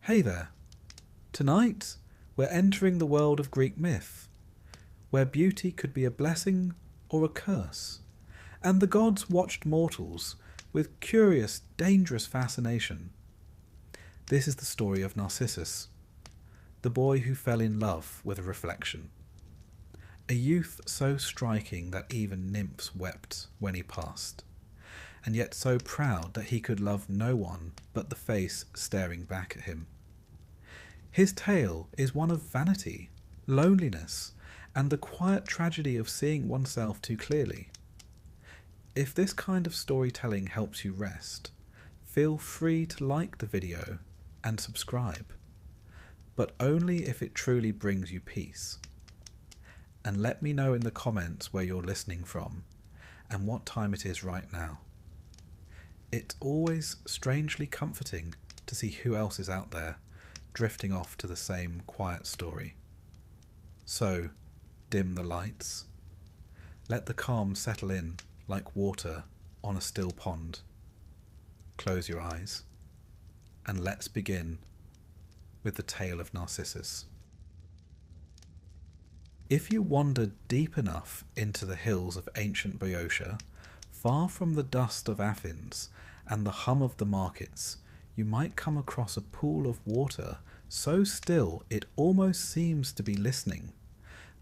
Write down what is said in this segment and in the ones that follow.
Hey there. Tonight, we're entering the world of Greek myth, where beauty could be a blessing or a curse, and the gods watched mortals with curious, dangerous fascination. This is the story of Narcissus, the boy who fell in love with a reflection. A youth so striking that even nymphs wept when he passed, and yet so proud that he could love no one but the face staring back at him. His tale is one of vanity, loneliness, and the quiet tragedy of seeing oneself too clearly. If this kind of storytelling helps you rest, feel free to like the video and subscribe, but only if it truly brings you peace. And let me know in the comments where you're listening from and what time it is right now. It's always strangely comforting to see who else is out there drifting off to the same quiet story. So, dim the lights. Let the calm settle in like water on a still pond. Close your eyes, and let's begin with the tale of Narcissus. If you wander deep enough into the hills of ancient Boeotia, far from the dust of Athens and the hum of the markets, you might come across a pool of water so still it almost seems to be listening.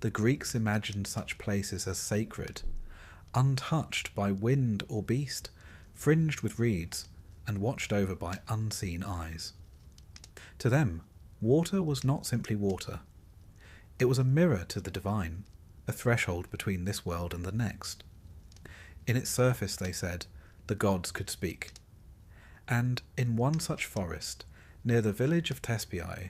The Greeks imagined such places as sacred, untouched by wind or beast, fringed with reeds, and watched over by unseen eyes. To them, water was not simply water. It was a mirror to the divine, a threshold between this world and the next. In its surface, they said, the gods could speak. And in one such forest, near the village of Thespiae,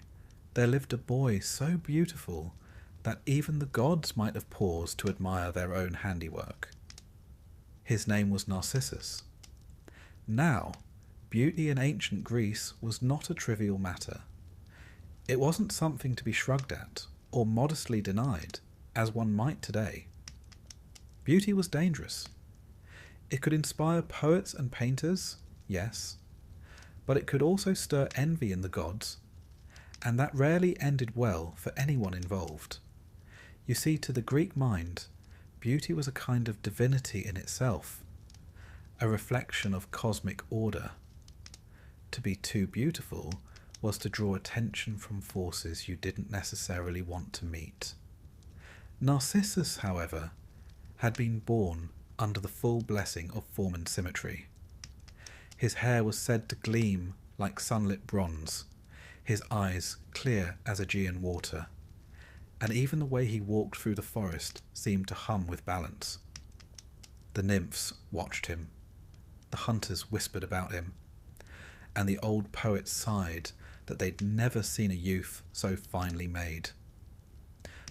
there lived a boy so beautiful that even the gods might have paused to admire their own handiwork. His name was Narcissus. Now, beauty in ancient Greece was not a trivial matter. It wasn't something to be shrugged at or modestly denied, as one might today. Beauty was dangerous. It could inspire poets and painters, yes, but it could also stir envy in the gods, and that rarely ended well for anyone involved. You see, to the Greek mind, beauty was a kind of divinity in itself, a reflection of cosmic order. To be too beautiful was to draw attention from forces you didn't necessarily want to meet. Narcissus, however, had been born under the full blessing of form and symmetry. His hair was said to gleam like sunlit bronze, his eyes clear as Aegean water, and even the way he walked through the forest seemed to hum with balance. The nymphs watched him, the hunters whispered about him, and the old poets sighed that they'd never seen a youth so finely made.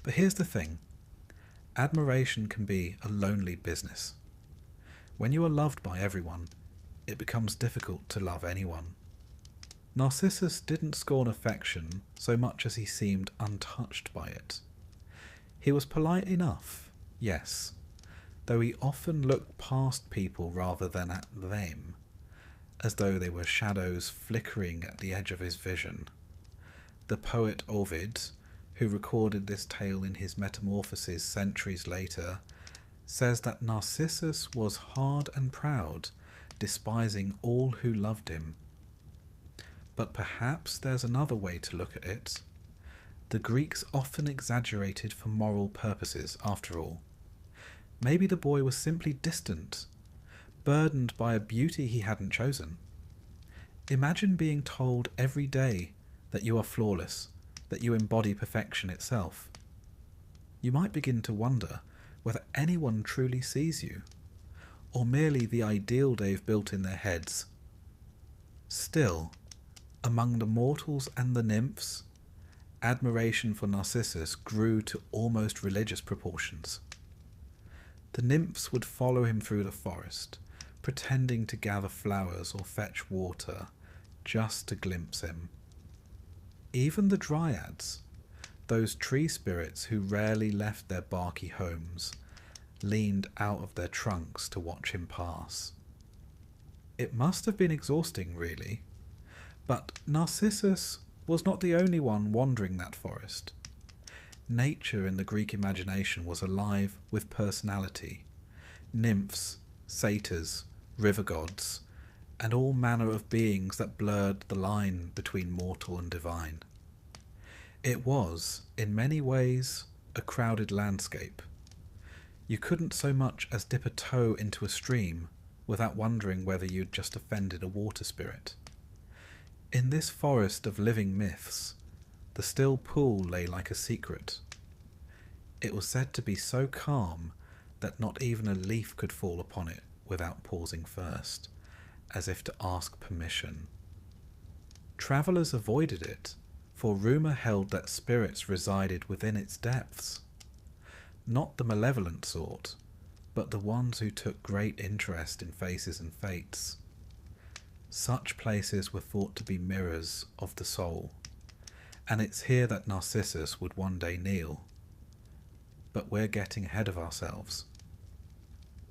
But here's the thing, admiration can be a lonely business. When you are loved by everyone, it becomes difficult to love anyone. Narcissus didn't scorn affection so much as he seemed untouched by it. He was polite enough, yes, though he often looked past people rather than at them, as though they were shadows flickering at the edge of his vision. The poet Ovid, who recorded this tale in his Metamorphoses centuries later, says that Narcissus was hard and proud, despising all who loved him. But perhaps there's another way to look at it. The Greeks often exaggerated for moral purposes, after all. Maybe the boy was simply distant, burdened by a beauty he hadn't chosen. Imagine being told every day that you are flawless, that you embody perfection itself. You might begin to wonder whether anyone truly sees you, or merely the ideal they've built in their heads. Still, among the mortals and the nymphs, admiration for Narcissus grew to almost religious proportions. The nymphs would follow him through the forest, pretending to gather flowers or fetch water just to glimpse him. Even the dryads, those tree spirits who rarely left their barky homes, leaned out of their trunks to watch him pass. It must have been exhausting, really, but Narcissus was not the only one wandering that forest. Nature in the Greek imagination was alive with personality. Nymphs, satyrs, river gods, and all manner of beings that blurred the line between mortal and divine. It was, in many ways, a crowded landscape. You couldn't so much as dip a toe into a stream without wondering whether you'd just offended a water spirit. In this forest of living myths, the still pool lay like a secret. It was said to be so calm that not even a leaf could fall upon it without pausing first, as if to ask permission. Travellers avoided it, for rumour held that spirits resided within its depths. Not the malevolent sort, but the ones who took great interest in faces and fates. Such places were thought to be mirrors of the soul, and it's here that Narcissus would one day kneel. But we're getting ahead of ourselves.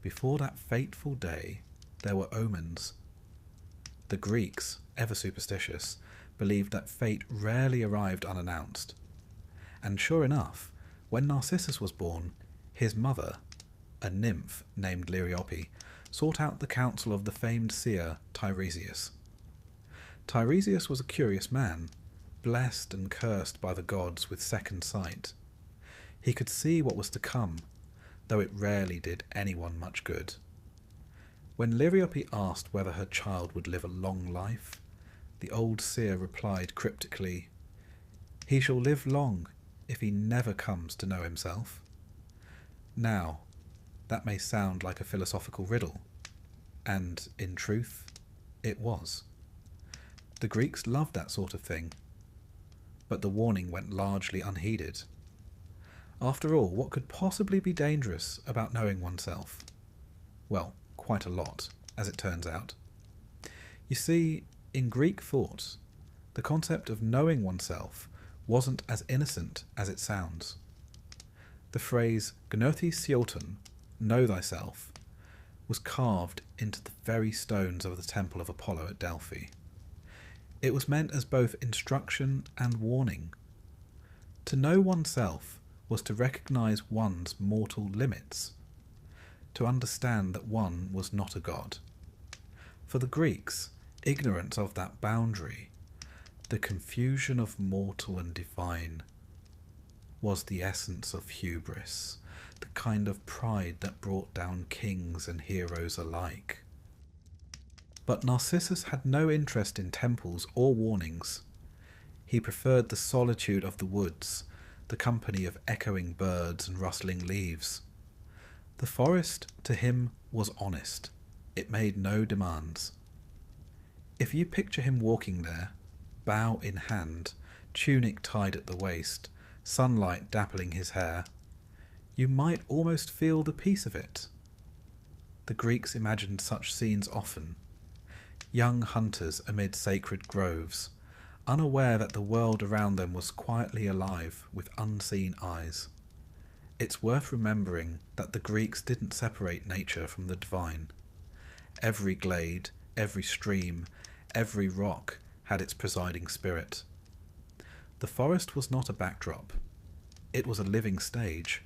Before that fateful day, there were omens. The Greeks, ever superstitious, believed that fate rarely arrived unannounced. And sure enough, when Narcissus was born, his mother, a nymph named Liriope, sought out the counsel of the famed seer Tiresias. Tiresias was a curious man, blessed and cursed by the gods with second sight. He could see what was to come, though it rarely did anyone much good. When Liriope asked whether her child would live a long life, the old seer replied cryptically, "He shall live long if he never comes to know himself." Now, that may sound like a philosophical riddle, and, in truth, it was. The Greeks loved that sort of thing, but the warning went largely unheeded. After all, what could possibly be dangerous about knowing oneself? Well, quite a lot, as it turns out. You see, in Greek thought, the concept of knowing oneself wasn't as innocent as it sounds. The phrase gnothi sioton, know thyself, was carved into the very stones of the temple of Apollo at Delphi. It was meant as both instruction and warning. To know oneself was to recognize one's mortal limits, to understand that one was not a god. For the Greeks, ignorance of that boundary, the confusion of mortal and divine, was the essence of hubris, the kind of pride that brought down kings and heroes alike. But Narcissus had no interest in temples or warnings. He preferred the solitude of the woods, the company of echoing birds and rustling leaves. The forest, to him, was honest. It made no demands. If you picture him walking there, bough in hand, tunic tied at the waist, sunlight dappling his hair, you might almost feel the peace of it. The Greeks imagined such scenes often. Young hunters amid sacred groves, unaware that the world around them was quietly alive with unseen eyes. It's worth remembering that the Greeks didn't separate nature from the divine. Every glade, every stream, every rock had its presiding spirit. The forest was not a backdrop. It was a living stage.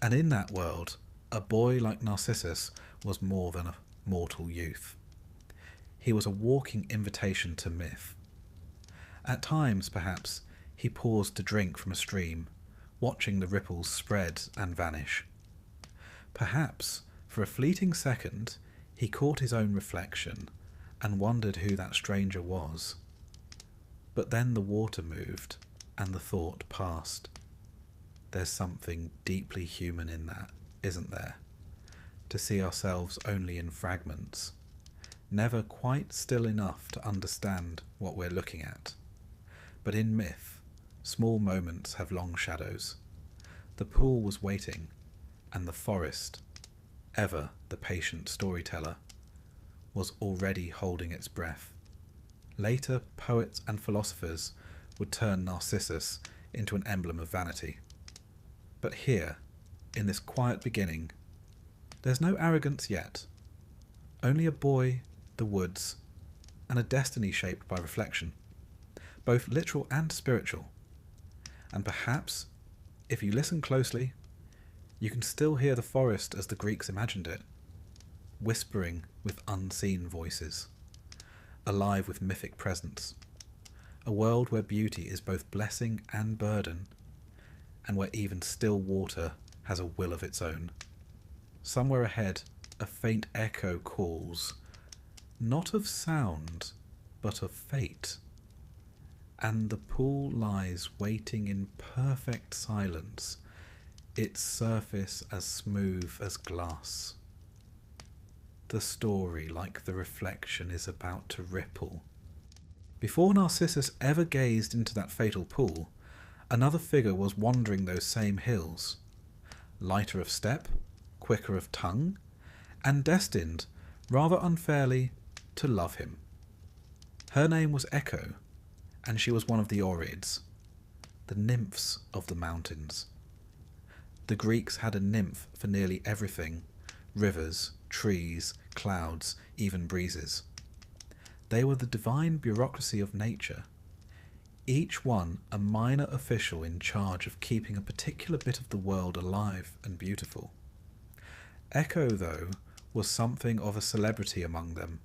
And in that world, a boy like Narcissus was more than a mortal youth. He was a walking invitation to myth. At times, perhaps, he paused to drink from a stream, watching the ripples spread and vanish. Perhaps, for a fleeting second, he caught his own reflection and wondered who that stranger was. But then the water moved, and the thought passed. There's something deeply human in that, isn't there? To see ourselves only in fragments, never quite still enough to understand what we're looking at. But in myth, small moments have long shadows. The pool was waiting, and the forest, ever the patient storyteller, was already holding its breath. Later, poets and philosophers would turn Narcissus into an emblem of vanity. But here, in this quiet beginning, there's no arrogance yet. Only a boy, the woods, and a destiny shaped by reflection. both literal and spiritual. And perhaps, if you listen closely, you can still hear the forest as the Greeks imagined it, whispering with unseen voices, alive with mythic presence, a world where beauty is both blessing and burden, and where even still water has a will of its own. Somewhere ahead, a faint echo calls, not of sound, but of fate, and the pool lies waiting in perfect silence, its surface as smooth as glass. The story, like the reflection, is about to ripple. Before Narcissus ever gazed into that fatal pool, another figure was wandering those same hills, lighter of step, quicker of tongue, and destined, rather unfairly, to love him. Her name was Echo, and she was one of the Oreads, the nymphs of the mountains. The Greeks had a nymph for nearly everything: rivers, trees, clouds, even breezes. They were the divine bureaucracy of nature, each one a minor official in charge of keeping a particular bit of the world alive and beautiful. Echo, though, was something of a celebrity among them.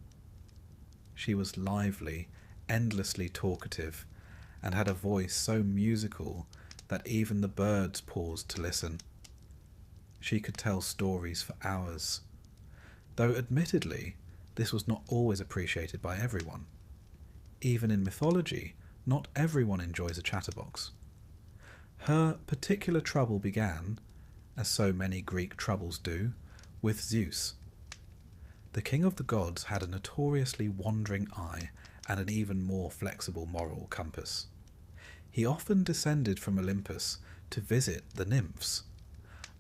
She was lively, endlessly talkative, and had a voice so musical that even the birds paused to listen. She could tell stories for hours, though admittedly this was not always appreciated by everyone. Even in mythology, not everyone enjoys a chatterbox. Her particular trouble began, as so many Greek troubles do, with Zeus. The king of the gods had a notoriously wandering eye and an even more flexible moral compass. He often descended from Olympus to visit the nymphs,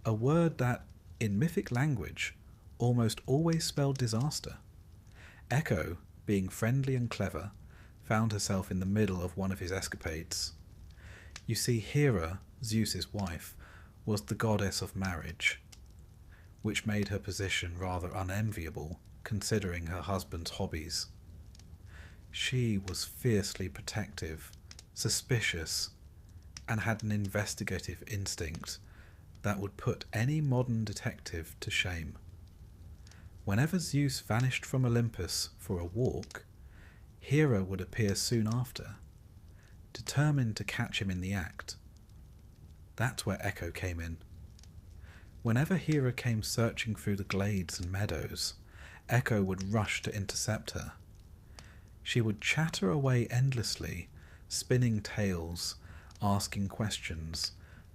a word that, in mythic language, almost always spelled disaster. Echo, being friendly and clever, found herself in the middle of one of his escapades. You see, Hera, Zeus's wife, was the goddess of marriage, which made her position rather unenviable considering her husband's hobbies. She was fiercely protective, suspicious, and had an investigative instinct that would put any modern detective to shame. Whenever Zeus vanished from Olympus for a walk, Hera would appear soon after, determined to catch him in the act. That's where Echo came in. Whenever Hera came searching through the glades and meadows, Echo would rush to intercept her. She would chatter away endlessly, spinning tales, asking questions,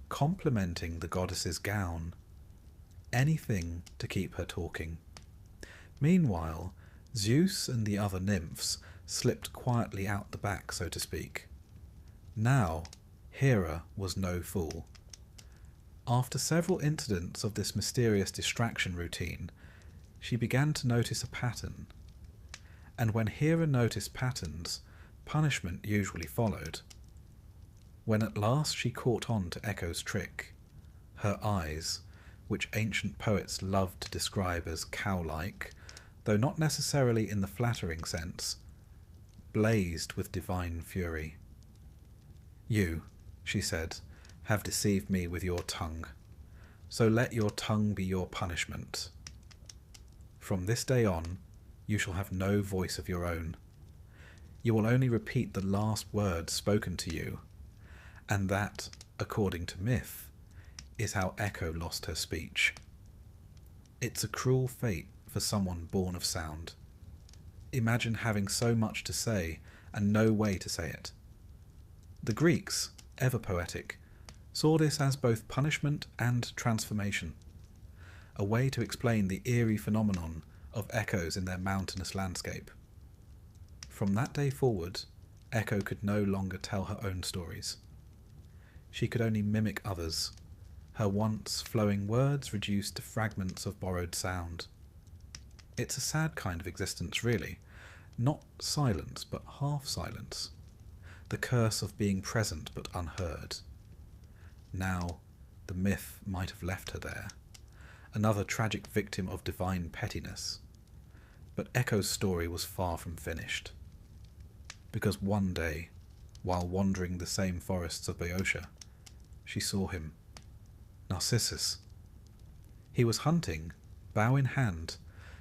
complimenting the goddess's gown, anything to keep her talking. Meanwhile, Zeus and the other nymphs slipped quietly out the back, so to speak. Now, Hera was no fool. After several incidents of this mysterious distraction routine, she began to notice a pattern. And when Hera noticed patterns, punishment usually followed. When at last she caught on to Echo's trick, her eyes, which ancient poets loved to describe as cow-like, though not necessarily in the flattering sense, blazed with divine fury. "You," she said, "have deceived me with your tongue, so let your tongue be your punishment. From this day on, you shall have no voice of your own. You will only repeat the last words spoken to you, and that, according to myth, is how Echo lost her speech. It's a cruel fate for someone born of sound. Imagine having so much to say and no way to say it." The Greeks, ever poetic, saw this as both punishment and transformation, a way to explain the eerie phenomenon of echoes in their mountainous landscape. From that day forward, Echo could no longer tell her own stories. She could only mimic others, her once flowing words reduced to fragments of borrowed sound. It's a sad kind of existence, really. Not silence, but half-silence. The curse of being present but unheard. Now, the myth might have left her there, another tragic victim of divine pettiness. But Echo's story was far from finished. Because one day, while wandering the same forests of Boeotia, she saw him. Narcissus. He was hunting, bow in hand,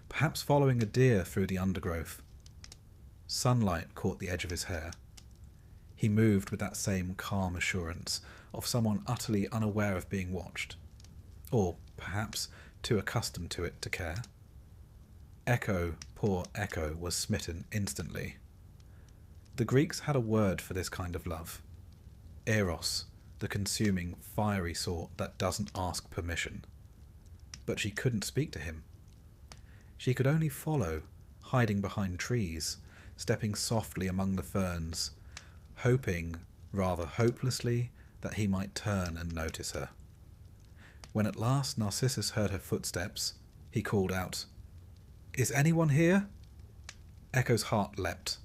perhaps following a deer through the undergrowth. Sunlight caught the edge of his hair. He moved with that same calm assurance of someone utterly unaware of being watched, or perhaps too accustomed to it to care. Echo, poor Echo, was smitten instantly. The Greeks had a word for this kind of love. Eros, the consuming, fiery sort that doesn't ask permission. But she couldn't speak to him. She could only follow, hiding behind trees, stepping softly among the ferns, hoping, rather hopelessly, that he might turn and notice her. When at last Narcissus heard her footsteps, he called out, "Is anyone here?" Echo's heart leapt.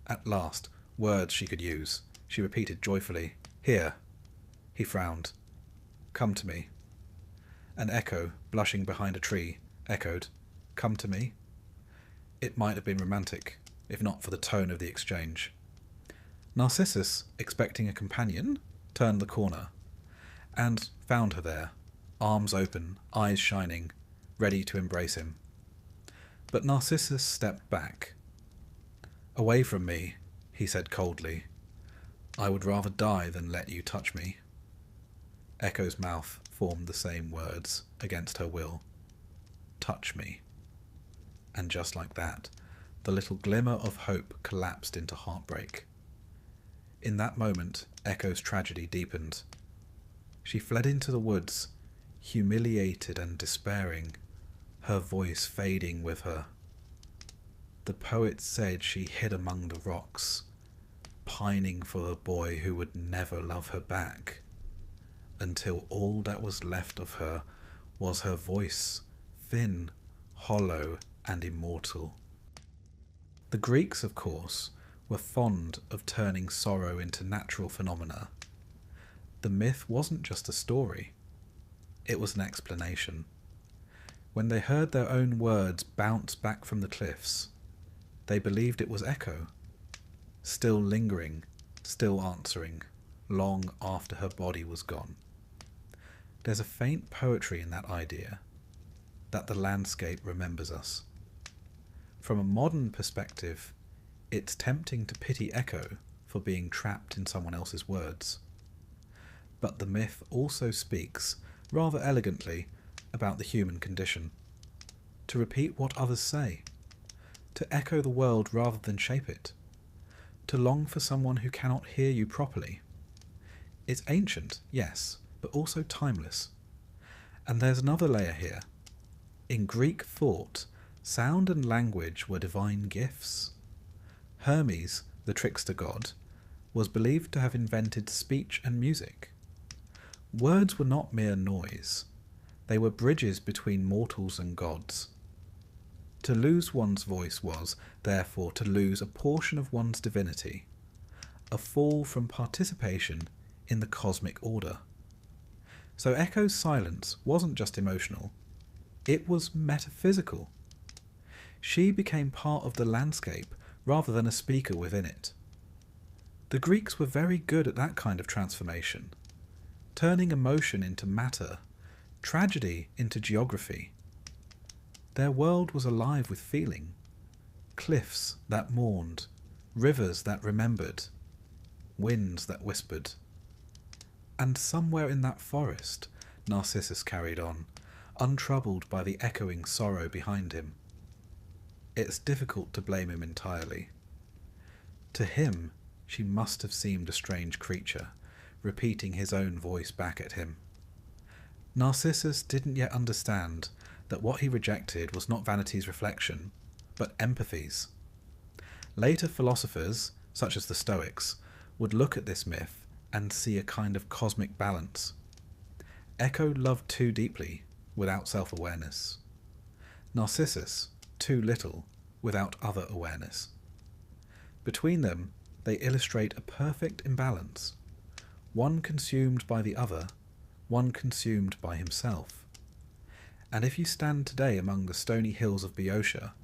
At last, words she could use. She repeated joyfully, "Here." He frowned. "Come to me." And Echo, blushing behind a tree, echoed, "Come to me." It might have been romantic, if not for the tone of the exchange. Narcissus, expecting a companion, turned the corner, and found her there, arms open, eyes shining, ready to embrace him. But Narcissus stepped back. "Away from me," he said coldly. "I would rather die than let you touch me." Echo's mouth formed the same words, against her will. "Touch me." And just like that, the little glimmer of hope collapsed into heartbreak. In that moment, Echo's tragedy deepened. She fled into the woods, humiliated and despairing, her voice fading with her. The poet said she hid among the rocks, pining for a boy who would never love her back, until all that was left of her was her voice, thin, hollow, and immortal. The Greeks, of course, were fond of turning sorrow into natural phenomena. The myth wasn't just a story, it was an explanation. When they heard their own words bounce back from the cliffs, they believed it was Echo, still lingering, still answering, long after her body was gone. There's a faint poetry in that idea, that the landscape remembers us. From a modern perspective, it's tempting to pity Echo for being trapped in someone else's words. But the myth also speaks, rather elegantly, about the human condition. To repeat what others say. To echo the world rather than shape it. To long for someone who cannot hear you properly. It's ancient, yes, but also timeless. And there's another layer here. In Greek thought, sound and language were divine gifts. Hermes, the trickster god, was believed to have invented speech and music. Words were not mere noise. They were bridges between mortals and gods. To lose one's voice was, therefore, to lose a portion of one's divinity, a fall from participation in the cosmic order. So Echo's silence wasn't just emotional, it was metaphysical. She became part of the landscape rather than a speaker within it. The Greeks were very good at that kind of transformation, turning emotion into matter, tragedy into geography. Their world was alive with feeling. Cliffs that mourned, rivers that remembered, winds that whispered. And somewhere in that forest, Narcissus carried on, untroubled by the echoing sorrow behind him. It's difficult to blame him entirely. To him, she must have seemed a strange creature, repeating his own voice back at him. Narcissus didn't yet understand that what he rejected was not vanity's reflection, but empathy's. Later philosophers, such as the Stoics, would look at this myth and see a kind of cosmic balance. Echo loved too deeply, without self-awareness. Narcissus, too little, without other awareness. Between them, they illustrate a perfect imbalance, one consumed by the other, one consumed by himself. And if you stand today among the stony hills of Boeotia,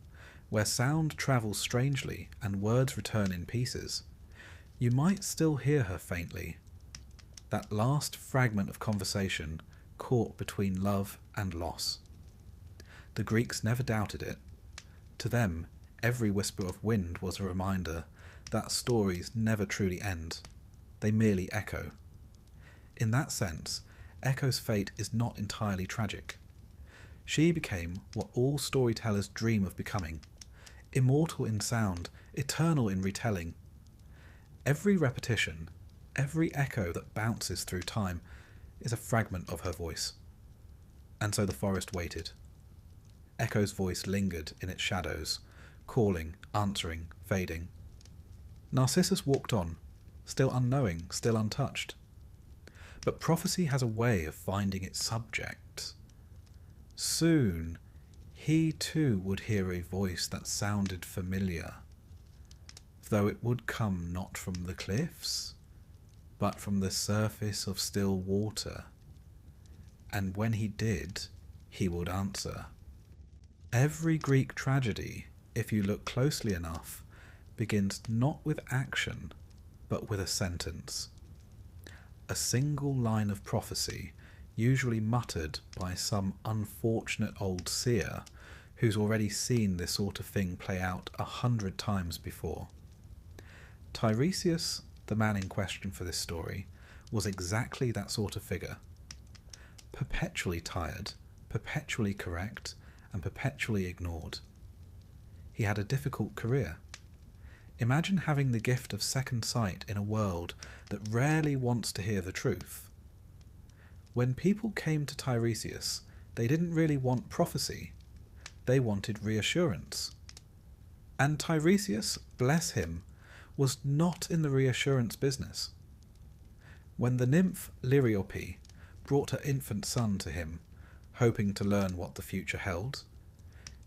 where sound travels strangely and words return in pieces, You might still hear her faintly, that last fragment of conversation caught between love and loss. The Greeks never doubted it. To them, every whisper of wind was a reminder that stories never truly end. They merely echo. In that sense, Echo's fate is not entirely tragic. She became what all storytellers dream of becoming, immortal in sound, eternal in retelling. Every repetition, every echo that bounces through time is a fragment of her voice. And so the forest waited. Echo's voice lingered in its shadows, calling, answering, fading. Narcissus walked on, still unknowing, still untouched. But prophecy has a way of finding its subject. Soon, he too would hear a voice that sounded familiar, though it would come not from the cliffs, but from the surface of still water. And when he did, he would answer. Every Greek tragedy, if you look closely enough, begins not with action, but with a sentence. A single line of prophecy, usually muttered by some unfortunate old seer who's already seen this sort of thing play out 100 times before. Tiresias, the man in question for this story, was exactly that sort of figure. Perpetually tired, perpetually correct, and perpetually ignored. He had a difficult career. Imagine having the gift of second sight in a world that rarely wants to hear the truth. When people came to Tiresias, they didn't really want prophecy. They wanted reassurance. And Tiresias, bless him, was not in the reassurance business. When the nymph Liriope brought her infant son to him, hoping to learn what the future held,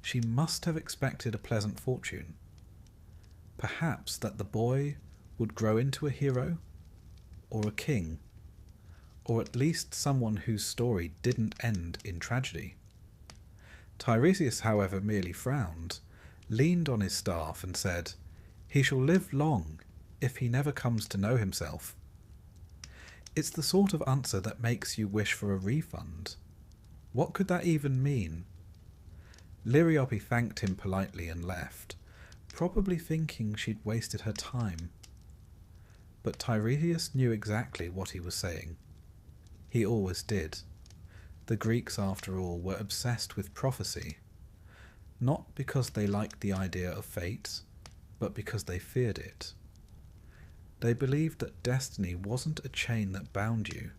she must have expected a pleasant fortune. Perhaps that the boy would grow into a hero, or a king, or at least someone whose story didn't end in tragedy. Tiresias, however, merely frowned, leaned on his staff and said, "He shall live long, if he never comes to know himself." It's the sort of answer that makes you wish for a refund. What could that even mean? Liriope thanked him politely and left, probably thinking she'd wasted her time. But Tiresias knew exactly what he was saying. He always did. The Greeks, after all, were obsessed with prophecy, not because they liked the idea of fate, but because they feared it. They believed that destiny wasn't a chain that bound you,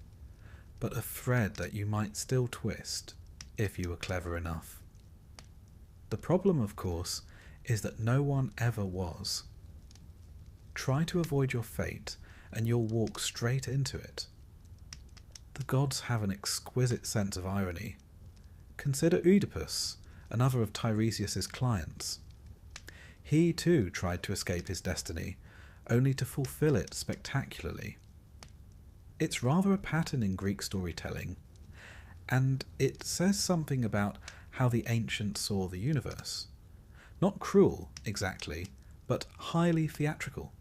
but a thread that you might still twist, if you were clever enough. The problem, of course, is that no one ever was. Try to avoid your fate, and you'll walk straight into it. The gods have an exquisite sense of irony. Consider Oedipus, another of Tiresias's clients. He too tried to escape his destiny, only to fulfill it spectacularly. It's rather a pattern in Greek storytelling, and it says something about how the ancients saw the universe. Not cruel, exactly, but highly theatrical.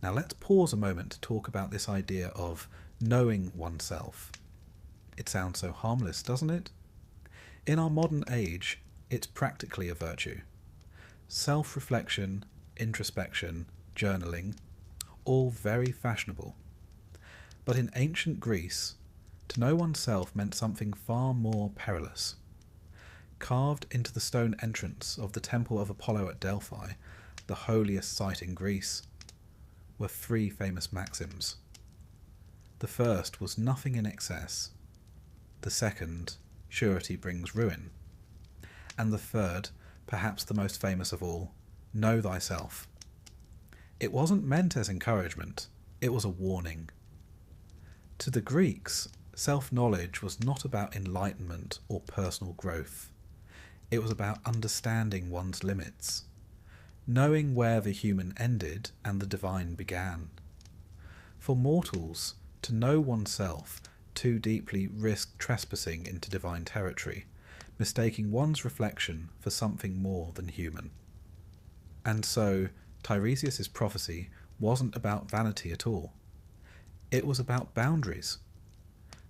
Now let's pause a moment to talk about this idea of knowing oneself. It sounds so harmless, doesn't it? In our modern age, it's practically a virtue. Self-reflection, introspection, journaling, all very fashionable. But in ancient Greece, to know oneself meant something far more perilous. Carved into the stone entrance of the Temple of Apollo at Delphi, the holiest site in Greece, were 3 famous maxims. The first was nothing in excess. The second, surety brings ruin. And the third, perhaps the most famous of all, know thyself. It wasn't meant as encouragement, it was a warning. To the Greeks, self-knowledge was not about enlightenment or personal growth. It was about understanding one's limits, knowing where the human ended and the divine began. For mortals, to know oneself too deeply risked trespassing into divine territory, mistaking one's reflection for something more than human. And so, Tiresias's prophecy wasn't about vanity at all. It was about boundaries,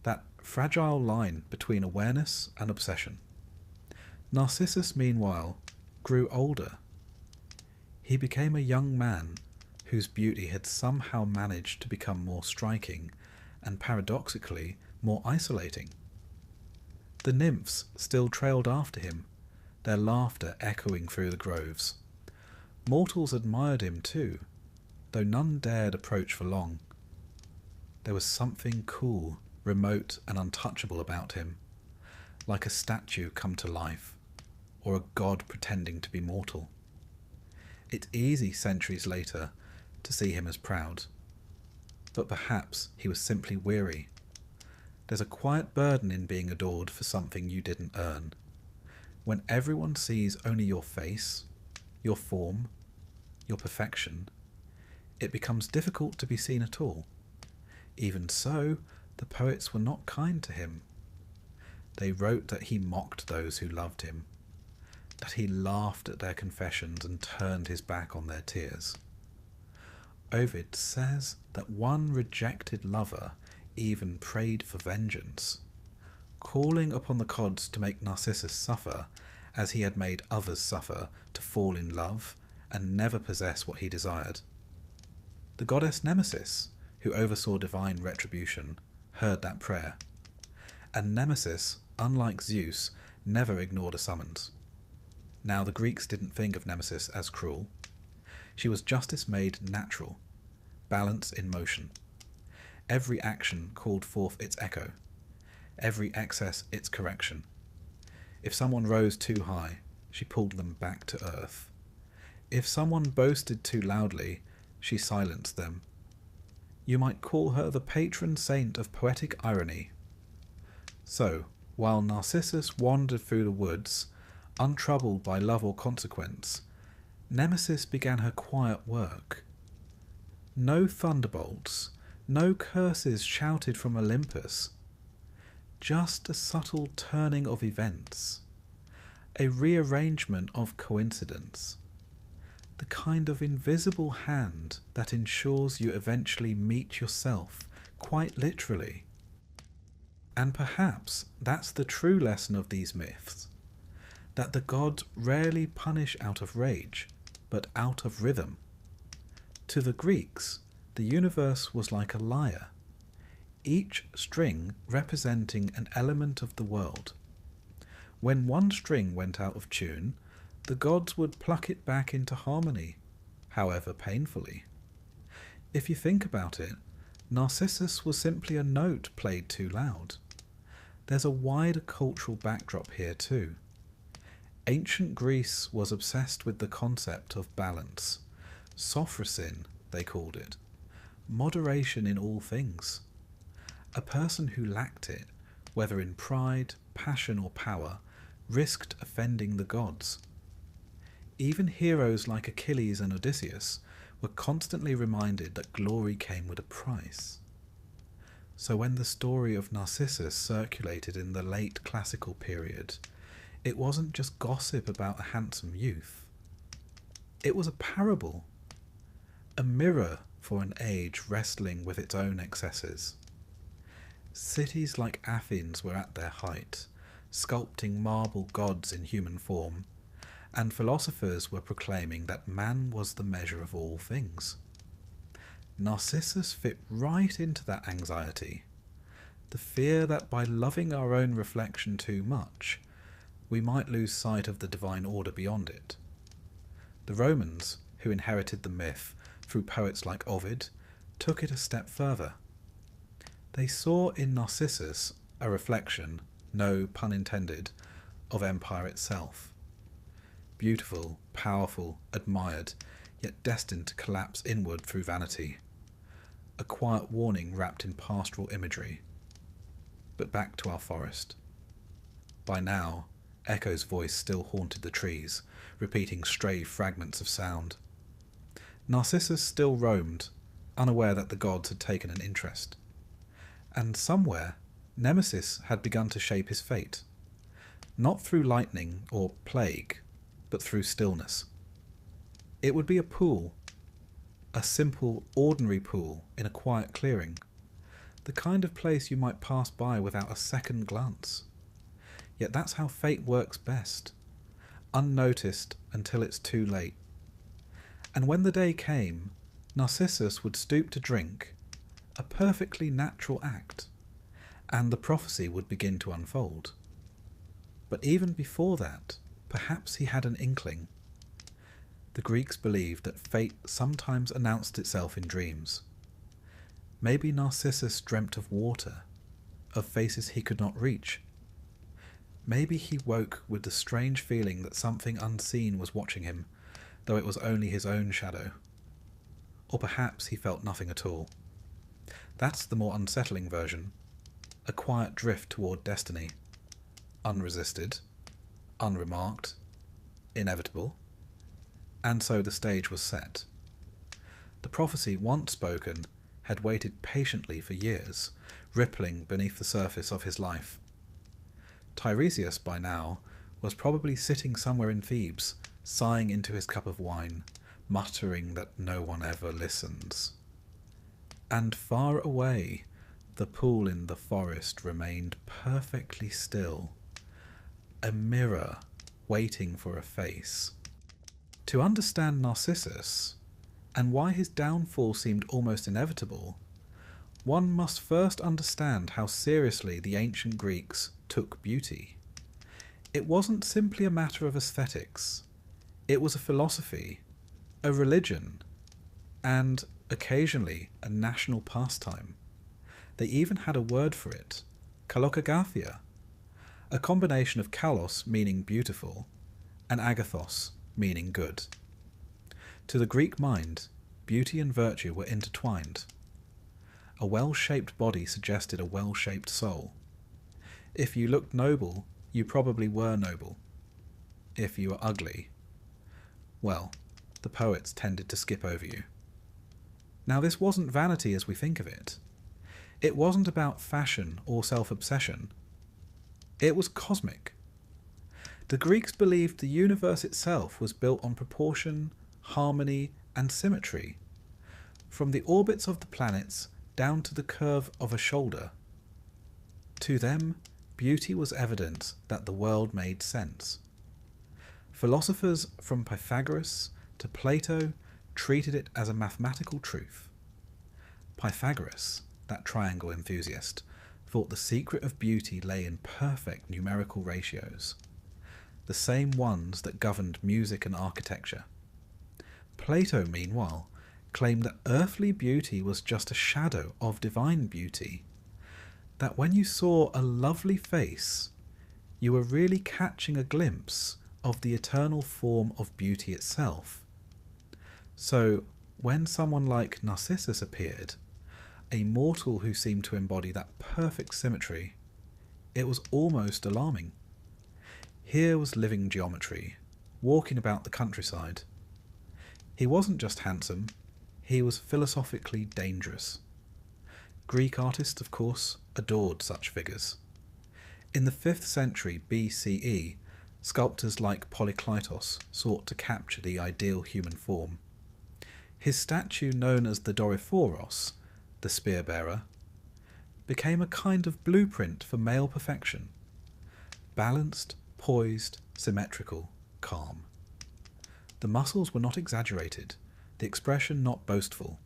that fragile line between awareness and obsession. Narcissus, meanwhile, grew older. He became a young man whose beauty had somehow managed to become more striking and, paradoxically, more isolating. The nymphs still trailed after him, their laughter echoing through the groves. Mortals admired him too, though none dared approach for long. There was something cool, remote and untouchable about him, like a statue come to life, or a god pretending to be mortal. It's easy, centuries later, to see him as proud, but perhaps he was simply weary. There's a quiet burden in being adored for something you didn't earn. When everyone sees only your face, your form, your perfection, it becomes difficult to be seen at all. Even so, the poets were not kind to him. They wrote that he mocked those who loved him, that he laughed at their confessions and turned his back on their tears. Ovid says that one rejected lover even prayed for vengeance, calling upon the gods to make Narcissus suffer as he had made others suffer to fall in love and never possess what he desired. The goddess Nemesis, who oversaw divine retribution, heard that prayer, and Nemesis, unlike Zeus, never ignored a summons. Now, the Greeks didn't think of Nemesis as cruel. She was justice made natural, balance in motion. Every action called forth its echo, every excess its correction. If someone rose too high, she pulled them back to earth. If someone boasted too loudly, she silenced them. You might call her the patron saint of poetic irony. So, while Narcissus wandered through the woods, untroubled by love or consequence, Nemesis began her quiet work. No thunderbolts, no curses shouted from Olympus, just a subtle turning of events, a rearrangement of coincidence, the kind of invisible hand that ensures you eventually meet yourself, quite literally. And perhaps that's the true lesson of these myths, that the gods rarely punish out of rage, but out of rhythm. To the Greeks, the universe was like a lyre, each string representing an element of the world. When one string went out of tune, the gods would pluck it back into harmony, however painfully. If you think about it, Narcissus was simply a note played too loud. There's a wider cultural backdrop here too. Ancient Greece was obsessed with the concept of balance. Sophrosin, they called it. Moderation in all things. A person who lacked it, whether in pride, passion or power, risked offending the gods. Even heroes like Achilles and Odysseus were constantly reminded that glory came with a price. So when the story of Narcissus circulated in the late classical period, it wasn't just gossip about a handsome youth. It was a parable, a mirror for an age wrestling with its own excesses. Cities like Athens were at their height, sculpting marble gods in human form, and philosophers were proclaiming that man was the measure of all things. Narcissus fit right into that anxiety, the fear that by loving our own reflection too much, we might lose sight of the divine order beyond it. The Romans, who inherited the myth through poets like Ovid, took it a step further. They saw in Narcissus a reflection, no pun intended, of empire itself. Beautiful, powerful, admired, yet destined to collapse inward through vanity. A quiet warning wrapped in pastoral imagery. But back to our forest. By now, Echo's voice still haunted the trees, repeating stray fragments of sound. Narcissus still roamed, unaware that the gods had taken an interest. And somewhere, Nemesis had begun to shape his fate. Not through lightning or plague, but through stillness. It would be a pool, a simple, ordinary pool in a quiet clearing, the kind of place you might pass by without a second glance. Yet that's how fate works best, unnoticed until it's too late. And when the day came, Narcissus would stoop to drink, a perfectly natural act, and the prophecy would begin to unfold. But even before that, perhaps he had an inkling. The Greeks believed that fate sometimes announced itself in dreams. Maybe Narcissus dreamt of water, of faces he could not reach. Maybe he woke with the strange feeling that something unseen was watching him, though it was only his own shadow. Or perhaps he felt nothing at all. That's the more unsettling version, a quiet drift toward destiny, unresisted, unremarked, inevitable. And so the stage was set. The prophecy, once spoken, had waited patiently for years, rippling beneath the surface of his life. Tiresias, by now, was probably sitting somewhere in Thebes, sighing into his cup of wine, muttering that no one ever listens. And far away, the pool in the forest remained perfectly still, a mirror waiting for a face. To understand Narcissus, and why his downfall seemed almost inevitable, one must first understand how seriously the ancient Greeks took beauty. It wasn't simply a matter of aesthetics. It was a philosophy, a religion, and, occasionally, a national pastime. They even had a word for it, kalokagathia, a combination of kalos, meaning beautiful, and agathos, meaning good. To the Greek mind, beauty and virtue were intertwined. A well-shaped body suggested a well-shaped soul. If you looked noble, you probably were noble. If you were ugly, well, the poets tended to skip over you. Now, this wasn't vanity as we think of it. It wasn't about fashion or self-obsession. It was cosmic. The Greeks believed the universe itself was built on proportion, harmony, and symmetry, from the orbits of the planets down to the curve of a shoulder. To them, beauty was evidence that the world made sense. Philosophers from Pythagoras to Plato treated it as a mathematical truth. Pythagoras, that triangle enthusiast, thought the secret of beauty lay in perfect numerical ratios, the same ones that governed music and architecture. Plato, meanwhile, claimed that earthly beauty was just a shadow of divine beauty, that when you saw a lovely face, you were really catching a glimpse of the eternal form of beauty itself. So, when someone like Narcissus appeared, a mortal who seemed to embody that perfect symmetry, it was almost alarming. Here was living geometry, walking about the countryside. He wasn't just handsome, he was philosophically dangerous. Greek artists, of course, adored such figures. In the 5th century BCE, sculptors like Polykleitos sought to capture the ideal human form. His statue, known as the Doriphoros, the spear-bearer, became a kind of blueprint for male perfection. Balanced, poised, symmetrical, calm. The muscles were not exaggerated, the expression not boastful.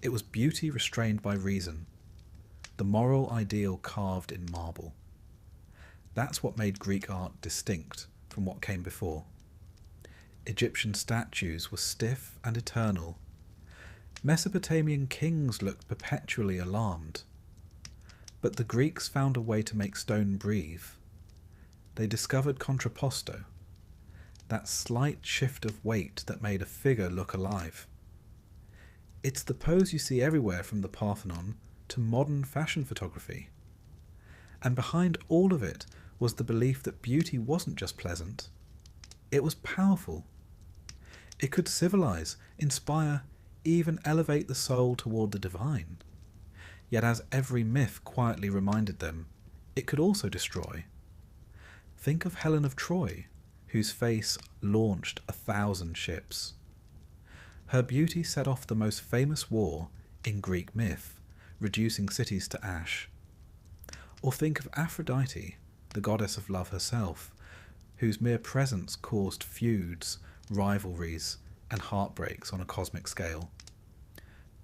It was beauty restrained by reason, the moral ideal carved in marble. That's what made Greek art distinct from what came before. Egyptian statues were stiff and eternal. Mesopotamian kings looked perpetually alarmed. But the Greeks found a way to make stone breathe. They discovered contrapposto, that slight shift of weight that made a figure look alive. It's the pose you see everywhere from the Parthenon to modern fashion photography. And behind all of it was the belief that beauty wasn't just pleasant, it was powerful. It could civilize, inspire, even elevate the soul toward the divine. Yet as every myth quietly reminded them, it could also destroy. Think of Helen of Troy, whose face launched 1,000 ships. Her beauty set off the most famous war in Greek myth, reducing cities to ash. Or think of Aphrodite, the goddess of love herself, whose mere presence caused feuds, rivalries, and heartbreaks on a cosmic scale.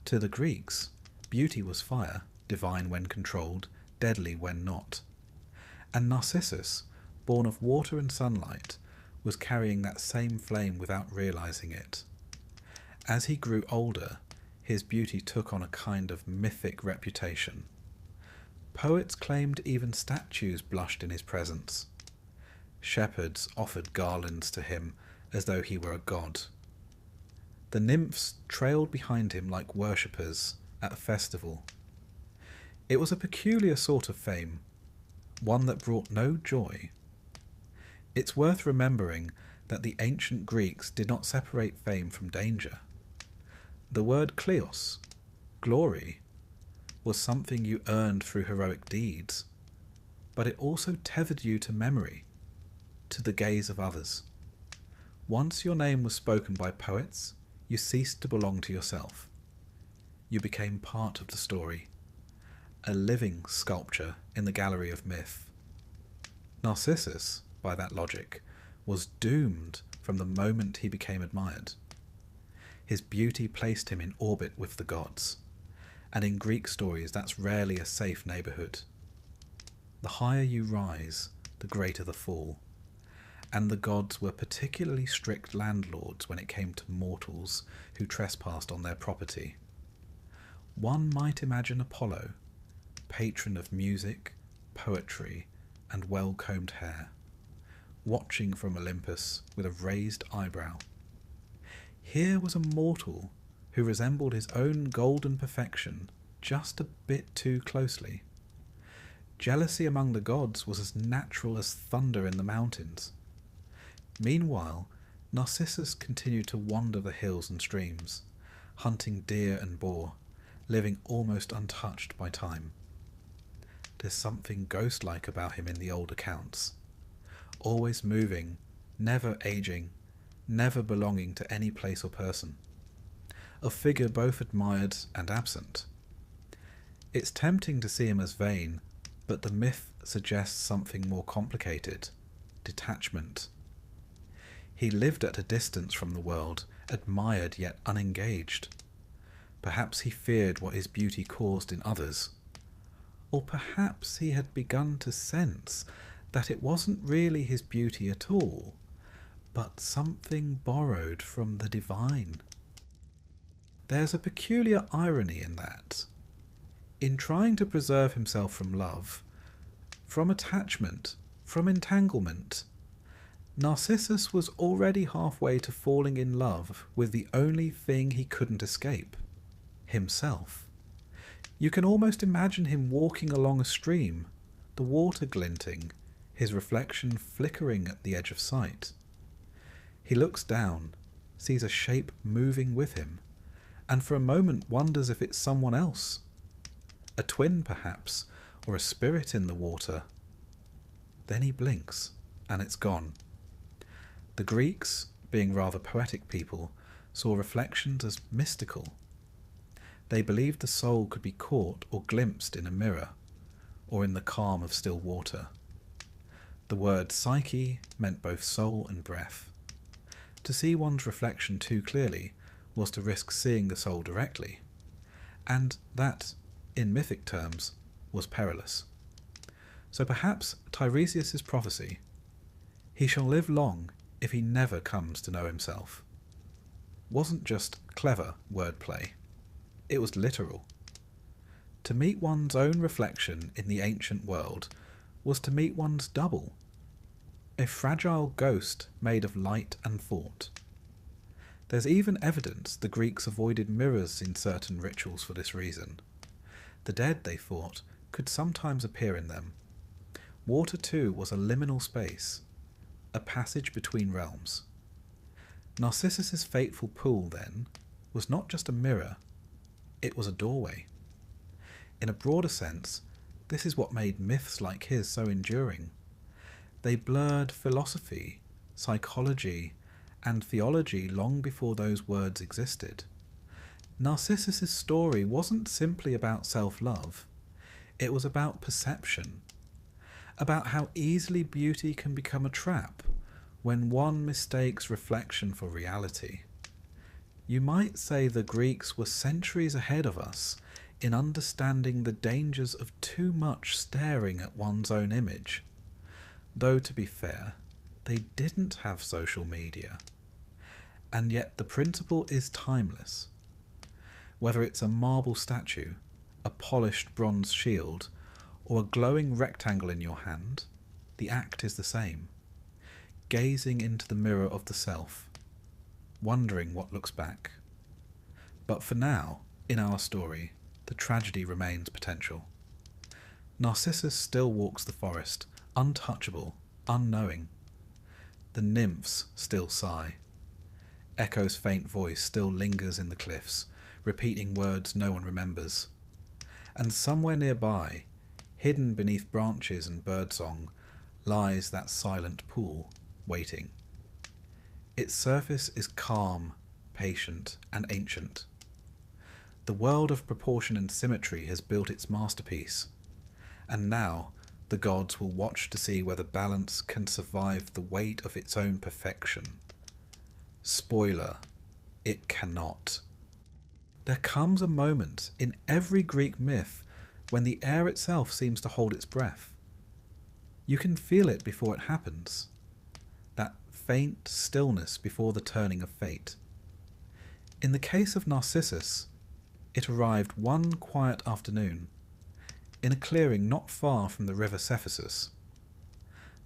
To the Greeks, beauty was fire, divine when controlled, deadly when not. And Narcissus, born of water and sunlight, was carrying that same flame without realizing it. As he grew older, his beauty took on a kind of mythic reputation. Poets claimed even statues blushed in his presence. Shepherds offered garlands to him as though he were a god. The nymphs trailed behind him like worshippers at a festival. It was a peculiar sort of fame, one that brought no joy. It's worth remembering that the ancient Greeks did not separate fame from danger. The word kleos, glory, was something you earned through heroic deeds, but it also tethered you to memory, to the gaze of others. Once your name was spoken by poets, you ceased to belong to yourself. You became part of the story, a living sculpture in the gallery of myth. Narcissus, by that logic, was doomed from the moment he became admired. His beauty placed him in orbit with the gods, and in Greek stories that's rarely a safe neighbourhood. The higher you rise, the greater the fall, and the gods were particularly strict landlords when it came to mortals who trespassed on their property. One might imagine Apollo, patron of music, poetry, and well-combed hair, watching from Olympus with a raised eyebrow. Here was a mortal who resembled his own golden perfection just a bit too closely. Jealousy among the gods was as natural as thunder in the mountains. Meanwhile, Narcissus continued to wander the hills and streams, hunting deer and boar, living almost untouched by time. There's something ghost-like about him in the old accounts. Always moving, never aging, never belonging to any place or person. A figure both admired and absent. It's tempting to see him as vain, but the myth suggests something more complicated: detachment. He lived at a distance from the world, admired yet unengaged. Perhaps he feared what his beauty caused in others. Or perhaps he had begun to sense that it wasn't really his beauty at all, but something borrowed from the divine. There's a peculiar irony in that. In trying to preserve himself from love, from attachment, from entanglement, Narcissus was already halfway to falling in love with the only thing he couldn't escape: himself. You can almost imagine him walking along a stream, the water glinting, his reflection flickering at the edge of sight. He looks down, sees a shape moving with him, and for a moment wonders if it's someone else. A twin, perhaps, or a spirit in the water. Then he blinks, and it's gone. The Greeks, being rather poetic people, saw reflections as mystical. They believed the soul could be caught or glimpsed in a mirror, or in the calm of still water. The word psyche meant both soul and breath. To see one's reflection too clearly was to risk seeing the soul directly, and that, in mythic terms, was perilous. So perhaps Tiresias' prophecy, "He shall live long if he never comes to know himself," wasn't just clever wordplay. It was literal. To meet one's own reflection in the ancient world was to meet one's double, a fragile ghost made of light and thought. There's even evidence the Greeks avoided mirrors in certain rituals for this reason. The dead, they thought, could sometimes appear in them. Water, too, was a liminal space, a passage between realms. Narcissus's fateful pool, then, was not just a mirror, it was a doorway. In a broader sense, this is what made myths like his so enduring. They blurred philosophy, psychology, and theology long before those words existed. Narcissus's story wasn't simply about self-love. It was about perception, about how easily beauty can become a trap when one mistakes reflection for reality. You might say the Greeks were centuries ahead of us in understanding the dangers of too much staring at one's own image. Though, to be fair, they didn't have social media. And yet the principle is timeless. Whether it's a marble statue, a polished bronze shield, or a glowing rectangle in your hand, the act is the same. Gazing into the mirror of the self, wondering what looks back. But for now, in our story, the tragedy remains potential. Narcissus still walks the forest, untouchable, unknowing. The nymphs still sigh. Echo's faint voice still lingers in the cliffs, repeating words no one remembers. And somewhere nearby, hidden beneath branches and birdsong, lies that silent pool, waiting. Its surface is calm, patient, and ancient. The world of proportion and symmetry has built its masterpiece, and now the gods will watch to see whether balance can survive the weight of its own perfection. Spoiler, it cannot. There comes a moment in every Greek myth when the air itself seems to hold its breath. You can feel it before it happens. That faint stillness before the turning of fate. In the case of Narcissus, it arrived one quiet afternoon, in a clearing not far from the river Cephissus.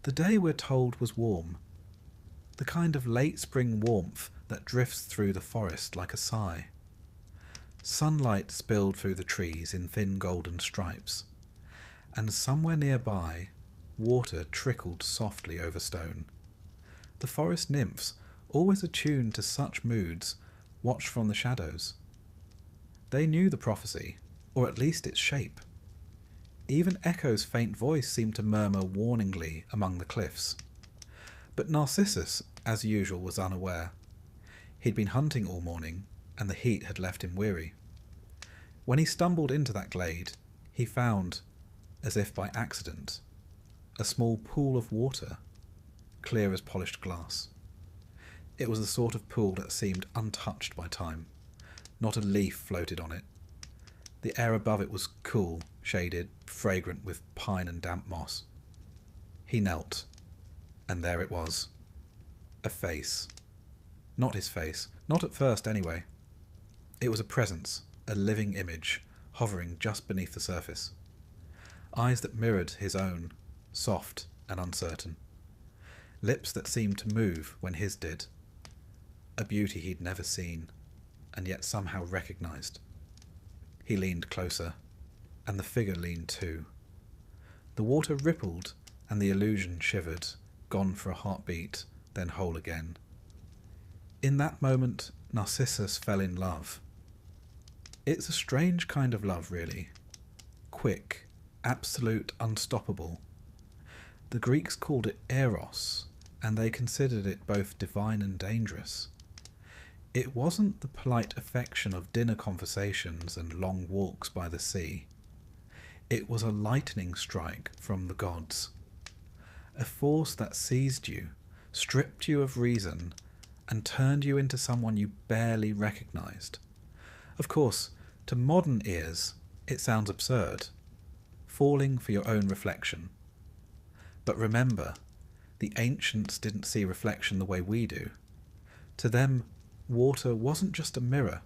The day, we're told, was warm, the kind of late spring warmth that drifts through the forest like a sigh. Sunlight spilled through the trees in thin golden stripes, and somewhere nearby, water trickled softly over stone. The forest nymphs, always attuned to such moods, watched from the shadows. They knew the prophecy, or at least its shape. Even Echo's faint voice seemed to murmur warningly among the cliffs. But Narcissus, as usual, was unaware. He'd been hunting all morning, and the heat had left him weary. When he stumbled into that glade, he found, as if by accident, a small pool of water, clear as polished glass. It was the sort of pool that seemed untouched by time. Not a leaf floated on it. The air above it was cool, shaded, fragrant with pine and damp moss. He knelt, and there it was. A face. Not his face, not at first anyway. It was a presence, a living image, hovering just beneath the surface. Eyes that mirrored his own, soft and uncertain. Lips that seemed to move when his did. A beauty he'd never seen, and yet somehow recognized. He leaned closer, and the figure leaned too. The water rippled, and the illusion shivered, gone for a heartbeat, then whole again. In that moment, Narcissus fell in love. It's a strange kind of love, really. Quick, absolute, unstoppable. The Greeks called it eros, and they considered it both divine and dangerous. It wasn't the polite affection of dinner conversations and long walks by the sea. It was a lightning strike from the gods. A force that seized you, stripped you of reason, and turned you into someone you barely recognized. Of course, to modern ears, it sounds absurd. Falling for your own reflection. But remember, the ancients didn't see reflection the way we do. To them, water wasn't just a mirror.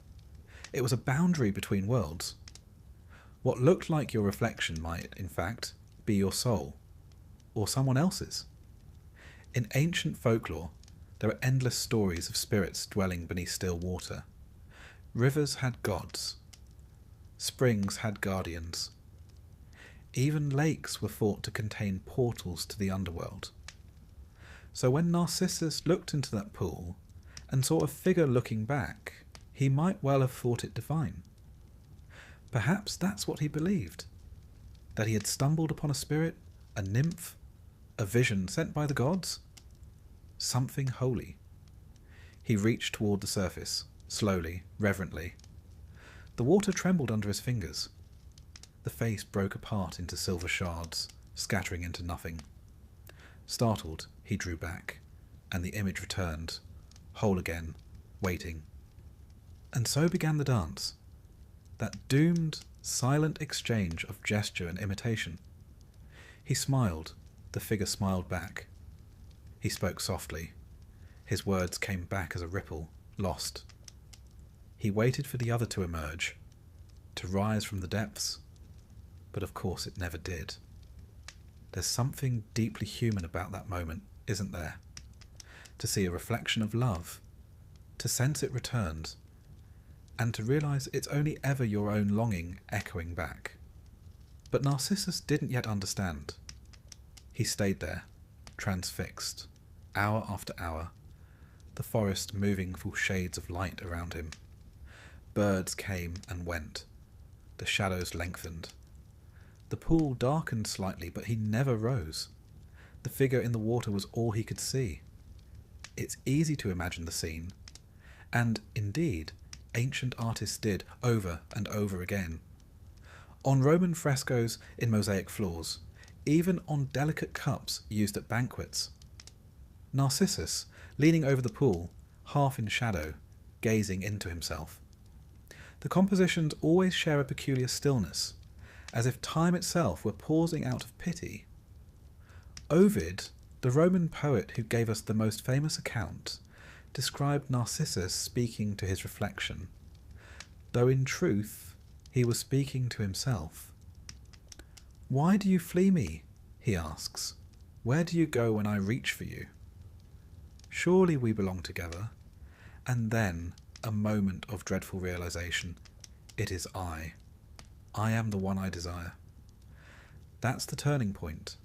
It was a boundary between worlds. What looked like your reflection might, in fact, be your soul, or someone else's. In ancient folklore, there are endless stories of spirits dwelling beneath still water. Rivers had gods. Springs had guardians. Even lakes were thought to contain portals to the underworld. So when Narcissus looked into that pool and saw a figure looking back, he might well have thought it divine. Perhaps that's what he believed, that he had stumbled upon a spirit, a nymph, a vision sent by the gods, something holy. He reached toward the surface, slowly, reverently. The water trembled under his fingers. The face broke apart into silver shards, scattering into nothing. Startled, he drew back, and the image returned, whole again, waiting. And so began the dance, that doomed, silent exchange of gesture and imitation. He smiled, the figure smiled back. He spoke softly. His words came back as a ripple, lost. He waited for the other to emerge, to rise from the depths, but of course it never did. There's something deeply human about that moment, isn't there? To see a reflection of love, to sense it returned, and to realise it's only ever your own longing echoing back. But Narcissus didn't yet understand. He stayed there, transfixed, hour after hour, the forest moving full shades of light around him. Birds came and went. The shadows lengthened. The pool darkened slightly, but he never rose. The figure in the water was all he could see. It's easy to imagine the scene, and, indeed, ancient artists did over and over again. On Roman frescoes in mosaic floors, even on delicate cups used at banquets. Narcissus, leaning over the pool, half in shadow, gazing into himself. The compositions always share a peculiar stillness, as if time itself were pausing out of pity. Ovid, the Roman poet who gave us the most famous account, described Narcissus speaking to his reflection, though in truth he was speaking to himself. "Why do you flee me?" he asks. "Where do you go when I reach for you? Surely we belong together." And then a moment of dreadful realization. It is I. I am the one I desire. That's the turning point.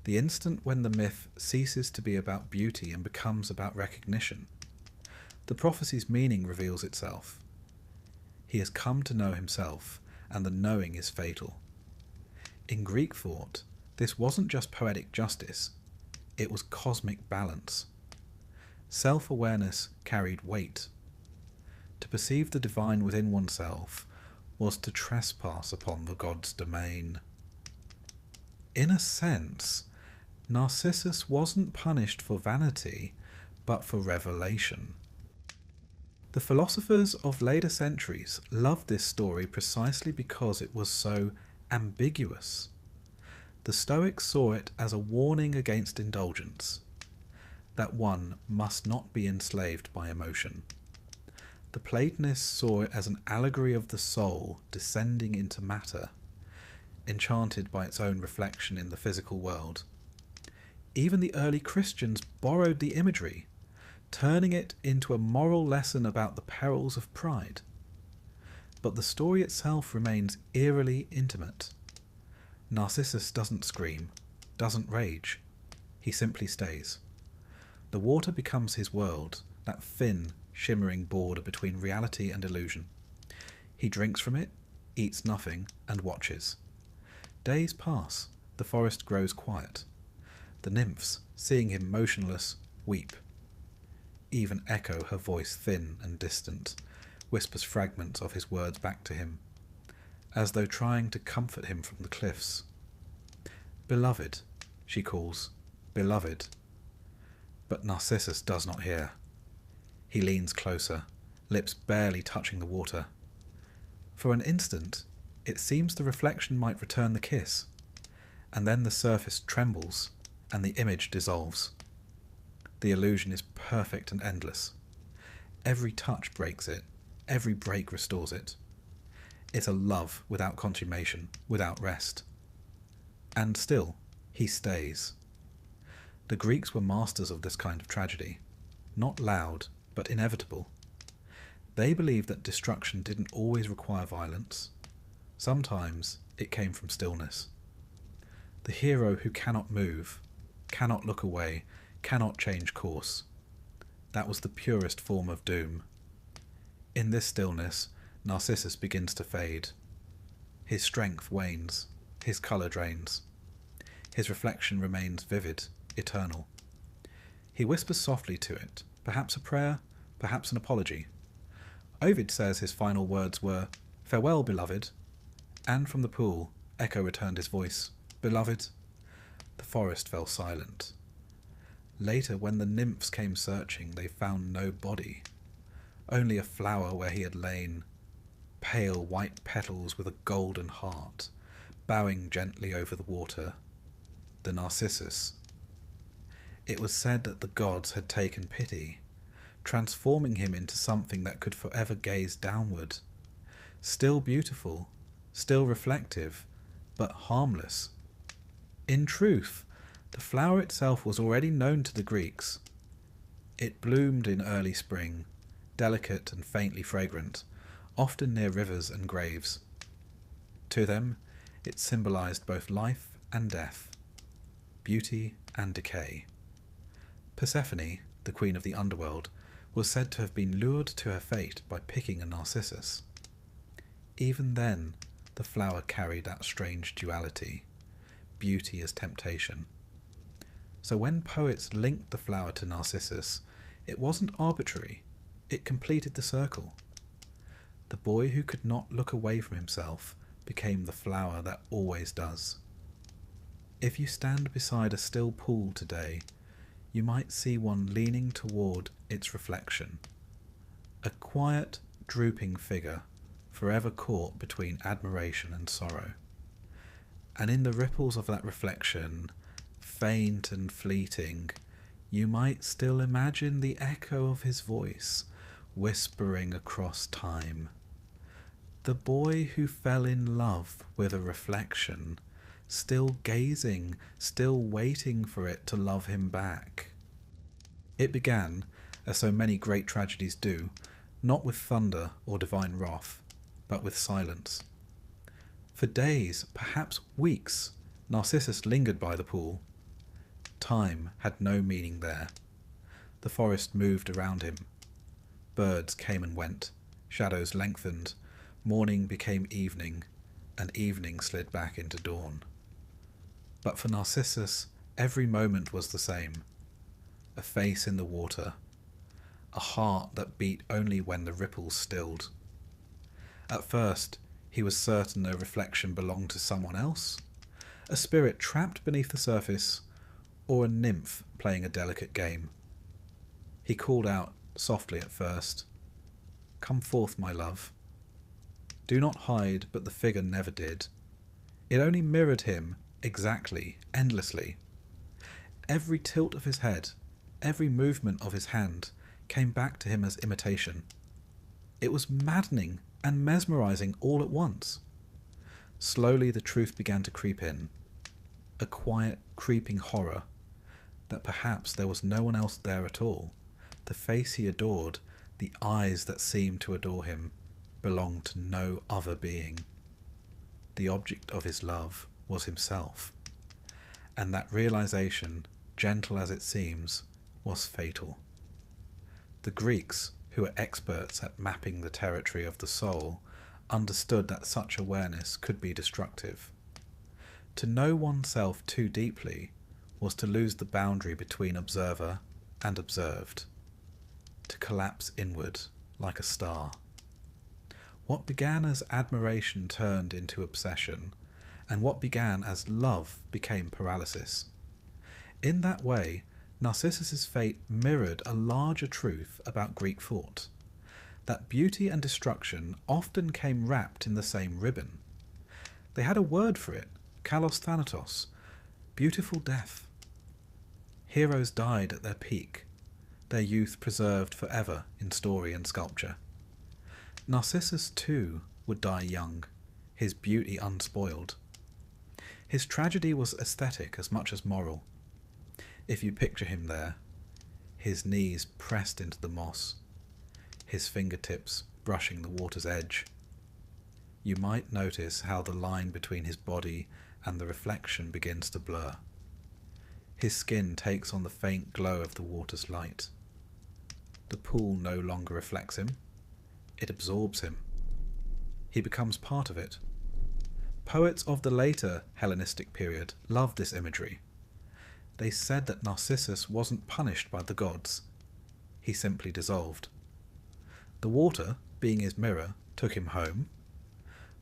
The instant when the myth ceases to be about beauty and becomes about recognition. The prophecy's meaning reveals itself. He has come to know himself, and the knowing is fatal. In Greek thought, this wasn't just poetic justice, it was cosmic balance. Self-awareness carried weight. To perceive the divine within oneself was to trespass upon the god's domain. In a sense, Narcissus wasn't punished for vanity, but for revelation. The philosophers of later centuries loved this story precisely because it was so ambiguous. The Stoics saw it as a warning against indulgence, that one must not be enslaved by emotion. The Platonists saw it as an allegory of the soul descending into matter, enchanted by its own reflection in the physical world. Even the early Christians borrowed the imagery, turning it into a moral lesson about the perils of pride. But the story itself remains eerily intimate. Narcissus doesn't scream, doesn't rage. He simply stays. The water becomes his world, that thin, shimmering border between reality and illusion. He drinks from it, eats nothing, and watches. Days pass. The forest grows quiet. The nymphs, seeing him motionless, weep. Even Echo, her voice thin and distant, whispers fragments of his words back to him, as though trying to comfort him from the cliffs. "Beloved," she calls, "beloved." But Narcissus does not hear. He leans closer, lips barely touching the water. For an instant, it seems the reflection might return the kiss, and then the surface trembles, and the image dissolves. The illusion is perfect and endless. Every touch breaks it, every break restores it. It's a love without consummation, without rest. And still, he stays. The Greeks were masters of this kind of tragedy, not loud, but inevitable. They believed that destruction didn't always require violence. Sometimes it came from stillness. The hero who cannot move, cannot look away, cannot change course. That was the purest form of doom. In this stillness, Narcissus begins to fade. His strength wanes, his colour drains. His reflection remains vivid, eternal. He whispers softly to it, Perhaps a prayer, perhaps an apology. Ovid says his final words were, "Farewell, beloved," and from the pool, Echo returned his voice, "Beloved." The forest fell silent. Later, when the nymphs came searching, they found no body, only a flower where he had lain, pale white petals with a golden heart, bowing gently over the water, the Narcissus. It was said that the gods had taken pity, transforming him into something that could forever gaze downward, still beautiful, still reflective, but harmless. In truth, the flower itself was already known to the Greeks. It bloomed in early spring, delicate and faintly fragrant, often near rivers and graves. To them, it symbolized both life and death, beauty and decay. Persephone, the queen of the underworld, was said to have been lured to her fate by picking a Narcissus. Even then, the flower carried that strange duality, beauty as temptation. So when poets linked the flower to Narcissus, it wasn't arbitrary, it completed the circle. The boy who could not look away from himself became the flower that always does. If you stand beside a still pool today, you might see one leaning toward its reflection, a quiet, drooping figure, forever caught between admiration and sorrow. And in the ripples of that reflection, faint and fleeting, you might still imagine the echo of his voice whispering across time. The boy who fell in love with a reflection, still gazing, still waiting for it to love him back. It began, as so many great tragedies do, not with thunder or divine wrath, but with silence. For days, perhaps weeks, Narcissus lingered by the pool. Time had no meaning there. The forest moved around him. Birds came and went, shadows lengthened, morning became evening, and evening slid back into dawn. But for Narcissus, every moment was the same. A face in the water, a heart that beat only when the ripples stilled. At first, he was certain the reflection belonged to someone else, a spirit trapped beneath the surface, or a nymph playing a delicate game. He called out, softly at first, "Come forth, my love." Do not hide, but the figure never did. It only mirrored him, exactly, endlessly. Every tilt of his head, every movement of his hand, came back to him as imitation. It was maddening and mesmerizing all at once. Slowly the truth began to creep in, a quiet, creeping horror, that perhaps there was no one else there at all. The face he adored, the eyes that seemed to adore him, belonged to no other being. The object of his love was himself, and that realization, gentle as it seems, was fatal. The Greeks, who were experts at mapping the territory of the soul, understood that such awareness could be destructive. To know oneself too deeply was to lose the boundary between observer and observed, to collapse inward like a star. What began as admiration turned into obsession, and what began as love became paralysis. In that way, Narcissus's fate mirrored a larger truth about Greek thought, that beauty and destruction often came wrapped in the same ribbon. They had a word for it, kalos thanatos, beautiful death. Heroes died at their peak, their youth preserved forever in story and sculpture. Narcissus, too, would die young, his beauty unspoiled. His tragedy was aesthetic as much as moral. If you picture him there, his knees pressed into the moss, his fingertips brushing the water's edge, you might notice how the line between his body and the reflection begins to blur. His skin takes on the faint glow of the water's light. The pool no longer reflects him, it absorbs him. He becomes part of it. Poets of the later Hellenistic period loved this imagery. They said that Narcissus wasn't punished by the gods. he simply dissolved. The water, being his mirror, took him home.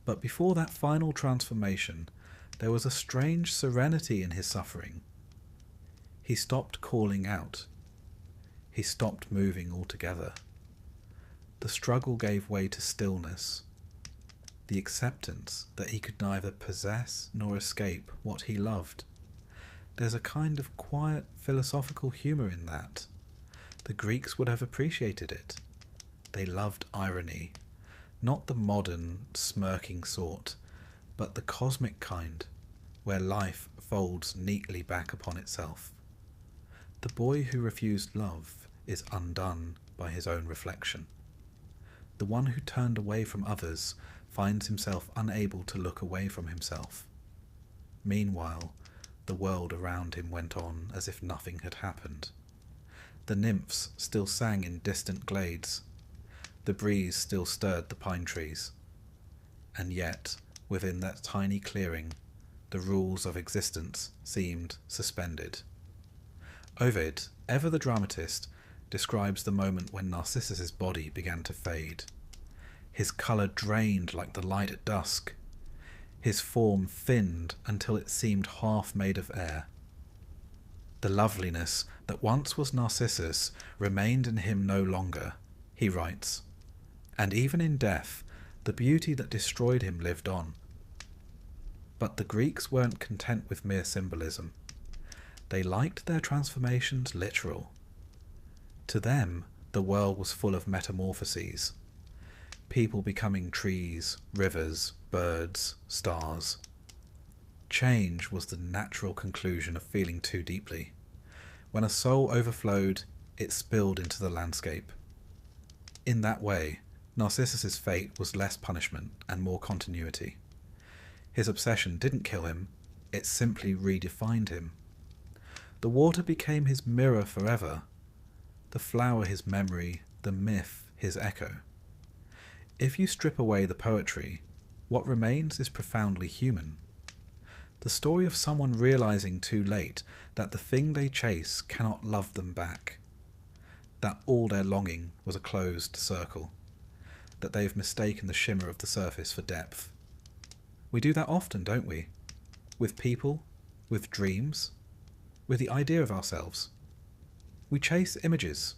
But before that final transformation, there was a strange serenity in his suffering. He stopped calling out. He stopped moving altogether. The struggle gave way to stillness, the acceptance that he could neither possess nor escape what he loved. There's a kind of quiet philosophical humour in that. The Greeks would have appreciated it. They loved irony, not the modern, smirking sort, but the cosmic kind, where life folds neatly back upon itself. The boy who refused love is undone by his own reflection. The one who turned away from others finds himself unable to look away from himself. Meanwhile, the world around him went on as if nothing had happened. The nymphs still sang in distant glades. The breeze still stirred the pine trees. And yet, within that tiny clearing, the rules of existence seemed suspended. Ovid, ever the dramatist, describes the moment when Narcissus's body began to fade. His colour drained like the light at dusk. His form thinned until it seemed half made of air. The loveliness that once was Narcissus remained in him no longer, he writes, and even in death, the beauty that destroyed him lived on. But the Greeks weren't content with mere symbolism. They liked their transformations literal. To them, the world was full of metamorphoses. People becoming trees, rivers, birds, stars. Change was the natural conclusion of feeling too deeply. When a soul overflowed, it spilled into the landscape. In that way, Narcissus's fate was less punishment and more continuity. His obsession didn't kill him, it simply redefined him. The water became his mirror forever, the flower his memory, the myth his echo. If you strip away the poetry, what remains is profoundly human. The story of someone realizing too late that the thing they chase cannot love them back, that all their longing was a closed circle, that they've mistaken the shimmer of the surface for depth. We do that often, don't we? With people, with dreams, with the idea of ourselves. We chase images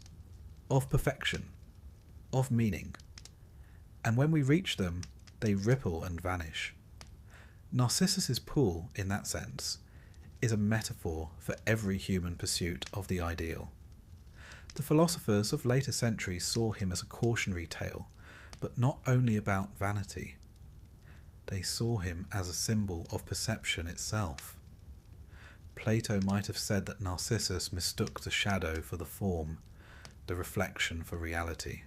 of perfection, of meaning, and when we reach them, they ripple and vanish. Narcissus's pool, in that sense, is a metaphor for every human pursuit of the ideal. The philosophers of later centuries saw him as a cautionary tale, but not only about vanity. They saw him as a symbol of perception itself. Plato might have said that Narcissus mistook the shadow for the form, the reflection for reality.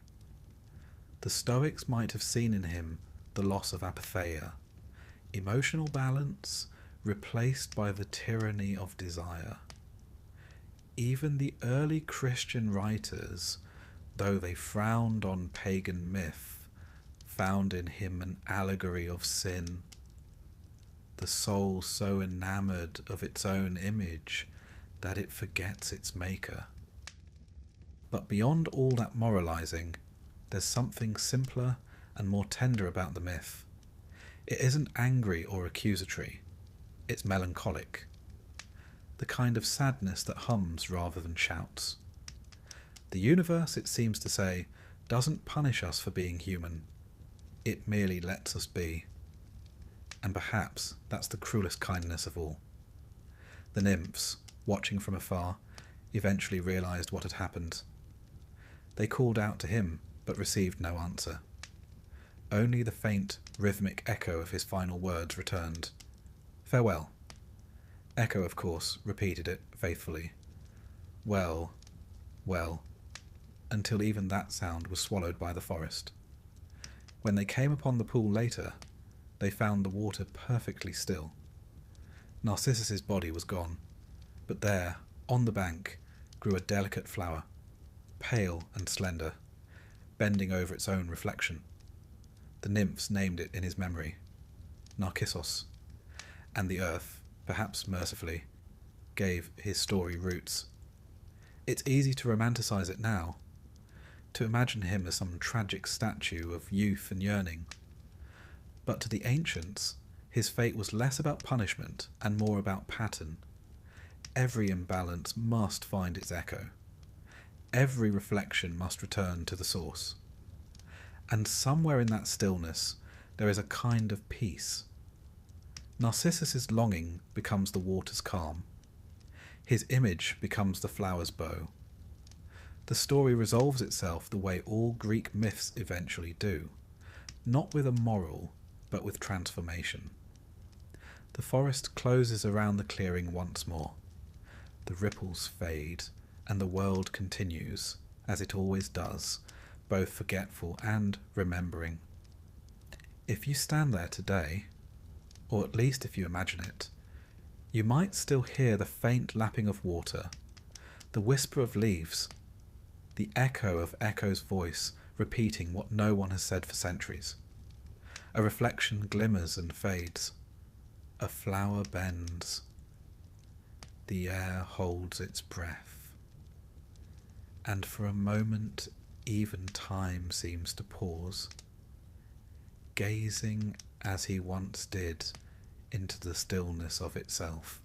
The Stoics might have seen in him the loss of apatheia, emotional balance replaced by the tyranny of desire. Even the early Christian writers, though they frowned on pagan myth, found in him an allegory of sin. The soul so enamoured of its own image that it forgets its maker. But beyond all that moralising, there's something simpler and more tender about the myth. It isn't angry or accusatory, it's melancholic. The kind of sadness that hums rather than shouts. The universe, it seems to say, doesn't punish us for being human. It merely lets us be. And perhaps that's the cruelest kindness of all. The nymphs, watching from afar, eventually realised what had happened. They called out to him, but received no answer. Only the faint, rhythmic echo of his final words returned. Farewell. Echo, of course, repeated it faithfully. Well, well, until even that sound was swallowed by the forest. When they came upon the pool later, they found the water perfectly still. Narcissus's body was gone, but there, on the bank, grew a delicate flower, pale and slender, bending over its own reflection. The nymphs named it in his memory, Narcissus, and the earth, perhaps mercifully, gave his story roots. It's easy to romanticize it now, to imagine him as some tragic statue of youth and yearning. But to the ancients, his fate was less about punishment and more about pattern. Every imbalance must find its echo. Every reflection must return to the source. And somewhere in that stillness, there is a kind of peace. Narcissus's longing becomes the water's calm. His image becomes the flower's bow. The story resolves itself the way all Greek myths eventually do, not with a moral, but with transformation. The forest closes around the clearing once more. The ripples fade, and the world continues, as it always does, both forgetful and remembering. If you stand there today, or at least if you imagine it, you might still hear the faint lapping of water, the whisper of leaves, the echo of Echo's voice repeating what no one has said for centuries. A reflection glimmers and fades. A flower bends. The air holds its breath. And for a moment even time seems to pause, gazing as he once did into the stillness of itself.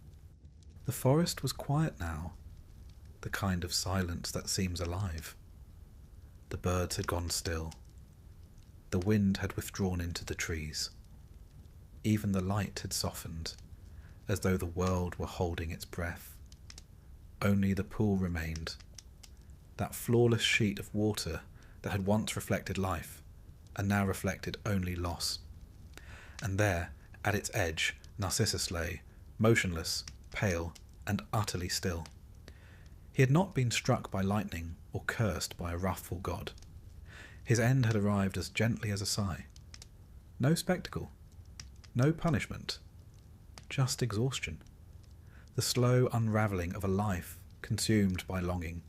The forest was quiet now, the kind of silence that seems alive. The birds had gone still. The wind had withdrawn into the trees. Even the light had softened, as though the world were holding its breath. Only the pool remained, that flawless sheet of water that had once reflected life, and now reflected only loss. And there, at its edge, Narcissus lay, motionless, pale, and utterly still. He had not been struck by lightning or cursed by a wrathful god. His end had arrived as gently as a sigh. No spectacle, no punishment, just exhaustion. The slow unravelling of a life consumed by longing.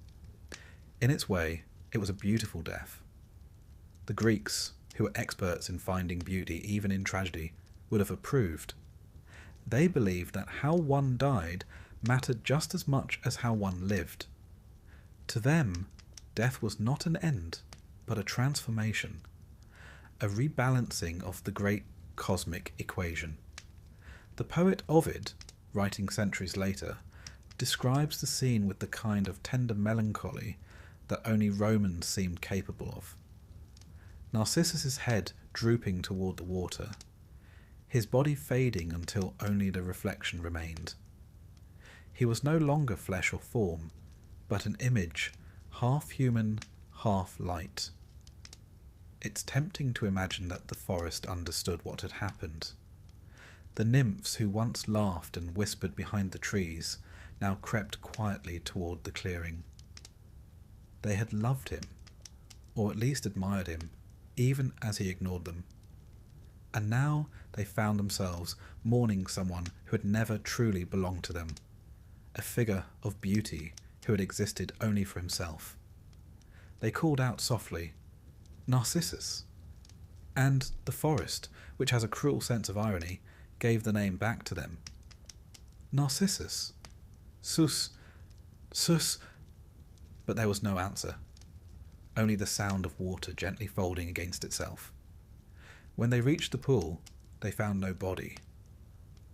In its way, it was a beautiful death. The Greeks, who were experts in finding beauty even in tragedy, would have approved. They believed that how one died mattered just as much as how one lived. To them, death was not an end, but a transformation, a rebalancing of the great cosmic equation. The poet Ovid, writing centuries later, describes the scene with the kind of tender melancholy that only Romans seemed capable of. Narcissus's head drooping toward the water, his body fading until only the reflection remained. He was no longer flesh or form, but an image, half human, half light. It's tempting to imagine that the forest understood what had happened. The nymphs who once laughed and whispered behind the trees now crept quietly toward the clearing. They had loved him, or at least admired him, even as he ignored them. And now they found themselves mourning someone who had never truly belonged to them, a figure of beauty who had existed only for himself. They called out softly, "Narcissus!" And the forest, which has a cruel sense of irony, gave the name back to them. Narcissus. Sus. But there was no answer, only the sound of water gently folding against itself. When they reached the pool, they found no body.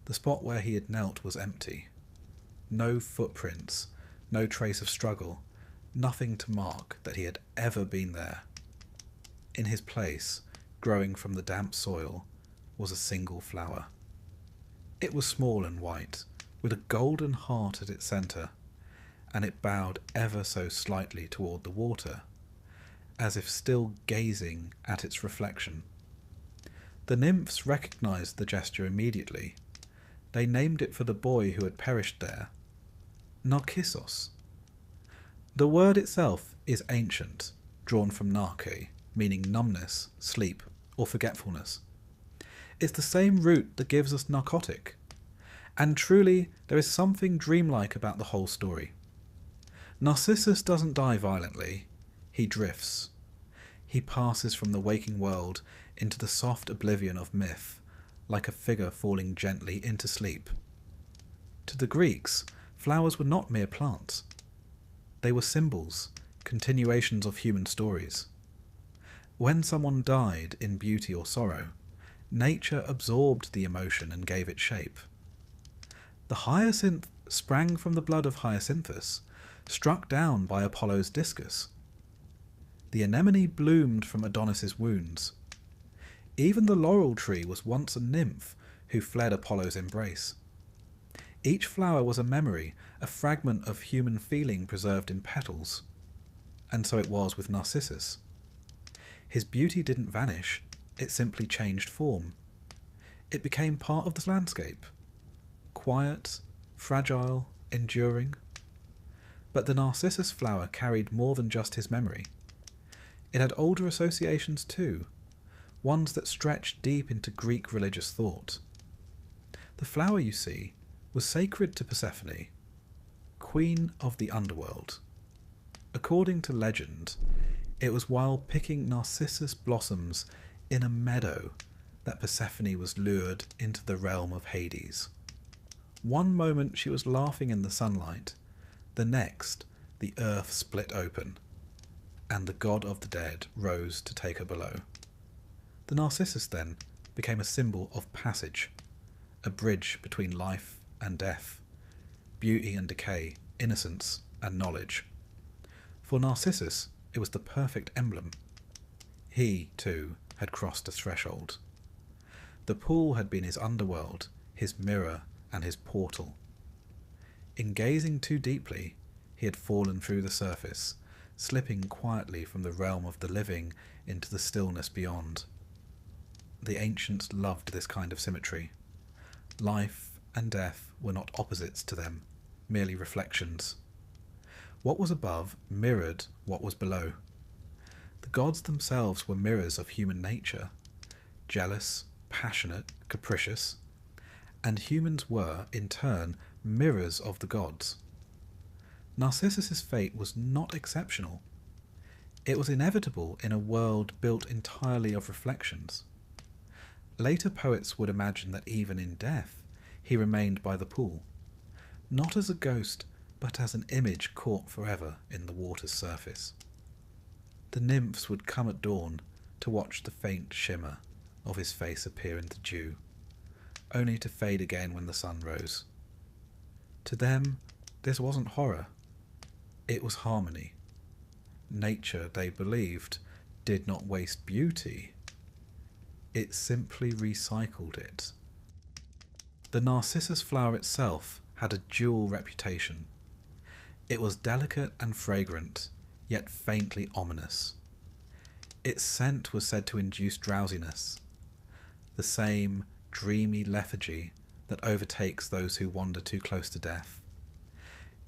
The spot where he had knelt was empty. No footprints, no trace of struggle, nothing to mark that he had ever been there. In his place, growing from the damp soil, was a single flower. It was small and white, with a golden heart at its centre, and it bowed ever so slightly toward the water, as if still gazing at its reflection. The nymphs recognized the gesture immediately. They named it for the boy who had perished there, Narcissus. The word itself is ancient, drawn from narke, meaning numbness, sleep, or forgetfulness. It's the same root that gives us narcotic. And truly, there is something dreamlike about the whole story. Narcissus doesn't die violently, he drifts. He passes from the waking world into the soft oblivion of myth, like a figure falling gently into sleep. To the Greeks, flowers were not mere plants. They were symbols, continuations of human stories. When someone died in beauty or sorrow, nature absorbed the emotion and gave it shape. The hyacinth sprang from the blood of Hyacinthus, struck down by Apollo's discus. The anemone bloomed from Adonis's wounds. Even the laurel tree was once a nymph who fled Apollo's embrace. Each flower was a memory, a fragment of human feeling preserved in petals. And so it was with Narcissus. His beauty didn't vanish, it simply changed form. It became part of the landscape. Quiet, fragile, enduring. But the Narcissus flower carried more than just his memory. It had older associations too, ones that stretched deep into Greek religious thought. The flower, you see, was sacred to Persephone, queen of the underworld. According to legend, it was while picking narcissus blossoms in a meadow that Persephone was lured into the realm of Hades. One moment she was laughing in the sunlight, the next the earth split open, and the god of the dead rose to take her below. The Narcissus, then, became a symbol of passage, a bridge between life and death, beauty and decay, innocence and knowledge. For Narcissus, it was the perfect emblem. He, too, had crossed a threshold. The pool had been his underworld, his mirror, and his portal. In gazing too deeply, he had fallen through the surface, slipping quietly from the realm of the living into the stillness beyond. The ancients loved this kind of symmetry. Life and death were not opposites to them, merely reflections. What was above mirrored what was below. The gods themselves were mirrors of human nature, jealous, passionate, capricious, and humans were, in turn, mirrors of the gods. Narcissus's fate was not exceptional. It was inevitable in a world built entirely of reflections. Later poets would imagine that even in death, he remained by the pool, not as a ghost, but as an image caught forever in the water's surface. The nymphs would come at dawn to watch the faint shimmer of his face appear in the dew, only to fade again when the sun rose. To them, this wasn't horror. It was harmony. Nature, they believed, did not waste beauty. It simply recycled it. The narcissus flower itself had a dual reputation. It was delicate and fragrant, yet faintly ominous. Its scent was said to induce drowsiness, the same dreamy lethargy that overtakes those who wander too close to death.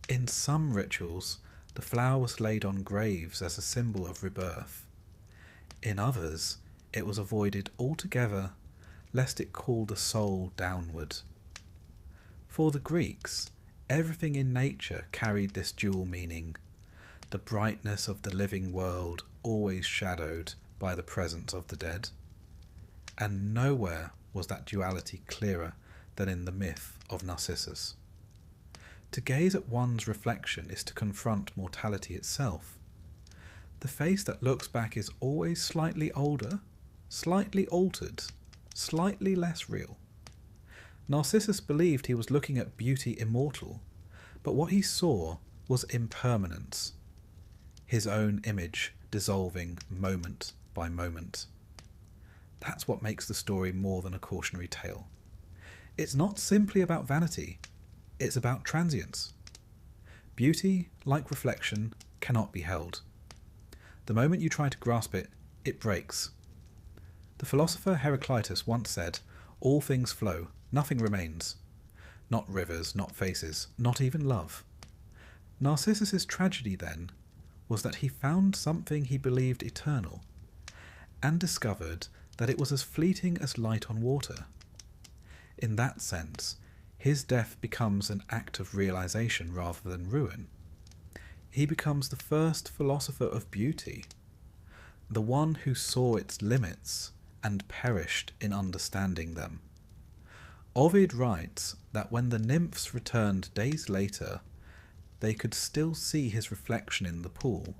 In some rituals, the flower was laid on graves as a symbol of rebirth. In others, it was avoided altogether, lest it call the soul downward. For the Greeks, everything in nature carried this dual meaning, the brightness of the living world always shadowed by the presence of the dead. And nowhere was that duality clearer than in the myth of Narcissus. To gaze at one's reflection is to confront mortality itself. The face that looks back is always slightly older, slightly altered, slightly less real. Narcissus believed he was looking at beauty immortal, but what he saw was impermanence, his own image dissolving moment by moment. That's what makes the story more than a cautionary tale. It's not simply about vanity, it's about transience. Beauty, like reflection, cannot be held. The moment you try to grasp it, it breaks. The philosopher Heraclitus once said, "All things flow, nothing remains." Not rivers, not faces, not even love. Narcissus's tragedy, then, was that he found something he believed eternal, and discovered that it was as fleeting as light on water. In that sense, his death becomes an act of realization rather than ruin. He becomes the first philosopher of beauty, the one who saw its limits and perished in understanding them. Ovid writes that when the nymphs returned days later, they could still see his reflection in the pool,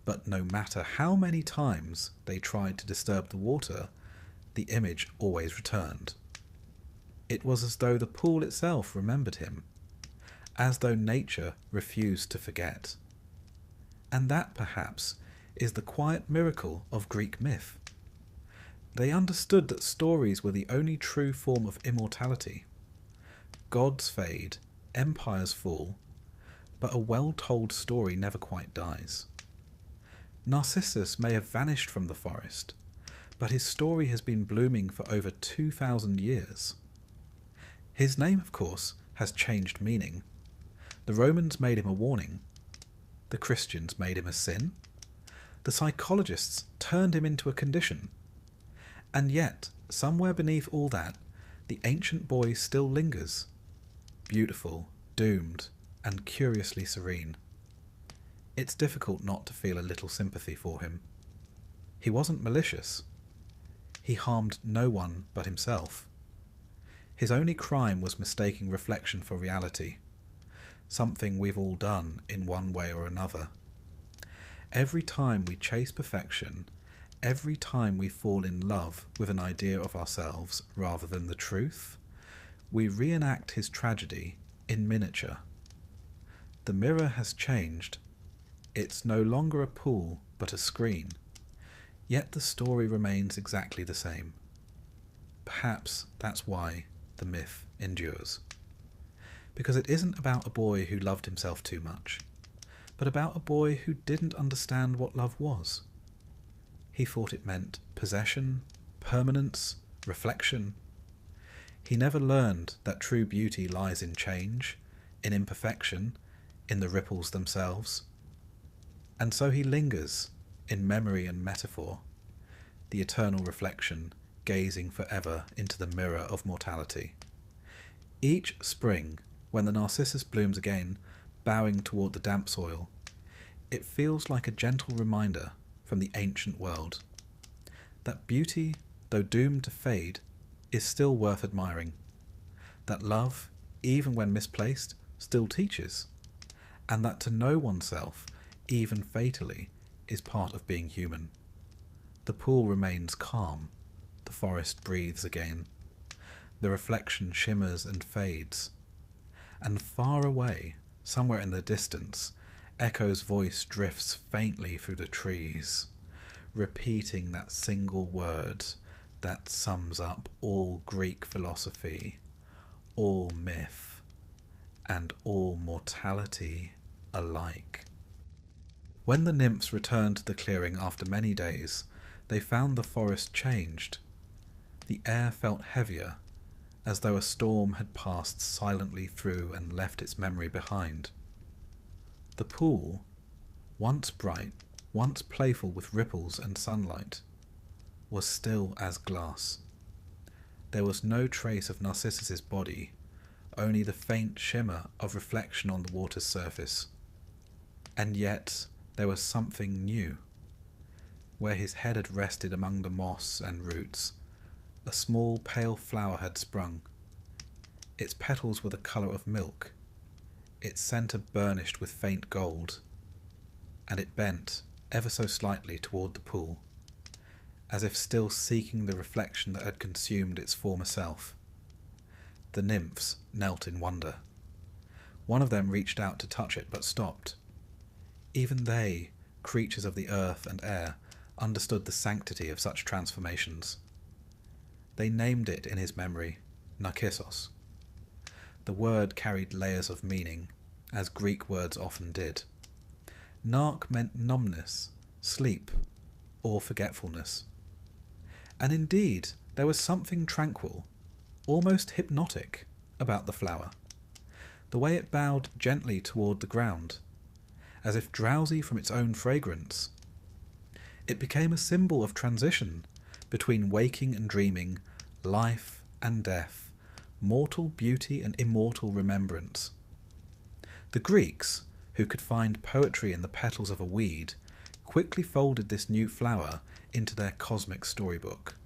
but no matter how many times they tried to disturb the water, the image always returned. It was as though the pool itself remembered him, as though nature refused to forget. And that, perhaps, is the quiet miracle of Greek myth. They understood that stories were the only true form of immortality. Gods fade, empires fall, but a well-told story never quite dies. Narcissus may have vanished from the forest, but his story has been blooming for over 2,000 years. His name, of course, has changed meaning. The Romans made him a warning. The Christians made him a sin. The psychologists turned him into a condition. And yet, somewhere beneath all that, the ancient boy still lingers, beautiful, doomed, and curiously serene. It's difficult not to feel a little sympathy for him. He wasn't malicious. He harmed no one but himself. His only crime was mistaking reflection for reality, something we've all done in one way or another. Every time we chase perfection, every time we fall in love with an idea of ourselves rather than the truth, we reenact his tragedy in miniature. The mirror has changed. It's no longer a pool, but a screen. Yet the story remains exactly the same. Perhaps that's why the myth endures. Because it isn't about a boy who loved himself too much, but about a boy who didn't understand what love was. He thought it meant possession, permanence, reflection. He never learned that true beauty lies in change, in imperfection, in the ripples themselves. And so he lingers in memory and metaphor, the eternal reflection gazing forever into the mirror of mortality. Each spring, when the narcissus blooms again, bowing toward the damp soil, it feels like a gentle reminder from the ancient world that beauty, though doomed to fade, is still worth admiring, that love, even when misplaced, still teaches, and that to know oneself, even fatally, is part of being human. The pool remains calm, the forest breathes again, the reflection shimmers and fades, and far away, somewhere in the distance, Echo's voice drifts faintly through the trees, repeating that single word that sums up all Greek philosophy, all myth, and all mortality alike. When the nymphs returned to the clearing after many days, they found the forest changed. The air felt heavier, as though a storm had passed silently through and left its memory behind. The pool, once bright, once playful with ripples and sunlight, was still as glass. There was no trace of Narcissus's body, only the faint shimmer of reflection on the water's surface. And yet there was something new. Where his head had rested among the moss and roots, a small pale flower had sprung. Its petals were the colour of milk, its centre burnished with faint gold, and it bent ever so slightly toward the pool, as if still seeking the reflection that had consumed its former self. The nymphs knelt in wonder. One of them reached out to touch it, but stopped. Even they, creatures of the earth and air, understood the sanctity of such transformations. They named it in his memory Narcissus. The word carried layers of meaning, as Greek words often did. Narc meant numbness, sleep, or forgetfulness. And indeed, there was something tranquil, almost hypnotic, about the flower. The way it bowed gently toward the ground, as if drowsy from its own fragrance. It became a symbol of transition between waking and dreaming, life and death, mortal beauty and immortal remembrance. The Greeks, who could find poetry in the petals of a weed, quickly folded this new flower into their cosmic storybook.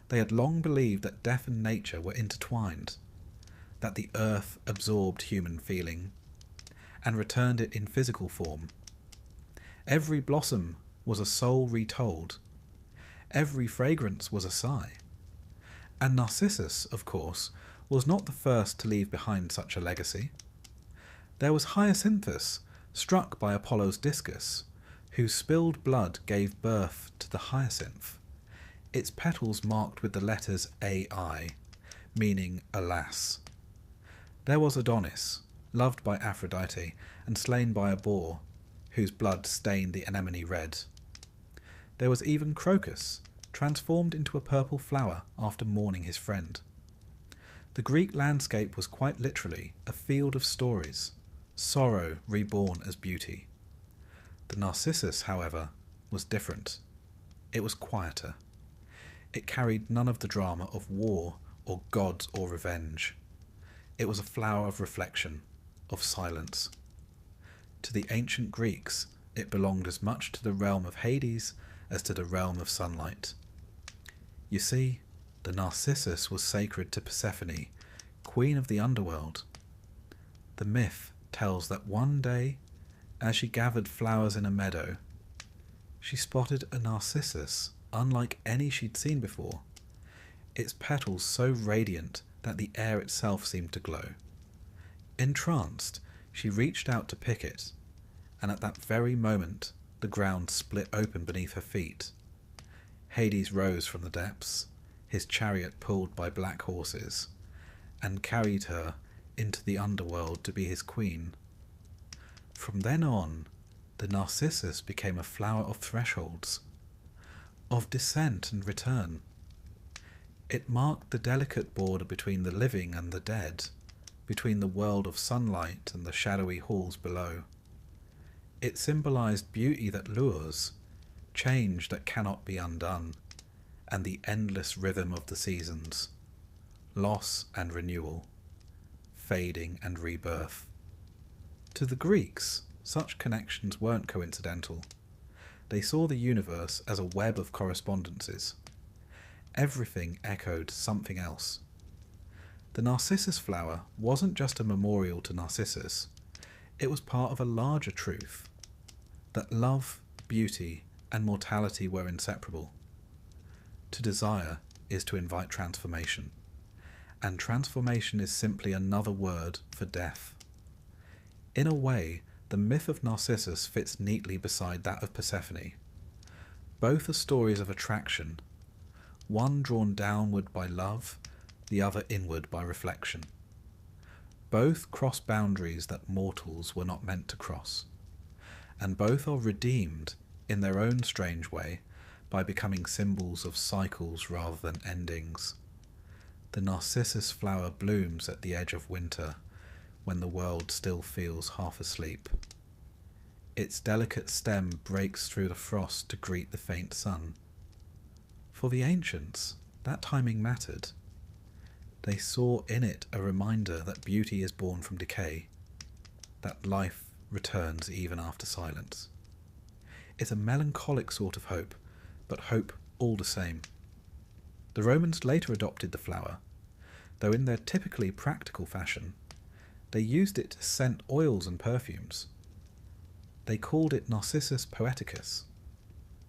They had long believed that death and nature were intertwined, that the earth absorbed human feeling and returned it in physical form, Every blossom was a soul retold. Every fragrance was a sigh. And Narcissus, of course, was not the first to leave behind such a legacy. There was Hyacinthus, struck by Apollo's discus, whose spilled blood gave birth to the hyacinth, its petals marked with the letters AI, meaning alas. There was Adonis, loved by Aphrodite and slain by a boar, whose blood stained the anemone red. There was even Crocus, transformed into a purple flower after mourning his friend. The Greek landscape was quite literally a field of stories, sorrow reborn as beauty. The Narcissus, however, was different. It was quieter. It carried none of the drama of war or gods or revenge. It was a flower of reflection, of silence. To the ancient Greeks, it belonged as much to the realm of Hades as to the realm of sunlight. You see, the Narcissus was sacred to Persephone, queen of the underworld. The myth tells that one day, as she gathered flowers in a meadow, she spotted a Narcissus unlike any she'd seen before, its petals so radiant that the air itself seemed to glow. Entranced, she reached out to pick it, and at that very moment the ground split open beneath her feet. Hades rose from the depths, his chariot pulled by black horses, and carried her into the underworld to be his queen. From then on, the Narcissus became a flower of thresholds, of descent and return. It marked the delicate border between the living and the dead, between the world of sunlight and the shadowy halls below. It symbolized beauty that lures, change that cannot be undone, and the endless rhythm of the seasons, loss and renewal, fading and rebirth. To the Greeks, such connections weren't coincidental. They saw the universe as a web of correspondences. Everything echoed something else. The Narcissus flower wasn't just a memorial to Narcissus. It was part of a larger truth, that love, beauty, and mortality were inseparable. To desire is to invite transformation, and transformation is simply another word for death. In a way, the myth of Narcissus fits neatly beside that of Persephone. Both are stories of attraction, one drawn downward by love, the other inward by reflection. Both cross boundaries that mortals were not meant to cross, and both are redeemed in their own strange way by becoming symbols of cycles rather than endings. The Narcissus flower blooms at the edge of winter, when the world still feels half asleep. Its delicate stem breaks through the frost to greet the faint sun. For the ancients, that timing mattered. They saw in it a reminder that beauty is born from decay, that life returns even after silence. It's a melancholic sort of hope, but hope all the same. The Romans later adopted the flower, though in their typically practical fashion. They used it to scent oils and perfumes. They called it Narcissus poeticus,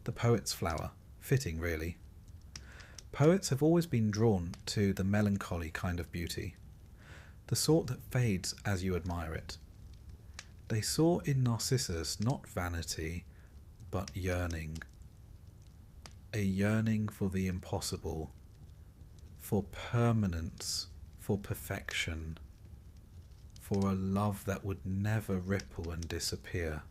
the poet's flower, fitting really. Poets have always been drawn to the melancholy kind of beauty, the sort that fades as you admire it. They saw in Narcissus not vanity, but yearning. A yearning for the impossible, for permanence, for perfection, for a love that would never ripple and disappear.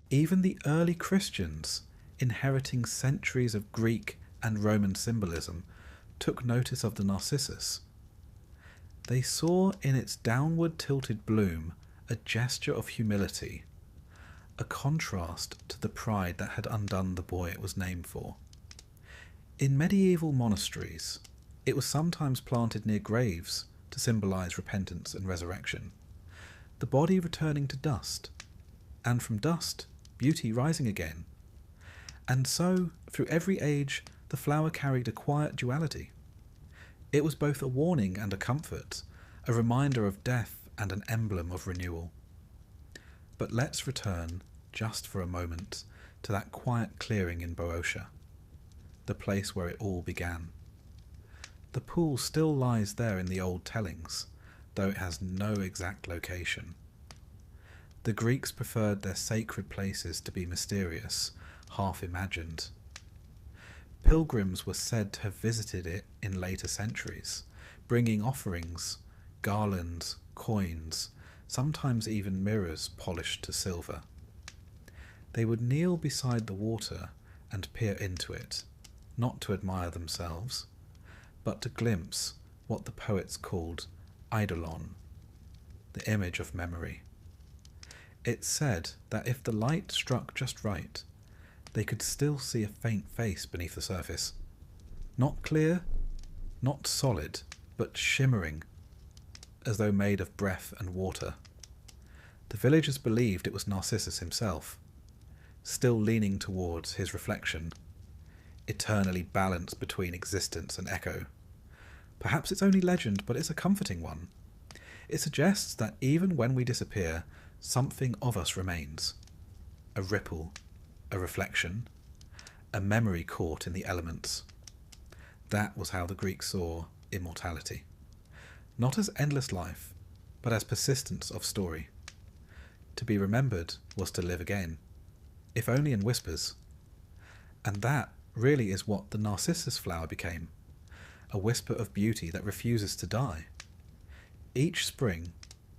Even the early Christians, inheriting centuries of Greek and Roman symbolism, took notice of the Narcissus. They saw in its downward tilted bloom a gesture of humility, a contrast to the pride that had undone the boy it was named for. In medieval monasteries, it was sometimes planted near graves to symbolize repentance and resurrection, the body returning to dust, and from dust, beauty rising again. And so, through every age, the flower carried a quiet duality. It was both a warning and a comfort, a reminder of death and an emblem of renewal. But let's return just for a moment, to that quiet clearing in Boeotia, the place where it all began. The pool still lies there in the old tellings, though it has no exact location. The Greeks preferred their sacred places to be mysterious, half imagined. Pilgrims were said to have visited it in later centuries, bringing offerings, garlands, coins, sometimes even mirrors polished to silver. They would kneel beside the water and peer into it, not to admire themselves, but to glimpse what the poets called eidolon, the image of memory. It's said that if the light struck just right, they could still see a faint face beneath the surface. Not clear, not solid, but shimmering, as though made of breath and water. The villagers believed it was Narcissus himself, still leaning towards his reflection, eternally balanced between existence and echo. Perhaps it's only legend, but it's a comforting one. It suggests that even when we disappear, something of us remains. A ripple, a reflection, a memory caught in the elements. That was how the Greeks saw immortality. Not as endless life, but as persistence of story. To be remembered was to live again, if only in whispers. And that really is what the Narcissus flower became, a whisper of beauty that refuses to die. Each spring,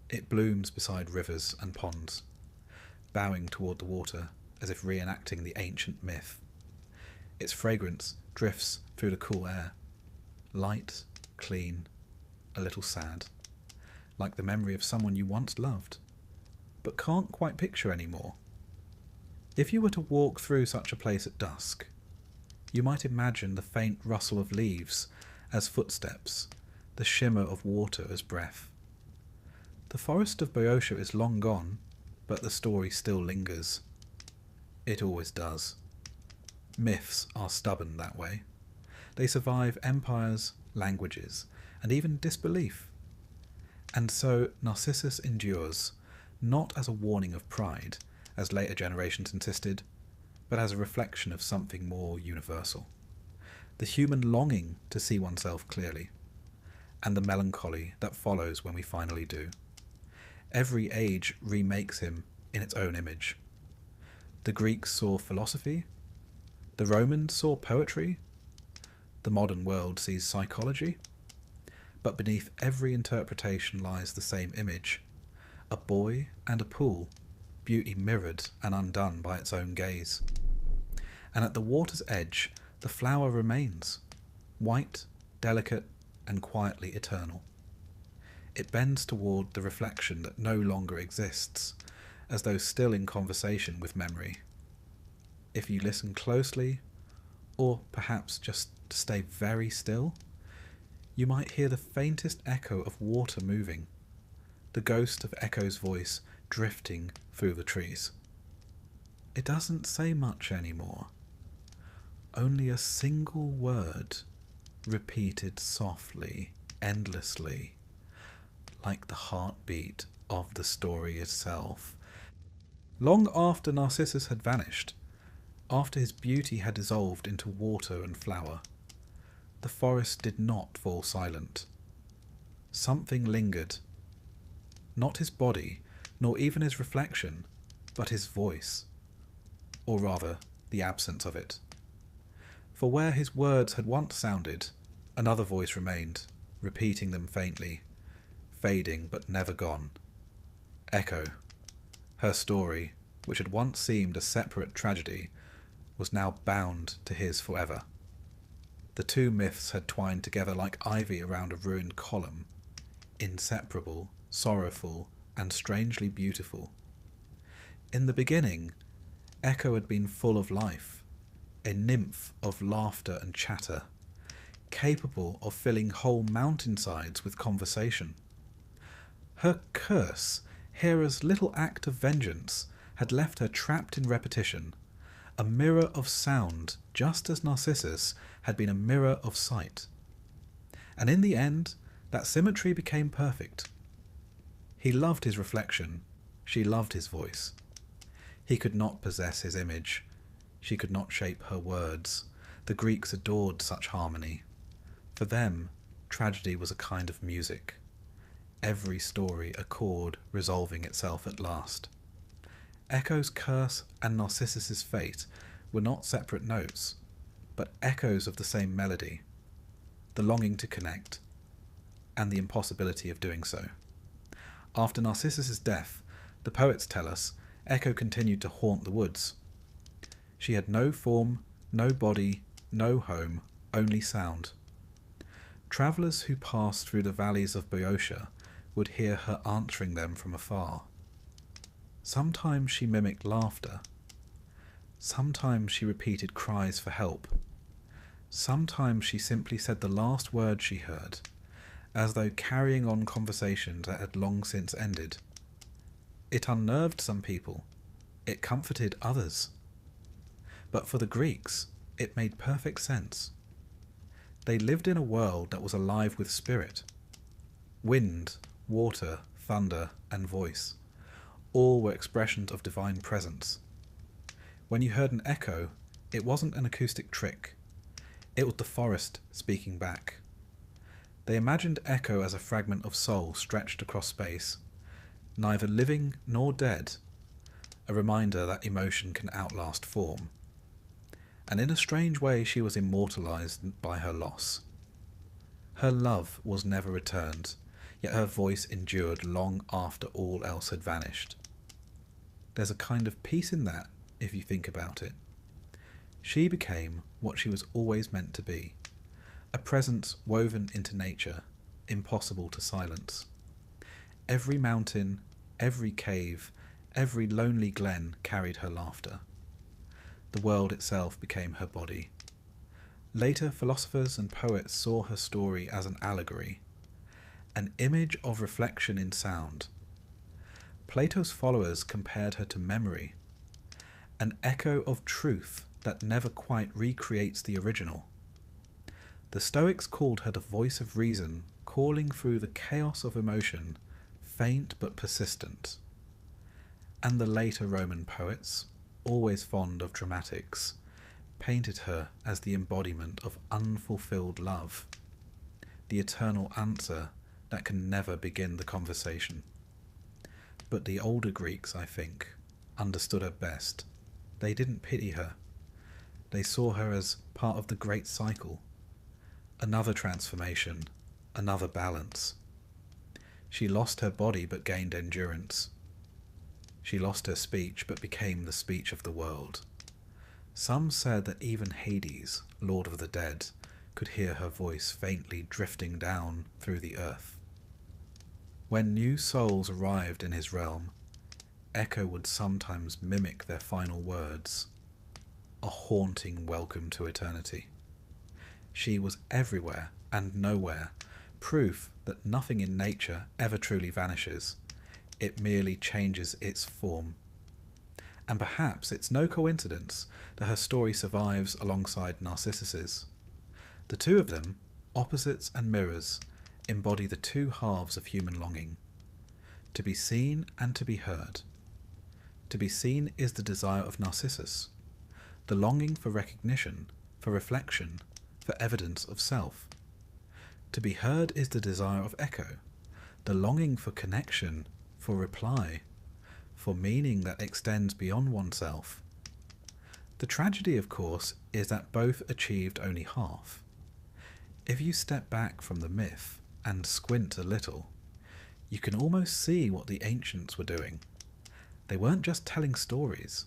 it blooms beside rivers and ponds, bowing toward the water as if reenacting the ancient myth. Its fragrance drifts through the cool air, light, clean, a little sad, like the memory of someone you once loved, but can't quite picture anymore. If you were to walk through such a place at dusk, you might imagine the faint rustle of leaves as footsteps, the shimmer of water as breath. The forest of Boeotia is long gone, but the story still lingers. It always does. Myths are stubborn that way. They survive empires, languages, and even disbelief. And so Narcissus endures, not as a warning of pride, as later generations insisted, but as a reflection of something more universal. The human longing to see oneself clearly, and the melancholy that follows when we finally do. Every age remakes him in its own image. The Greeks saw philosophy, the Romans saw poetry, the modern world sees psychology, but beneath every interpretation lies the same image, a boy and a pool, beauty mirrored and undone by its own gaze. And at the water's edge, the flower remains, white, delicate, and quietly eternal. It bends toward the reflection that no longer exists, as though still in conversation with memory. If you listen closely, or perhaps just stay very still, you might hear the faintest echo of water moving, the ghost of Echo's voice drifting through the trees. It doesn't say much anymore. Only a single word, repeated softly, endlessly, like the heartbeat of the story itself. Long after Narcissus had vanished, after his beauty had dissolved into water and flower, the forest did not fall silent. Something lingered. Not his body, nor even his reflection, but his voice, or rather, the absence of it. For where his words had once sounded, another voice remained, repeating them faintly, fading but never gone. Echo. Her story, which had once seemed a separate tragedy, was now bound to his forever. The two myths had twined together like ivy around a ruined column, inseparable, sorrowful, and strangely beautiful. In the beginning, Echo had been full of life, a nymph of laughter and chatter, capable of filling whole mountainsides with conversation. Her curse, Hera's little act of vengeance, had left her trapped in repetition, a mirror of sound, just as Narcissus had been a mirror of sight. And in the end, that symmetry became perfect. He loved his reflection, she loved his voice. He could not possess his image. She could not shape her words. The Greeks adored such harmony. For them, tragedy was a kind of music. Every story a chord resolving itself at last. Echo's curse and Narcissus's fate were not separate notes, but echoes of the same melody, the longing to connect, and the impossibility of doing so. After Narcissus's death, the poets tell us, Echo continued to haunt the woods. She had no form, no body, no home, only sound. Travellers who passed through the valleys of Boeotia would hear her answering them from afar. Sometimes she mimicked laughter. Sometimes she repeated cries for help. Sometimes she simply said the last word she heard, as though carrying on conversations that had long since ended. It unnerved some people. It comforted others. But for the Greeks, it made perfect sense. They lived in a world that was alive with spirit. Wind, water, thunder, and voice, all were expressions of divine presence. When you heard an echo, it wasn't an acoustic trick. It was the forest speaking back. They imagined echo as a fragment of soul stretched across space, neither living nor dead, a reminder that emotion can outlast form. And in a strange way she was immortalized by her loss. Her love was never returned, yet her voice endured long after all else had vanished. There's a kind of peace in that, if you think about it. She became what she was always meant to be, a presence woven into nature, impossible to silence. Every mountain, every cave, every lonely glen carried her laughter. The world itself became her body. Later philosophers and poets saw her story as an allegory, an image of reflection in sound. Plato's followers compared her to memory, an echo of truth that never quite recreates the original. The Stoics called her the voice of reason, calling through the chaos of emotion, faint but persistent. And the later Roman poets, always fond of dramatics, painted her as the embodiment of unfulfilled love, the eternal answer that can never begin the conversation. But the older Greeks, I think, understood her best. They didn't pity her. They saw her as part of the great cycle, another transformation, another balance. She lost her body but gained endurance. She lost her speech but became the speech of the world. Some said that even Hades, Lord of the Dead, could hear her voice faintly drifting down through the earth. When new souls arrived in his realm, Echo would sometimes mimic their final words, a haunting welcome to eternity. She was everywhere and nowhere, proof that nothing in nature ever truly vanishes. It merely changes its form. And perhaps it's no coincidence that her story survives alongside Narcissus's. The two of them, opposites and mirrors, embody the two halves of human longing, to be seen and to be heard. To be seen is the desire of Narcissus, the longing for recognition, for reflection, for evidence of self. To be heard is the desire of Echo, the longing for connection, for reply, for meaning that extends beyond oneself. The tragedy, of course, is that both achieved only half. If you step back from the myth and squint a little, you can almost see what the ancients were doing. They weren't just telling stories.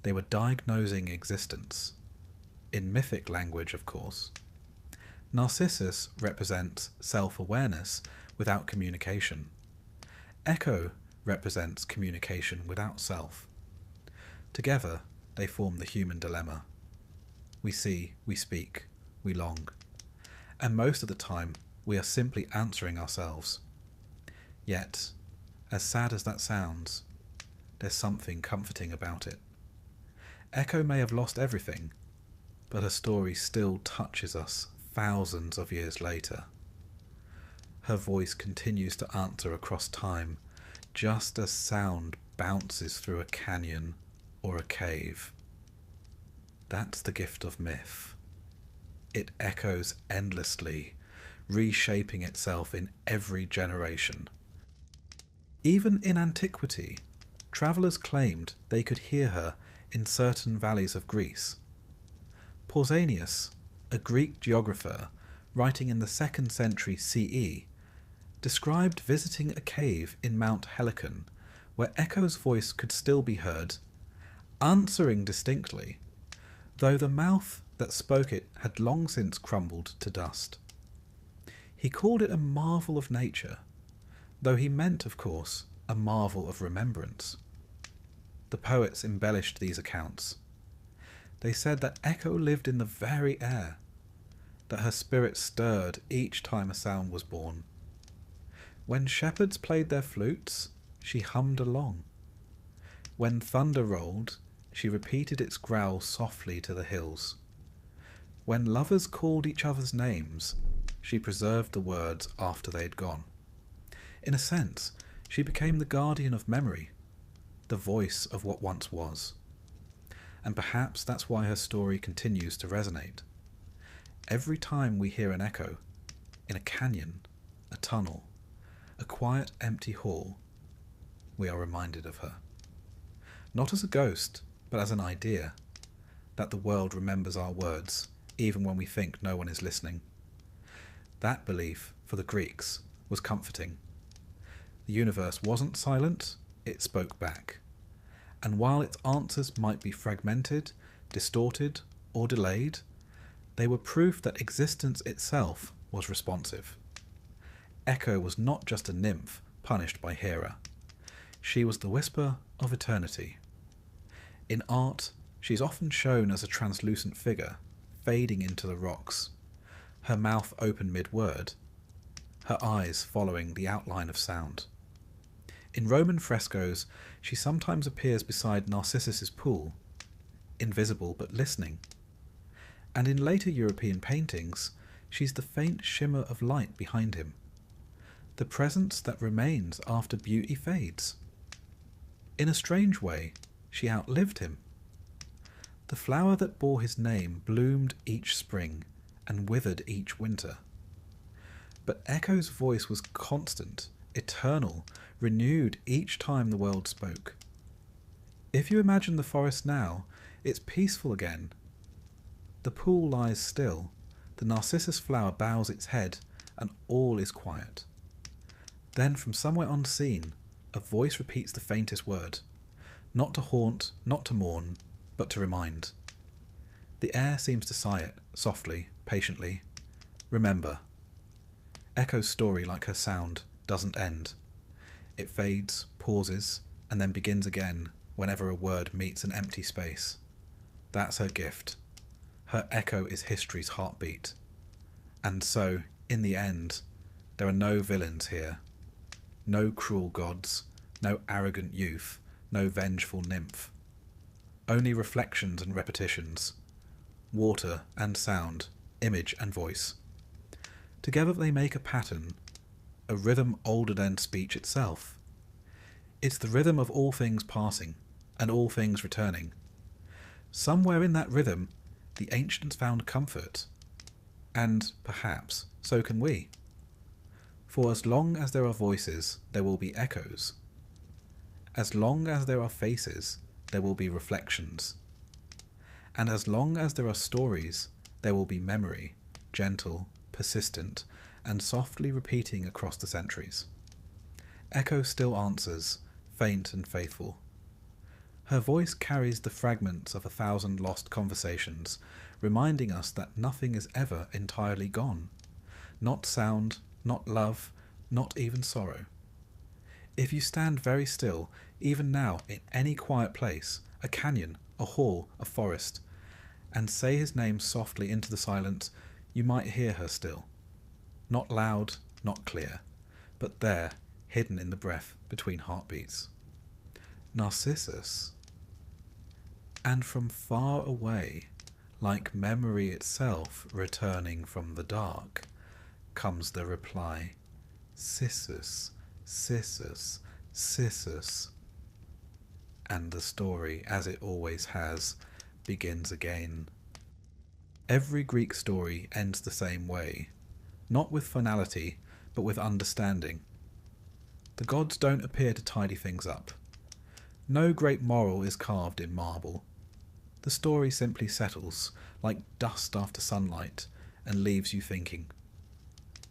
They were diagnosing existence. In mythic language, of course. Narcissus represents self-awareness without communication. Echo represents communication without self. Together, they form the human dilemma. We see, we speak, we long. And most of the time, we are simply answering ourselves. Yet, as sad as that sounds, there's something comforting about it. Echo may have lost everything, but her story still touches us thousands of years later. Her voice continues to answer across time, just as sound bounces through a canyon or a cave. That's the gift of myth. It echoes endlessly, reshaping itself in every generation. Even in antiquity, travellers claimed they could hear her in certain valleys of Greece. Pausanias, a Greek geographer writing in the 2nd century CE, described visiting a cave in Mount Helicon where Echo's voice could still be heard, answering distinctly, though the mouth that spoke it had long since crumbled to dust. He called it a marvel of nature, though he meant, of course, a marvel of remembrance. The poets embellished these accounts. They said that Echo lived in the very air, that her spirit stirred each time a sound was born. When shepherds played their flutes, she hummed along. When thunder rolled, she repeated its growl softly to the hills. When lovers called each other's names, she preserved the words after they had gone. In a sense, she became the guardian of memory, the voice of what once was. And perhaps that's why her story continues to resonate. Every time we hear an echo, in a canyon, a tunnel, a quiet empty hall, we are reminded of her. Not as a ghost, but as an idea, that the world remembers our words, even when we think no one is listening. That belief, for the Greeks, was comforting. The universe wasn't silent, it spoke back. And while its answers might be fragmented, distorted, or delayed, they were proof that existence itself was responsive. Echo was not just a nymph punished by Hera. She was the whisper of eternity. In art, she is often shown as a translucent figure, fading into the rocks, her mouth open mid-word, her eyes following the outline of sound. In Roman frescoes, she sometimes appears beside Narcissus's pool, invisible but listening. And in later European paintings, she's the faint shimmer of light behind him, the presence that remains after beauty fades. In a strange way, she outlived him. The flower that bore his name bloomed each spring and withered each winter. But Echo's voice was constant, eternal, renewed each time the world spoke. If you imagine the forest now, it's peaceful again. The pool lies still, the narcissus flower bows its head, and all is quiet. Then from somewhere unseen, a voice repeats the faintest word, not to haunt, not to mourn, but to remind. The air seems to sigh it, softly, patiently. Remember. Echo's story, like her sound, doesn't end. It fades, pauses, and then begins again whenever a word meets an empty space. That's her gift. Her echo is history's heartbeat. And so, in the end, there are no villains here. No cruel gods, no arrogant youth, no vengeful nymph. Only reflections and repetitions. Water and sound, image and voice. Together they make a pattern, a rhythm older than speech itself. It's the rhythm of all things passing, and all things returning. Somewhere in that rhythm, the ancients found comfort, and, perhaps, so can we. For as long as there are voices, there will be echoes. As long as there are faces, there will be reflections. And as long as there are stories, there will be memory, gentle, persistent, and softly repeating across the centuries. Echo still answers, faint and faithful. Her voice carries the fragments of 1,000 lost conversations, reminding us that nothing is ever entirely gone. Not sound, not love, not even sorrow. If you stand very still, even now, in any quiet place, a canyon, a hall, a forest, and say his name softly into the silence, you might hear her still. Not loud, not clear, but there, hidden in the breath between heartbeats. Narcissus. And from far away, like memory itself returning from the dark, comes the reply, Cissus, Cissus, Cissus. and the story, as it always has, begins again. Every Greek story ends the same way, not with finality, but with understanding. The gods don't appear to tidy things up. No great moral is carved in marble. The story simply settles, like dust after sunlight, and leaves you thinking.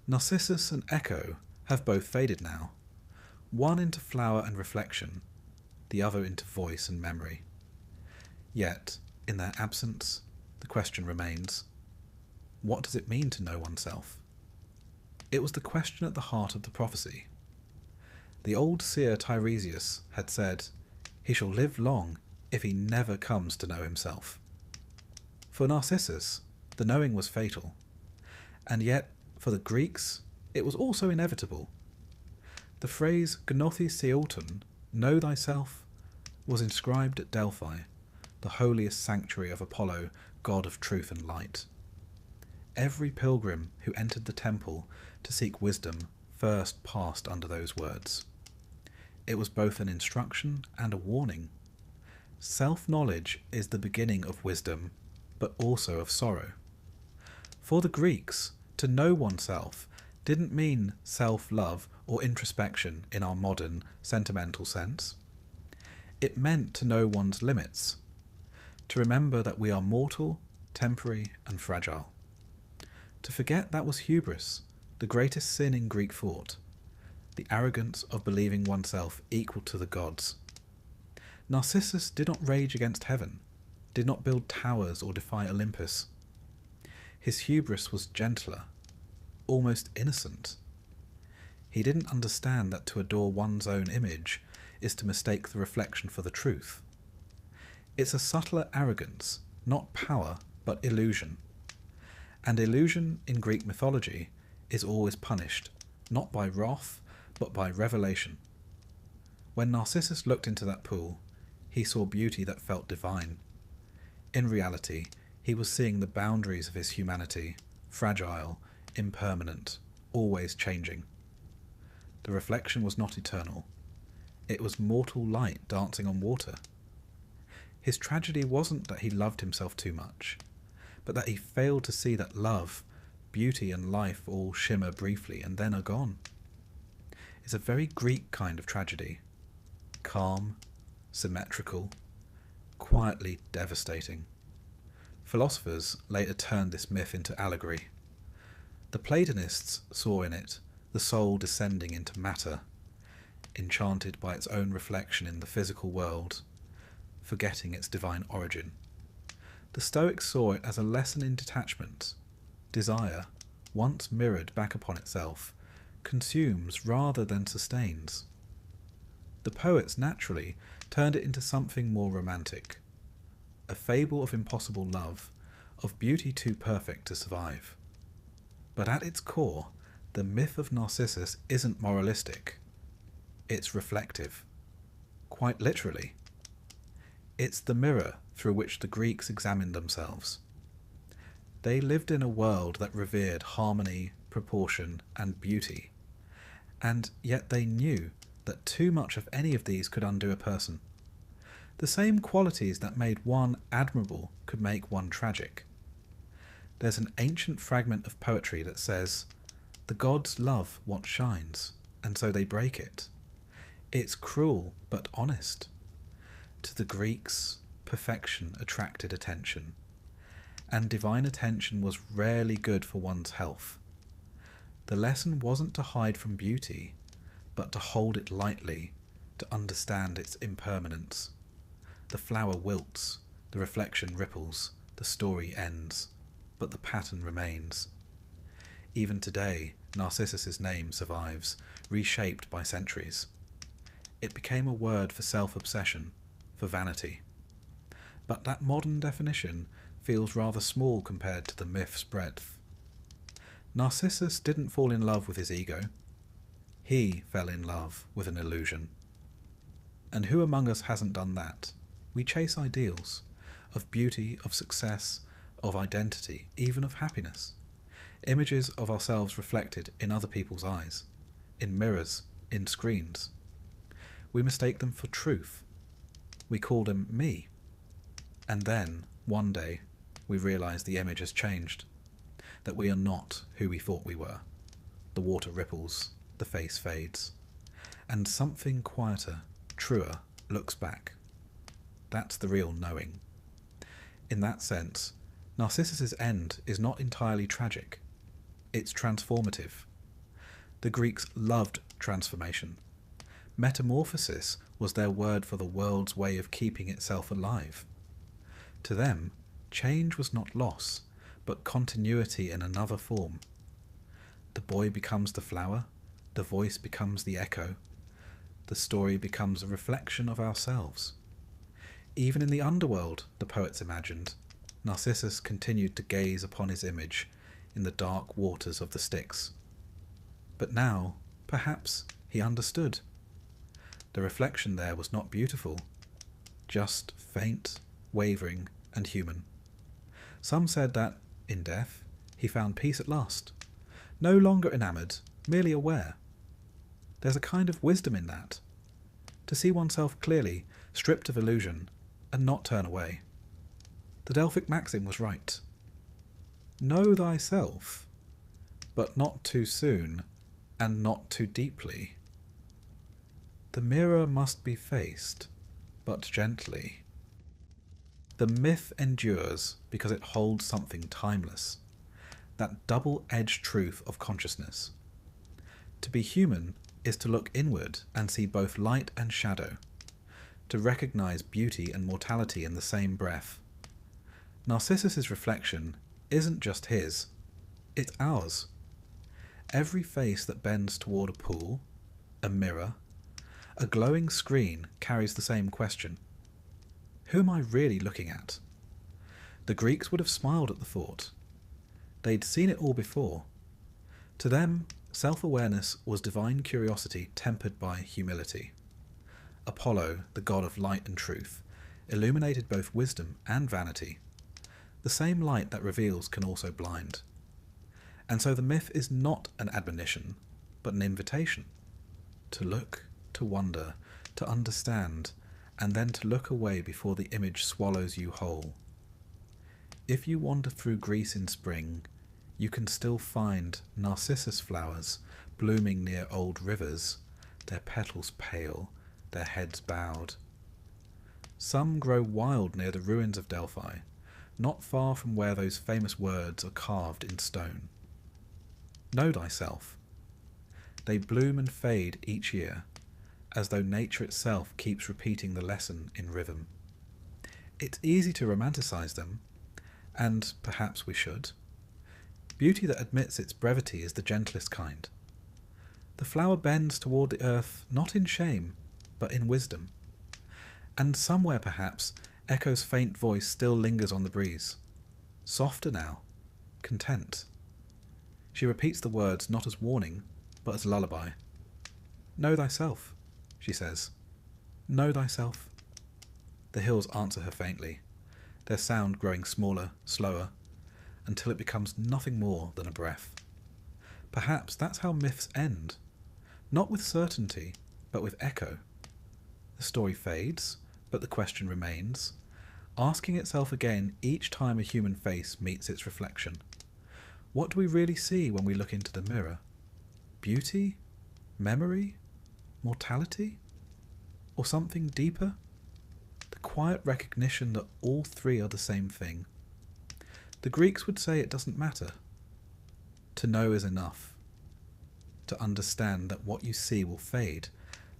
Narcissus and Echo have both faded now, one into flower and reflection, the other into voice and memory. Yet, in their absence, the question remains, what does it mean to know oneself? It was the question at the heart of the prophecy. The old seer Tiresias had said, he shall live long if he never comes to know himself. For Narcissus, the knowing was fatal, and yet, for the Greeks, it was also inevitable. The phrase gnothi seauton, know thyself, was inscribed at Delphi, the holiest sanctuary of Apollo, god of truth and light. Every pilgrim who entered the temple to seek wisdom first passed under those words. It was both an instruction and a warning. Self-knowledge is the beginning of wisdom, but also of sorrow. For the Greeks, to know oneself didn't mean self-love or introspection in our modern, sentimental sense. It meant to know one's limits, to remember that we are mortal, temporary, and fragile. To forget that was hubris, the greatest sin in Greek thought, the arrogance of believing oneself equal to the gods. Narcissus did not rage against heaven, did not build towers or defy Olympus. His hubris was gentler, almost innocent. He didn't understand that to adore one's own image is to mistake the reflection for the truth. It's a subtler arrogance, not power, but illusion. And illusion in Greek mythology is always punished, not by wrath, but by revelation. When Narcissus looked into that pool, he saw beauty that felt divine. In reality, he was seeing the boundaries of his humanity, fragile, impermanent, always changing. The reflection was not eternal. It was mortal light dancing on water. His tragedy wasn't that he loved himself too much, but that he failed to see that love, beauty and life all shimmer briefly and then are gone. It's a very Greek kind of tragedy. Calm, symmetrical, quietly devastating. Philosophers later turned this myth into allegory. The Platonists saw in it the soul descending into matter, enchanted by its own reflection in the physical world, forgetting its divine origin. The Stoics saw it as a lesson in detachment. Desire, once mirrored back upon itself, consumes rather than sustains. The poets naturally turned it into something more romantic, a fable of impossible love, of beauty too perfect to survive. But at its core, the myth of Narcissus isn't moralistic. It's reflective. Quite literally. It's the mirror through which the Greeks examined themselves. They lived in a world that revered harmony, proportion, and beauty, and yet they knew that too much of any of these could undo a person. The same qualities that made one admirable could make one tragic. There's an ancient fragment of poetry that says, "The gods love what shines, and so they break it." It's cruel, but honest. To the Greeks, perfection attracted attention, and divine attention was rarely good for one's health. The lesson wasn't to hide from beauty, but to hold it lightly, to understand its impermanence. The flower wilts, the reflection ripples, the story ends, but the pattern remains. Even today, Narcissus's name survives, reshaped by centuries. It became a word for self-obsession, for vanity. But that modern definition feels rather small compared to the myth's breadth. Narcissus didn't fall in love with his ego. He fell in love with an illusion. And who among us hasn't done that? We chase ideals, of beauty, of success, of identity, even of happiness. Images of ourselves reflected in other people's eyes, in mirrors, in screens. We mistake them for truth. We called him me. And then, one day, we realised the image has changed, that we are not who we thought we were. The water ripples, the face fades, and something quieter, truer, looks back. That's the real knowing. In that sense, Narcissus's end is not entirely tragic. It's transformative. The Greeks loved transformation. Metamorphosis was their word for the world's way of keeping itself alive. To them, change was not loss, but continuity in another form. The boy becomes the flower, the voice becomes the echo, the story becomes a reflection of ourselves. Even in the underworld, the poets imagined, Narcissus continued to gaze upon his image in the dark waters of the Styx. But now, perhaps, he understood. The reflection there was not beautiful, just faint, wavering, and human. Some said that, in death, he found peace at last, no longer enamoured, merely aware. There's a kind of wisdom in that, to see oneself clearly, stripped of illusion, and not turn away. The Delphic maxim was right. Know thyself, but not too soon, and not too deeply. The mirror must be faced, but gently. The myth endures because it holds something timeless, that double-edged truth of consciousness. To be human is to look inward and see both light and shadow, to recognise beauty and mortality in the same breath. Narcissus's reflection isn't just his, it's ours. Every face that bends toward a pool, a mirror, a glowing screen carries the same question. Who am I really looking at? The Greeks would have smiled at the thought. They'd seen it all before. To them, self-awareness was divine curiosity tempered by humility. Apollo, the god of light and truth, illuminated both wisdom and vanity. The same light that reveals can also blind. And so the myth is not an admonition, but an invitation. To look, to wonder, to understand, and then to look away before the image swallows you whole. If you wander through Greece in spring, you can still find narcissus flowers blooming near old rivers, their petals pale, their heads bowed. Some grow wild near the ruins of Delphi, not far from where those famous words are carved in stone. Know thyself. They bloom and fade each year, as though nature itself keeps repeating the lesson in rhythm. It's easy to romanticize them, and perhaps we should. Beauty that admits its brevity is the gentlest kind. The flower bends toward the earth not in shame, but in wisdom. And somewhere, perhaps, Echo's faint voice still lingers on the breeze. Softer now, content. She repeats the words not as warning, but as lullaby. Know thyself, she says. Know thyself. The hills answer her faintly, their sound growing smaller, slower, until it becomes nothing more than a breath. Perhaps that's how myths end, not with certainty, but with echo. The story fades, but the question remains, asking itself again each time a human face meets its reflection. What do we really see when we look into the mirror? Beauty? Memory? Mortality? Or something deeper? The quiet recognition that all three are the same thing. The Greeks would say it doesn't matter. To know is enough. To understand that what you see will fade,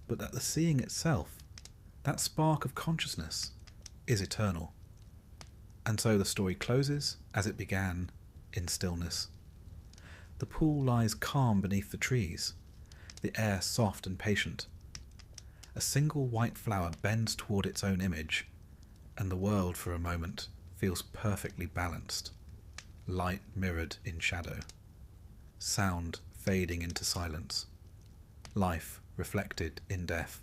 but that the seeing itself, that spark of consciousness, is eternal. And so the story closes as it began, in stillness. The pool lies calm beneath the trees, the air soft and patient. A single white flower bends toward its own image, and the world for a moment feels perfectly balanced, light mirrored in shadow, sound fading into silence, life reflected in death.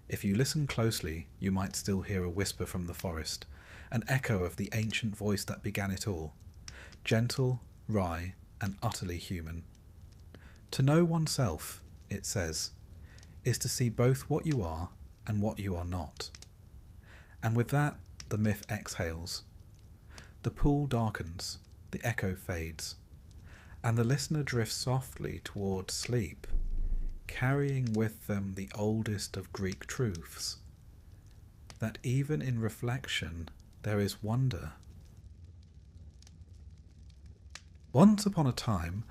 If you listen closely, you might still hear a whisper from the forest, an echo of the ancient voice that began it all, gentle, wry, and utterly human. To know oneself, it says, is to see both what you are and what you are not. And with that, the myth exhales. The pool darkens, the echo fades, and the listener drifts softly toward sleep, carrying with them the oldest of Greek truths, that even in reflection there is wonder. Once upon a time,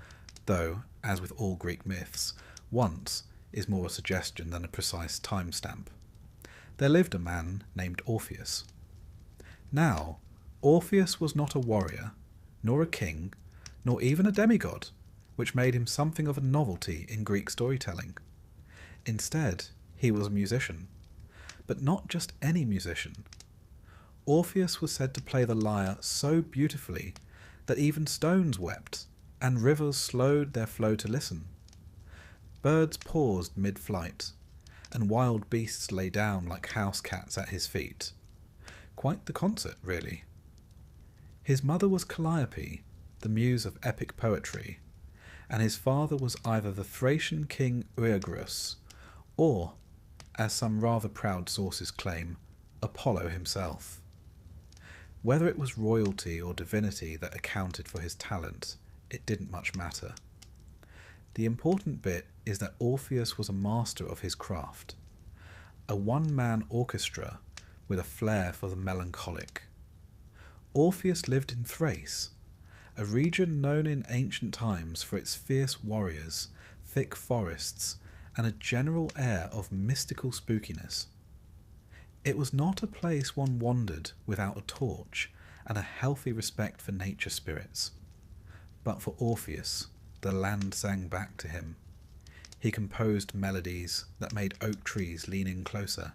though, as with all Greek myths, once is more a suggestion than a precise timestamp, there lived a man named Orpheus. Now, Orpheus was not a warrior, nor a king, nor even a demigod, which made him something of a novelty in Greek storytelling. Instead, he was a musician, but not just any musician. Orpheus was said to play the lyre so beautifully that even stones wept, and rivers slowed their flow to listen. Birds paused mid-flight, and wild beasts lay down like house cats at his feet. Quite the concert, really. His mother was Calliope, the muse of epic poetry, and his father was either the Thracian king Oeagrus, or, as some rather proud sources claim, Apollo himself. Whether it was royalty or divinity that accounted for his talent, it didn't much matter. The important bit is that Orpheus was a master of his craft, a one-man orchestra with a flair for the melancholic. Orpheus lived in Thrace, a region known in ancient times for its fierce warriors, thick forests, and a general air of mystical spookiness. It was not a place one wandered without a torch and a healthy respect for nature spirits. But for Orpheus, the land sang back to him. He composed melodies that made oak trees lean in closer,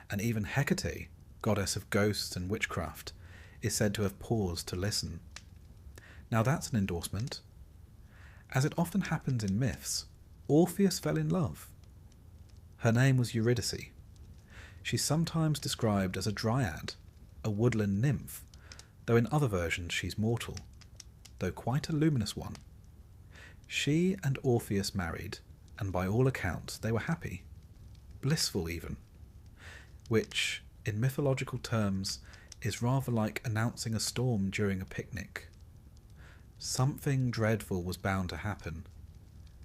and even Hecate, goddess of ghosts and witchcraft, is said to have paused to listen. Now that's an endorsement. As it often happens in myths, Orpheus fell in love. Her name was Eurydice. She's sometimes described as a dryad, a woodland nymph, though in other versions she's mortal, though quite a luminous one. She and Orpheus married, and by all accounts they were happy, blissful even, which, in mythological terms, is rather like announcing a storm during a picnic. Something dreadful was bound to happen.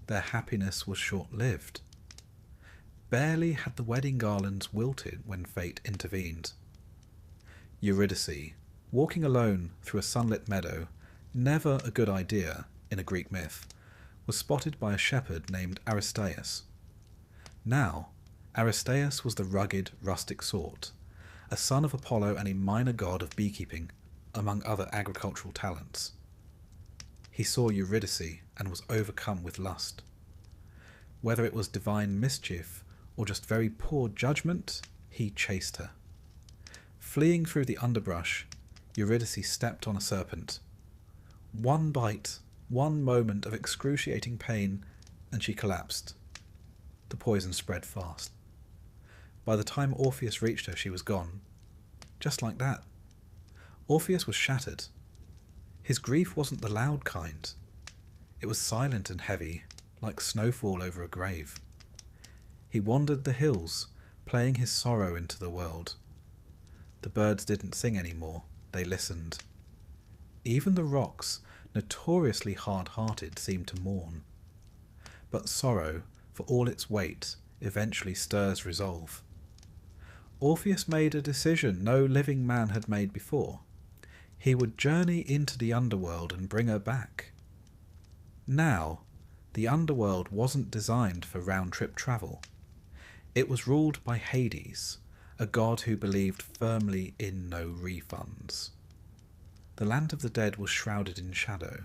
Their happiness was short-lived. Barely had the wedding garlands wilted when fate intervened. Eurydice, walking alone through a sunlit meadow, never a good idea in a Greek myth, was spotted by a shepherd named Aristaeus. Now, Aristaeus was the rugged, rustic sort, a son of Apollo and a minor god of beekeeping, among other agricultural talents. He saw Eurydice and was overcome with lust. Whether it was divine mischief or just very poor judgment, he chased her. Fleeing through the underbrush, Eurydice stepped on a serpent. One bite, one moment of excruciating pain, and she collapsed. The poison spread fast. By the time Orpheus reached her, she was gone. Just like that. Orpheus was shattered. His grief wasn't the loud kind. It was silent and heavy, like snowfall over a grave. He wandered the hills, playing his sorrow into the world. The birds didn't sing anymore, they listened. Even the rocks, notoriously hard-hearted, seemed to mourn. But sorrow, for all its weight, eventually stirs resolve. Orpheus made a decision no living man had made before. He would journey into the underworld and bring her back. Now, the underworld wasn't designed for round-trip travel. It was ruled by Hades, a god who believed firmly in no refunds. The land of the dead was shrouded in shadow,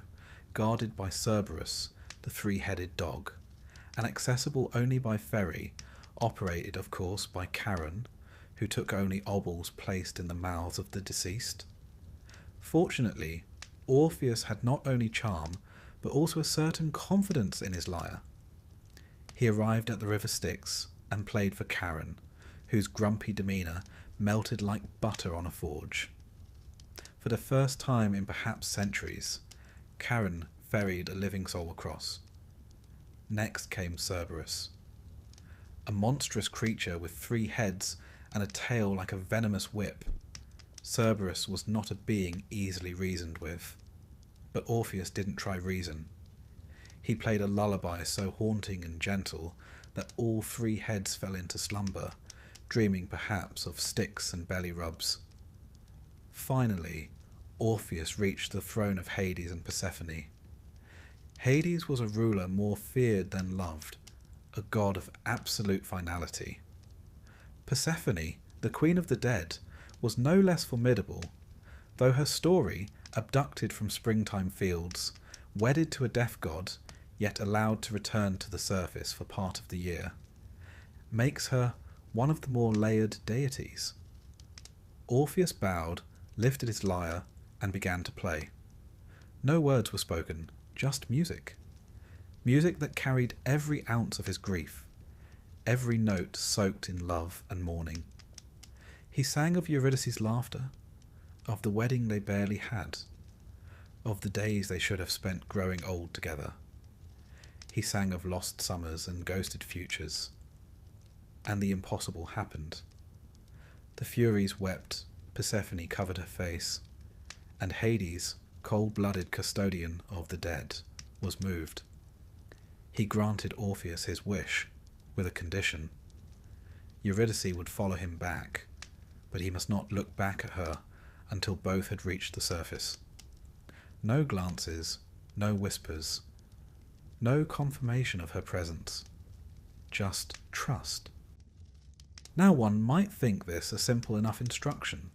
guarded by Cerberus, the three-headed dog, and accessible only by ferry, operated, of course, by Charon, who took only obels placed in the mouths of the deceased. Fortunately, Orpheus had not only charm, but also a certain confidence in his lyre. He arrived at the river Styx and played for Charon, whose grumpy demeanour melted like butter on a forge. For the first time in perhaps centuries, Charon ferried a living soul across. Next came Cerberus, a monstrous creature with 3 heads and a tail like a venomous whip. Cerberus was not a being easily reasoned with. But Orpheus didn't try reason. He played a lullaby so haunting and gentle that all three heads fell into slumber, dreaming perhaps of sticks and belly rubs. Finally, Orpheus reached the throne of Hades and Persephone. Hades was a ruler more feared than loved, a god of absolute finality. Persephone, the queen of the dead, was no less formidable, though her story, abducted from springtime fields, wedded to a death god, yet allowed to return to the surface for part of the year, makes her one of the more layered deities. Orpheus bowed, lifted his lyre, and began to play. No words were spoken, just music. Music that carried every ounce of his grief, every note soaked in love and mourning. He sang of Eurydice's laughter, of the wedding they barely had, of the days they should have spent growing old together. He sang of lost summers and ghosted futures. And the impossible happened. The Furies wept, Persephone covered her face, and Hades, cold-blooded custodian of the dead, was moved. He granted Orpheus his wish, with a condition. Eurydice would follow him back, but he must not look back at her until both had reached the surface. No glances, no whispers, no confirmation of her presence, just trust. Now one might think this a simple enough instruction,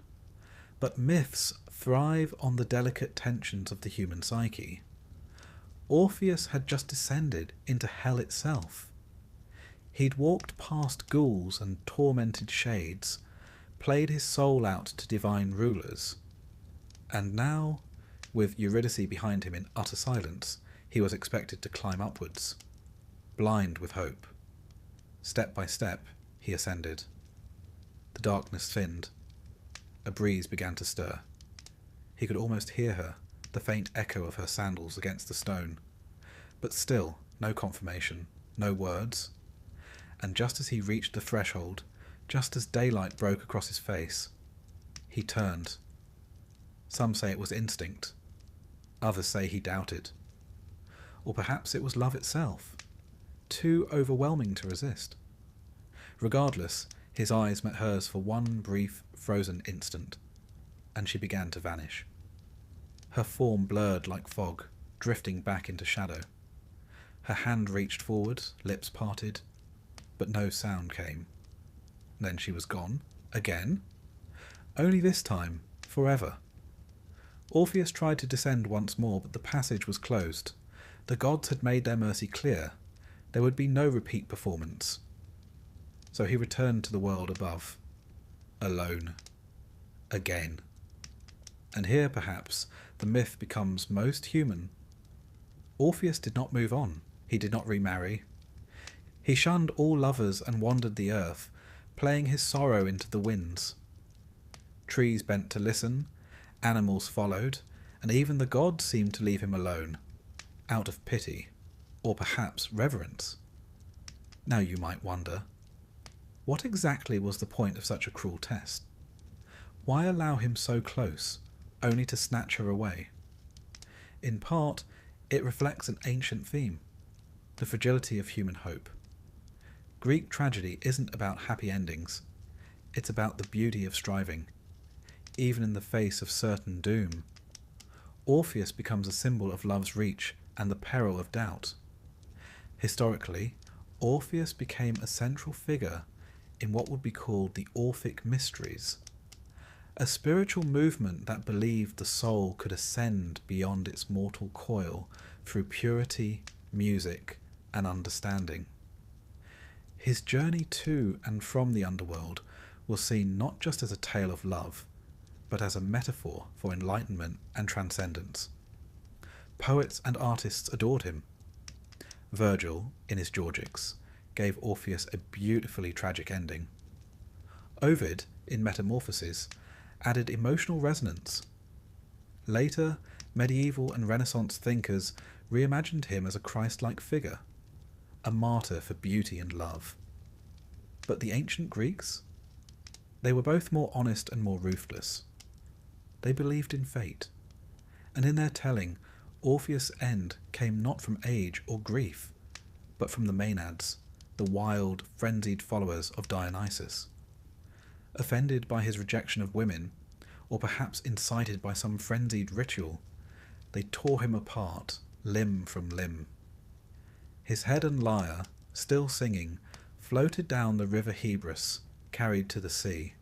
but myths thrive on the delicate tensions of the human psyche. Orpheus had just descended into hell itself. He'd walked past ghouls and tormented shades, played his soul out to divine rulers, and now, with Eurydice behind him in utter silence, he was expected to climb upwards, blind with hope. Step by step, he ascended. The darkness thinned. A breeze began to stir. He could almost hear her, the faint echo of her sandals against the stone. But still, no confirmation, no words. And just as he reached the threshold, just as daylight broke across his face, he turned. Some say it was instinct. Others say he doubted. Or perhaps it was love itself, too overwhelming to resist. Regardless, his eyes met hers for one brief, frozen instant, and she began to vanish. Her form blurred like fog, drifting back into shadow. Her hand reached forward, lips parted, but no sound came. Then she was gone, again, only this time, forever. Orpheus tried to descend once more, but the passage was closed. The gods had made their mercy clear. There would be no repeat performance. So he returned to the world above, alone, again. And here, perhaps, the myth becomes most human. Orpheus did not move on. He did not remarry. He shunned all lovers and wandered the earth, playing his sorrow into the winds. Trees bent to listen, animals followed, and even the gods seemed to leave him alone, out of pity, or perhaps reverence. Now you might wonder, what exactly was the point of such a cruel test? Why allow him so close, only to snatch her away? In part, it reflects an ancient theme, the fragility of human hope. Greek tragedy isn't about happy endings, it's about the beauty of striving, even in the face of certain doom. Orpheus becomes a symbol of love's reach and the peril of doubt. Historically, Orpheus became a central figure in what would be called the Orphic Mysteries, a spiritual movement that believed the soul could ascend beyond its mortal coil through purity, music, and understanding. His journey to and from the underworld was seen not just as a tale of love, but as a metaphor for enlightenment and transcendence. Poets and artists adored him. Virgil, in his Georgics, gave Orpheus a beautifully tragic ending. Ovid, in Metamorphoses, added emotional resonance. Later, medieval and Renaissance thinkers reimagined him as a Christ-like figure, a martyr for beauty and love. But the ancient Greeks? They were both more honest and more ruthless. They believed in fate, and in their telling, Orpheus' end came not from age or grief, but from the Maenads, the wild, frenzied followers of Dionysus. Offended by his rejection of women, or perhaps incited by some frenzied ritual, they tore him apart, limb from limb. His head and lyre, still singing, floated down the river Hebrus, carried to the sea.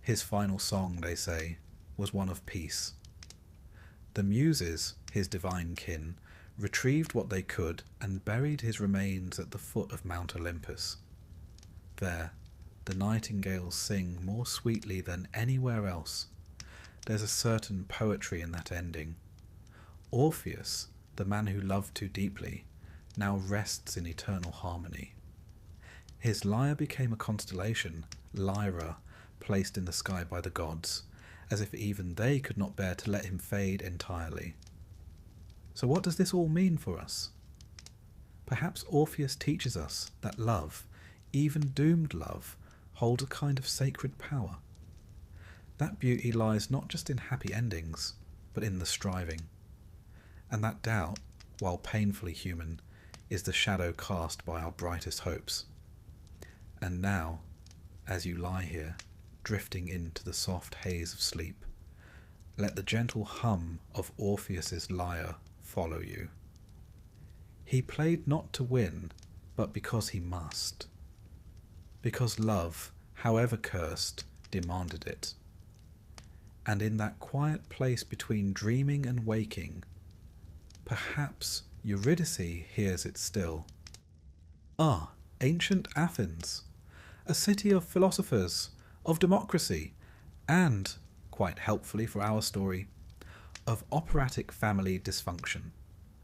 His final song, they say, was one of peace. The Muses, his divine kin, retrieved what they could and buried his remains at the foot of Mount Olympus. There, the nightingales sing more sweetly than anywhere else. There's a certain poetry in that ending. Orpheus, the man who loved too deeply, now rests in eternal harmony. His lyre became a constellation, Lyra, placed in the sky by the gods, as if even they could not bear to let him fade entirely. So what does this all mean for us? Perhaps Orpheus teaches us that love, even doomed love, holds a kind of sacred power. That beauty lies not just in happy endings, but in the striving. And that doubt, while painfully human, is the shadow cast by our brightest hopes. And now, as you lie here, drifting into the soft haze of sleep, let the gentle hum of Orpheus's lyre follow you. He played not to win, but because he must. Because love, however cursed, demanded it. And in that quiet place between dreaming and waking, perhaps Eurydice hears it still. Ah, ancient Athens, a city of philosophers, of democracy, and, quite helpfully for our story, of operatic family dysfunction.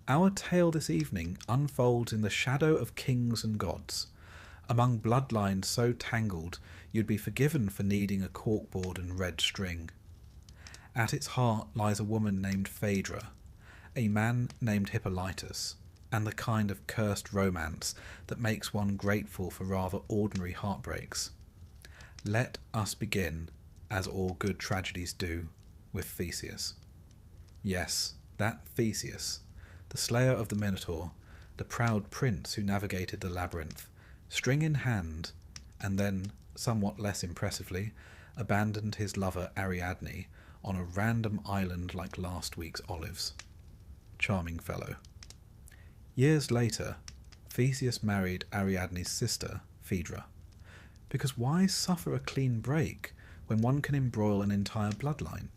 Our tale this evening unfolds in the shadow of kings and gods, among bloodlines so tangled you'd be forgiven for needing a corkboard and red string. At its heart lies a woman named Phaedra, a man named Hippolytus, and the kind of cursed romance that makes one grateful for rather ordinary heartbreaks. Let us begin, as all good tragedies do, with Theseus. Yes, that Theseus, the slayer of the Minotaur, the proud prince who navigated the labyrinth, string in hand, and then, somewhat less impressively, abandoned his lover Ariadne on a random island like last week's olives. Charming fellow. Years later, Theseus married Ariadne's sister, Phaedra, because why suffer a clean break when one can embroil an entire bloodline?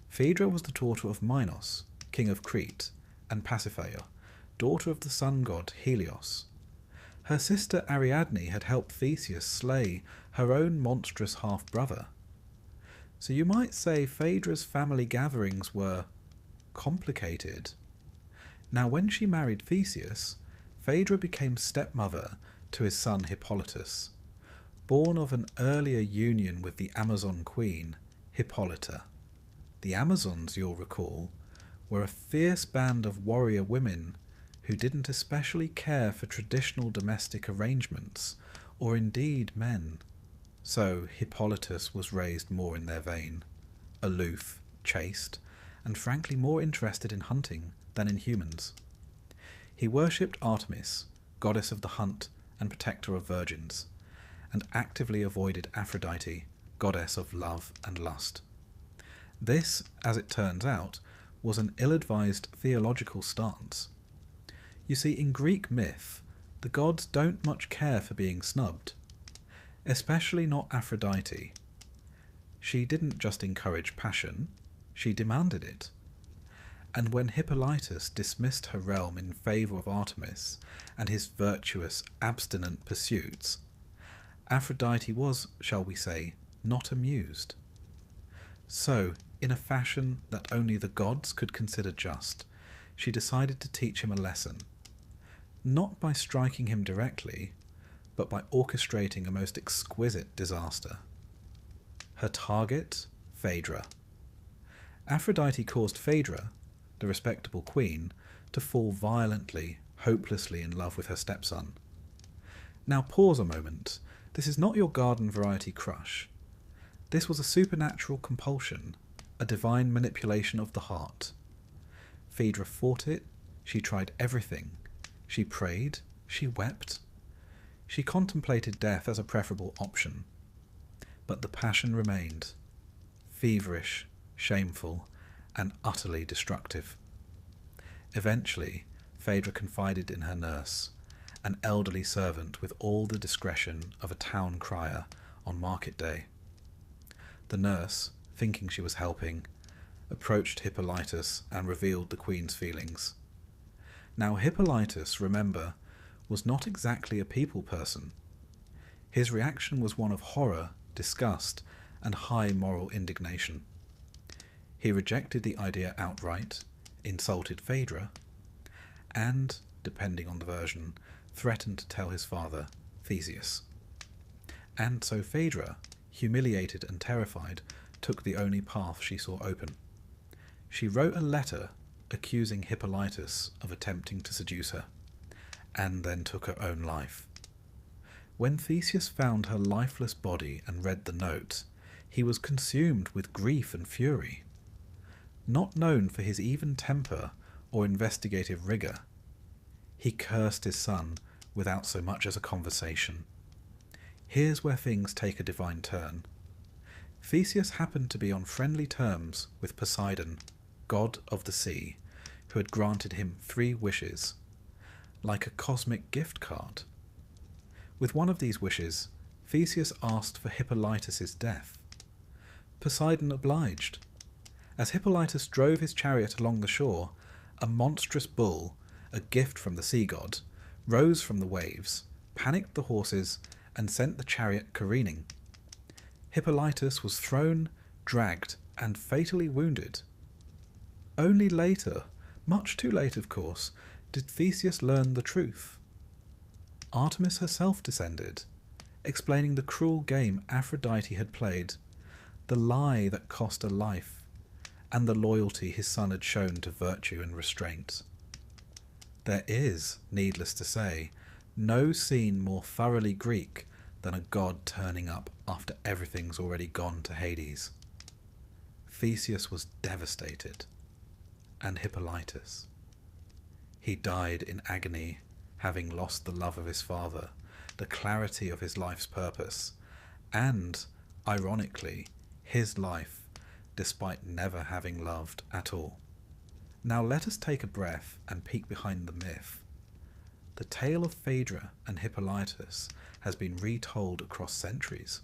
Phaedra was the daughter of Minos, king of Crete, and Pasiphae, daughter of the sun god Helios. Her sister Ariadne had helped Theseus slay her own monstrous half-brother. So you might say Phaedra's family gatherings were complicated. Now when she married Theseus, Phaedra became stepmother to his son Hippolytus, born of an earlier union with the Amazon queen, Hippolyta. The Amazons, you'll recall, were a fierce band of warrior women who didn't especially care for traditional domestic arrangements, or indeed men. So Hippolytus was raised more in their vein, aloof, chaste, and frankly more interested in hunting than in humans. He worshipped Artemis, goddess of the hunt and protector of virgins, and actively avoided Aphrodite, goddess of love and lust. This, as it turns out, was an ill-advised theological stance. You see, in Greek myth, the gods don't much care for being snubbed, especially not Aphrodite. She didn't just encourage passion, she demanded it. And when Hippolytus dismissed her realm in favour of Artemis and his virtuous, abstinent pursuits, Aphrodite was, shall we say, not amused. So, in a fashion that only the gods could consider just, she decided to teach him a lesson, not by striking him directly, but by orchestrating a most exquisite disaster. Her target, Phaedra. Aphrodite caused Phaedra, the respectable queen, to fall violently, hopelessly in love with her stepson. Now pause a moment. This is not your garden variety crush. This was a supernatural compulsion, a divine manipulation of the heart. Phaedra fought it, she tried everything. She prayed, she wept. She contemplated death as a preferable option. But the passion remained, feverish, shameful, and utterly destructive. Eventually, Phaedra confided in her nurse, an elderly servant with all the discretion of a town crier on market day. The nurse, thinking she was helping, approached Hippolytus and revealed the queen's feelings. Now Hippolytus, remember, was not exactly a people person. His reaction was one of horror, disgust, and high moral indignation. He rejected the idea outright, insulted Phaedra, and, depending on the version, threatened to tell his father, Theseus. And so Phaedra, humiliated and terrified, took the only path she saw open. She wrote a letter accusing Hippolytus of attempting to seduce her, and then took her own life. When Theseus found her lifeless body and read the note, he was consumed with grief and fury. Not known for his even temper or investigative rigour, he cursed his son without so much as a conversation. Here's where things take a divine turn. Theseus happened to be on friendly terms with Poseidon, god of the sea, who had granted him 3 wishes, like a cosmic gift card. With one of these wishes, Theseus asked for Hippolytus' death. Poseidon obliged. As Hippolytus drove his chariot along the shore, a monstrous bull, a gift from the sea god, rose from the waves, panicked the horses, and sent the chariot careening. Hippolytus was thrown, dragged, and fatally wounded. Only later, much too late of course, did Theseus learn the truth. Artemis herself descended, explaining the cruel game Aphrodite had played, the lie that cost a life, and the loyalty his son had shown to virtue and restraint. There is, needless to say, no scene more thoroughly Greek than a god turning up after everything's already gone to Hades. Theseus was devastated, and Hippolytus. He died in agony, having lost the love of his father, the clarity of his life's purpose, and, ironically, his life, despite never having loved at all. Now let us take a breath and peek behind the myth. The tale of Phaedra and Hippolytus has been retold across centuries.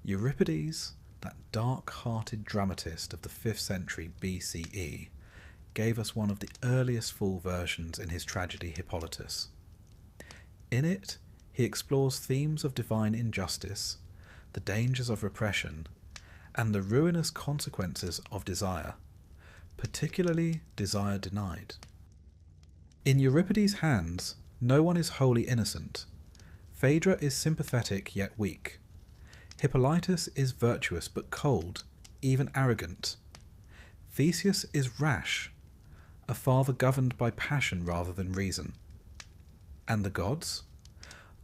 Euripides, that dark-hearted dramatist of the 5th century BCE, gave us one of the earliest full versions in his tragedy Hippolytus. In it, he explores themes of divine injustice, the dangers of repression, and the ruinous consequences of desire, particularly desire denied. In Euripides' hands, no one is wholly innocent. Phaedra is sympathetic yet weak. Hippolytus is virtuous but cold, even arrogant. Theseus is rash, a father governed by passion rather than reason. And the gods?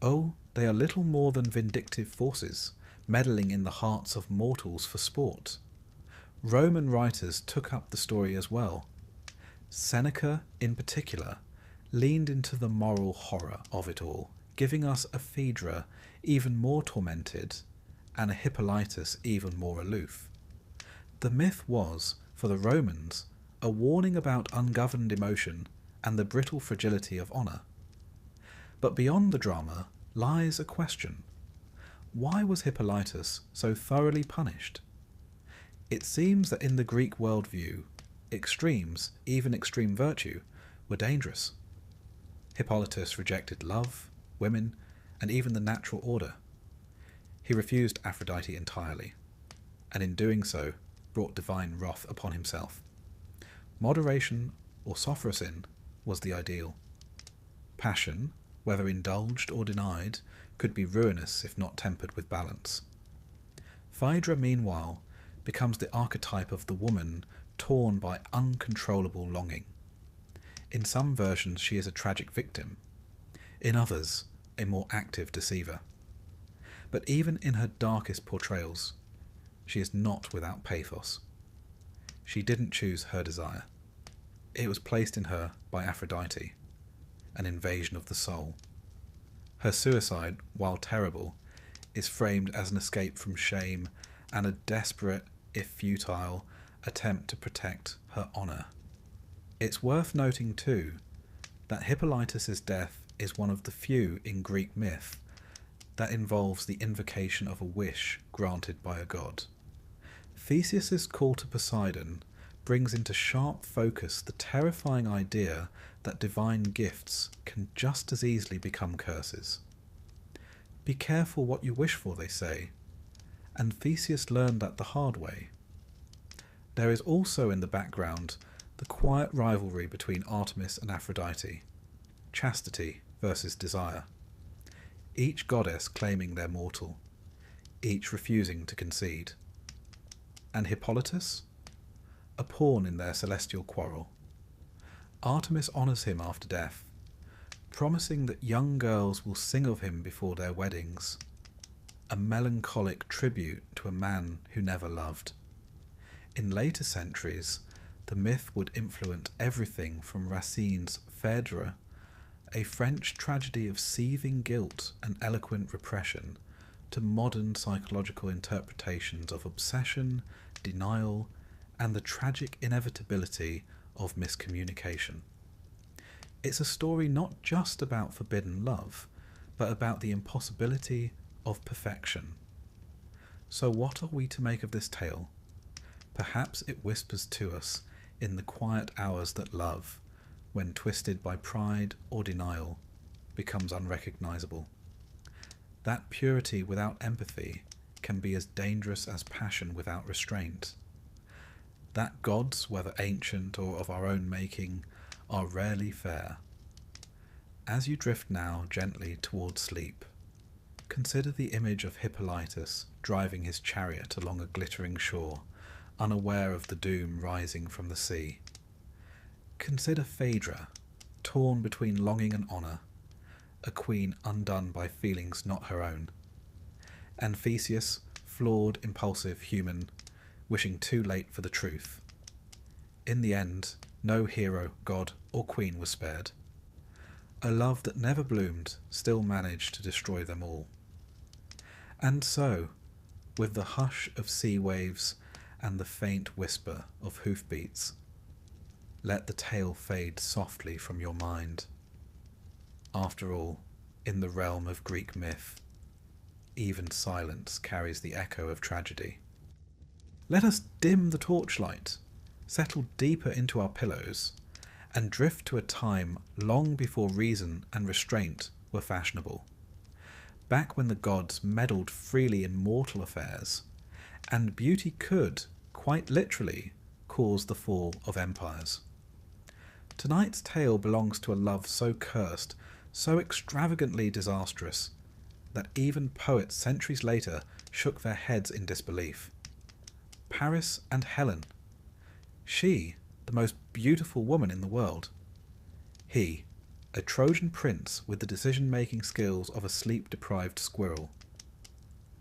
Oh, they are little more than vindictive forces, meddling in the hearts of mortals for sport. Roman writers took up the story as well. Seneca, in particular, leaned into the moral horror of it all, giving us a Phaedra even more tormented and a Hippolytus even more aloof. The myth was, for the Romans, a warning about ungoverned emotion and the brittle fragility of honour. But beyond the drama lies a question. Why was Hippolytus so thoroughly punished? It seems that in the Greek worldview, extremes, even extreme virtue, were dangerous. Hippolytus rejected love, women, and even the natural order. He refused Aphrodite entirely, and in doing so brought divine wrath upon himself. Moderation, or sophrosin, was the ideal. Passion, whether indulged or denied, could be ruinous if not tempered with balance. Phaedra, meanwhile, becomes the archetype of the woman torn by uncontrollable longing. In some versions she is a tragic victim, in others a more active deceiver. But even in her darkest portrayals, she is not without pathos. She didn't choose her desire. It was placed in her by Aphrodite, an invasion of the soul. Her suicide, while terrible, is framed as an escape from shame and a desperate, if futile, attempt to protect her honour. It's worth noting too that Hippolytus' death is one of the few in Greek myth that involves the invocation of a wish granted by a god. Theseus' call to Poseidon brings into sharp focus the terrifying idea that divine gifts can just as easily become curses. Be careful what you wish for, they say, and Theseus learned that the hard way. There is also in the background the quiet rivalry between Artemis and Aphrodite, chastity versus desire, each goddess claiming their mortal, each refusing to concede. And Hippolytus? A pawn in their celestial quarrel. Artemis honours him after death, promising that young girls will sing of him before their weddings, a melancholic tribute to a man who never loved. In later centuries, the myth would influence everything from Racine's Phèdre, a French tragedy of seething guilt and eloquent repression, to modern psychological interpretations of obsession, denial, and the tragic inevitability of miscommunication. It's a story not just about forbidden love, but about the impossibility of perfection. So what are we to make of this tale? Perhaps it whispers to us in the quiet hours that love, when twisted by pride or denial, becomes unrecognizable. That purity without empathy can be as dangerous as passion without restraint. That gods, whether ancient or of our own making, are rarely fair. As you drift now gently towards sleep, consider the image of Hippolytus driving his chariot along a glittering shore, unaware of the doom rising from the sea. Consider Phèdre, torn between longing and honour, a queen undone by feelings not her own. And Theseus, flawed, impulsive, human, wishing too late for the truth. In the end, no hero, god, or queen was spared. A love that never bloomed still managed to destroy them all. And so, with the hush of sea waves and the faint whisper of hoofbeats, let the tale fade softly from your mind. After all, in the realm of Greek myth, even silence carries the echo of tragedy. Let us dim the torchlight, settle deeper into our pillows, and drift to a time long before reason and restraint were fashionable. Back when the gods meddled freely in mortal affairs, and beauty could, quite literally, cause the fall of empires. Tonight's tale belongs to a love so cursed, so extravagantly disastrous, that even poets centuries later shook their heads in disbelief. Paris and Helen. She, the most beautiful woman in the world. He, a Trojan prince with the decision-making skills of a sleep-deprived squirrel.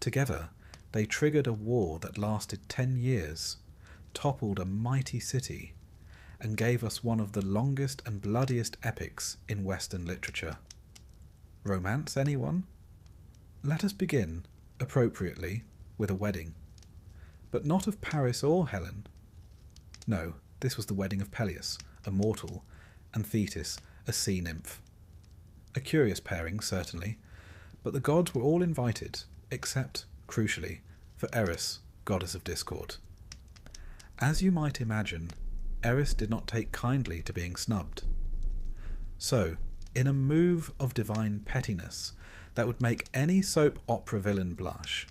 Together, they triggered a war that lasted 10 years, toppled a mighty city, and gave us one of the longest and bloodiest epics in Western literature. Romance, anyone? Let us begin, appropriately, with a wedding. But not of Paris or Helen. No, this was the wedding of Peleus, a mortal, and Thetis, a sea nymph. A curious pairing, certainly, but the gods were all invited, except, crucially, for Eris, goddess of discord. As you might imagine, Eris did not take kindly to being snubbed. So, in a move of divine pettiness that would make any soap opera villain blush,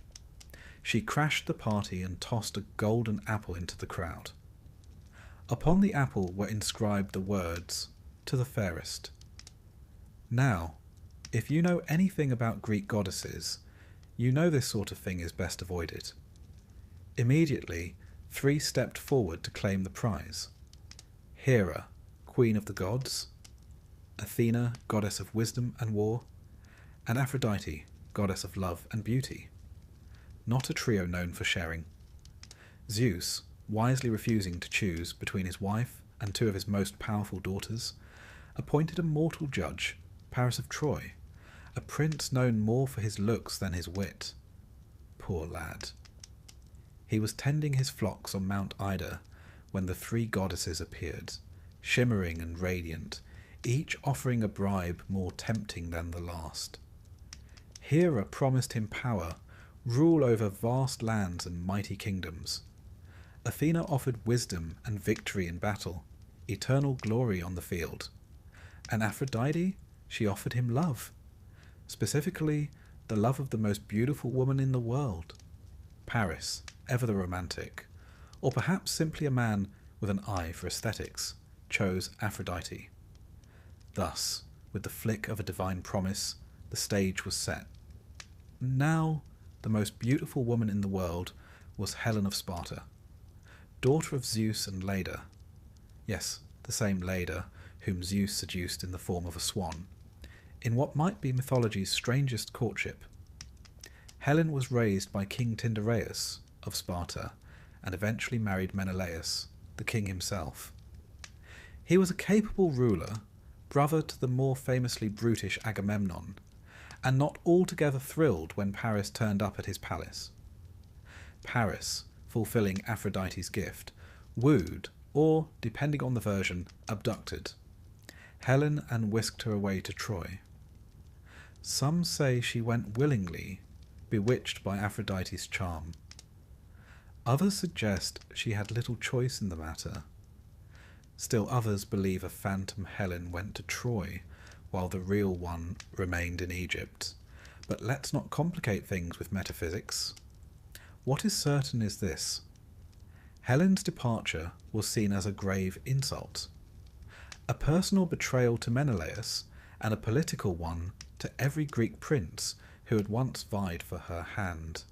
she crashed the party and tossed a golden apple into the crowd. Upon the apple were inscribed the words, "To the fairest." Now, if you know anything about Greek goddesses, you know this sort of thing is best avoided. Immediately, 3 stepped forward to claim the prize. Hera, queen of the gods, Athena, goddess of wisdom and war, and Aphrodite, goddess of love and beauty. Not a trio known for sharing. Zeus, wisely refusing to choose between his wife and two of his most powerful daughters, appointed a mortal judge, Paris of Troy, a prince known more for his looks than his wit. Poor lad. He was tending his flocks on Mount Ida when the three goddesses appeared, shimmering and radiant, each offering a bribe more tempting than the last. Hera promised him power, rule over vast lands and mighty kingdoms. Athena offered wisdom and victory in battle, eternal glory on the field. And Aphrodite, she offered him love, specifically the love of the most beautiful woman in the world. Paris, ever the romantic, or perhaps simply a man with an eye for aesthetics, chose Aphrodite. Thus, with the flick of a divine promise, the stage was set. Now, the most beautiful woman in the world was Helen of Sparta, daughter of Zeus and Leda. Yes, the same Leda whom Zeus seduced in the form of a swan, in what might be mythology's strangest courtship. Helen was raised by King Tyndareus of Sparta and eventually married Menelaus, the king himself. He was a capable ruler, brother to the more famously brutish Agamemnon, and not altogether thrilled when Paris turned up at his palace. Paris, fulfilling Aphrodite's gift, wooed, or, depending on the version, abducted Helen and whisked her away to Troy. Some say she went willingly, bewitched by Aphrodite's charm. Others suggest she had little choice in the matter. Still others believe a phantom Helen went to Troy, while the real one remained in Egypt. But let's not complicate things with metaphysics. What is certain is this: Helen's departure was seen as a grave insult, a personal betrayal to Menelaus, and a political one to every Greek prince who had once vied for her hand.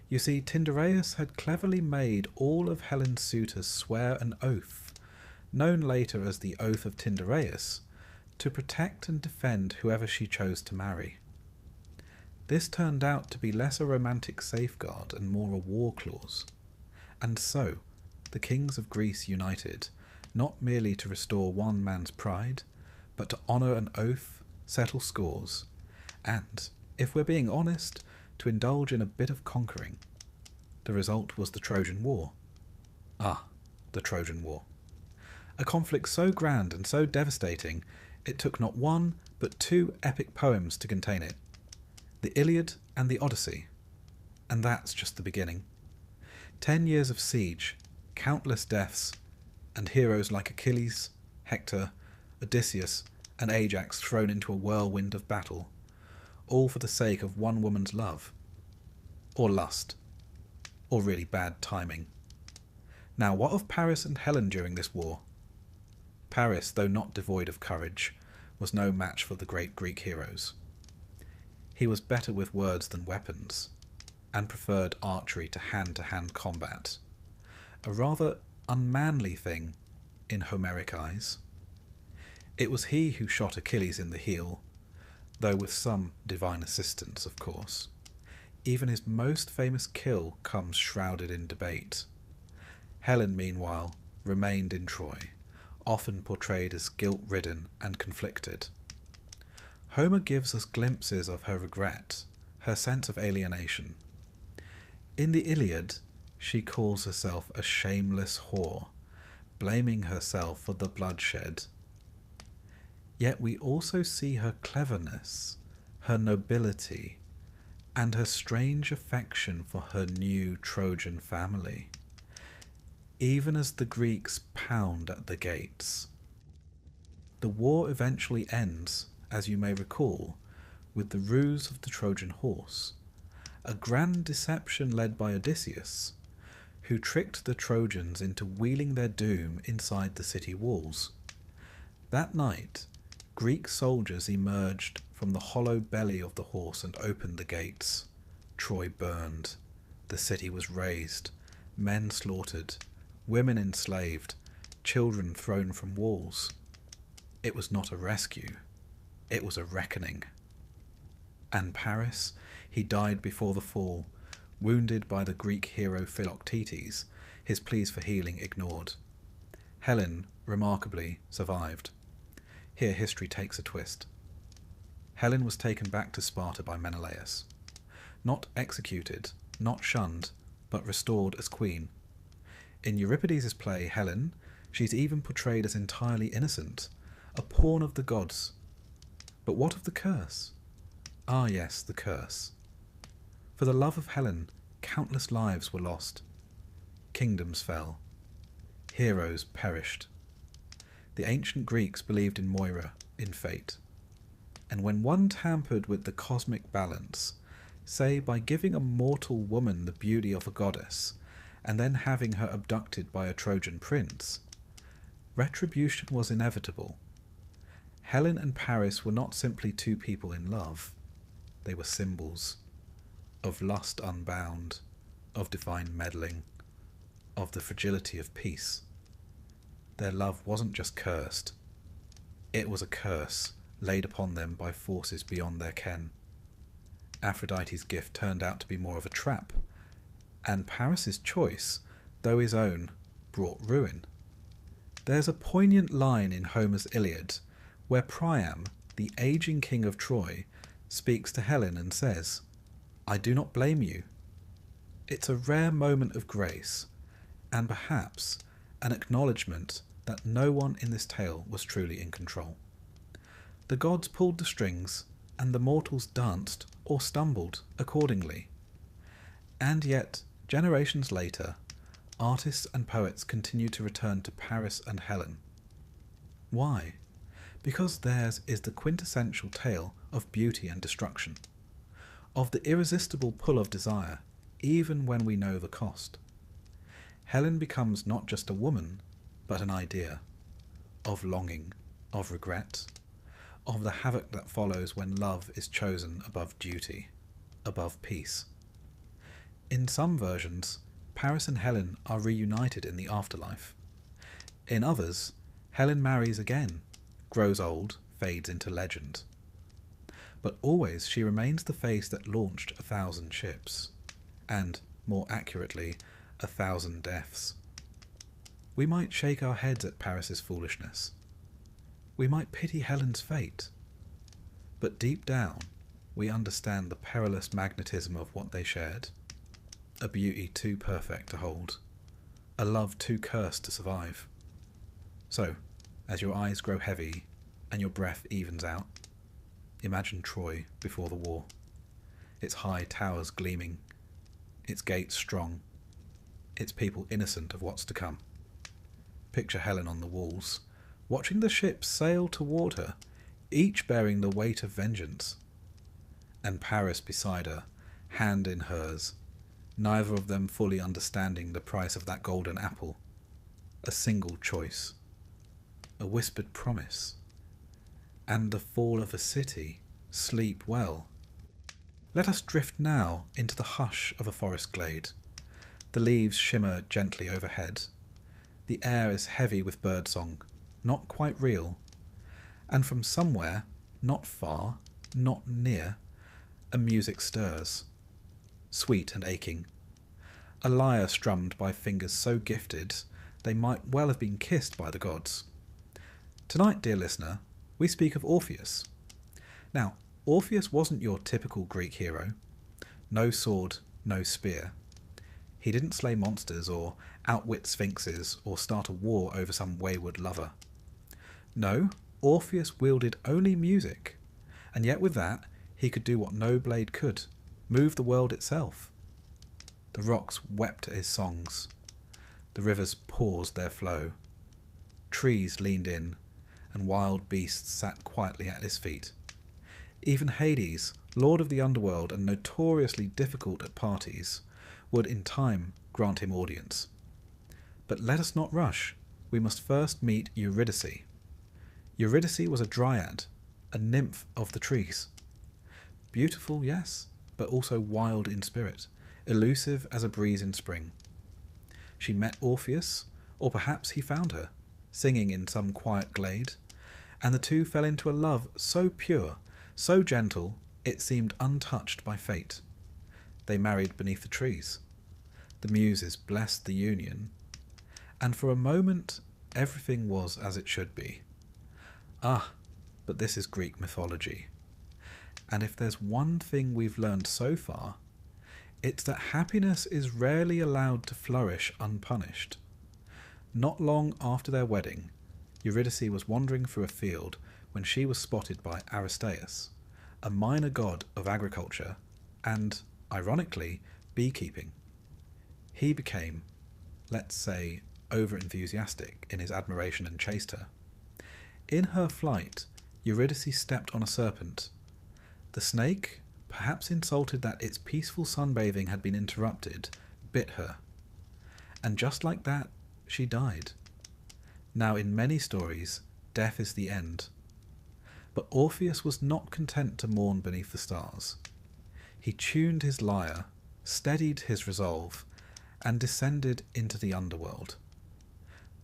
You see, Tyndareus had cleverly made all of Helen's suitors swear an oath, known later as the Oath of Tyndareus, to protect and defend whoever she chose to marry. This turned out to be less a romantic safeguard and more a war clause. And so, the kings of Greece united, not merely to restore one man's pride, but to honour an oath, settle scores, and, if we're being honest, to indulge in a bit of conquering. The result was the Trojan War. The Trojan War. A conflict so grand and so devastating, it took not one, but two epic poems to contain it: the Iliad and the Odyssey. And that's just the beginning. 10 years of siege, countless deaths, and heroes like Achilles, Hector, Odysseus, and Ajax thrown into a whirlwind of battle, all for the sake of one woman's love. Or lust. Or really bad timing. Now, what of Paris and Helen during this war? Paris, though not devoid of courage, was no match for the great Greek heroes. He was better with words than weapons, and preferred archery to hand-to-hand combat, a rather unmanly thing in Homeric eyes. It was he who shot Achilles in the heel, though with some divine assistance, of course. Even his most famous kill comes shrouded in debate. Helen, meanwhile, remained in Troy, often portrayed as guilt-ridden and conflicted. Homer gives us glimpses of her regret, her sense of alienation. In the Iliad, she calls herself a shameless whore, blaming herself for the bloodshed. Yet we also see her cleverness, her nobility, and her strange affection for her new Trojan family, even as the Greeks pound at the gates. The war eventually ends, as you may recall, with the ruse of the Trojan horse, a grand deception led by Odysseus, who tricked the Trojans into wheeling their doom inside the city walls. That night, Greek soldiers emerged from the hollow belly of the horse and opened the gates. Troy burned. The city was razed, men slaughtered, women enslaved, children thrown from walls. It was not a rescue. It was a reckoning. And Paris, he died before the fall, wounded by the Greek hero Philoctetes, his pleas for healing ignored. Helen, remarkably, survived. Here history takes a twist. Helen was taken back to Sparta by Menelaus. Not executed, not shunned, but restored as queen. In Euripides' play Helen, she's even portrayed as entirely innocent, a pawn of the gods. But what of the curse? Ah yes, the curse. For the love of Helen, countless lives were lost. Kingdoms fell. Heroes perished. The ancient Greeks believed in Moira, in fate. And when one tampered with the cosmic balance, say by giving a mortal woman the beauty of a goddess, and then having her abducted by a Trojan prince, retribution was inevitable. Helen and Paris were not simply two people in love. They were symbols of lust unbound, of divine meddling, of the fragility of peace. Their love wasn't just cursed. It was a curse laid upon them by forces beyond their ken. Aphrodite's gift turned out to be more of a trap, and Paris's choice, though his own, brought ruin. There's a poignant line in Homer's Iliad where Priam, the aging king of Troy, speaks to Helen and says, "I do not blame you." It's a rare moment of grace, and perhaps an acknowledgement that no one in this tale was truly in control. The gods pulled the strings, and the mortals danced or stumbled accordingly. And yet, generations later, artists and poets continue to return to Paris and Helen. Why? Because theirs is the quintessential tale of beauty and destruction, of the irresistible pull of desire, even when we know the cost. Helen becomes not just a woman, but an idea, of longing, of regret, of the havoc that follows when love is chosen above duty, above peace. In some versions, Paris and Helen are reunited in the afterlife. In others, Helen marries again, grows old, fades into legend. But always she remains the face that launched 1,000 ships, and, more accurately, 1,000 deaths. We might shake our heads at Paris's foolishness. We might pity Helen's fate. But deep down, we understand the perilous magnetism of what they shared. A beauty too perfect to hold. A love too cursed to survive. So, as your eyes grow heavy and your breath evens out, imagine Troy before the war. Its high towers gleaming, its gates strong, its people innocent of what's to come. Picture Helen on the walls, watching the ships sail toward her, each bearing the weight of vengeance. And Paris beside her, hand in hers, neither of them fully understanding the price of that golden apple. A single choice, a whispered promise, and the fall of a city. Sleep well. Let us drift now into the hush of a forest glade. The leaves shimmer gently overhead. The air is heavy with birdsong, not quite real, and from somewhere, not far, not near, a music stirs, sweet and aching. A lyre strummed by fingers so gifted they might well have been kissed by the gods. Tonight, dear listener, we speak of Orpheus. Now, Orpheus wasn't your typical Greek hero. No sword, no spear. He didn't slay monsters or outwit sphinxes or start a war over some wayward lover. No, Orpheus wielded only music, and yet with that he could do what no blade could, move the world itself. The rocks wept at his songs. The rivers paused their flow. Trees leaned in, and wild beasts sat quietly at his feet. Even Hades, lord of the underworld and notoriously difficult at parties, would in time grant him audience. But let us not rush. We must first meet Eurydice. Eurydice was a dryad, a nymph of the trees. Beautiful, yes, but also wild in spirit, elusive as a breeze in spring. She met Orpheus, or perhaps he found her, singing in some quiet glade, and the two fell into a love so pure, so gentle, It seemed untouched by fate. They married beneath the trees. The Muses blessed the union, and for a moment everything was as it should be. Ah, but this is Greek mythology. And if there's one thing we've learned so far, it's that happiness is rarely allowed to flourish unpunished. Not long after their wedding, Eurydice was wandering through a field when she was spotted by Aristaeus, a minor god of agriculture and, ironically, beekeeping. He became, let's say, over-enthusiastic in his admiration and chased her. In her flight, Eurydice stepped on a serpent. The snake, perhaps insulted that its peaceful sunbathing had been interrupted, bit her. And just like that, she died. Now, in many stories, death is the end. But Orpheus was not content to mourn beneath the stars. He tuned his lyre, steadied his resolve, and descended into the underworld.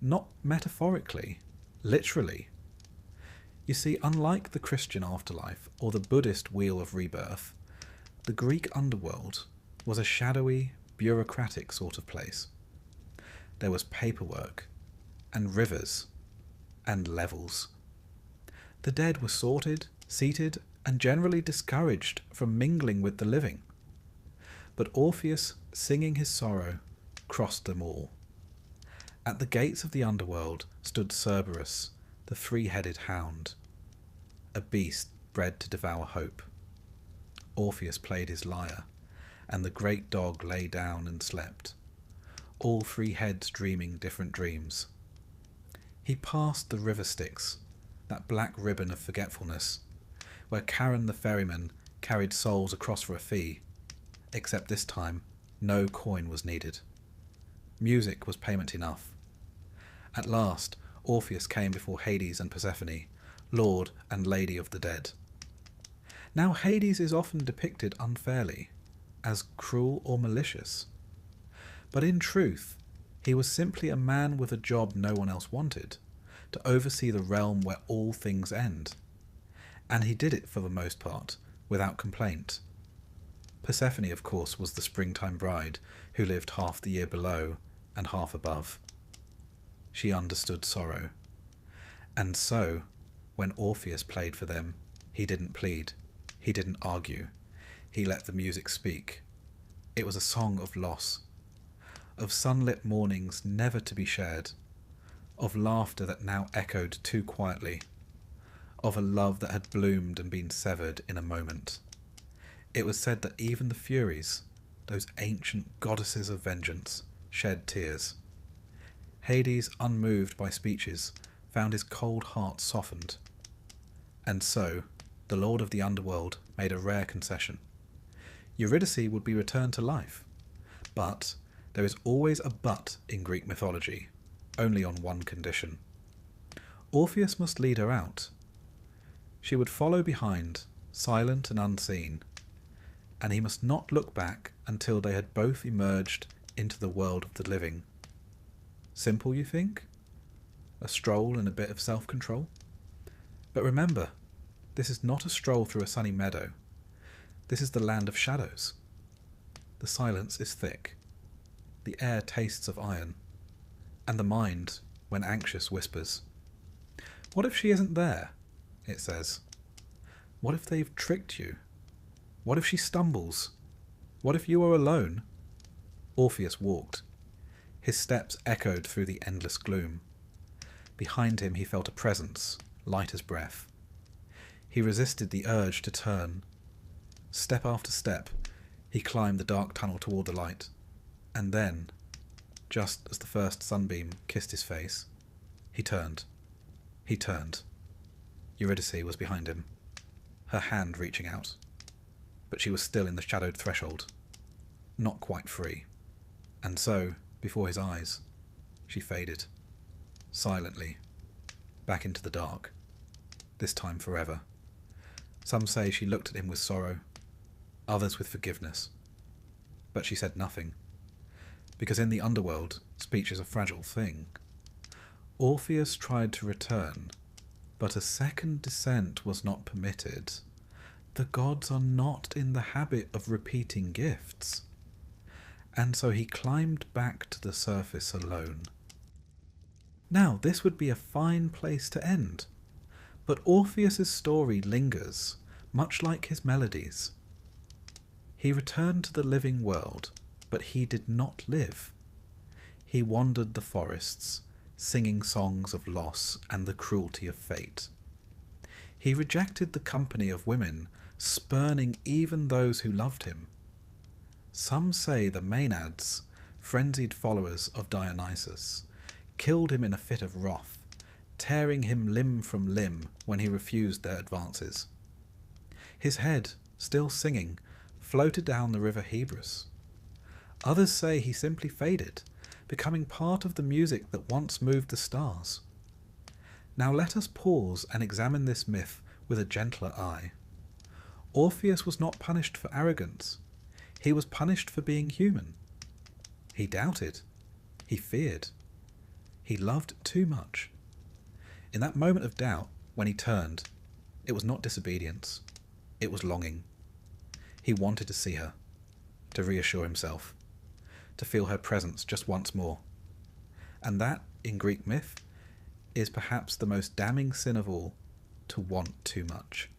Not metaphorically, literally. You see, unlike the Christian afterlife or the Buddhist wheel of rebirth, the Greek underworld was a shadowy, bureaucratic sort of place. There was paperwork, and rivers, and levels. The dead were sorted, seated, and generally discouraged from mingling with the living. But Orpheus, singing his sorrow, crossed them all. At the gates of the underworld stood Cerberus, the three-headed hound, a beast bred to devour hope. Orpheus played his lyre, and the great dog lay down and slept, all three heads dreaming different dreams. He passed the river Styx, that black ribbon of forgetfulness, where Charon the ferryman carried souls across for a fee, except this time no coin was needed. Music was payment enough. At last, Orpheus came before Hades and Persephone, lord and lady of the dead. Now Hades is often depicted unfairly, as cruel or malicious. But in truth, he was simply a man with a job no one else wanted, to oversee the realm where all things end. And he did it for the most part, without complaint. Persephone, of course, was the springtime bride, who lived half the year below and half above. She understood sorrow. And so, when Orpheus played for them, he didn't plead, he didn't argue, he let the music speak. It was a song of loss, of sunlit mornings never to be shared, of laughter that now echoed too quietly, of a love that had bloomed and been severed in a moment. It was said that even the Furies, those ancient goddesses of vengeance, shed tears. Hades, unmoved by speeches, found his cold heart softened. And so, the lord of the underworld made a rare concession. Eurydice would be returned to life. But there is always a but in Greek mythology, only on one condition. Orpheus must lead her out. She would follow behind, silent and unseen, and he must not look back until they had both emerged into the world of the living. Simple, you think? A stroll and a bit of self-control? But remember, this is not a stroll through a sunny meadow. This is the land of shadows. The silence is thick. The air tastes of iron. And the mind, when anxious, whispers. What if she isn't there? It says. What if they've tricked you? What if she stumbles? What if you are alone? Orpheus walked. His steps echoed through the endless gloom. Behind him he felt a presence, light as breath. He resisted the urge to turn. Step after step, he climbed the dark tunnel toward the light. And then, just as the first sunbeam kissed his face, he turned. He turned. Eurydice was behind him, her hand reaching out. But she was still in the shadowed threshold, not quite free. And so, before his eyes, she faded, silently, back into the dark, this time forever. Some say she looked at him with sorrow, others with forgiveness. But she said nothing, because in the underworld, speech is a fragile thing. Orpheus tried to return, but a second descent was not permitted. the gods are not in the habit of repeating gifts. And so he climbed back to the surface alone. Now, this would be a fine place to end, but Orpheus's story lingers, much like his melodies. He returned to the living world, but he did not live. He wandered the forests, singing songs of loss and the cruelty of fate. He rejected the company of women, spurning even those who loved him. Some say the Maenads, frenzied followers of Dionysus, killed him in a fit of wrath, tearing him limb from limb when he refused their advances. His head, still singing, floated down the river Hebrus. Others say he simply faded, becoming part of the music that once moved the stars. Now let us pause and examine this myth with a gentler eye. Orpheus was not punished for arrogance. He was punished for being human. He doubted. He feared. He loved too much. In that moment of doubt, when he turned, it was not disobedience. It was longing. He wanted to see her, to reassure himself, to feel her presence just once more. And that, in Greek myth, is perhaps the most damning sin of all, to want too much.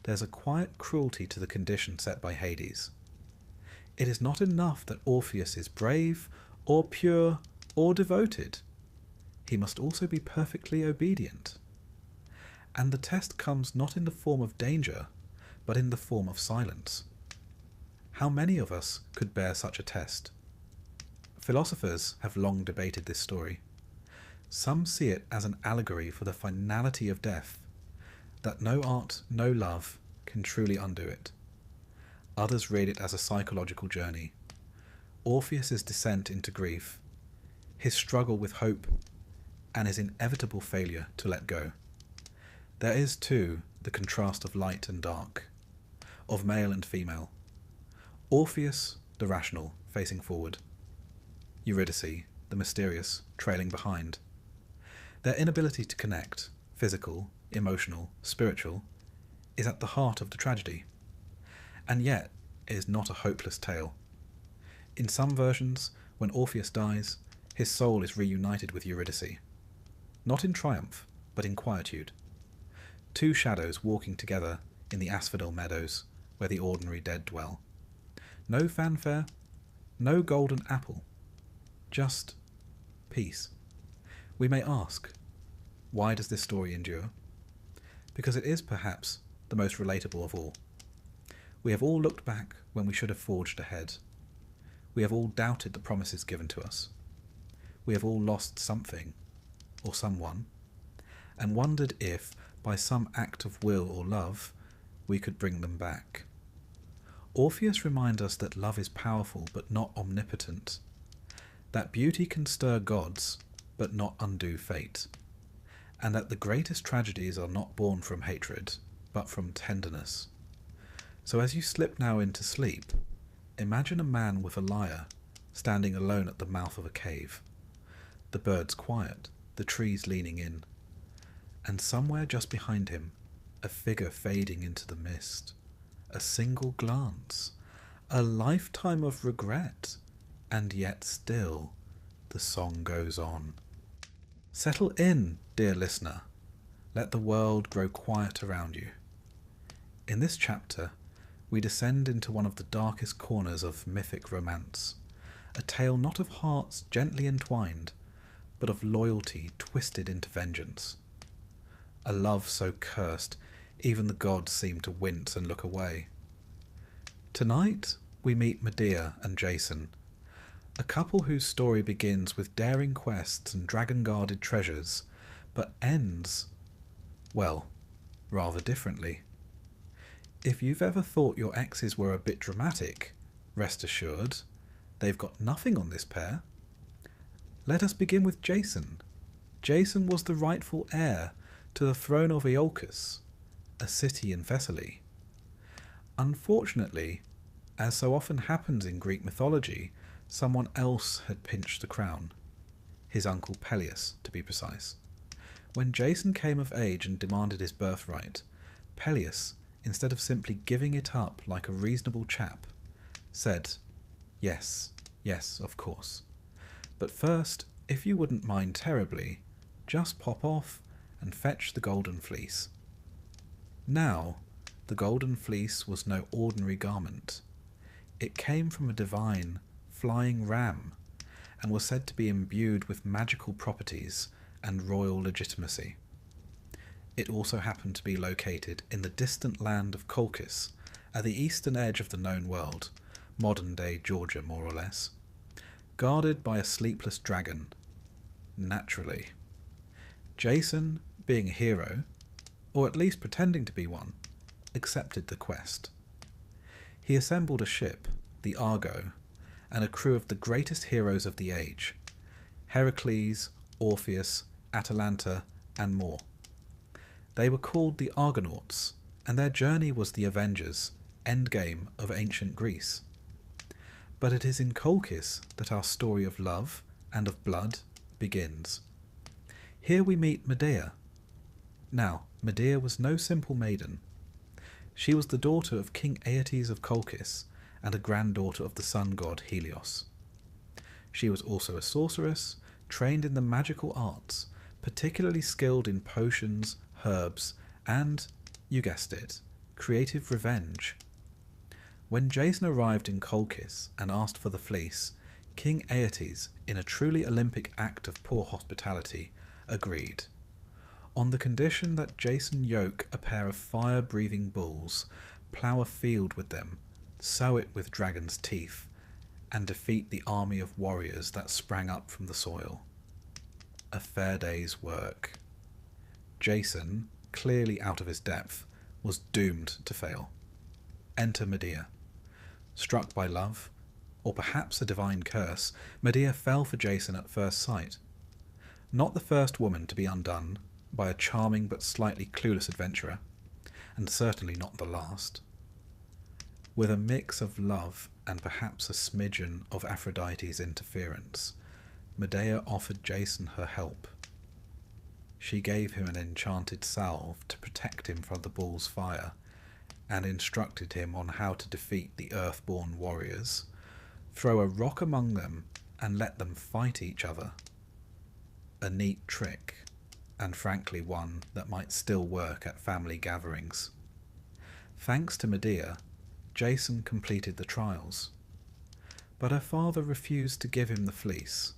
There's a quiet cruelty to the condition set by Hades. It is not enough that Orpheus is brave, or pure, or devoted. He must also be perfectly obedient. And the test comes not in the form of danger, but in the form of silence. How many of us could bear such a test? Philosophers have long debated this story. Some see it as an allegory for the finality of death, that no art, no love can truly undo it. Others read it as a psychological journey. Orpheus's descent into grief, his struggle with hope, and his inevitable failure to let go. There is, too, the contrast of light and dark, of male and female. Orpheus, the rational, facing forward. Eurydice, the mysterious, trailing behind. Their inability to connect, physical, emotional, spiritual, is at the heart of the tragedy. And yet, it is not a hopeless tale. In some versions, when Orpheus dies, his soul is reunited with Eurydice. Not in triumph, but in quietude. Two shadows walking together in the asphodel meadows where the ordinary dead dwell. No fanfare, no golden apple, just peace. We may ask, why does this story endure? Because it is perhaps the most relatable of all. We have all looked back when we should have forged ahead. We have all doubted the promises given to us. We have all lost something, or someone, and wondered if, by some act of will or love, we could bring them back. Orpheus reminds us that love is powerful but not omnipotent, that beauty can stir gods but not undo fate, and that the greatest tragedies are not born from hatred but from tenderness. So as you slip now into sleep, imagine a man with a lyre standing alone at the mouth of a cave, the birds quiet, the trees leaning in, and somewhere just behind him, a figure fading into the mist. A single glance, a lifetime of regret, and yet still the song goes on. Settle in, dear listener. Let the world grow quiet around you. In this chapter, we descend into one of the darkest corners of mythic romance, a tale not of hearts gently entwined, but of loyalty twisted into vengeance. A love so cursed, even the gods seem to wince and look away. Tonight, we meet Medea and Jason, a couple whose story begins with daring quests and dragon-guarded treasures, but ends, well, rather differently. If you've ever thought your exes were a bit dramatic, rest assured, they've got nothing on this pair. Let us begin with Jason. Jason was the rightful heir to the throne of Iolcus, a city in Thessaly. Unfortunately, as so often happens in Greek mythology, someone else had pinched the crown, his uncle Peleus, to be precise. When Jason came of age and demanded his birthright, Peleus, instead of simply giving it up like a reasonable chap, said, "Yes, yes, of course. But first, if you wouldn't mind terribly, just pop off and fetch the golden fleece." Now, the golden fleece was no ordinary garment. It came from a divine, flying ram, and was said to be imbued with magical properties and royal legitimacy. It also happened to be located in the distant land of Colchis, at the eastern edge of the known world, modern-day Georgia more or less, guarded by a sleepless dragon. Naturally. Jason, being a hero, or at least pretending to be one, accepted the quest. He assembled a ship, the Argo, and a crew of the greatest heroes of the age, Heracles, Orpheus, Atalanta, and more. They were called the Argonauts, and their journey was the Avengers' endgame of ancient Greece. But it is in Colchis that our story of love and of blood begins. Here we meet Medea. Now, Medea was no simple maiden. She was the daughter of King Aeetes of Colchis and a granddaughter of the sun god Helios. She was also a sorceress, trained in the magical arts, particularly skilled in potions, herbs, and, you guessed it, creative revenge. When Jason arrived in Colchis and asked for the fleece, King Aeetes, in a truly Olympic act of poor hospitality, agreed, on the condition that Jason yoke a pair of fire-breathing bulls, plough a field with them, sow it with dragon's teeth, and defeat the army of warriors that sprang up from the soil. A fair day's work. Jason, clearly out of his depth, was doomed to fail. Enter Medea. Struck by love, or perhaps a divine curse, Medea fell for Jason at first sight. Not the first woman to be undone by a charming but slightly clueless adventurer, and certainly not the last. With a mix of love and perhaps a smidgen of Aphrodite's interference, Medea offered Jason her help. She gave him an enchanted salve to protect him from the bull's fire, and instructed him on how to defeat the earthborn warriors, throw a rock among them, and let them fight each other. A neat trick, and frankly one that might still work at family gatherings. Thanks to Medea, Jason completed the trials. But her father refused to give him the fleece,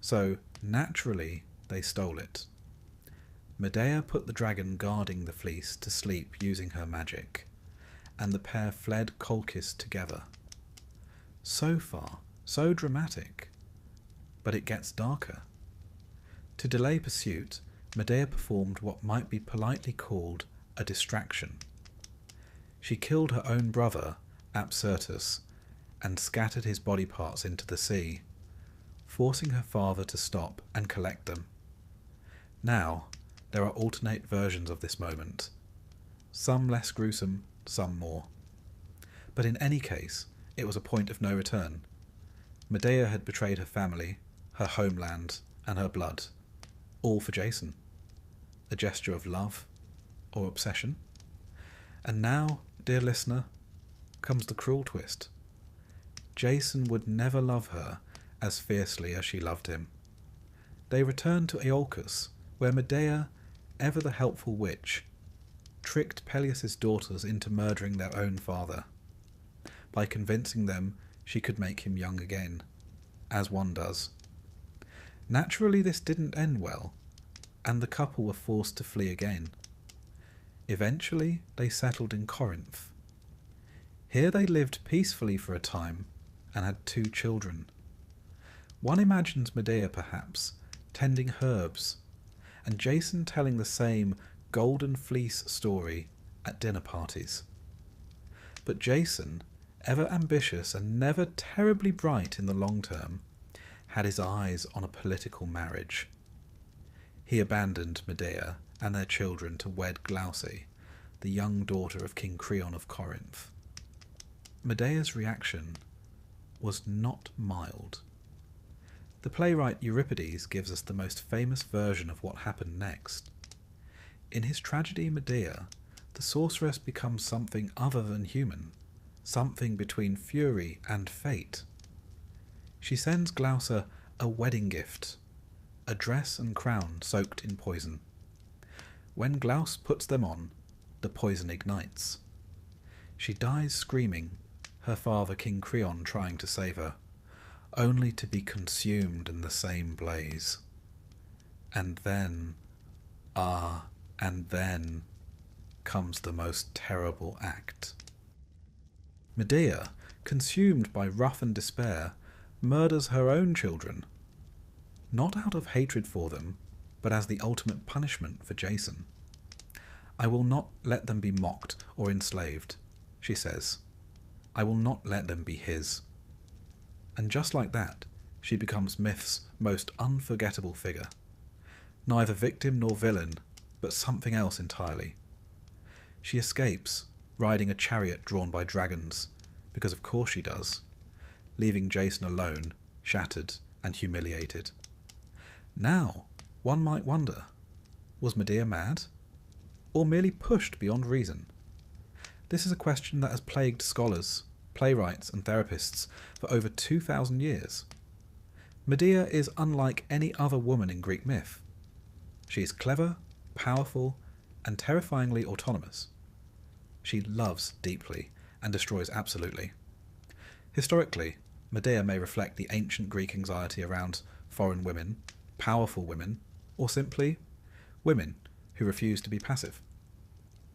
so naturally they stole it. Medea put the dragon guarding the fleece to sleep using her magic, and the pair fled Colchis together. So far, so dramatic, but it gets darker. To delay pursuit, Medea performed what might be politely called a distraction. She killed her own brother, Apsyrtus, and scattered his body parts into the sea, forcing her father to stop and collect them. Now, there are alternate versions of this moment, some less gruesome, some more. But in any case, it was a point of no return. Medea had betrayed her family, her homeland, and her blood, all for Jason. A gesture of love or obsession. And now, dear listener, comes the cruel twist. Jason would never love her as fiercely as she loved him. They returned to Iolcus, where Medea, ever the helpful witch, tricked Peleus' daughters into murdering their own father, by convincing them she could make him young again, as one does. Naturally, this didn't end well, and the couple were forced to flee again. Eventually, they settled in Corinth. Here they lived peacefully for a time, and had 2 children. One imagines Medea, perhaps, tending herbs, and Jason telling the same golden fleece story at dinner parties. But Jason, ever ambitious and never terribly bright in the long term, had his eyes on a political marriage. He abandoned Medea and their children to wed Glauce, the young daughter of King Creon of Corinth. Medea's reaction was not mild. The playwright Euripides gives us the most famous version of what happened next. In his tragedy Medea, the sorceress becomes something other than human, something between fury and fate. She sends Gloucester a wedding gift, a dress and crown soaked in poison. When Glaus puts them on, the poison ignites. She dies screaming, her father King Creon trying to save her, only to be consumed in the same blaze. And then, and then comes the most terrible act. Medea, consumed by wrath and despair, murders her own children, not out of hatred for them, but as the ultimate punishment for Jason. I will not let them be mocked or enslaved, she says. I will not let them be his. And just like that, she becomes myth's most unforgettable figure. Neither victim nor villain, but something else entirely. She escapes, riding a chariot drawn by dragons, because of course she does, leaving Jason alone, shattered and humiliated. Now, one might wonder, was Medea mad? Or merely pushed beyond reason? This is a question that has plagued scholars, playwrights and therapists for over 2,000 years. Medea is unlike any other woman in Greek myth. She is clever, powerful, and terrifyingly autonomous. She loves deeply and destroys absolutely. Historically, Medea may reflect the ancient Greek anxiety around foreign women, powerful women, or simply women who refuse to be passive.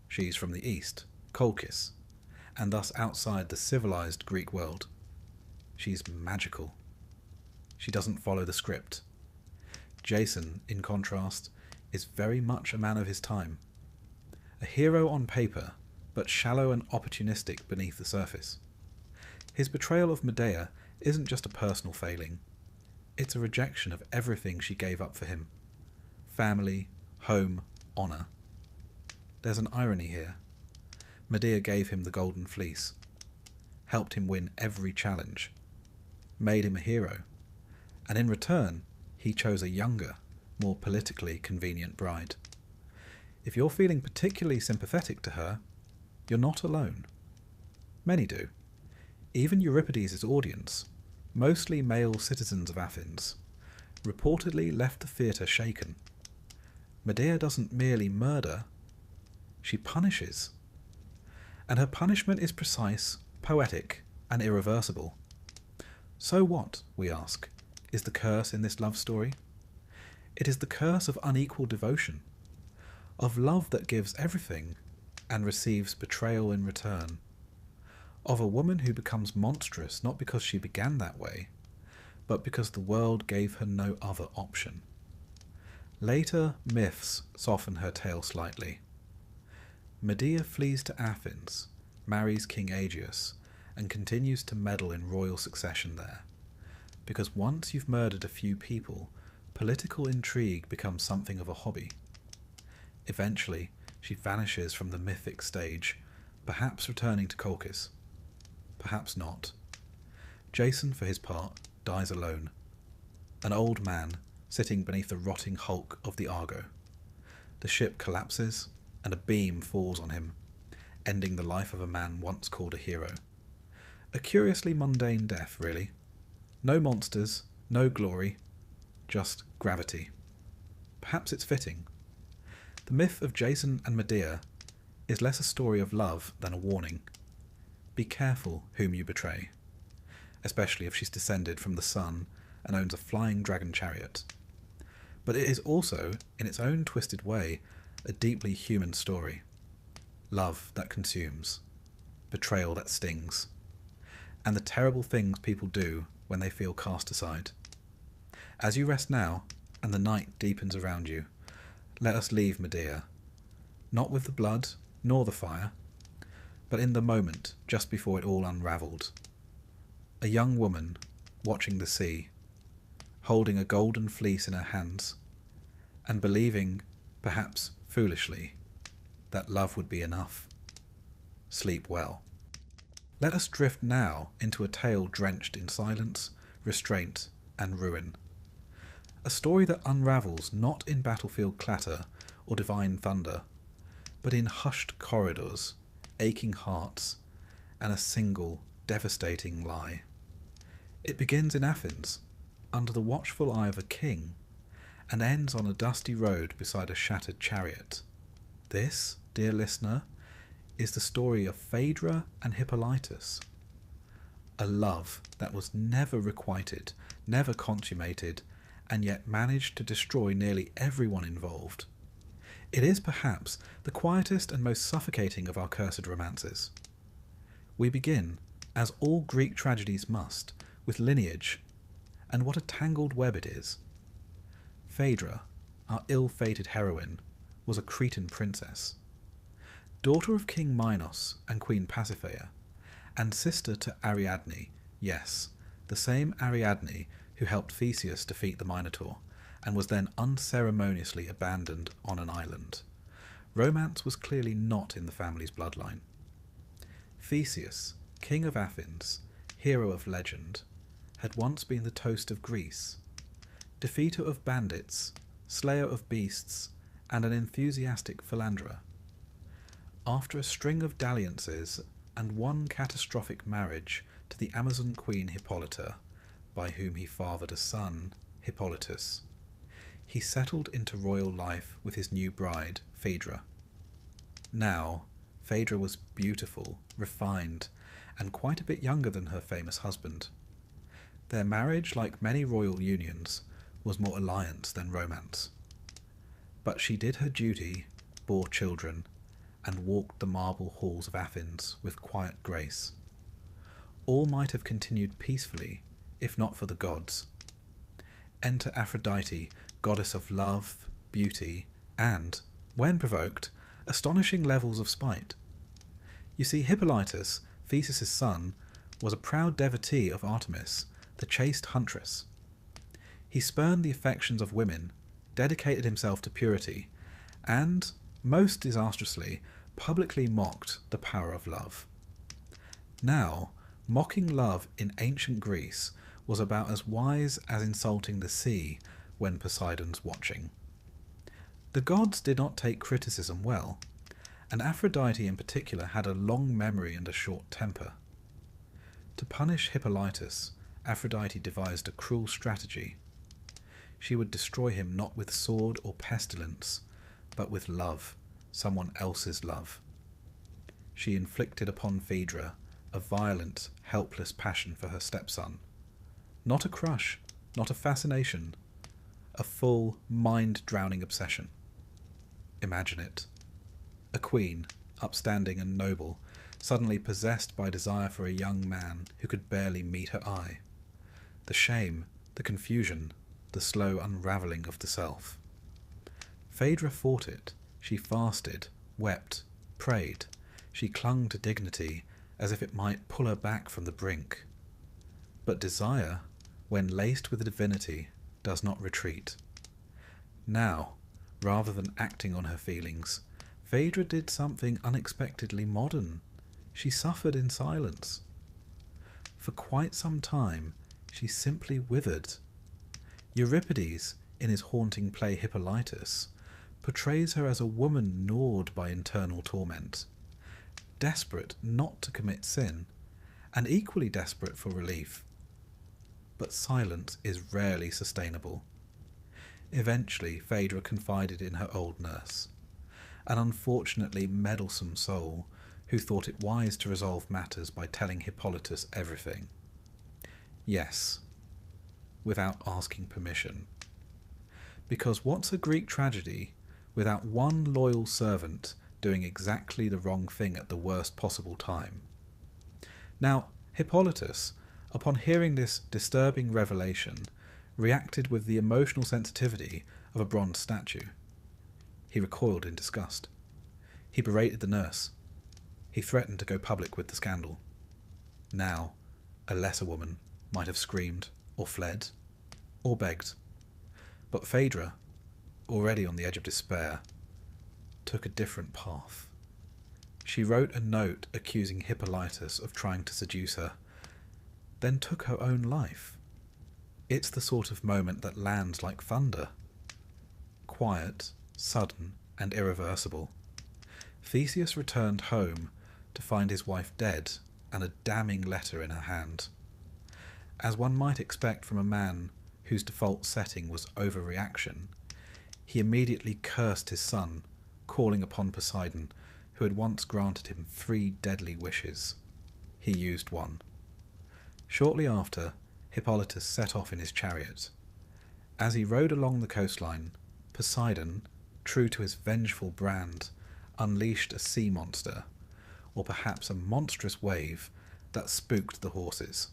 She's from the East, Colchis, and thus outside the civilized Greek world. She's magical. She doesn't follow the script. Jason, in contrast, is very much a man of his time. A hero on paper, but shallow and opportunistic beneath the surface. His betrayal of Medea isn't just a personal failing. It's a rejection of everything she gave up for him. Family, home, honour. There's an irony here. Medea gave him the golden fleece, helped him win every challenge, made him a hero, and in return he chose a younger, more politically convenient bride. If you're feeling particularly sympathetic to her, you're not alone. Many do. Even Euripides' audience, mostly male citizens of Athens, reportedly left the theatre shaken. Medea doesn't merely murder, she punishes. And her punishment is precise, poetic, and irreversible. So what, we ask, is the curse in this love story? It is the curse of unequal devotion, of love that gives everything and receives betrayal in return, of a woman who becomes monstrous not because she began that way, but because the world gave her no other option. Later myths soften her tale slightly. Medea flees to Athens, marries King Aegeus, and continues to meddle in royal succession there, because once you've murdered a few people, political intrigue becomes something of a hobby. Eventually, she vanishes from the mythic stage, perhaps returning to Colchis. Perhaps not. Jason, for his part, dies alone, an old man sitting beneath the rotting hulk of the Argo. The ship collapses, and a beam falls on him, ending the life of a man once called a hero. A curiously mundane death, really. No monsters, no glory, just gravity. Perhaps it's fitting. The myth of Jason and Medea is less a story of love than a warning. Be careful whom you betray, especially if she's descended from the sun and owns a flying dragon chariot. But it is also, in its own twisted way, a deeply human story. Love that consumes, betrayal that stings, and the terrible things people do when they feel cast aside. As you rest now, and the night deepens around you, let us leave Medea, not with the blood nor the fire, but in the moment just before it all unravelled. A young woman watching the sea, holding a golden fleece in her hands, and believing, perhaps foolishly, that love would be enough. Sleep well. Let us drift now into a tale drenched in silence, restraint, and ruin. A story that unravels not in battlefield clatter or divine thunder, but in hushed corridors, aching hearts, and a single devastating lie. It begins in Athens, under the watchful eye of a king, and ends on a dusty road beside a shattered chariot. This, dear listener, is the story of Phaedra and Hippolytus, a love that was never requited, never consummated, and yet managed to destroy nearly everyone involved. It is perhaps the quietest and most suffocating of our cursed romances. We begin, as all Greek tragedies must, with lineage, and what a tangled web it is. Phaedra, our ill-fated heroine, was a Cretan princess, daughter of King Minos and Queen Pasiphae, and sister to Ariadne, yes, the same Ariadne who helped Theseus defeat the Minotaur, and was then unceremoniously abandoned on an island. Romance was clearly not in the family's bloodline. Theseus, king of Athens, hero of legend, had once been the toast of Greece, defeater of bandits, slayer of beasts, and an enthusiastic philanderer. After a string of dalliances and one catastrophic marriage to the Amazon queen Hippolyta, by whom he fathered a son, Hippolytus, he settled into royal life with his new bride, Phaedra. Now, Phaedra was beautiful, refined, and quite a bit younger than her famous husband. Their marriage, like many royal unions, was more alliance than romance. But she did her duty, bore children, and walked the marble halls of Athens with quiet grace. All might have continued peacefully, if not for the gods. Enter Aphrodite, goddess of love, beauty, and, when provoked, astonishing levels of spite. You see, Hippolytus, Theseus' son, was a proud devotee of Artemis, the chaste huntress. He spurned the affections of women, dedicated himself to purity, and, most disastrously, publicly mocked the power of love. Now, mocking love in ancient Greece was about as wise as insulting the sea when Poseidon's watching. The gods did not take criticism well, and Aphrodite in particular had a long memory and a short temper. To punish Hippolytus, Aphrodite devised a cruel strategy. She would destroy him not with sword or pestilence, but with love, someone else's love. She inflicted upon Phaedra a violent, helpless passion for her stepson. Not a crush, not a fascination, a full, mind-drowning obsession. Imagine it. A queen, upstanding and noble, suddenly possessed by desire for a young man who could barely meet her eye. The shame, the confusion, the slow unravelling of the self. Phaedra fought it. She fasted, wept, prayed. She clung to dignity as if it might pull her back from the brink. But desire, when laced with divinity, does not retreat. Now, rather than acting on her feelings, Phaedra did something unexpectedly modern. She suffered in silence. For quite some time, she simply withered. Euripides, in his haunting play Hippolytus, portrays her as a woman gnawed by internal torment, desperate not to commit sin, and equally desperate for relief. But silence is rarely sustainable. Eventually, Phaedra confided in her old nurse, an unfortunately meddlesome soul who thought it wise to resolve matters by telling Hippolytus everything. Yes, without asking permission. Because what's a Greek tragedy without one loyal servant doing exactly the wrong thing at the worst possible time? Now, Hippolytus, upon hearing this disturbing revelation, reacted with the emotional sensitivity of a bronze statue. He recoiled in disgust. He berated the nurse. He threatened to go public with the scandal. Now, a lesser woman might have screamed, or fled, or begged. But Phaedra, already on the edge of despair, took a different path. She wrote a note accusing Hippolytus of trying to seduce her, then took her own life. It's the sort of moment that lands like thunder. Quiet, sudden, and irreversible. Theseus returned home to find his wife dead and a damning letter in her hand. As one might expect from a man whose default setting was overreaction, he immediately cursed his son, calling upon Poseidon, who had once granted him 3 deadly wishes. He used one. Shortly after, Hippolytus set off in his chariot. As he rode along the coastline, Poseidon, true to his vengeful brand, unleashed a sea monster, or perhaps a monstrous wave, that spooked the horses.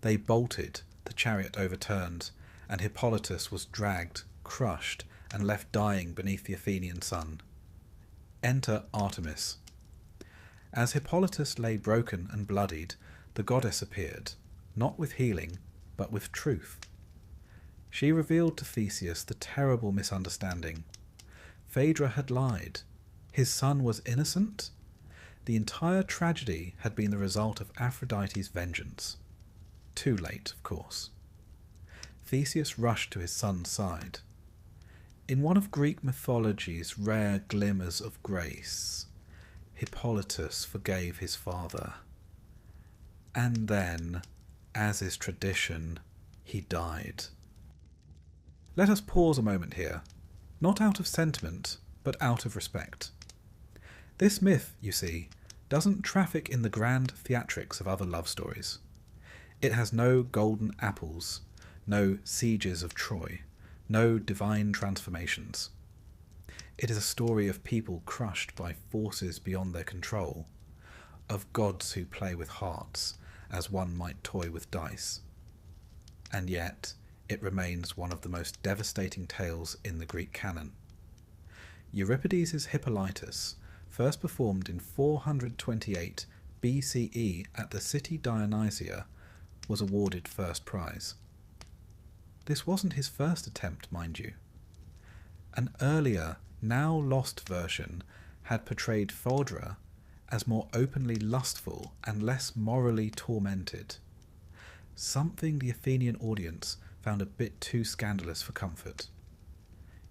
They bolted, the chariot overturned, and Hippolytus was dragged, crushed, and left dying beneath the Athenian sun. Enter Artemis. As Hippolytus lay broken and bloodied, the goddess appeared, not with healing, but with truth. She revealed to Theseus the terrible misunderstanding. Phaedra had lied. His son was innocent. The entire tragedy had been the result of Aphrodite's vengeance. Too late, of course. Theseus rushed to his son's side. In one of Greek mythology's rare glimmers of grace, Hippolytus forgave his father. And then, as is tradition, he died. Let us pause a moment here, not out of sentiment, but out of respect. This myth, you see, doesn't traffic in the grand theatrics of other love stories. It has no golden apples, no sieges of Troy, no divine transformations. It is a story of people crushed by forces beyond their control, of gods who play with hearts as one might toy with dice. And yet, it remains one of the most devastating tales in the Greek canon. Euripides' Hippolytus, first performed in 428 BCE at the city Dionysia, was awarded first prize. This wasn't his first attempt, mind you. An earlier, now lost version had portrayed Phaedra as more openly lustful and less morally tormented, something the Athenian audience found a bit too scandalous for comfort.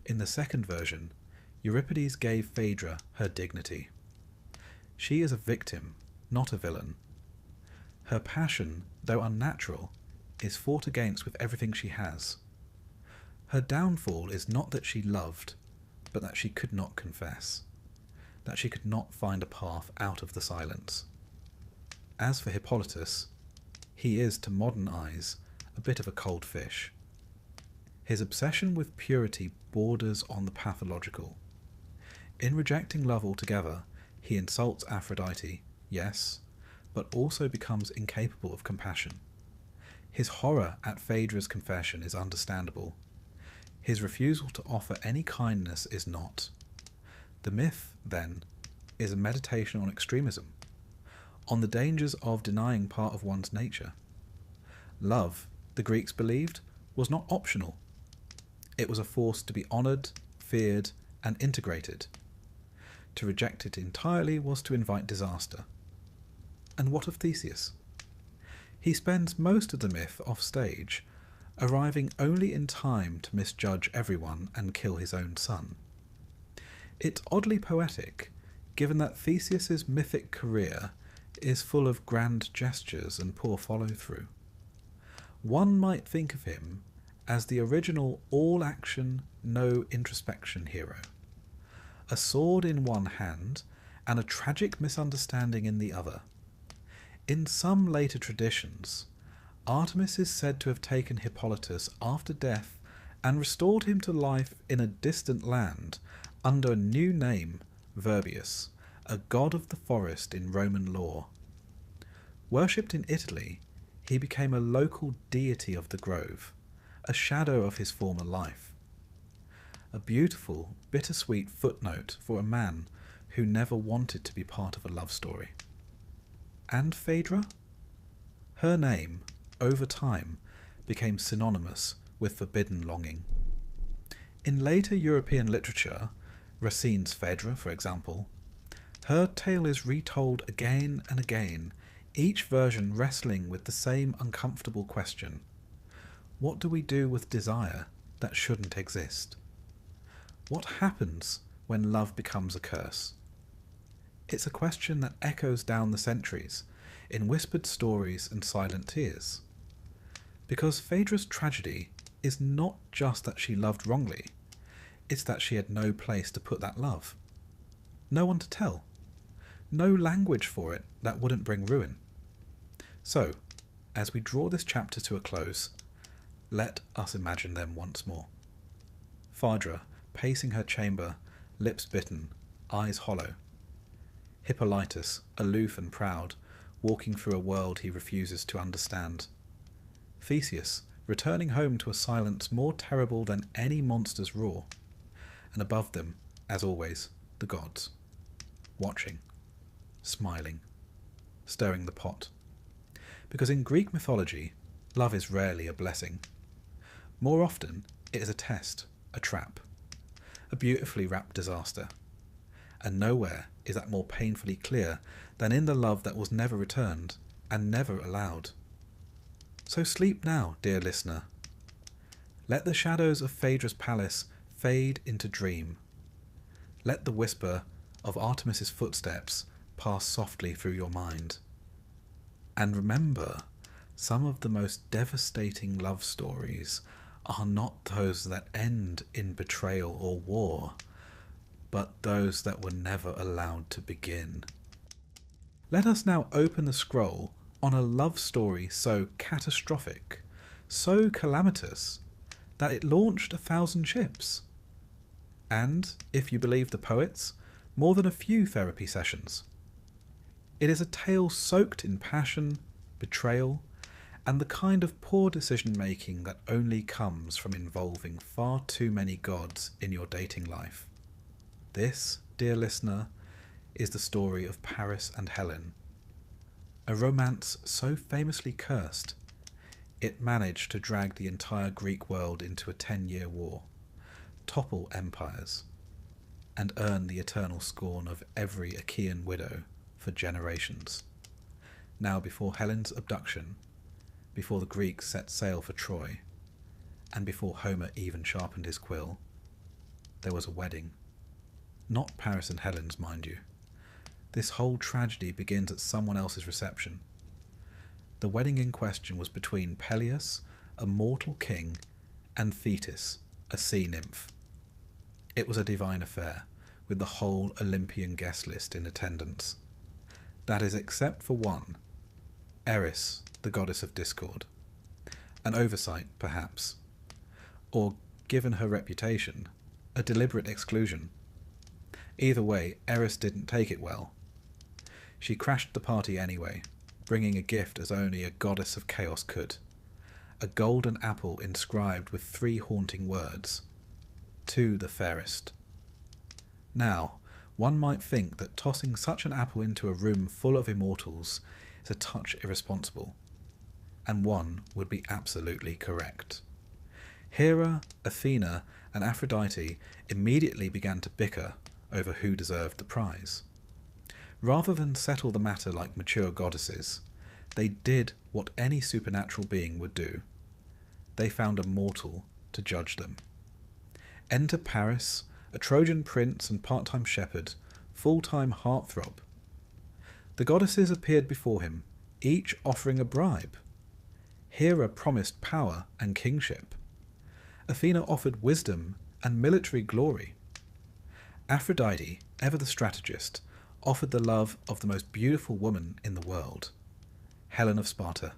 In the second version, Euripides gave Phaedra her dignity. She is a victim, not a villain. Her passion, though unnatural, is fought against with everything she has. Her downfall is not that she loved, but that she could not confess, that she could not find a path out of the silence. As for Hippolytus, he is, to modern eyes, a bit of a cold fish. His obsession with purity borders on the pathological. In rejecting love altogether, he insults Aphrodite, yes, but also becomes incapable of compassion. His horror at Phaedra's confession is understandable. His refusal to offer any kindness is not. The myth, then, is a meditation on extremism, on the dangers of denying part of one's nature. Love, the Greeks believed, was not optional. It was a force to be honoured, feared, and integrated. To reject it entirely was to invite disaster. And what of Theseus? He spends most of the myth off stage, arriving only in time to misjudge everyone and kill his own son. It's oddly poetic, given that Theseus's mythic career is full of grand gestures and poor follow-through. One might think of him as the original all-action, no-introspection hero. A sword in one hand and a tragic misunderstanding in the other. In some later traditions, Artemis is said to have taken Hippolytus after death and restored him to life in a distant land under a new name, Virbius, a god of the forest in Roman lore. Worshipped in Italy, he became a local deity of the grove, a shadow of his former life. A beautiful, bittersweet footnote for a man who never wanted to be part of a love story. And Phaedra? Her name, over time, became synonymous with forbidden longing. In later European literature, Racine's Phaedra, for example, her tale is retold again and again, each version wrestling with the same uncomfortable question. What do we do with desire that shouldn't exist? What happens when love becomes a curse? It's a question that echoes down the centuries in whispered stories and silent tears. Because Phaedra's tragedy is not just that she loved wrongly, it's that she had no place to put that love. No one to tell. No language for it that wouldn't bring ruin. So, as we draw this chapter to a close, let us imagine them once more. Phaedra, pacing her chamber, lips bitten, eyes hollow. Hippolytus, aloof and proud, walking through a world he refuses to understand. Theseus, returning home to a silence more terrible than any monster's roar. And above them, as always, the gods, watching, smiling, stirring the pot. Because in Greek mythology, love is rarely a blessing. More often, it is a test, a trap, a beautifully wrapped disaster. And nowhere is that more painfully clear than in the love that was never returned and never allowed. So sleep now, dear listener. Let the shadows of Phaedra's palace fade into dream. Let the whisper of Artemis's footsteps pass softly through your mind. And remember, some of the most devastating love stories are not those that end in betrayal or war, but those that were never allowed to begin. Let us now open the scroll on a love story so catastrophic, so calamitous, that it launched 1,000 ships. And, if you believe the poets, more than a few therapy sessions. It is a tale soaked in passion, betrayal, and the kind of poor decision-making that only comes from involving far too many gods in your dating life. This, dear listener, is the story of Paris and Helen, a romance so famously cursed, it managed to drag the entire Greek world into a 10-year war, topple empires, and earn the eternal scorn of every Achaean widow for generations. Now, before Helen's abduction, before the Greeks set sail for Troy, and before Homer even sharpened his quill, there was a wedding. Not Paris and Helen's, mind you. This whole tragedy begins at someone else's reception. The wedding in question was between Peleus, a mortal king, and Thetis, a sea nymph. It was a divine affair, with the whole Olympian guest list in attendance. That is, except for one, Eris, the goddess of discord. An oversight, perhaps. Or, given her reputation, a deliberate exclusion. Either way, Eris didn't take it well. She crashed the party anyway, bringing a gift as only a goddess of chaos could. A golden apple inscribed with 3 haunting words. To the fairest. Now, one might think that tossing such an apple into a room full of immortals is a touch irresponsible. And one would be absolutely correct. Hera, Athena, and Aphrodite immediately began to bicker over who deserved the prize. Rather than settle the matter like mature goddesses, they did what any supernatural being would do. They found a mortal to judge them. Enter Paris, a Trojan prince and part-time shepherd, full-time heartthrob. The goddesses appeared before him, each offering a bribe. Hera promised power and kingship. Athena offered wisdom and military glory. Aphrodite, ever the strategist, offered the love of the most beautiful woman in the world, Helen of Sparta.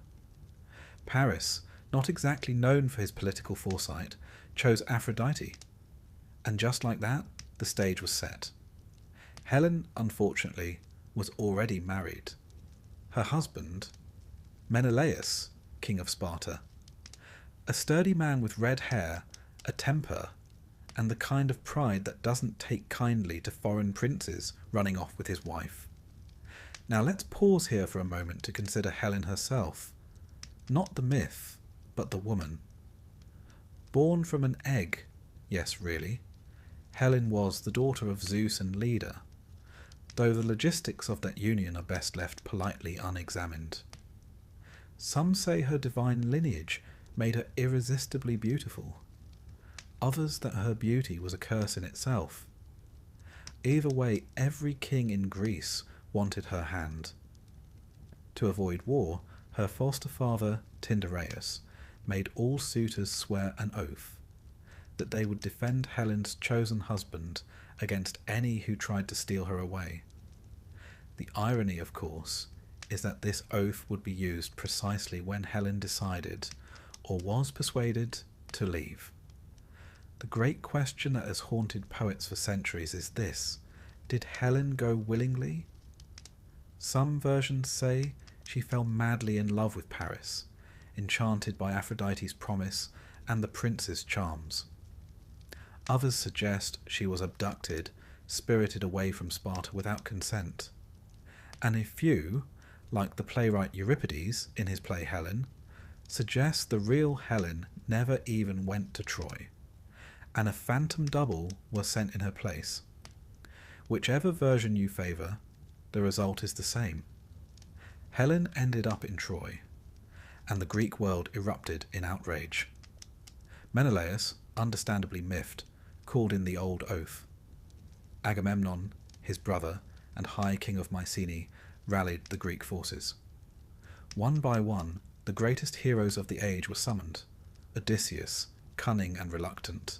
Paris, not exactly known for his political foresight, chose Aphrodite. And just like that, the stage was set. Helen, unfortunately, was already married. Her husband, Menelaus, king of Sparta, a sturdy man with red hair, a temper, and the kind of pride that doesn't take kindly to foreign princes running off with his wife. Now let's pause here for a moment to consider Helen herself. Not the myth, but the woman. Born from an egg, yes really, Helen was the daughter of Zeus and Leda, though the logistics of that union are best left politely unexamined. Some say her divine lineage made her irresistibly beautiful. Others that her beauty was a curse in itself. Either way, every king in Greece wanted her hand. To avoid war, her foster father, Tyndareus, made all suitors swear an oath that they would defend Helen's chosen husband against any who tried to steal her away. The irony, of course, is that this oath would be used precisely when Helen decided, or was persuaded, to leave. The great question that has haunted poets for centuries is this: did Helen go willingly? Some versions say she fell madly in love with Paris, enchanted by Aphrodite's promise and the prince's charms. Others suggest she was abducted, spirited away from Sparta without consent. And a few, like the playwright Euripides in his play Helen, suggest the real Helen never even went to Troy, and a phantom double was sent in her place. Whichever version you favour, the result is the same. Helen ended up in Troy, and the Greek world erupted in outrage. Menelaus, understandably miffed, called in the old oath. Agamemnon, his brother and High King of Mycenae, rallied the Greek forces. One by one, the greatest heroes of the age were summoned: Odysseus, cunning and reluctant;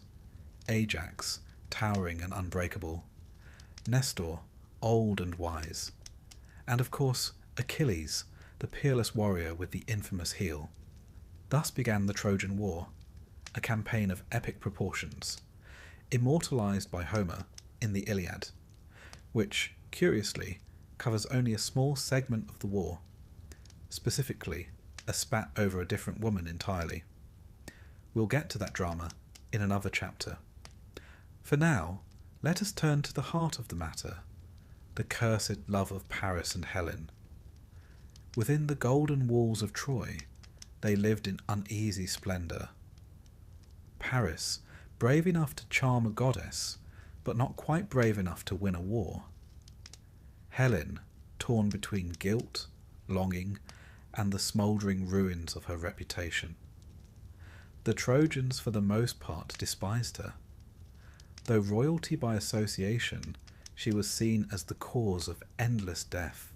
Ajax, towering and unbreakable; Nestor, old and wise; and of course Achilles, the peerless warrior with the infamous heel. Thus began the Trojan War, a campaign of epic proportions, immortalized by Homer in the Iliad, which, curiously, covers only a small segment of the war, specifically a spat over a different woman entirely. We'll get to that drama in another chapter. For now, let us turn to the heart of the matter, the cursed love of Paris and Helen. Within the golden walls of Troy, they lived in uneasy splendour. Paris, brave enough to charm a goddess, but not quite brave enough to win a war. Helen, torn between guilt, longing, and the smouldering ruins of her reputation. The Trojans for the most part despised her. Though royalty by association, she was seen as the cause of endless death.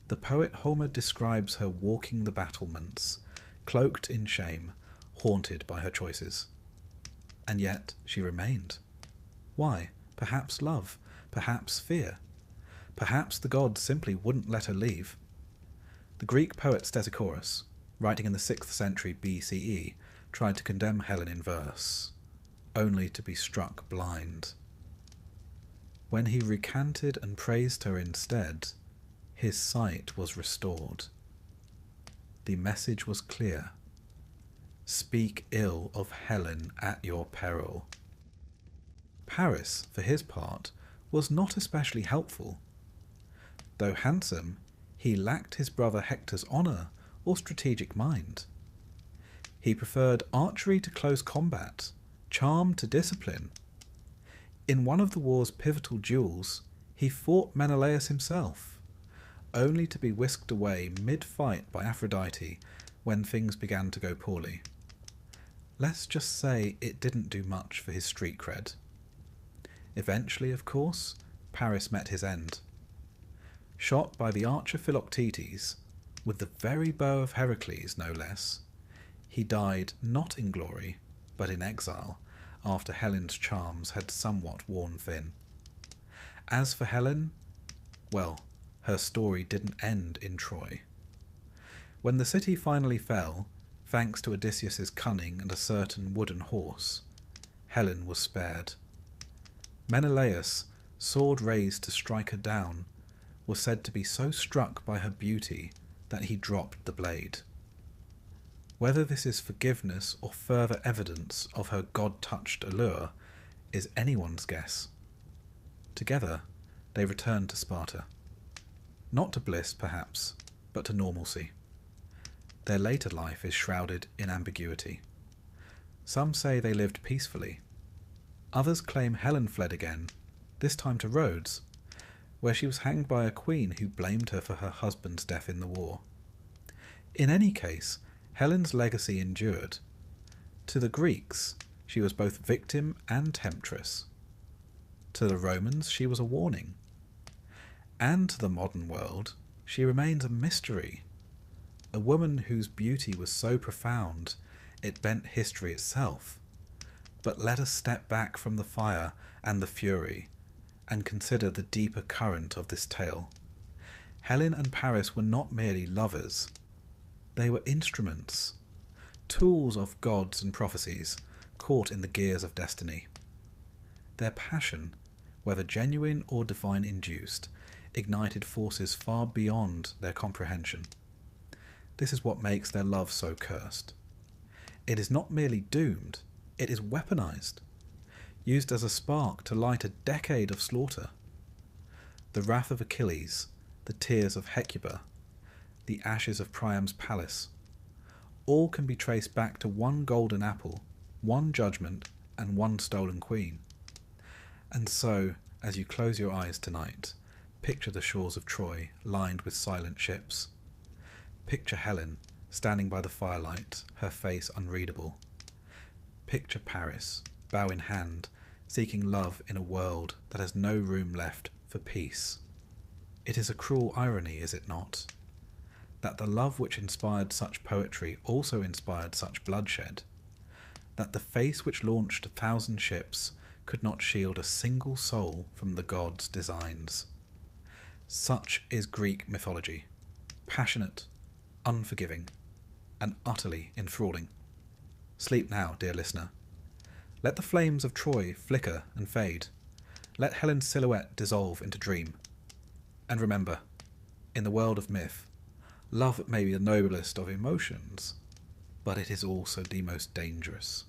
The poet Homer describes her walking the battlements, cloaked in shame, haunted by her choices. And yet she remained. Why? Perhaps love, perhaps fear. Perhaps the gods simply wouldn't let her leave. The Greek poet Stesichorus, writing in the 6th century BCE, tried to condemn Helen in verse, only to be struck blind. When he recanted and praised her instead, his sight was restored. The message was clear: speak ill of Helen at your peril. Paris, for his part, was not especially helpful. Though handsome, he lacked his brother Hector's honour or strategic mind. He preferred archery to close combat, charm to discipline. In one of the war's pivotal duels, he fought Menelaus himself, only to be whisked away mid-fight by Aphrodite when things began to go poorly. Let's just say it didn't do much for his street cred. Eventually, of course, Paris met his end. Shot by the archer Philoctetes, with the very bow of Heracles no less, he died not in glory, but in exile, after Helen's charms had somewhat worn thin. As for Helen, well, her story didn't end in Troy. When the city finally fell, thanks to Odysseus's cunning and a certain wooden horse, Helen was spared. Menelaus, sword raised to strike her down, was said to be so struck by her beauty that he dropped the blade. Whether this is forgiveness or further evidence of her god-touched allure is anyone's guess. Together, they returned to Sparta. Not to bliss, perhaps, but to normalcy. Their later life is shrouded in ambiguity. Some say they lived peacefully. Others claim Helen fled again, this time to Rhodes, where she was hanged by a queen who blamed her for her husband's death in the war. In any case, Helen's legacy endured. To the Greeks, she was both victim and temptress. To the Romans, she was a warning. And to the modern world, she remains a mystery. A woman whose beauty was so profound, it bent history itself. But let us step back from the fire and the fury, and consider the deeper current of this tale. Helen and Paris were not merely lovers. They were instruments, tools of gods and prophecies, caught in the gears of destiny. Their passion, whether genuine or divine-induced, ignited forces far beyond their comprehension. This is what makes their love so cursed. It is not merely doomed, it is weaponized, used as a spark to light a decade of slaughter. The wrath of Achilles, the tears of Hecuba, the ashes of Priam's palace, all can be traced back to one golden apple, one judgment, and one stolen queen. And so, as you close your eyes tonight, picture the shores of Troy lined with silent ships. Picture Helen standing by the firelight, her face unreadable. Picture Paris, bow in hand, seeking love in a world that has no room left for peace. It is a cruel irony, is it not, that the love which inspired such poetry also inspired such bloodshed, that the face which launched 1,000 ships could not shield a single soul from the gods' designs. Such is Greek mythology, passionate, unforgiving, and utterly enthralling. Sleep now, dear listener. Let the flames of Troy flicker and fade. Let Helen's silhouette dissolve into dream. And remember, in the world of myth, love may be the noblest of emotions, but it is also the most dangerous.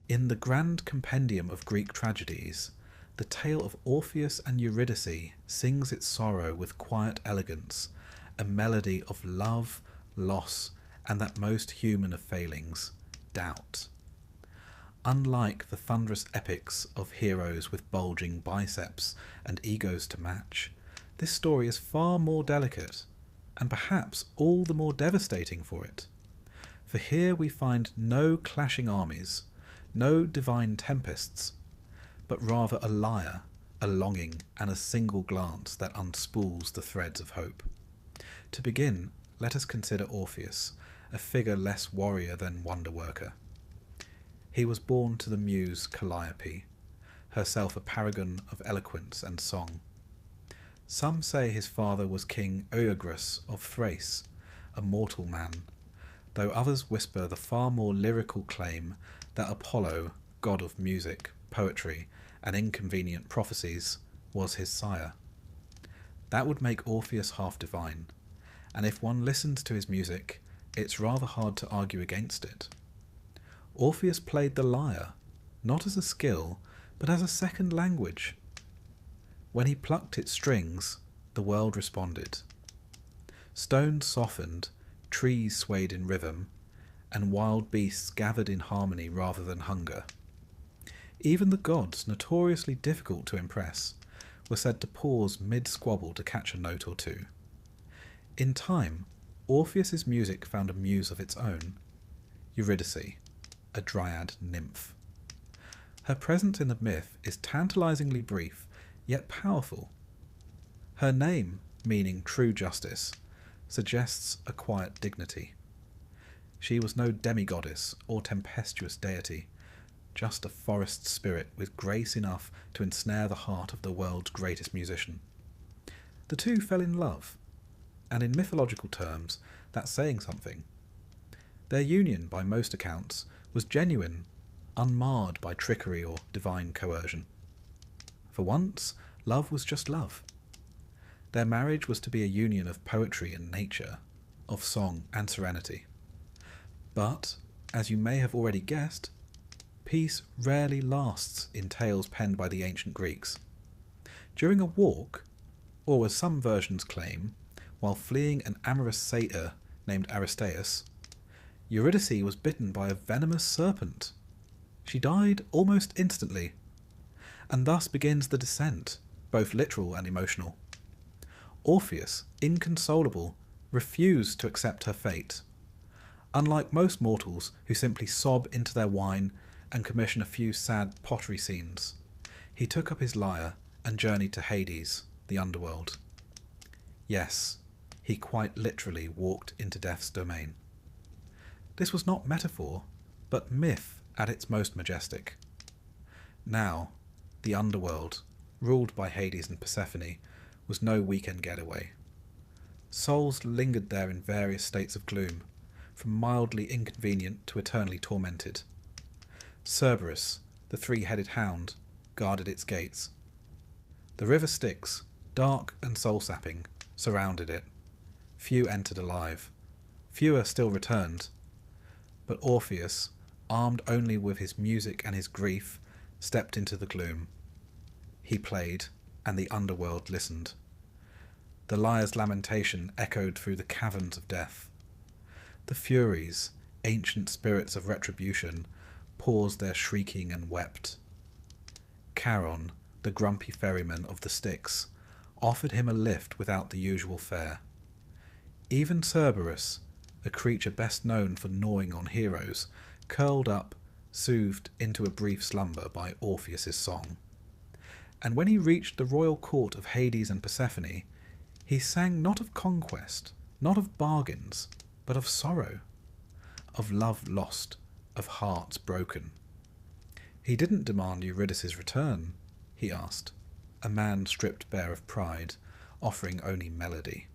In the grand compendium of Greek tragedies, the tale of Orpheus and Eurydice sings its sorrow with quiet elegance, a melody of love, loss, and that most human of failings, doubt. Unlike the thunderous epics of heroes with bulging biceps and egos to match, this story is far more delicate, and perhaps all the more devastating for it. For here we find no clashing armies, no divine tempests, but rather a lyre, a longing, and a single glance that unspools the threads of hope. To begin, let us consider Orpheus, a figure less warrior than wonder-worker. He was born to the muse Calliope, herself a paragon of eloquence and song. Some say his father was King Oeagrus of Thrace, a mortal man, though others whisper the far more lyrical claim that Apollo, god of music, poetry, and inconvenient prophecies, was his sire. That would make Orpheus half divine, and if one listens to his music, it's rather hard to argue against it. Orpheus played the lyre, not as a skill, but as a second language. When he plucked its strings, the world responded. Stones softened, trees swayed in rhythm, and wild beasts gathered in harmony rather than hunger. Even the gods, notoriously difficult to impress, were said to pause mid-squabble to catch a note or two. In time, Orpheus's music found a muse of its own, Eurydice, a dryad nymph. Her presence in the myth is tantalizingly brief, yet powerful. Her name, meaning true justice, suggests a quiet dignity. She was no demigoddess or tempestuous deity, just a forest spirit with grace enough to ensnare the heart of the world's greatest musician. The two fell in love, and in mythological terms, that's saying something. Their union, by most accounts, was genuine, unmarred by trickery or divine coercion. For once, love was just love. Their marriage was to be a union of poetry and nature, of song and serenity. But, as you may have already guessed, peace rarely lasts in tales penned by the ancient Greeks. During a walk, or as some versions claim, while fleeing an amorous satyr named Aristaeus, Eurydice was bitten by a venomous serpent. She died almost instantly, and thus begins the descent, both literal and emotional. Orpheus, inconsolable, refused to accept her fate. Unlike most mortals who simply sob into their wine and commission a few sad pottery scenes, He took up his lyre and journeyed to Hades, the underworld. Yes, he quite literally walked into death's domain. This was not metaphor, but myth at its most majestic. Now, the underworld, ruled by Hades and Persephone, was no weekend getaway. Souls lingered there in various states of gloom, from mildly inconvenient to eternally tormented. Cerberus, the three-headed hound, guarded its gates. The river Styx, dark and soul-sapping, surrounded it. Few entered alive. Fewer still returned. But Orpheus, armed only with his music and his grief, stepped into the gloom. He played, and the underworld listened. The lyre's lamentation echoed through the caverns of death. The Furies, ancient spirits of retribution, paused their shrieking and wept. Charon, the grumpy ferryman of the Styx, offered him a lift without the usual fare. Even Cerberus, a creature best known for gnawing on heroes, curled up, soothed into a brief slumber by Orpheus's song. And when he reached the royal court of Hades and Persephone, he sang not of conquest, not of bargains, but of sorrow, of love lost, of hearts broken. He didn't demand Eurydice's return, he asked, a man stripped bare of pride, offering only melody.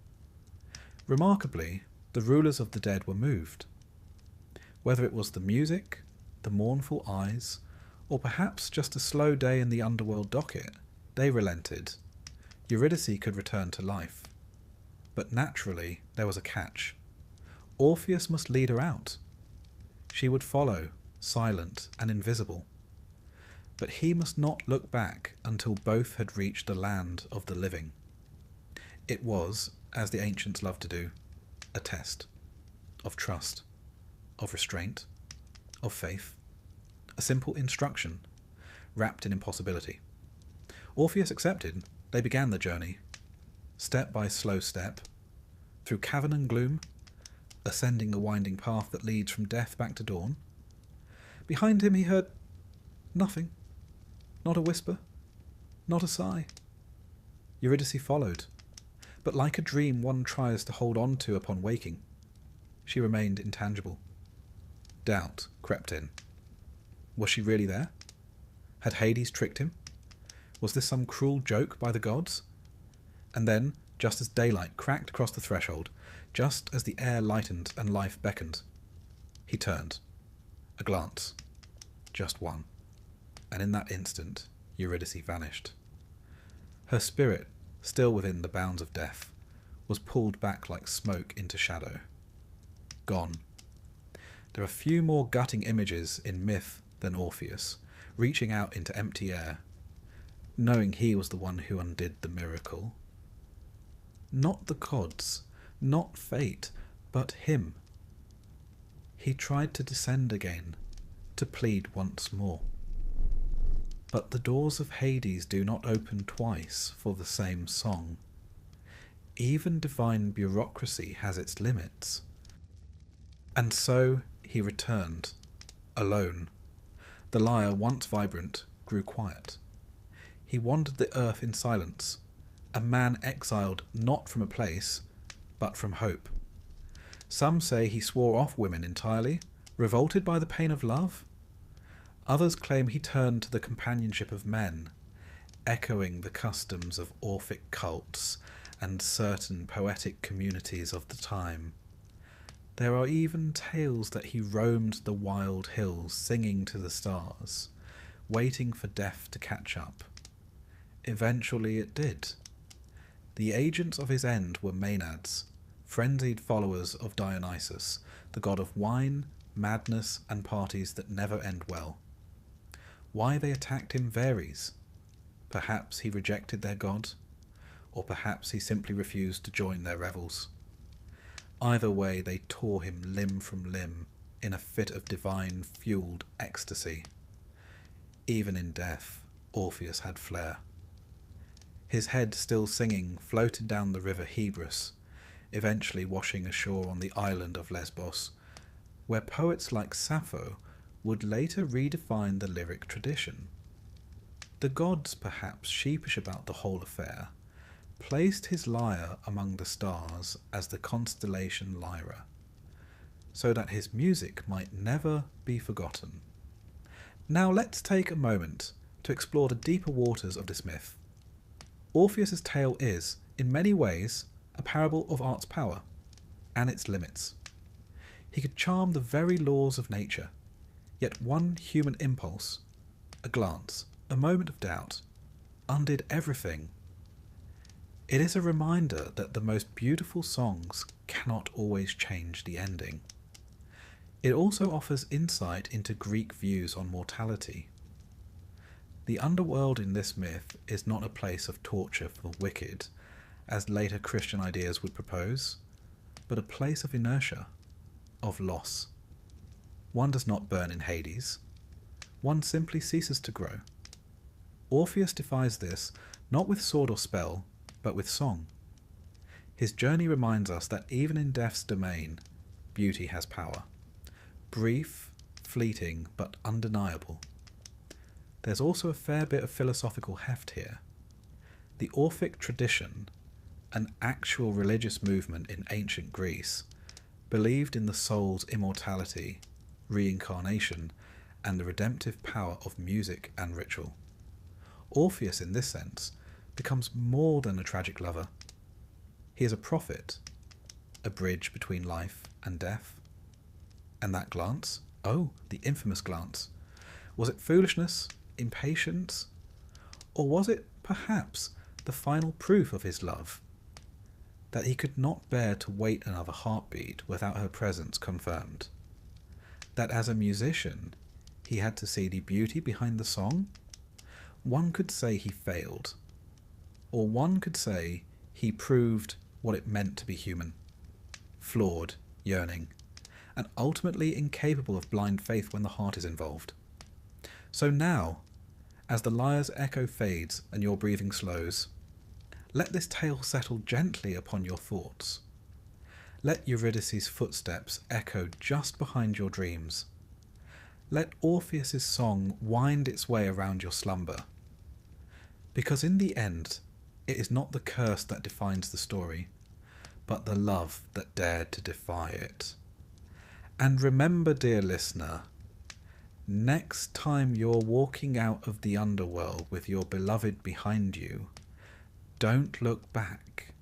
Remarkably, the rulers of the dead were moved. Whether it was the music, the mournful eyes, or perhaps just a slow day in the underworld docket, they relented. Eurydice could return to life. But naturally, there was a catch. Orpheus must lead her out. She would follow, silent and invisible. But he must not look back until both had reached the land of the living. It was, as the ancients loved to do, a test of trust, of restraint, of faith, a simple instruction, wrapped in impossibility. Orpheus accepted. They began the journey, step by slow step, through cavern and gloom, ascending a winding path that leads from death back to dawn. Behind him he heard nothing, not a whisper, not a sigh. Eurydice followed, but like a dream one tries to hold on to upon waking, she remained intangible. Doubt crept in. Was she really there? Had Hades tricked him? Was this some cruel joke by the gods? And then, just as daylight cracked across the threshold, just as the air lightened and life beckoned, he turned. A glance. Just one. And in that instant, Eurydice vanished. Her spirit, still within the bounds of death, was pulled back like smoke into shadow. Gone. There are few more gutting images in myth than Orpheus, reaching out into empty air, knowing he was the one who undid the miracle. Not the gods, not fate, but him. He tried to descend again, to plead once more. But the doors of Hades do not open twice for the same song. Even divine bureaucracy has its limits. And so he returned, alone. The lyre, once vibrant, grew quiet. He wandered the earth in silence, a man exiled not from a place, but from hope. Some say he swore off women entirely, revolted by the pain of love. Others claim he turned to the companionship of men, echoing the customs of Orphic cults and certain poetic communities of the time. There are even tales that he roamed the wild hills singing to the stars, waiting for death to catch up. Eventually it did. The agents of his end were Maenads, frenzied followers of Dionysus, the god of wine, madness, and parties that never end well. Why they attacked him varies. Perhaps he rejected their god, or perhaps he simply refused to join their revels. Either way, they tore him limb from limb in a fit of divine-fueled ecstasy. Even in death, Orpheus had flair. His head still singing floated down the river Hebrus, eventually washing ashore on the island of Lesbos, where poets like Sappho would later redefine the lyric tradition. The gods, perhaps sheepish about the whole affair, placed his lyre among the stars as the constellation Lyra, so that his music might never be forgotten. Now let's take a moment to explore the deeper waters of this myth. Orpheus's tale is, in many ways, a parable of art's power and its limits. He could charm the very laws of nature, yet one human impulse, a glance, a moment of doubt, undid everything. It is a reminder that the most beautiful songs cannot always change the ending. It also offers insight into Greek views on mortality. The underworld in this myth is not a place of torture for the wicked, as later Christian ideas would propose, but a place of inertia, of loss. One does not burn in Hades. One simply ceases to grow. Orpheus defies this not with sword or spell, but with song. His journey reminds us that even in death's domain, beauty has power. Brief, fleeting, but undeniable. There's also a fair bit of philosophical heft here. The Orphic tradition, an actual religious movement in ancient Greece, believed in the soul's immortality, reincarnation, and the redemptive power of music and ritual. Orpheus, in this sense, becomes more than a tragic lover. He is a prophet, a bridge between life and death. And that glance? Oh, the infamous glance. Was it foolishness, impatience, or was it, perhaps, the final proof of his love? That he could not bear to wait another heartbeat without her presence confirmed? That as a musician, he had to see the beauty behind the song? One could say he failed, or one could say he proved what it meant to be human, flawed, yearning, and ultimately incapable of blind faith when the heart is involved. So now, as the lyre's echo fades and your breathing slows, let this tale settle gently upon your thoughts. Let Eurydice's footsteps echo just behind your dreams. Let Orpheus's song wind its way around your slumber. Because in the end, it is not the curse that defines the story, but the love that dared to defy it. And remember, dear listener, next time you're walking out of the underworld with your beloved behind you, don't look back,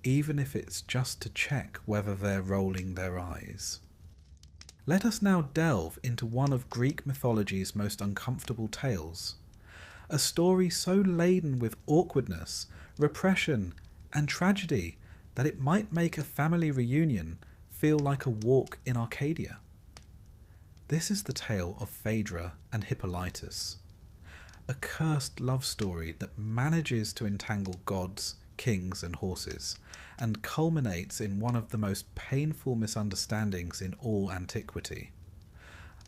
even if it's just to check whether they're rolling their eyes. Let us now delve into one of Greek mythology's most uncomfortable tales, a story so laden with awkwardness, repression, and tragedy that it might make a family reunion feel like a walk in Arcadia. This is the tale of Phaedra and Hippolytus, a cursed love story that manages to entangle gods, kings, and horses, and culminates in one of the most painful misunderstandings in all antiquity.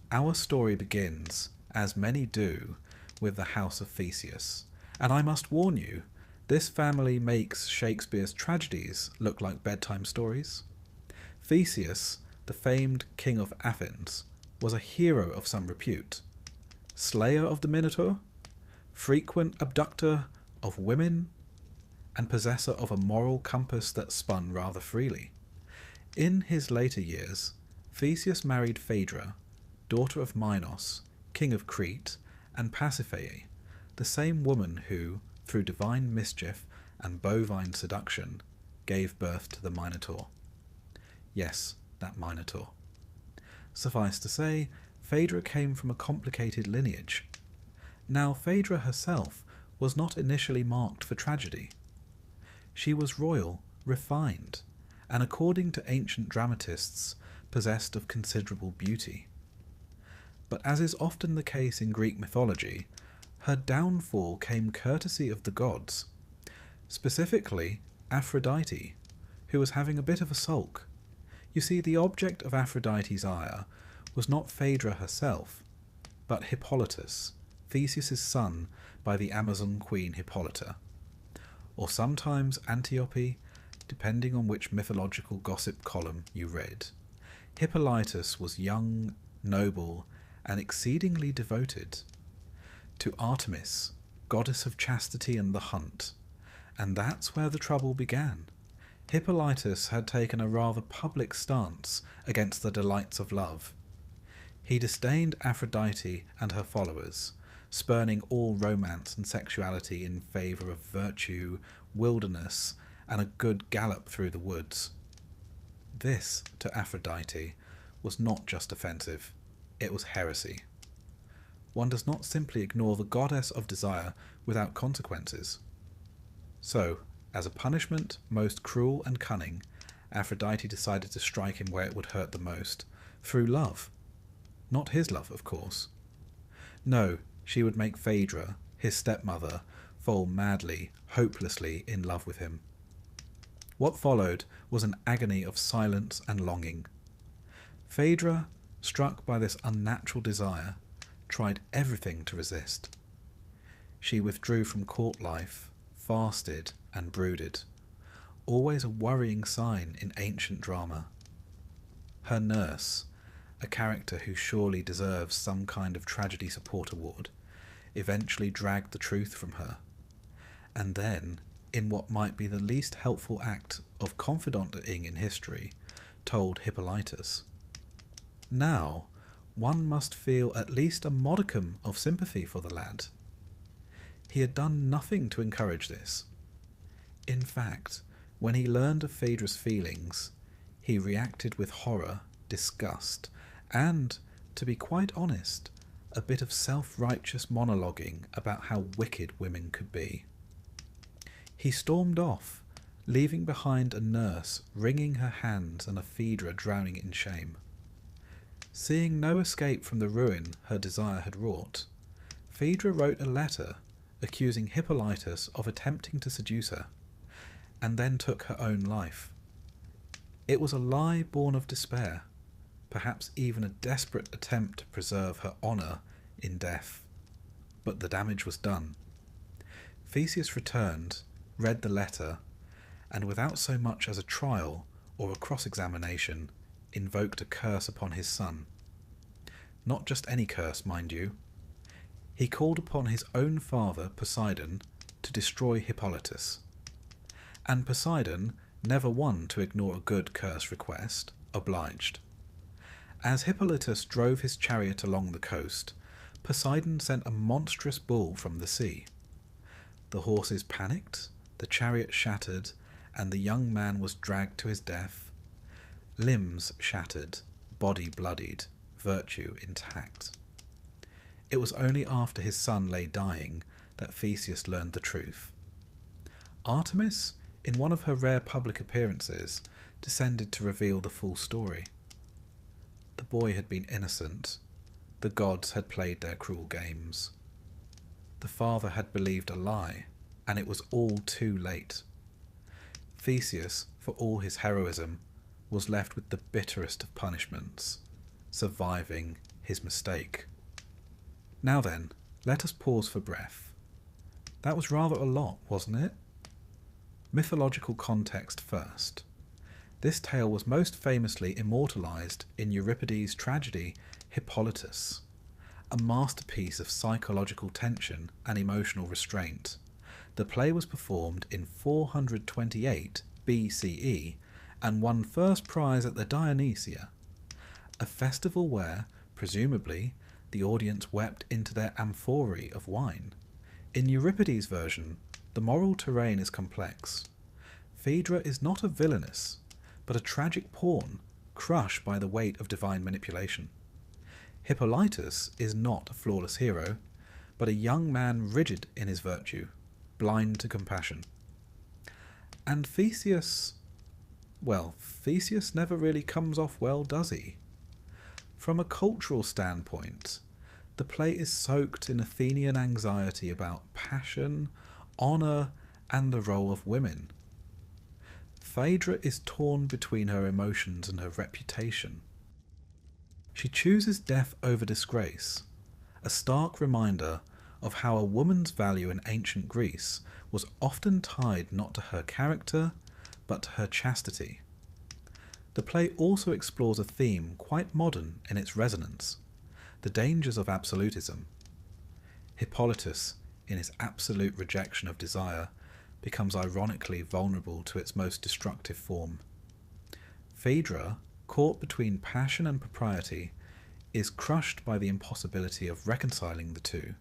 Our story begins, as many do, with the house of Theseus, and I must warn you, this family makes Shakespeare's tragedies look like bedtime stories. Theseus, the famed king of Athens, was a hero of some repute, slayer of the Minotaur, frequent abductor of women, and possessor of a moral compass that spun rather freely. In his later years, Theseus married Phaedra, daughter of Minos, king of Crete, and Pasiphae, the same woman who, through divine mischief and bovine seduction, gave birth to the Minotaur. Yes, that Minotaur. Suffice to say, Phaedra came from a complicated lineage. Now, Phaedra herself was not initially marked for tragedy. She was royal, refined, and according to ancient dramatists, possessed of considerable beauty. But as is often the case in Greek mythology, her downfall came courtesy of the gods, specifically Aphrodite, who was having a bit of a sulk. You see, the object of Aphrodite's ire was not Phaedra herself, but Hippolytus, Theseus' son by the Amazon queen Hippolyta, or sometimes Antiope, depending on which mythological gossip column you read. Hippolytus was young, noble, and exceedingly devoted to Artemis, goddess of chastity and the hunt, and that's where the trouble began. Hippolytus had taken a rather public stance against the delights of love. He disdained Aphrodite and her followers, spurning all romance and sexuality in favour of virtue, wilderness, and a good gallop through the woods. This, to Aphrodite, was not just offensive, it was heresy. One does not simply ignore the goddess of desire without consequences. So, as a punishment, most cruel and cunning, Aphrodite decided to strike him where it would hurt the most, through love. Not his love, of course. No, she would make Phaedra, his stepmother, fall madly, hopelessly in love with him. What followed was an agony of silence and longing. Phaedra, struck by this unnatural desire, tried everything to resist. She withdrew from court life, fasted and brooded, always a worrying sign in ancient drama. Her nurse, a character who surely deserves some kind of tragedy support award, eventually dragged the truth from her, and then, in what might be the least helpful act of confidenting in history, told Hippolytus. Now, one must feel at least a modicum of sympathy for the lad. He had done nothing to encourage this. In fact, when he learned of Phaedra's feelings, he reacted with horror, disgust, and, to be quite honest, a bit of self-righteous monologuing about how wicked women could be. He stormed off, leaving behind a nurse wringing her hands and a Phaedra drowning in shame. Seeing no escape from the ruin her desire had wrought, Phaedra wrote a letter accusing Hippolytus of attempting to seduce her, and then took her own life. It was a lie born of despair, perhaps even a desperate attempt to preserve her honour in death. But the damage was done. Theseus returned, read the letter, and without so much as a trial or a cross-examination, invoked a curse upon his son. Not just any curse, mind you. He called upon his own father, Poseidon, to destroy Hippolytus. And Poseidon, never one to ignore a good curse request, obliged. As Hippolytus drove his chariot along the coast, Poseidon sent a monstrous bull from the sea. The horses panicked, the chariot shattered, and the young man was dragged to his death. Limbs shattered, body bloodied, virtue intact. It was only after his son lay dying that Theseus learned the truth. Artemis, in one of her rare public appearances, descended to reveal the full story. The boy had been innocent. The gods had played their cruel games. The father had believed a lie, and it was all too late. Theseus, for all his heroism, was left with the bitterest of punishments, surviving his mistake. Now then, let us pause for breath. That was rather a lot, wasn't it? Mythological context first. This tale was most famously immortalised in Euripides' tragedy Hippolytus, a masterpiece of psychological tension and emotional restraint. The play was performed in 428 BCE and won first prize at the Dionysia, a festival where, presumably, the audience wept into their amphorae of wine. In Euripides' version, the moral terrain is complex. Phaedra is not a villainess, but a tragic pawn crushed by the weight of divine manipulation. Hippolytus is not a flawless hero, but a young man rigid in his virtue, blind to compassion. And Theseus never really comes off well, does he? From a cultural standpoint, the play is soaked in Athenian anxiety about passion, honour, and the role of women. Phaedra is torn between her emotions and her reputation. She chooses death over disgrace, a stark reminder of how a woman's value in ancient Greece was often tied not to her character, but to her chastity. The play also explores a theme quite modern in its resonance, the dangers of absolutism. Hippolytus, in its absolute rejection of desire, becomes ironically vulnerable to its most destructive form. Phaedra, caught between passion and propriety, is crushed by the impossibility of reconciling the two.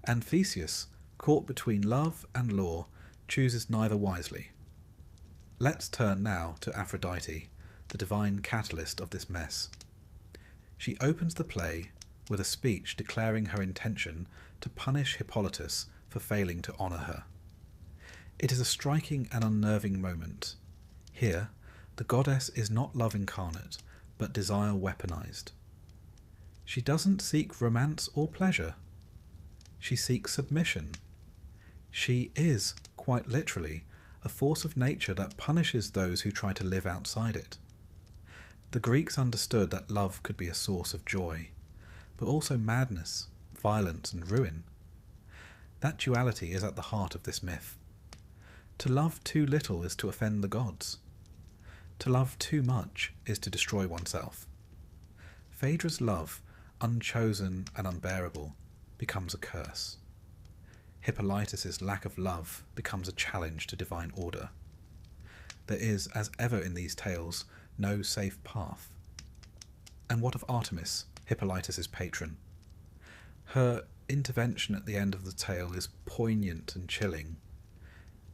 And Theseus, caught between love and law, chooses neither wisely. Let's turn now to Aphrodite, the divine catalyst of this mess. She opens the play with a speech declaring her intention to punish Hippolytus for failing to honour her. It is a striking and unnerving moment. Here, the goddess is not love incarnate, but desire weaponized. She doesn't seek romance or pleasure. She seeks submission. She is, quite literally, a force of nature that punishes those who try to live outside it. The Greeks understood that love could be a source of joy, but also madness, violence, and ruin. That duality is at the heart of this myth. To love too little is to offend the gods. To love too much is to destroy oneself. Phaedra's love, unchosen and unbearable, becomes a curse. Hippolytus's lack of love becomes a challenge to divine order. There is, as ever in these tales, no safe path. And what of Artemis, Hippolytus's patron? Her intervention at the end of the tale is poignant and chilling.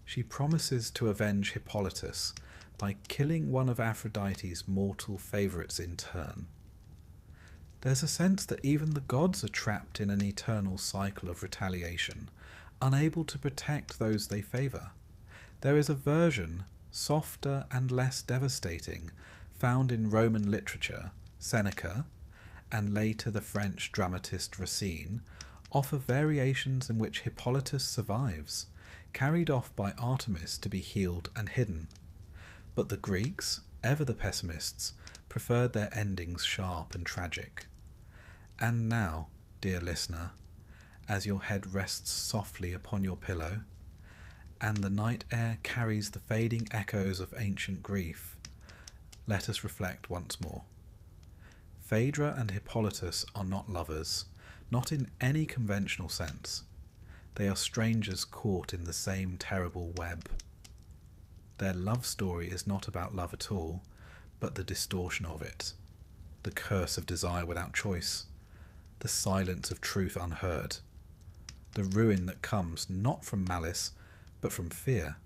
She promises to avenge Hippolytus by killing one of Aphrodite's mortal favourites in turn. There's a sense that even the gods are trapped in an eternal cycle of retaliation, unable to protect those they favour. There is a version, softer and less devastating, found in Roman literature. Seneca, and later the French dramatist Racine, offer variations in which Hippolytus survives, carried off by Artemis to be healed and hidden. But the Greeks, ever the pessimists, preferred their endings sharp and tragic. And now, dear listener, as your head rests softly upon your pillow, and the night air carries the fading echoes of ancient grief, let us reflect once more. Phaedra and Hippolytus are not lovers, not in any conventional sense. They are strangers caught in the same terrible web. Their love story is not about love at all, but the distortion of it, the curse of desire without choice, the silence of truth unheard, the ruin that comes not from malice, but from fear.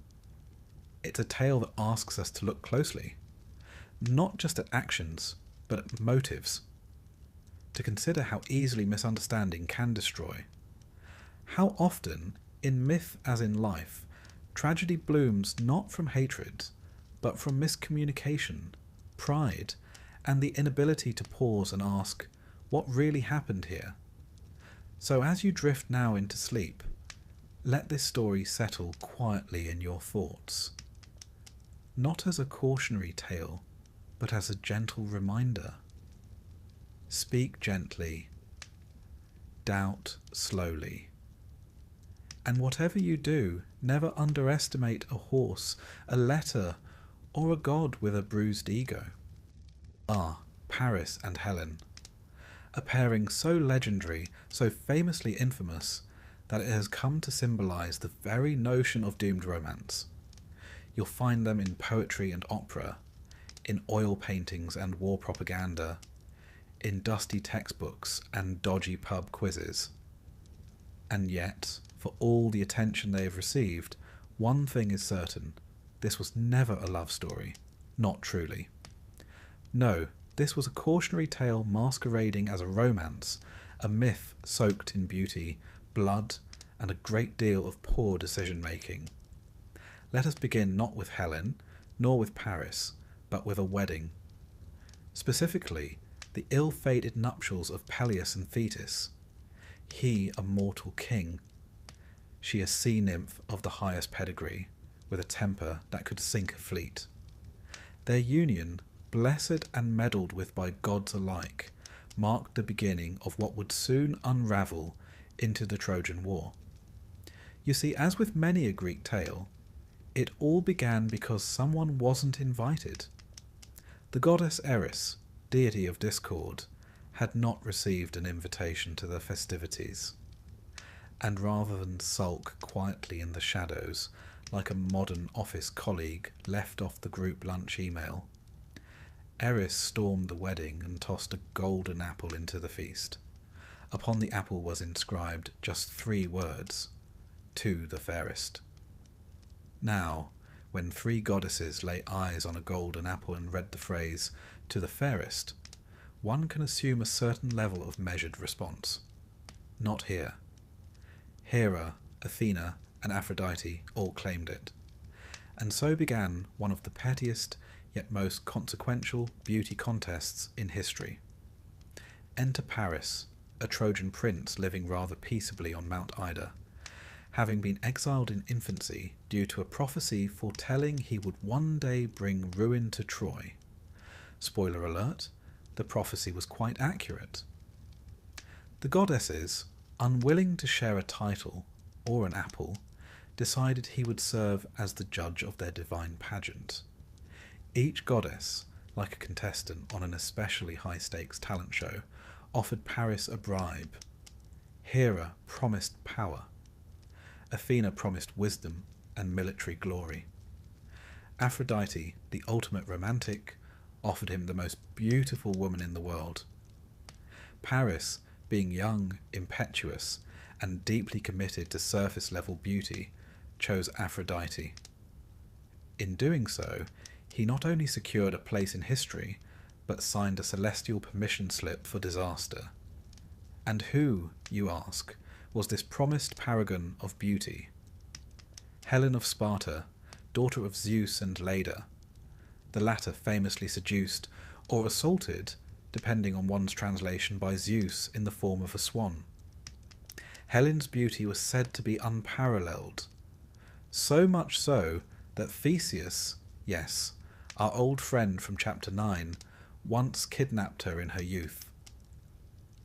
It's a tale that asks us to look closely, not just at actions, but at motives, to consider how easily misunderstanding can destroy. How often, in myth as in life, tragedy blooms not from hatred, but from miscommunication, pride, and the inability to pause and ask, what really happened here? So as you drift now into sleep, let this story settle quietly in your thoughts, not as a cautionary tale, but as a gentle reminder. Speak gently, doubt slowly. And whatever you do, never underestimate a horse, a letter, or a god with a bruised ego. Paris and Helen, a pairing so legendary, so famously infamous, that it has come to symbolize the very notion of doomed romance. You'll find them in poetry and opera, in oil paintings and war propaganda, in dusty textbooks and dodgy pub quizzes. And yet, for all the attention they have received, one thing is certain: this was never a love story, not truly. No, this was a cautionary tale masquerading as a romance, a myth soaked in beauty, blood, and a great deal of poor decision-making. Let us begin not with Helen, nor with Paris, but with a wedding. Specifically, the ill-fated nuptials of Peleus and Thetis. He a mortal king, she a sea nymph of the highest pedigree, with a temper that could sink a fleet. Their union, blessed and meddled with by gods alike, marked the beginning of what would soon unravel into the Trojan War. You see, as with many a Greek tale, it all began because someone wasn't invited. The goddess Eris, deity of discord, had not received an invitation to the festivities. and rather than sulk quietly in the shadows like a modern office colleague left off the group lunch email, Eris stormed the wedding and tossed a golden apple into the feast. Upon the apple was inscribed just 3 words: "To the fairest." Now, when 3 goddesses lay eyes on a golden apple and read the phrase, "To the fairest," one can assume a certain level of measured response. Not here. Hera, Athena, and Aphrodite all claimed it. And so began one of the pettiest yet most consequential beauty contests in history. Enter Paris, a Trojan prince living rather peaceably on Mount Ida, having been exiled in infancy due to a prophecy foretelling he would one day bring ruin to Troy. Spoiler alert, the prophecy was quite accurate. The goddesses, unwilling to share a title or an apple, decided he would serve as the judge of their divine pageant. Each goddess, like a contestant on an especially high-stakes talent show, offered Paris a bribe. Hera promised power. Athena promised wisdom and military glory. Aphrodite, the ultimate romantic, offered him the most beautiful woman in the world. Paris, being young, impetuous, and deeply committed to surface-level beauty, chose Aphrodite. In doing so, he not only secured a place in history, but signed a celestial permission slip for disaster. And who, you ask, was this promised paragon of beauty? Helen of Sparta, daughter of Zeus and Leda, the latter famously seduced or assaulted, depending on one's translation, by Zeus in the form of a swan. Helen's beauty was said to be unparalleled, so much so that Theseus, yes, our old friend from chapter 9, once kidnapped her in her youth.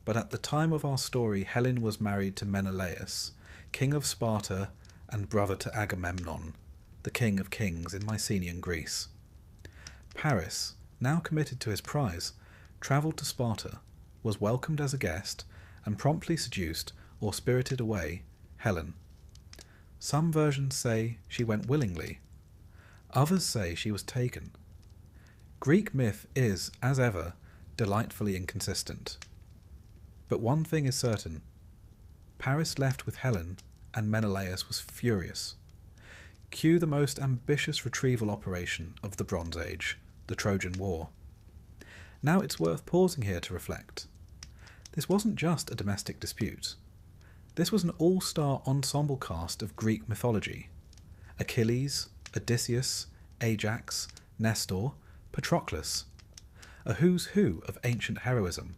But at the time of our story, Helen was married to Menelaus, king of Sparta and brother to Agamemnon, the king of kings in Mycenaean Greece. Paris, now committed to his prize, travelled to Sparta, was welcomed as a guest, and promptly seduced or spirited away Helen. Some versions say she went willingly. Others say she was taken. Greek myth is, as ever, delightfully inconsistent. But one thing is certain. Paris left with Helen, and Menelaus was furious. Cue the most ambitious retrieval operation of the Bronze Age, the Trojan War. Now it's worth pausing here to reflect. This wasn't just a domestic dispute. This was an all-star ensemble cast of Greek mythology. Achilles, Odysseus, Ajax, Nestor, Patroclus. A who's who of ancient heroism.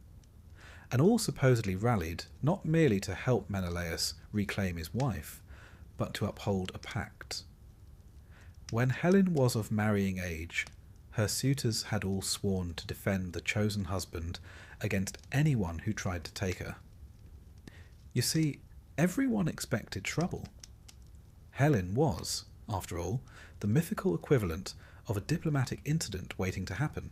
And all supposedly rallied not merely to help Menelaus reclaim his wife, but to uphold a pact. When Helen was of marrying age, her suitors had all sworn to defend the chosen husband against anyone who tried to take her. You see, everyone expected trouble. Helen was, after all, the mythical equivalent of a diplomatic incident waiting to happen.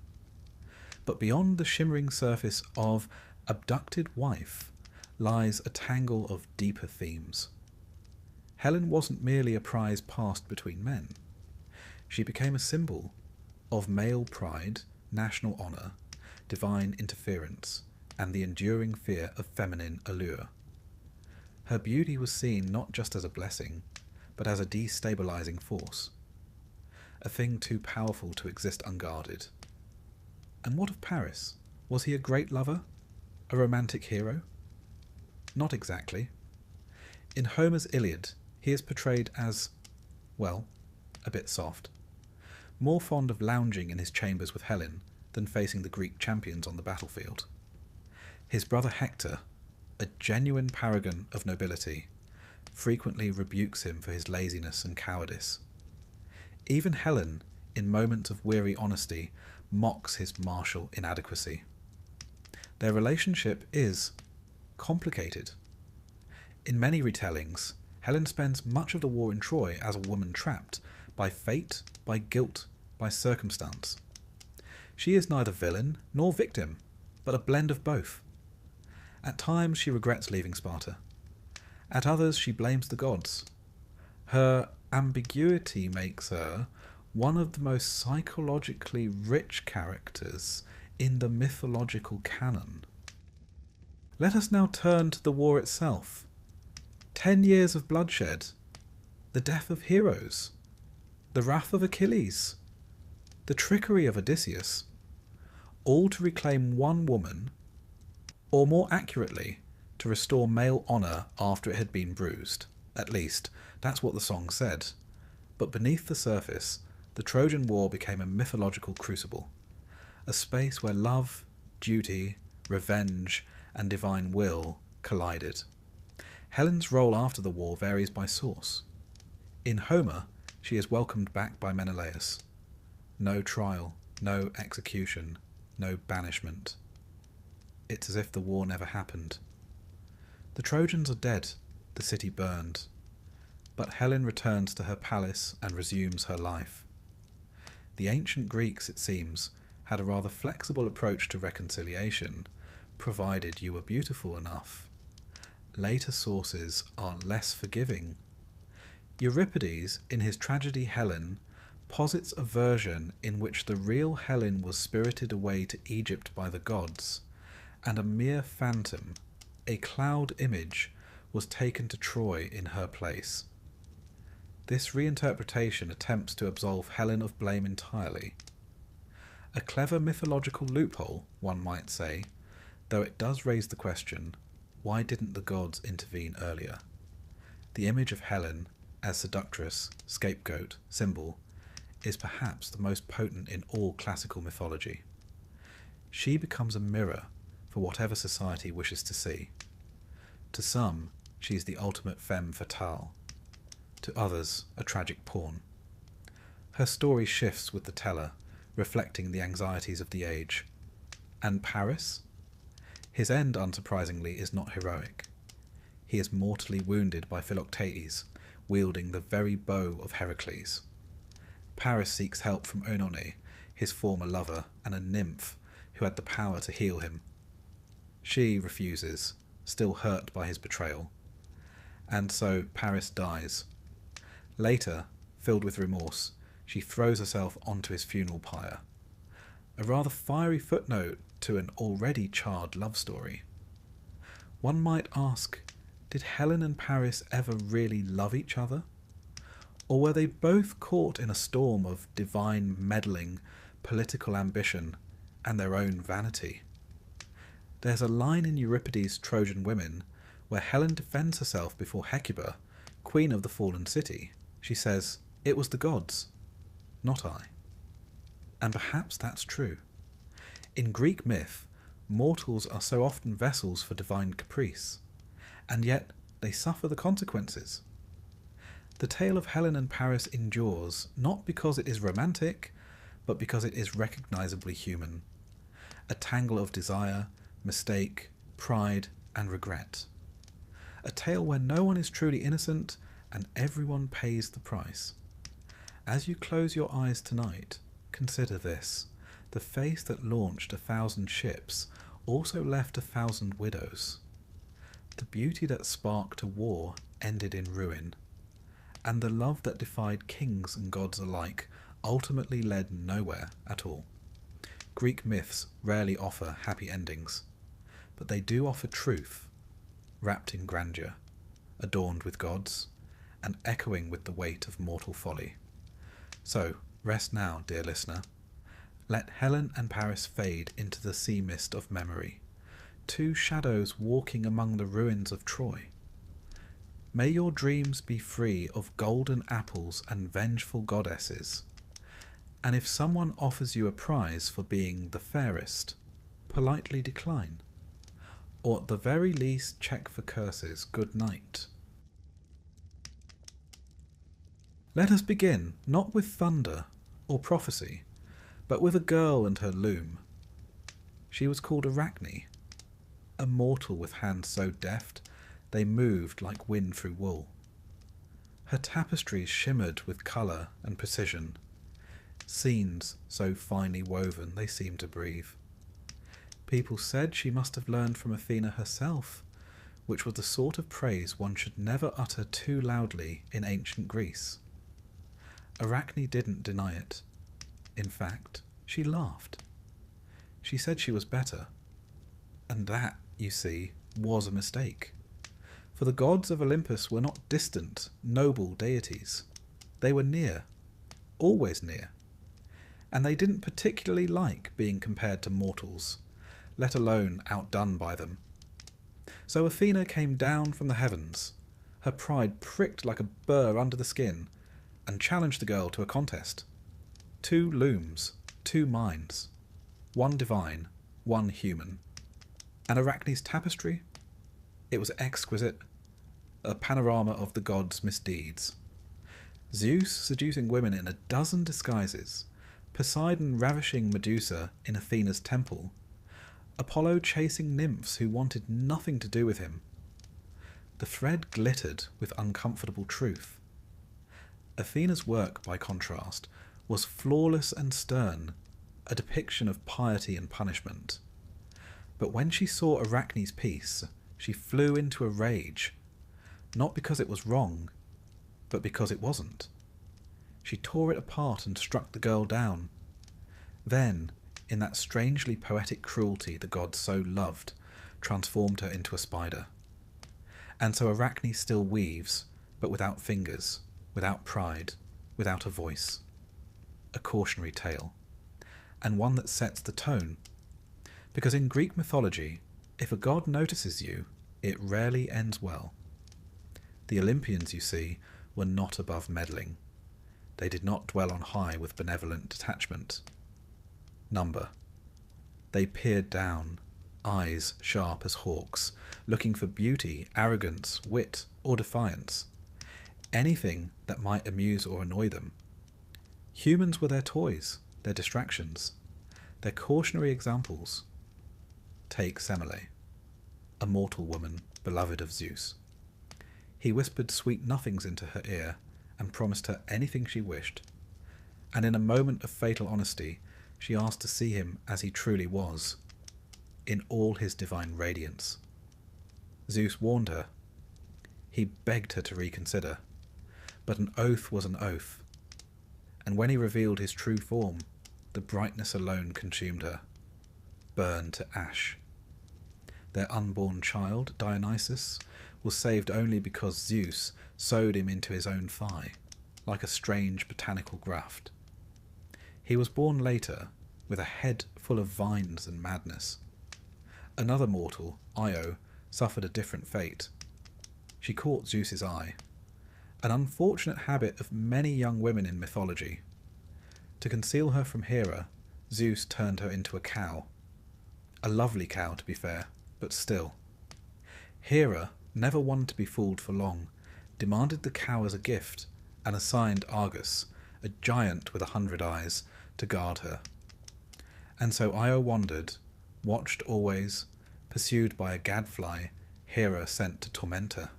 But beyond the shimmering surface of abducted wife lies a tangle of deeper themes. Helen wasn't merely a prize passed between men. She became a symbol of male pride, national honour, divine interference, and the enduring fear of feminine allure. Her beauty was seen not just as a blessing, but as a destabilizing force, a thing too powerful to exist unguarded. And what of Paris? Was he a great lover? A romantic hero? Not exactly. In Homer's Iliad, he is portrayed as, well, a bit soft, more fond of lounging in his chambers with Helen than facing the Greek champions on the battlefield. His brother Hector, a genuine paragon of nobility, frequently rebukes him for his laziness and cowardice. Even Helen, in moments of weary honesty, mocks his martial inadequacy. Their relationship is complicated. In many retellings, Helen spends much of the war in Troy as a woman trapped by fate, by guilt, by circumstance. She is neither villain nor victim, but a blend of both. At times she regrets leaving Sparta. At others she blames the gods. Her ambiguity makes her one of the most psychologically rich characters in the mythological canon. Let us now turn to the war itself. 10 years of bloodshed, the death of heroes, the wrath of Achilles, the trickery of Odysseus, all to reclaim one woman, or more accurately, to restore male honour after it had been bruised. At least, that's what the song said. But beneath the surface, the Trojan War became a mythological crucible, a space where love, duty, revenge, and divine will collided. Helen's role after the war varies by source. In Homer, she is welcomed back by Menelaus. No trial, no execution, no banishment. It's as if the war never happened. The Trojans are dead, the city burned, but Helen returns to her palace and resumes her life. The ancient Greeks, it seems, had a rather flexible approach to reconciliation, provided you were beautiful enough. Later sources are less forgiving. Euripides, in his tragedy Helen, posits a version in which the real Helen was spirited away to Egypt by the gods, and a mere phantom, a cloud image, was taken to Troy in her place. This reinterpretation attempts to absolve Helen of blame entirely. A clever mythological loophole, one might say, though it does raise the question, why didn't the gods intervene earlier? The image of Helen as seductress, scapegoat, symbol, is perhaps the most potent in all classical mythology. She becomes a mirror for whatever society wishes to see. To some, she is the ultimate femme fatale. To others, a tragic pawn. Her story shifts with the teller, reflecting the anxieties of the age. And Paris? His end, unsurprisingly, is not heroic. He is mortally wounded by Philoctetes, wielding the very bow of Heracles. Paris seeks help from Oenone, his former lover, and a nymph who had the power to heal him. She refuses, still hurt by his betrayal. And so Paris dies. Later, filled with remorse, she throws herself onto his funeral pyre. A rather fiery footnote to an already charred love story. One might ask, did Helen and Paris ever really love each other? Or were they both caught in a storm of divine meddling, political ambition, and their own vanity? There's a line in Euripides' Trojan Women where Helen defends herself before Hecuba, queen of the fallen city. She says, "It was the gods, not I." And perhaps that's true. In Greek myth, mortals are so often vessels for divine caprice, and yet they suffer the consequences. The tale of Helen and Paris endures not because it is romantic, but because it is recognizably human. A tangle of desire, mistake, pride, and regret. A tale where no one is truly innocent and everyone pays the price. As you close your eyes tonight, consider this. The face that launched 1,000 ships also left 1,000 widows. The beauty that sparked a war ended in ruin, and the love that defied kings and gods alike ultimately led nowhere at all. Greek myths rarely offer happy endings, but they do offer truth, wrapped in grandeur, adorned with gods, and echoing with the weight of mortal folly. So, rest now, dear listener. Let Helen and Paris fade into the sea mist of memory, two shadows walking among the ruins of Troy. May your dreams be free of golden apples and vengeful goddesses. And if someone offers you a prize for being the fairest, politely decline. Or at the very least check for curses. Good night. Let us begin, not with thunder or prophecy, but with a girl and her loom. She was called Arachne, a mortal with hands so deft they moved like wind through wool. Her tapestries shimmered with colour and precision, scenes so finely woven they seemed to breathe. People said she must have learned from Athena herself, which was the sort of praise one should never utter too loudly in ancient Greece. Arachne didn't deny it. In fact, she laughed. She said she was better. And that, you see, was a mistake. For the gods of Olympus were not distant, noble deities. They were near, always near. And they didn't particularly like being compared to mortals, let alone outdone by them. So Athena came down from the heavens, her pride pricked like a burr under the skin, and challenged the girl to a contest. 2 looms, 2 minds, one divine, one human. And Arachne's tapestry? It was exquisite, a panorama of the gods' misdeeds. Zeus seducing women in a dozen disguises, Poseidon ravishing Medusa in Athena's temple, Apollo chasing nymphs who wanted nothing to do with him. The thread glittered with uncomfortable truth. Athena's work, by contrast, was flawless and stern, a depiction of piety and punishment. But when she saw Arachne's piece, she flew into a rage, not because it was wrong, but because it wasn't. She tore it apart and struck the girl down. Then, in that strangely poetic cruelty the gods so loved, transformed her into a spider. And so Arachne still weaves, but without fingers, without pride, without a voice. A cautionary tale, and one that sets the tone. Because in Greek mythology, if a god notices you, it rarely ends well. The Olympians, you see, were not above meddling. They did not dwell on high with benevolent detachment. Number. They peered down, eyes sharp as hawks, looking for beauty, arrogance, wit, or defiance. Anything that might amuse or annoy them. Humans were their toys, their distractions, their cautionary examples. Take Semele, a mortal woman beloved of Zeus. He whispered sweet nothings into her ear and promised her anything she wished, and in a moment of fatal honesty she asked to see him as he truly was, in all his divine radiance. Zeus warned her. He begged her to reconsider, but an oath was an oath, and when he revealed his true form, the brightness alone consumed her, burned to ash. Their unborn child, Dionysus, was saved only because Zeus sewed him into his own thigh, like a strange botanical graft. He was born later, with a head full of vines and madness. Another mortal, Io, suffered a different fate. She caught Zeus's eye, an unfortunate habit of many young women in mythology. To conceal her from Hera, Zeus turned her into a cow. A lovely cow, to be fair, but still. Hera, never one to be fooled for long, demanded the cow as a gift, and assigned Argus, a giant with 100 eyes, to guard her. And so Io wandered, watched always, pursued by a gadfly Hera sent to torment her.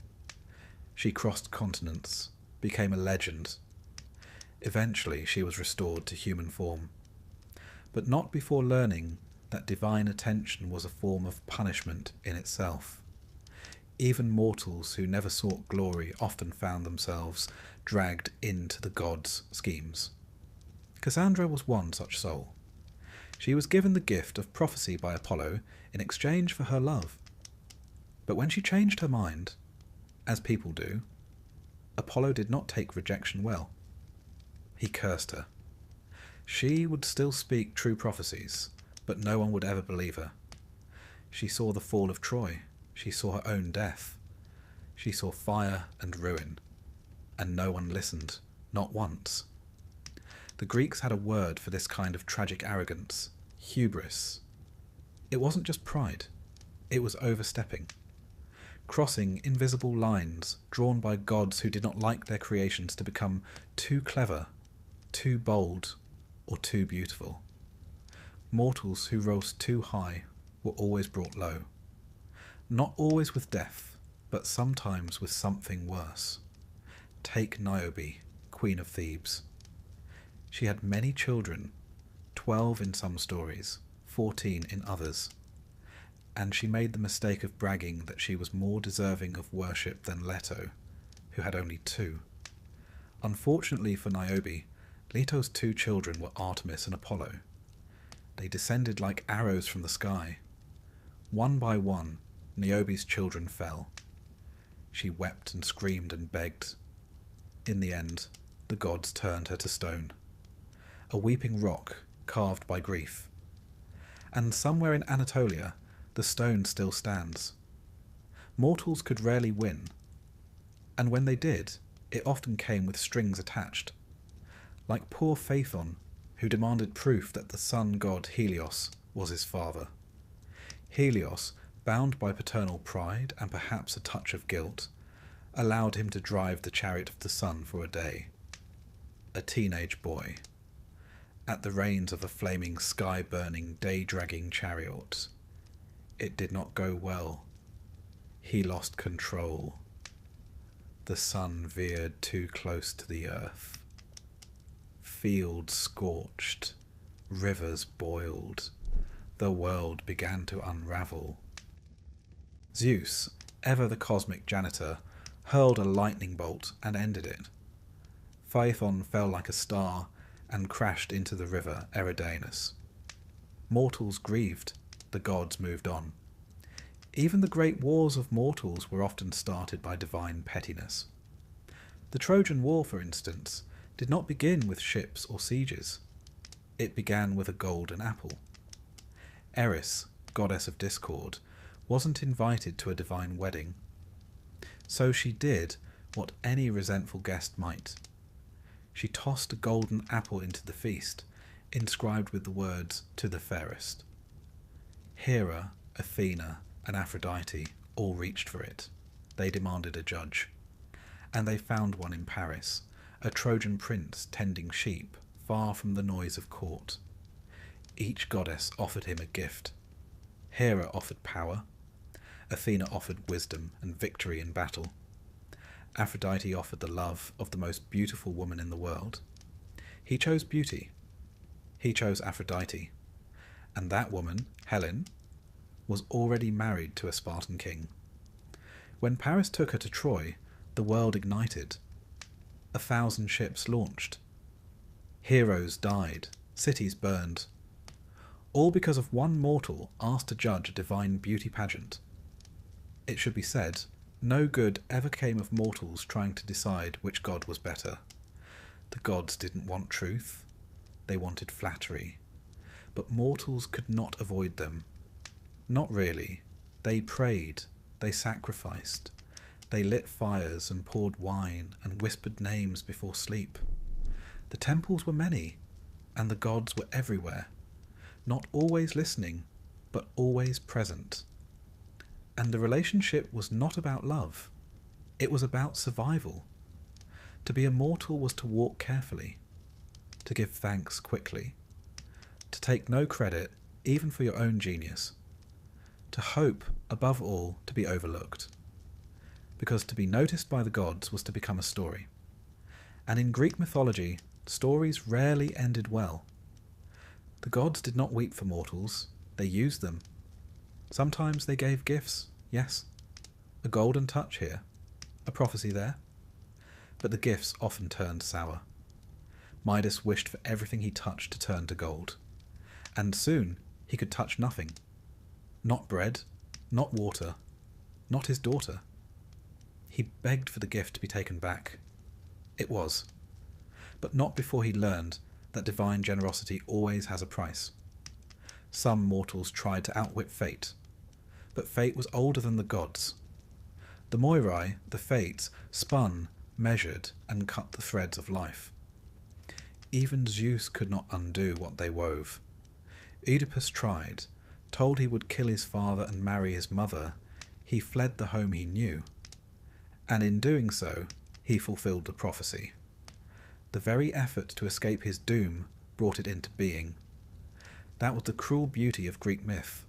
She crossed continents, became a legend. Eventually she was restored to human form, but not before learning that divine attention was a form of punishment in itself. Even mortals who never sought glory often found themselves dragged into the gods' schemes. Cassandra was one such soul. She was given the gift of prophecy by Apollo in exchange for her love. But when she changed her mind, as people do, Apollo did not take rejection well. He cursed her. She would still speak true prophecies, but no one would ever believe her. She saw the fall of Troy. She saw her own death. She saw fire and ruin, and no one listened, not once. The Greeks had a word for this kind of tragic arrogance, hubris. It wasn't just pride, it was overstepping. Crossing invisible lines drawn by gods who did not like their creations to become too clever, too bold, or too beautiful. Mortals who rose too high were always brought low. Not always with death, but sometimes with something worse. Take Niobe, Queen of Thebes. She had many children, 12 in some stories, 14 in others. and she made the mistake of bragging that she was more deserving of worship than Leto, who had only 2. Unfortunately for Niobe, Leto's 2 children were Artemis and Apollo. They descended like arrows from the sky. One by one, Niobe's children fell. She wept and screamed and begged. In the end, the gods turned her to stone, a weeping rock carved by grief. And somewhere in Anatolia, the stone still stands. Mortals could rarely win, and when they did, it often came with strings attached, like poor Phaethon, who demanded proof that the sun god Helios was his father. Helios, bound by paternal pride and perhaps a touch of guilt, allowed him to drive the chariot of the sun for a day. A teenage boy, at the reins of a flaming, sky-burning, day-dragging chariot. It did not go well. He lost control. The sun veered too close to the earth. Fields scorched, rivers boiled, the world began to unravel. Zeus, ever the cosmic janitor, hurled a lightning bolt and ended it. Phaethon fell like a star and crashed into the river Eridanus. Mortals grieved, the gods moved on. Even the great wars of mortals were often started by divine pettiness. The Trojan War, for instance, did not begin with ships or sieges. It began with a golden apple. Eris, goddess of discord, wasn't invited to a divine wedding. So she did what any resentful guest might. She tossed a golden apple into the feast, inscribed with the words, "To the fairest." Hera, Athena, and Aphrodite all reached for it. They demanded a judge. And they found one in Paris, a Trojan prince tending sheep, far from the noise of court. Each goddess offered him a gift. Hera offered power. Athena offered wisdom and victory in battle. Aphrodite offered the love of the most beautiful woman in the world. He chose beauty. He chose Aphrodite. And that woman, Helen, was already married to a Spartan king. When Paris took her to Troy, the world ignited. 1,000 ships launched. Heroes died, cities burned. All because of one mortal asked to judge a divine beauty pageant. It should be said, no good ever came of mortals trying to decide which god was better. The gods didn't want truth. They wanted flattery. But mortals could not avoid them. Not really. They prayed, they sacrificed, they lit fires and poured wine and whispered names before sleep. The temples were many, and the gods were everywhere, not always listening, but always present. And the relationship was not about love. It was about survival. To be a mortal was to walk carefully, to give thanks quickly, to take no credit, even for your own genius, to hope, above all, to be overlooked. Because to be noticed by the gods was to become a story. And in Greek mythology, stories rarely ended well. The gods did not weep for mortals, they used them. Sometimes they gave gifts, yes. A golden touch here, a prophecy there. But the gifts often turned sour. Midas wished for everything he touched to turn to gold. And soon he could touch nothing. Not bread, not water, not his daughter. He begged for the gift to be taken back. It was. But not before he learned that divine generosity always has a price. Some mortals tried to outwit fate, but fate was older than the gods. The Moirai, the fates, spun, measured, and cut the threads of life. Even Zeus could not undo what they wove. Oedipus tried. Told he would kill his father and marry his mother, he fled the home he knew. And in doing so, he fulfilled the prophecy. The very effort to escape his doom brought it into being. That was the cruel beauty of Greek myth.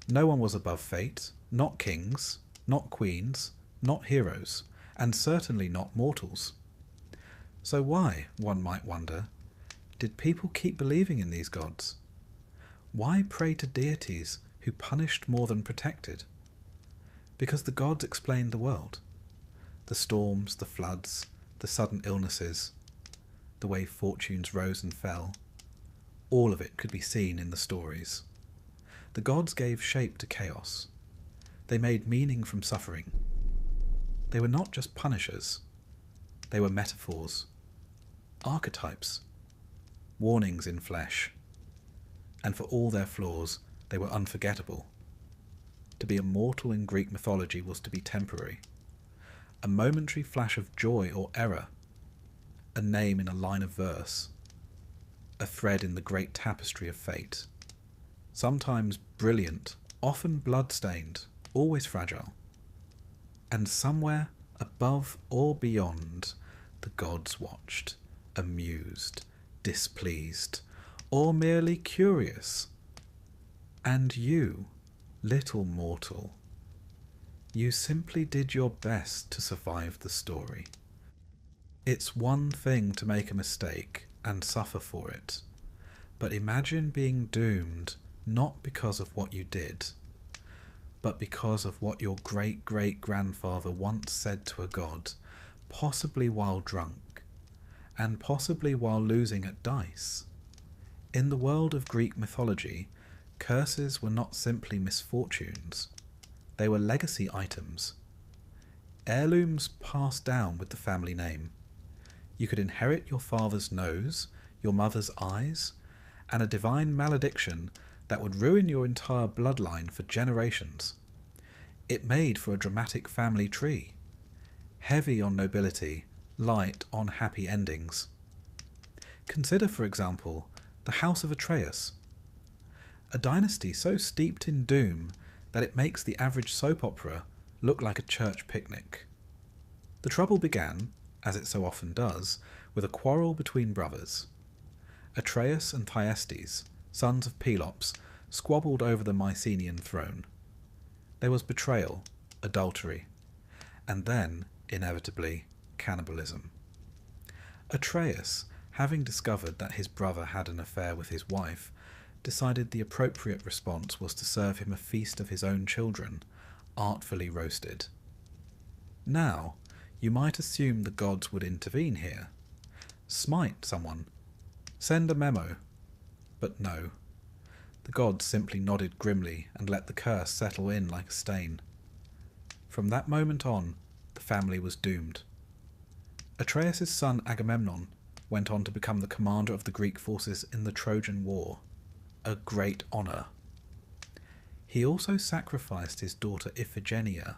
No one was above fate, not kings, not queens, not heroes, and certainly not mortals. So why, one might wonder, did people keep believing in these gods? Why pray to deities who punished more than protected, because the gods explained the world. The storms, the floods, the sudden illnesses, the way fortunes rose and fell, all of it could be seen in the stories. The gods gave shape to chaos. They made meaning from suffering. They were not just punishers. They were metaphors, archetypes, warnings in flesh. And for all their flaws, they were unforgettable. To be immortal in Greek mythology was to be temporary. A momentary flash of joy or error, a name in a line of verse, a thread in the great tapestry of fate. Sometimes brilliant, often blood-stained, always fragile. And somewhere above or beyond, the gods watched, amused, displeased, or merely curious. And you, little mortal, you simply did your best to survive the story. It's one thing to make a mistake and suffer for it, but imagine being doomed not because of what you did, but because of what your great-great-grandfather once said to a god, possibly while drunk, and possibly while losing at dice. In the world of Greek mythology, curses were not simply misfortunes. They were legacy items. Heirlooms passed down with the family name. You could inherit your father's nose, your mother's eyes, and a divine malediction that would ruin your entire bloodline for generations. It made for a dramatic family tree, heavy on nobility, light on happy endings. Consider, for example, the House of Atreus, a dynasty so steeped in doom that it makes the average soap opera look like a church picnic. The trouble began, as it so often does, with a quarrel between brothers. Atreus and Thyestes, sons of Pelops, squabbled over the Mycenaean throne. There was betrayal, adultery, and then, inevitably, cannibalism. Atreus, having discovered that his brother had an affair with his wife, decided the appropriate response was to serve him a feast of his own children, artfully roasted. Now, you might assume the gods would intervene here. Smite someone. Send a memo. But no. The gods simply nodded grimly and let the curse settle in like a stain. From that moment on, the family was doomed. Atreus' son Agamemnon went on to become the commander of the Greek forces in the Trojan War, a great honour. He also sacrificed his daughter Iphigenia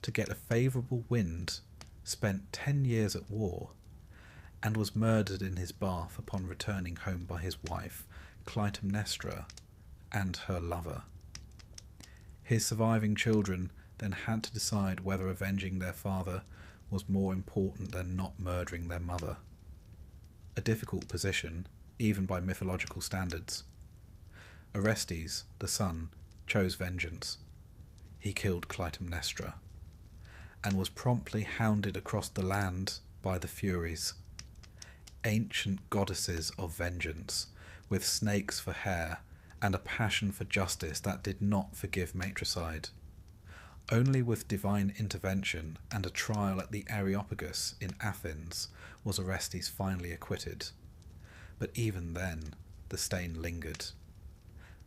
to get a favourable wind, spent 10 years at war, and was murdered in his bath upon returning home by his wife, Clytemnestra, and her lover. His surviving children then had to decide whether avenging their father was more important than not murdering their mother. A difficult position, even by mythological standards. Orestes, the son, chose vengeance. He killed Clytemnestra, and was promptly hounded across the land by the Furies, ancient goddesses of vengeance, with snakes for hair and a passion for justice that did not forgive matricide. Only with divine intervention and a trial at the Areopagus in Athens was Orestes finally acquitted. But even then, the stain lingered.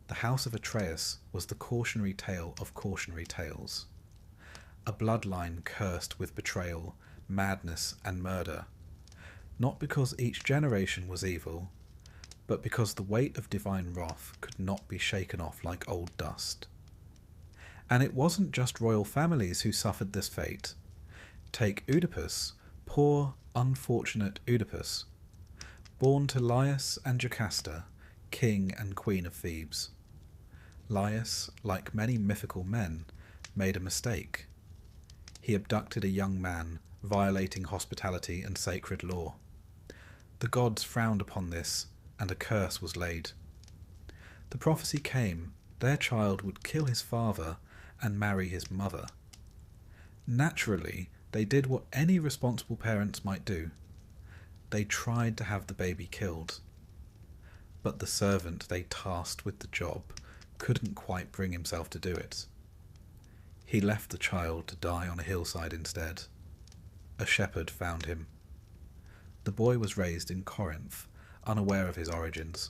The House of Atreus was the cautionary tale of cautionary tales. A bloodline cursed with betrayal, madness, and murder. Not because each generation was evil, but because the weight of divine wrath could not be shaken off like old dust. And it wasn't just royal families who suffered this fate. Take Oedipus, poor, unfortunate Oedipus, born to Laius and Jocasta, king and queen of Thebes. Laius, like many mythical men, made a mistake. He abducted a young man, violating hospitality and sacred law. The gods frowned upon this, and a curse was laid. The prophecy came, their child would kill his father and marry his mother. Naturally, they did what any responsible parents might do. They tried to have the baby killed. But the servant they tasked with the job couldn't quite bring himself to do it. He left the child to die on a hillside instead. A shepherd found him. The boy was raised in Corinth, unaware of his origins.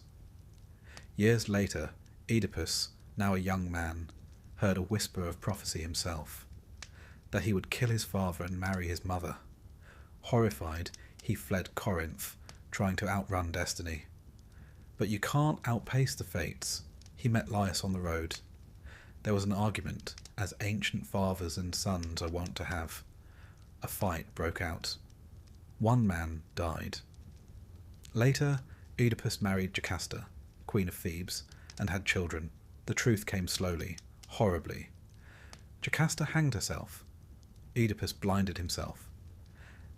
Years later, Oedipus, now a young man, heard a whisper of prophecy himself, that he would kill his father and marry his mother. Horrified, he fled Corinth, trying to outrun destiny. But you can't outpace the fates. He met Laius on the road. There was an argument, as ancient fathers and sons are wont to have. A fight broke out. One man died. Later, Oedipus married Jocasta, queen of Thebes, and had children. The truth came slowly, horribly. Jocasta hanged herself. Oedipus blinded himself.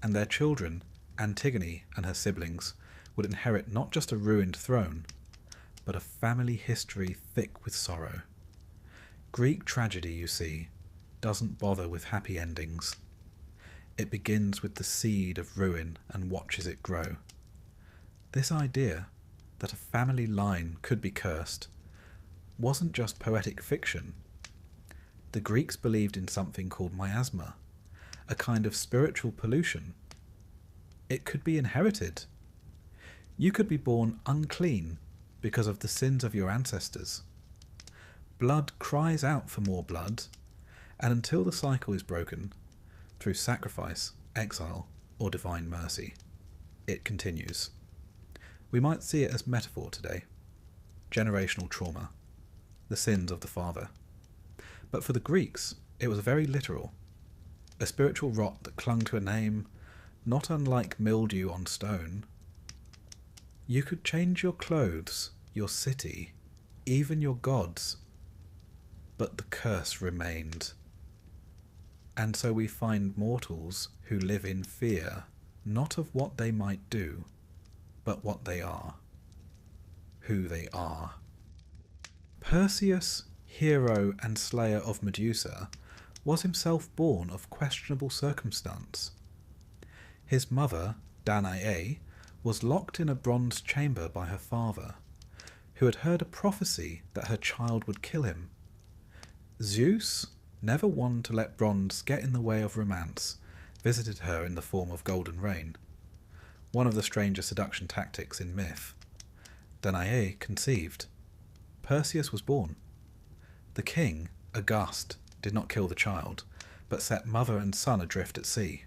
And their children, Antigone and her siblings, would inherit not just a ruined throne, but a family history thick with sorrow. Greek tragedy, you see, doesn't bother with happy endings. It begins with the seed of ruin and watches it grow. This idea that a family line could be cursed wasn't just poetic fiction. The Greeks believed in something called miasma, a kind of spiritual pollution. It could be inherited. You could be born unclean because of the sins of your ancestors. Blood cries out for more blood, and until the cycle is broken, through sacrifice, exile, or divine mercy, it continues. We might see it as metaphor today. Generational trauma, the sins of the father. But for the Greeks, it was very literal. A spiritual rot that clung to a name, not unlike mildew on stone. You could change your clothes, your city, even your gods, but the curse remained. And so we find mortals who live in fear, not of what they might do, but what they are, who they are. Perseus, hero and slayer of Medusa, was himself born of questionable circumstance. His mother, Danae, was locked in a bronze chamber by her father, who had heard a prophecy that her child would kill him. Zeus, never one to let bronze get in the way of romance, visited her in the form of golden rain, one of the stranger seduction tactics in myth. Danae conceived. Perseus was born. The king, aghast, did not kill the child, but set mother and son adrift at sea.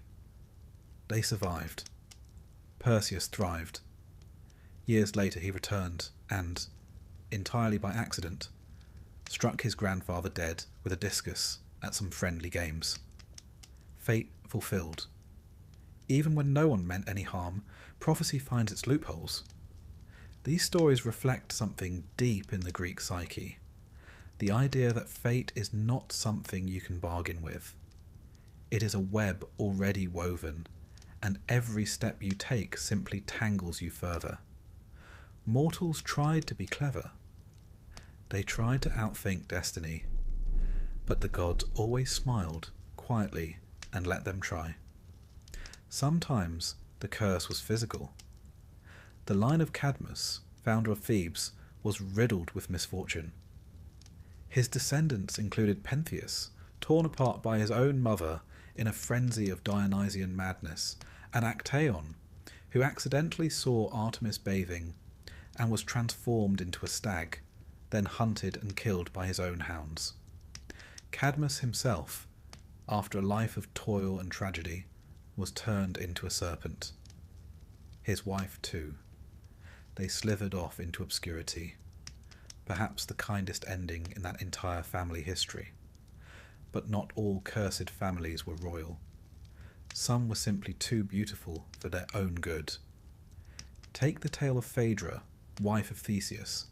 They survived. Perseus thrived. Years later he returned and, entirely by accident, struck his grandfather dead with a discus at some friendly games. Fate fulfilled. Even when no one meant any harm, prophecy finds its loopholes. These stories reflect something deep in the Greek psyche. The idea that fate is not something you can bargain with. It is a web already woven, and every step you take simply tangles you further. Mortals tried to be clever. They tried to outthink destiny, but the gods always smiled quietly and let them try. Sometimes the curse was physical. The line of Cadmus, founder of Thebes, was riddled with misfortune. His descendants included Pentheus, torn apart by his own mother in a frenzy of Dionysian madness, and Actaeon, who accidentally saw Artemis bathing and was transformed into a stag, then hunted and killed by his own hounds. Cadmus himself, after a life of toil and tragedy, was turned into a serpent. His wife too. They slithered off into obscurity, perhaps the kindest ending in that entire family history. But not all cursed families were royal. Some were simply too beautiful for their own good. Take the tale of Phaedra, wife of Theseus.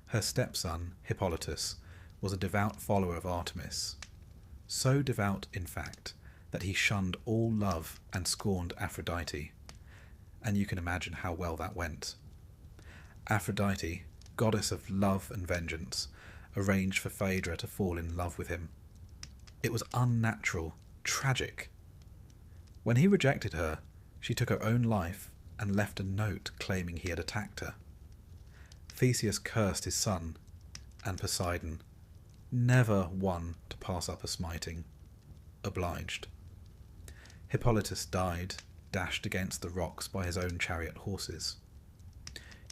Her stepson, Hippolytus, was a devout follower of Artemis. So devout, in fact, that he shunned all love and scorned Aphrodite. And you can imagine how well that went. Aphrodite, goddess of love and vengeance, arranged for Phaedra to fall in love with him. It was unnatural, tragic. When he rejected her, she took her own life and left a note claiming he had attacked her. Theseus cursed his son, and Poseidon, never one to pass up a smiting. Obliged. Hippolytus died, dashed against the rocks by his own chariot horses.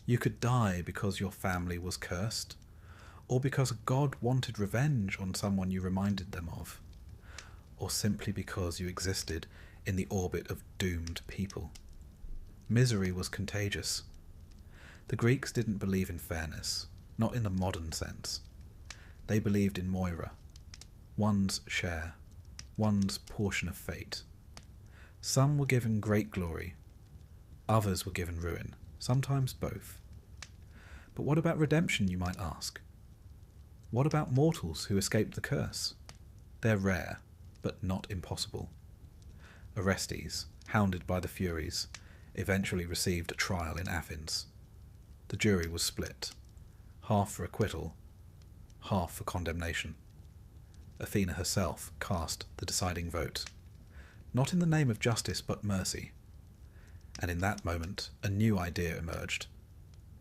You could die because your family was cursed, or because God wanted revenge on someone you reminded them of, or simply because you existed in the orbit of doomed people. Misery was contagious. The Greeks didn't believe in fairness, not in the modern sense. They believed in Moira, one's share, one's portion of fate. Some were given great glory, others were given ruin, sometimes both. But what about redemption, you might ask? What about mortals who escaped the curse? They're rare, but not impossible. Orestes, hounded by the Furies, eventually received a trial in Athens. The jury was split, half for acquittal, half for condemnation. Athena herself cast the deciding vote, not in the name of justice but mercy. And in that moment a new idea emerged,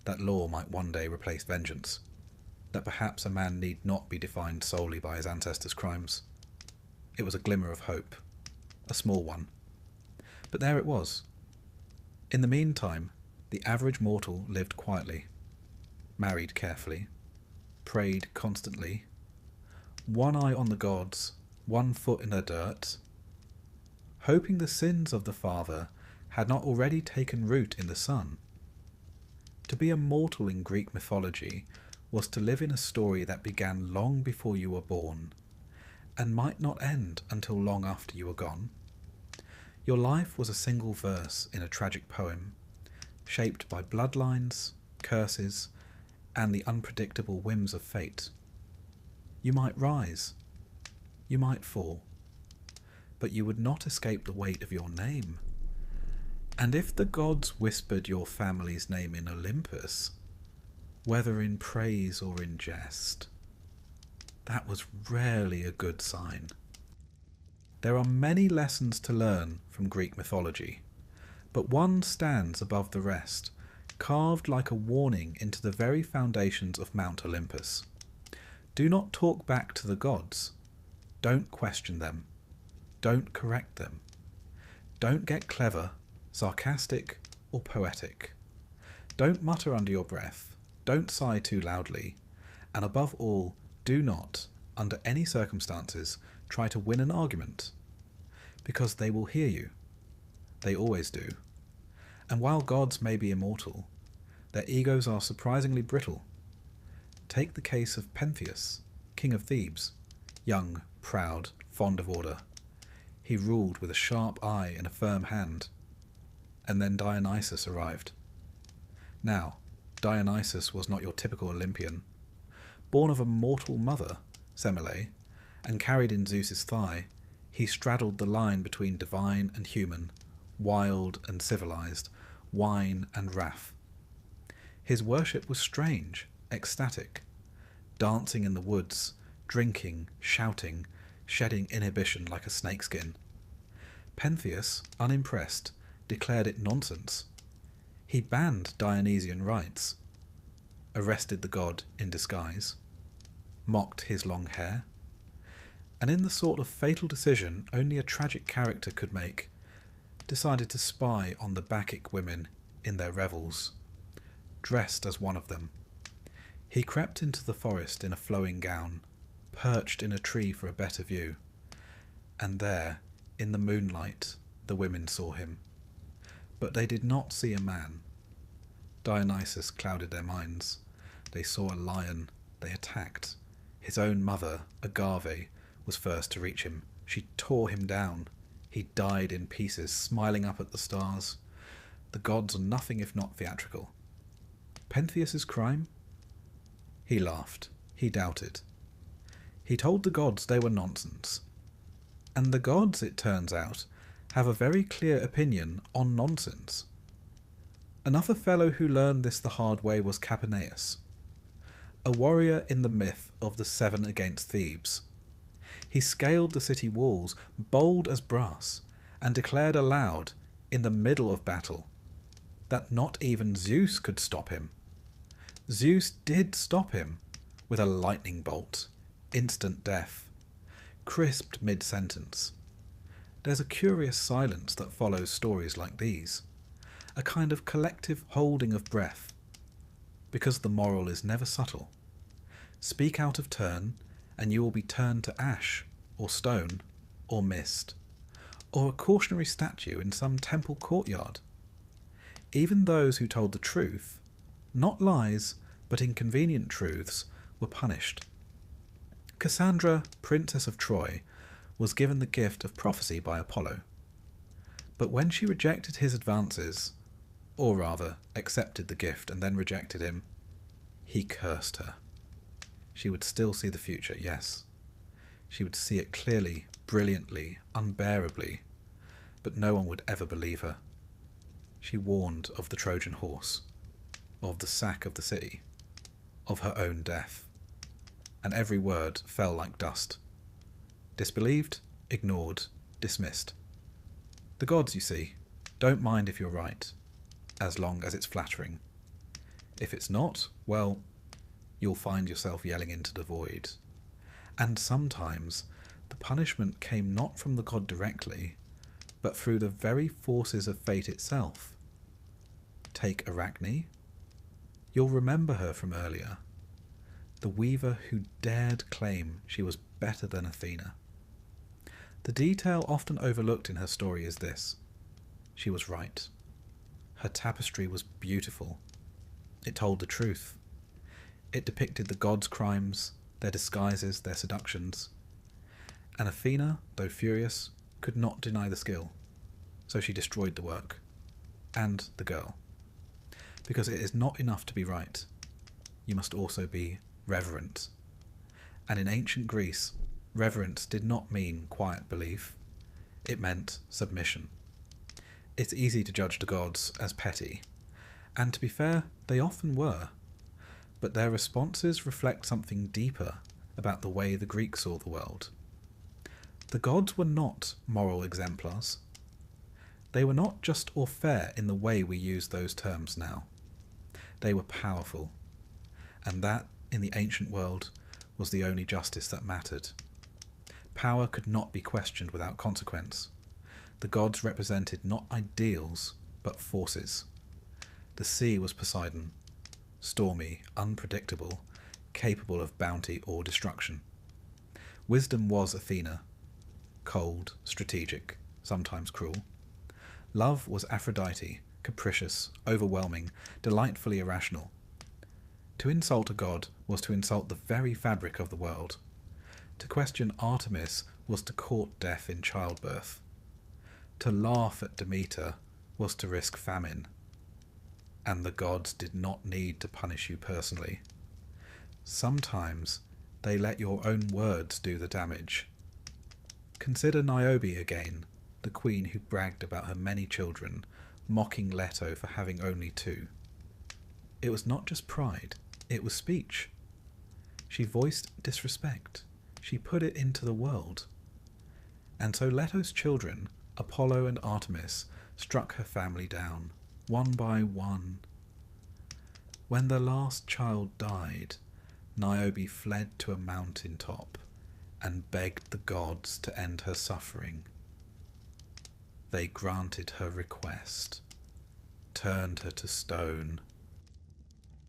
that law might one day replace vengeance, that perhaps a man need not be defined solely by his ancestors' crimes. It was a glimmer of hope, a small one. But there it was. In the meantime, the average mortal lived quietly, married carefully, prayed constantly, one eye on the gods, one foot in the dirt, hoping the sins of the father had not already taken root in the son. To be a mortal in Greek mythology was to live in a story that began long before you were born, and might not end until long after you were gone. Your life was a single verse in a tragic poem, shaped by bloodlines, curses, and the unpredictable whims of fate. You might rise, you might fall, but you would not escape the weight of your name. And if the gods whispered your family's name in Olympus, whether in praise or in jest, that was rarely a good sign. There are many lessons to learn from Greek mythology, but one stands above the rest, carved like a warning into the very foundations of Mount Olympus. Do not talk back to the gods. Don't question them. Don't correct them. Don't get clever, sarcastic, or poetic. Don't mutter under your breath. Don't sigh too loudly. And above all, do not, under any circumstances, try to win an argument. Because they will hear you. They always do. And while gods may be immortal, their egos are surprisingly brittle. Take the case of Pentheus, king of Thebes, young, proud, fond of order. He ruled with a sharp eye and a firm hand. And then Dionysus arrived. Now, Dionysus was not your typical Olympian. Born of a mortal mother, Semele, and carried in Zeus's thigh, he straddled the line between divine and human, wild and civilized, wine and wrath. His worship was strange, ecstatic, dancing in the woods, drinking, shouting, shedding inhibition like a snakeskin. Pentheus, unimpressed, declared it nonsense. He banned Dionysian rites, arrested the god in disguise, mocked his long hair, and in the sort of fatal decision only a tragic character could make, decided to spy on the Bacchic women in their revels, dressed as one of them. He crept into the forest in a flowing gown, perched in a tree for a better view, and there, in the moonlight, the women saw him. But they did not see a man. Dionysus clouded their minds. They saw a lion. They attacked. His own mother, Agave, was first to reach him. She tore him down. He died in pieces, smiling up at the stars. The gods are nothing if not theatrical. Pentheus's crime? He laughed. He doubted. He told the gods they were nonsense. And the gods, it turns out, have a very clear opinion on nonsense. Another fellow who learned this the hard way was Capaneus, a warrior in the myth of the Seven against Thebes. He scaled the city walls, bold as brass, and declared aloud, in the middle of battle, that not even Zeus could stop him. Zeus did stop him, with a lightning bolt, instant death, crisped mid-sentence. There's a curious silence that follows stories like these, a kind of collective holding of breath, because the moral is never subtle. Speak out of turn, and you will be turned to ash, or stone, or mist, or a cautionary statue in some temple courtyard. Even those who told the truth, not lies, but inconvenient truths, were punished. Cassandra, Princess of Troy, was given the gift of prophecy by Apollo. But when she rejected his advances, or rather accepted the gift and then rejected him, he cursed her. She would still see the future, yes. She would see it clearly, brilliantly, unbearably, but no one would ever believe her. She warned of the Trojan horse, of the sack of the city, of her own death, and every word fell like dust. Disbelieved, ignored, dismissed. The gods, you see, don't mind if you're right, as long as it's flattering. If it's not, well, you'll find yourself yelling into the void. And sometimes the punishment came not from the god directly, but through the very forces of fate itself. Take Arachne. You'll remember her from earlier, the weaver who dared claim she was better than Athena. The detail often overlooked in her story is this: she was right. Her tapestry was beautiful. It told the truth. It depicted the gods' crimes, their disguises, their seductions. And Athena, though furious, could not deny the skill, so she destroyed the work, and the girl. Because it is not enough to be right, you must also be reverent. And in ancient Greece, reverence did not mean quiet belief, it meant submission. It's easy to judge the gods as petty, and to be fair, they often were, but their responses reflect something deeper about the way the Greeks saw the world. The gods were not moral exemplars. They were not just or fair in the way we use those terms now. They were powerful, and that, in the ancient world, was the only justice that mattered. Power could not be questioned without consequence. The gods represented not ideals, but forces. The sea was Poseidon, stormy, unpredictable, capable of bounty or destruction. Wisdom was Athena, cold, strategic, sometimes cruel. Love was Aphrodite, capricious, overwhelming, delightfully irrational. To insult a god was to insult the very fabric of the world. To question Artemis was to court death in childbirth. To laugh at Demeter was to risk famine. And the gods did not need to punish you personally. Sometimes they let your own words do the damage. Consider Niobe again, the queen who bragged about her many children, mocking Leto for having only 2. It was not just pride, it was speech. She voiced disrespect. She put it into the world. And so Leto's children, Apollo and Artemis, struck her family down, one by one. When the last child died, Niobe fled to a mountain top and begged the gods to end her suffering. They granted her request, turned her to stone.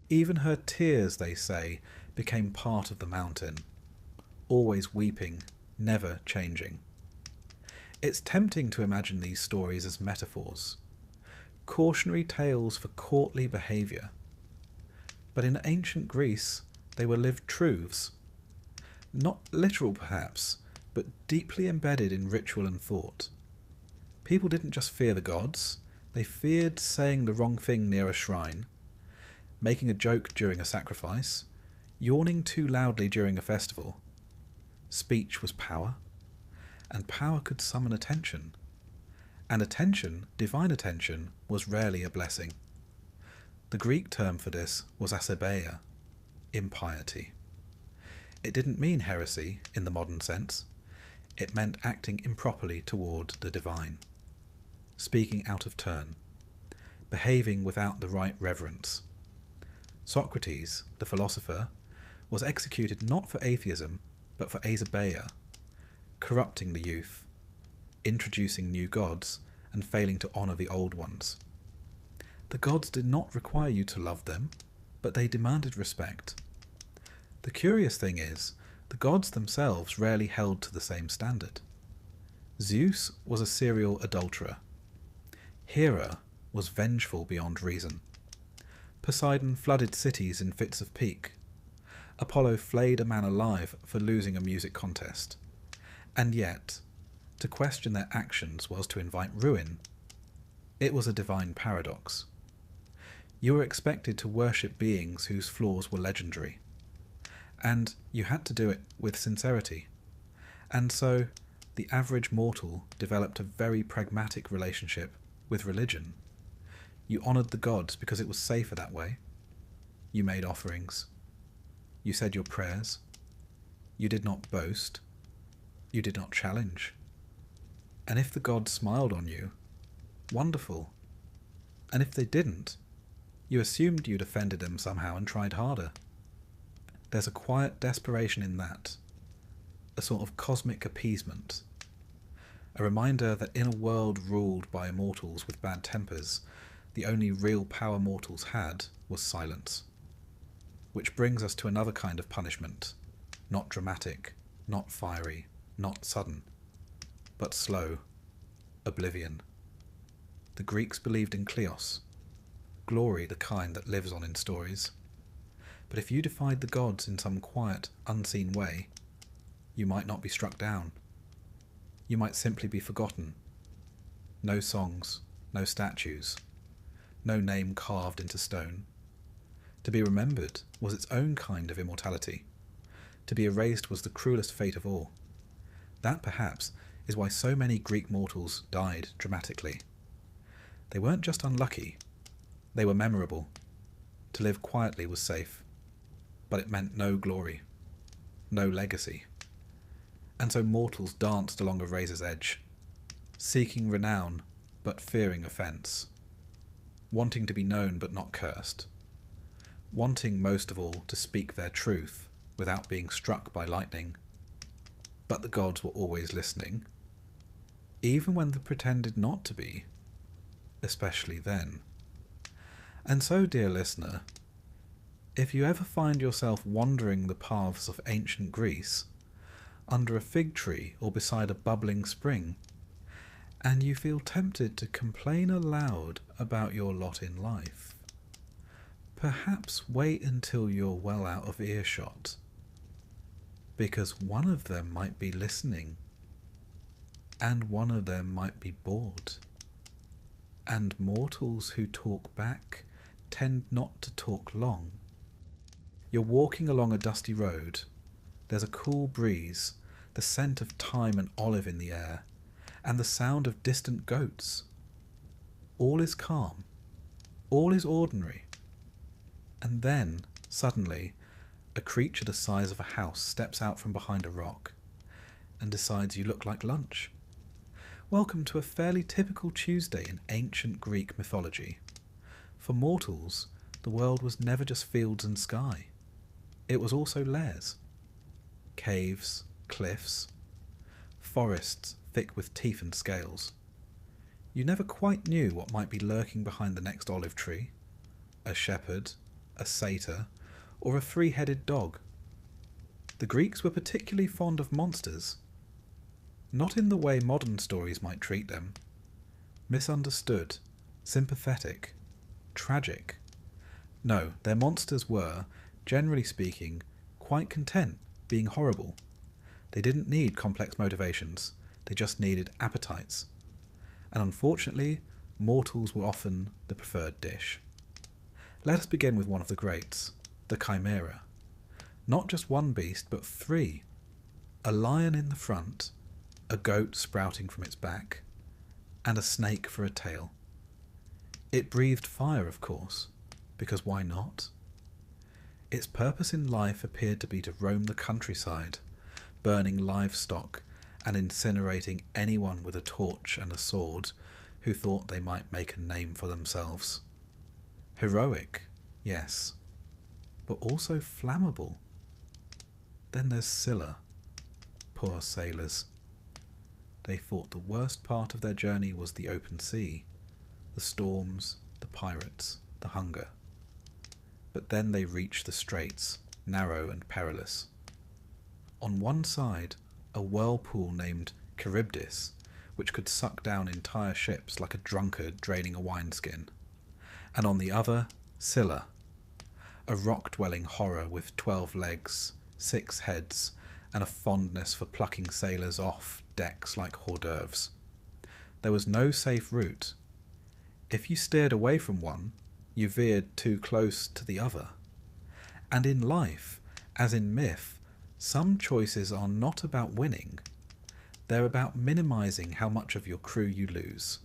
Even her tears, they say, became part of the mountain, always weeping, never changing. It's tempting to imagine these stories as metaphors, cautionary tales for courtly behaviour. But in ancient Greece, they were lived truths. Not literal, perhaps, but deeply embedded in ritual and thought. People didn't just fear the gods, they feared saying the wrong thing near a shrine, making a joke during a sacrifice, yawning too loudly during a festival. Speech was power, and power could summon attention. And attention, divine attention, was rarely a blessing. The Greek term for this was asebeia, impiety. It didn't mean heresy in the modern sense. It meant acting improperly toward the divine, speaking out of turn, behaving without the right reverence. Socrates, the philosopher, was executed not for atheism, but for asabeia, corrupting the youth, introducing new gods, and failing to honour the old ones. The gods did not require you to love them, but they demanded respect. The curious thing is, the gods themselves rarely held to the same standard. Zeus was a serial adulterer. Hera was vengeful beyond reason. Poseidon flooded cities in fits of pique. Apollo flayed a man alive for losing a music contest. And yet, to question their actions was to invite ruin. It was a divine paradox. You were expected to worship beings whose flaws were legendary. And you had to do it with sincerity. And so, the average mortal developed a very pragmatic relationship with religion. You honoured the gods because it was safer that way. You made offerings. You said your prayers. You did not boast. You did not challenge. And if the gods smiled on you, wonderful. And if they didn't, you assumed you'd offended them somehow and tried harder. There's a quiet desperation in that, a sort of cosmic appeasement, a reminder that in a world ruled by immortals with bad tempers, the only real power mortals had was silence. Which brings us to another kind of punishment, not dramatic, not fiery, not sudden, but slow, oblivion. The Greeks believed in kleos, glory the kind that lives on in stories. But if you defied the gods in some quiet, unseen way, you might not be struck down. You might simply be forgotten. No songs, no statues, no name carved into stone. To be remembered was its own kind of immortality. To be erased was the cruelest fate of all. That, perhaps, is why so many Greek mortals died dramatically. They weren't just unlucky, they were memorable. To live quietly was safe, but it meant no glory, no legacy. And so mortals danced along a razor's edge, seeking renown but fearing offence, wanting to be known but not cursed, wanting most of all to speak their truth without being struck by lightning. But the gods were always listening, even when they pretended not to be, especially then. And so, dear listener, if you ever find yourself wandering the paths of ancient Greece, under a fig tree or beside a bubbling spring, and you feel tempted to complain aloud about your lot in life, perhaps wait until you're well out of earshot, because one of them might be listening, and one of them might be bored. And mortals who talk back tend not to talk long. You're walking along a dusty road. There's a cool breeze, the scent of thyme and olive in the air, and the sound of distant goats. All is calm. All is ordinary. And then, suddenly, a creature the size of a house steps out from behind a rock and decides you look like lunch. Welcome to a fairly typical Tuesday in ancient Greek mythology. For mortals, the world was never just fields and sky. It was also lairs. Caves, cliffs, forests thick with teeth and scales. You never quite knew what might be lurking behind the next olive tree. A shepherd, a satyr, or a three-headed dog. The Greeks were particularly fond of monsters. Not in the way modern stories might treat them. Misunderstood, sympathetic, tragic. No, their monsters were, generally speaking, quite content being horrible. They didn't need complex motivations, they just needed appetites. And unfortunately, mortals were often the preferred dish. Let us begin with one of the greats, the chimera. Not just one beast, but three. A lion in the front, a goat sprouting from its back, and a snake for a tail. It breathed fire, of course, because why not? Its purpose in life appeared to be to roam the countryside, burning livestock and incinerating anyone with a torch and a sword who thought they might make a name for themselves. Heroic, yes, but also flammable. Then there's Scylla. Poor sailors. They thought the worst part of their journey was the open sea, the storms, the pirates, the hunger. But then they reached the straits, narrow and perilous. On one side, a whirlpool named Charybdis, which could suck down entire ships like a drunkard draining a wineskin. And on the other, Scylla, a rock-dwelling horror with 12 legs, 6 heads, and a fondness for plucking sailors off decks like hors d'oeuvres. There was no safe route. If you steered away from one, you veered too close to the other. And in life, as in myth, some choices are not about winning. They're about minimizing how much of your crew you lose.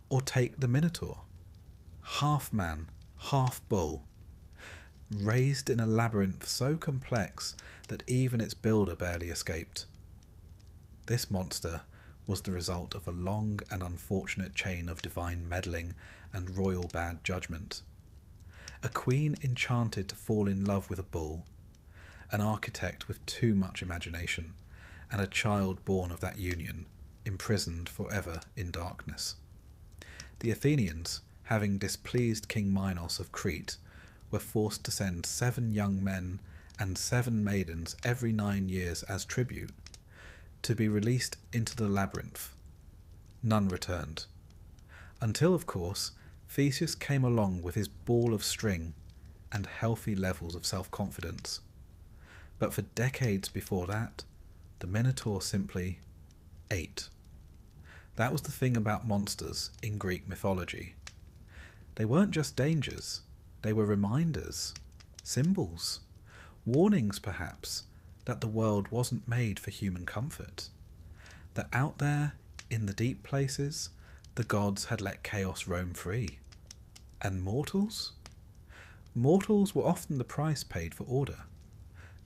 Or take the Minotaur. Half man, half bull. Raised in a labyrinth so complex that even its builder barely escaped. This monster was the result of a long and unfortunate chain of divine meddling and royal bad judgment. A queen enchanted to fall in love with a bull, an architect with too much imagination, and a child born of that union, imprisoned forever in darkness. The Athenians, having displeased King Minos of Crete, were forced to send 7 young men and 7 maidens every 9 years as tribute, to be released into the labyrinth. None returned. Until, of course, Theseus came along with his ball of string and healthy levels of self-confidence. But for decades before that, the Minotaur simply ate. That was the thing about monsters in Greek mythology. They weren't just dangers, they were reminders, symbols, warnings perhaps, that the world wasn't made for human comfort. That out there, in the deep places, the gods had let chaos roam free. And mortals? Mortals were often the price paid for order.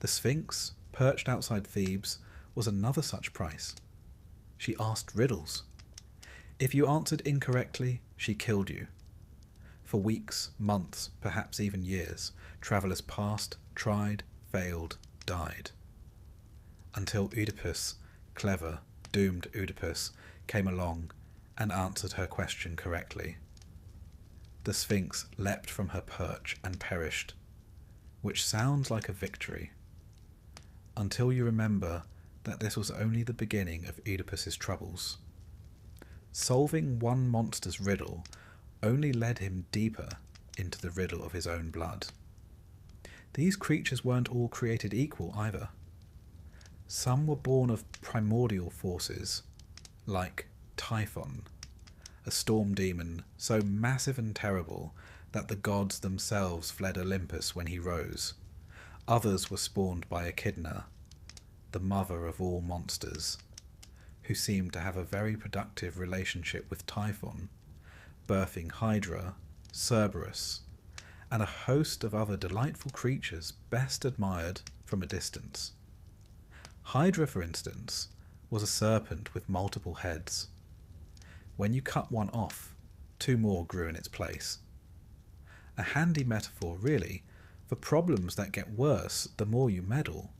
The Sphinx, perched outside Thebes, was another such price. She asked riddles. If you answered incorrectly, she killed you. For weeks, months, perhaps even years, travellers passed, tried, failed, died. Until Oedipus, clever, doomed Oedipus, came along and answered her question correctly. The Sphinx leapt from her perch and perished, which sounds like a victory, until you remember that this was only the beginning of Oedipus's troubles. Solving one monster's riddle only led him deeper into the riddle of his own blood. These creatures weren't all created equal either. Some were born of primordial forces, like Typhon, a storm demon so massive and terrible that the gods themselves fled Olympus when he rose. Others were spawned by Echidna, the mother of all monsters, who seemed to have a very productive relationship with Typhon, birthing Hydra, Cerberus, and a host of other delightful creatures best admired from a distance. Hydra, for instance, was a serpent with multiple heads. When you cut one off, 2 more grew in its place. A handy metaphor, really, for problems that get worse the more you meddle.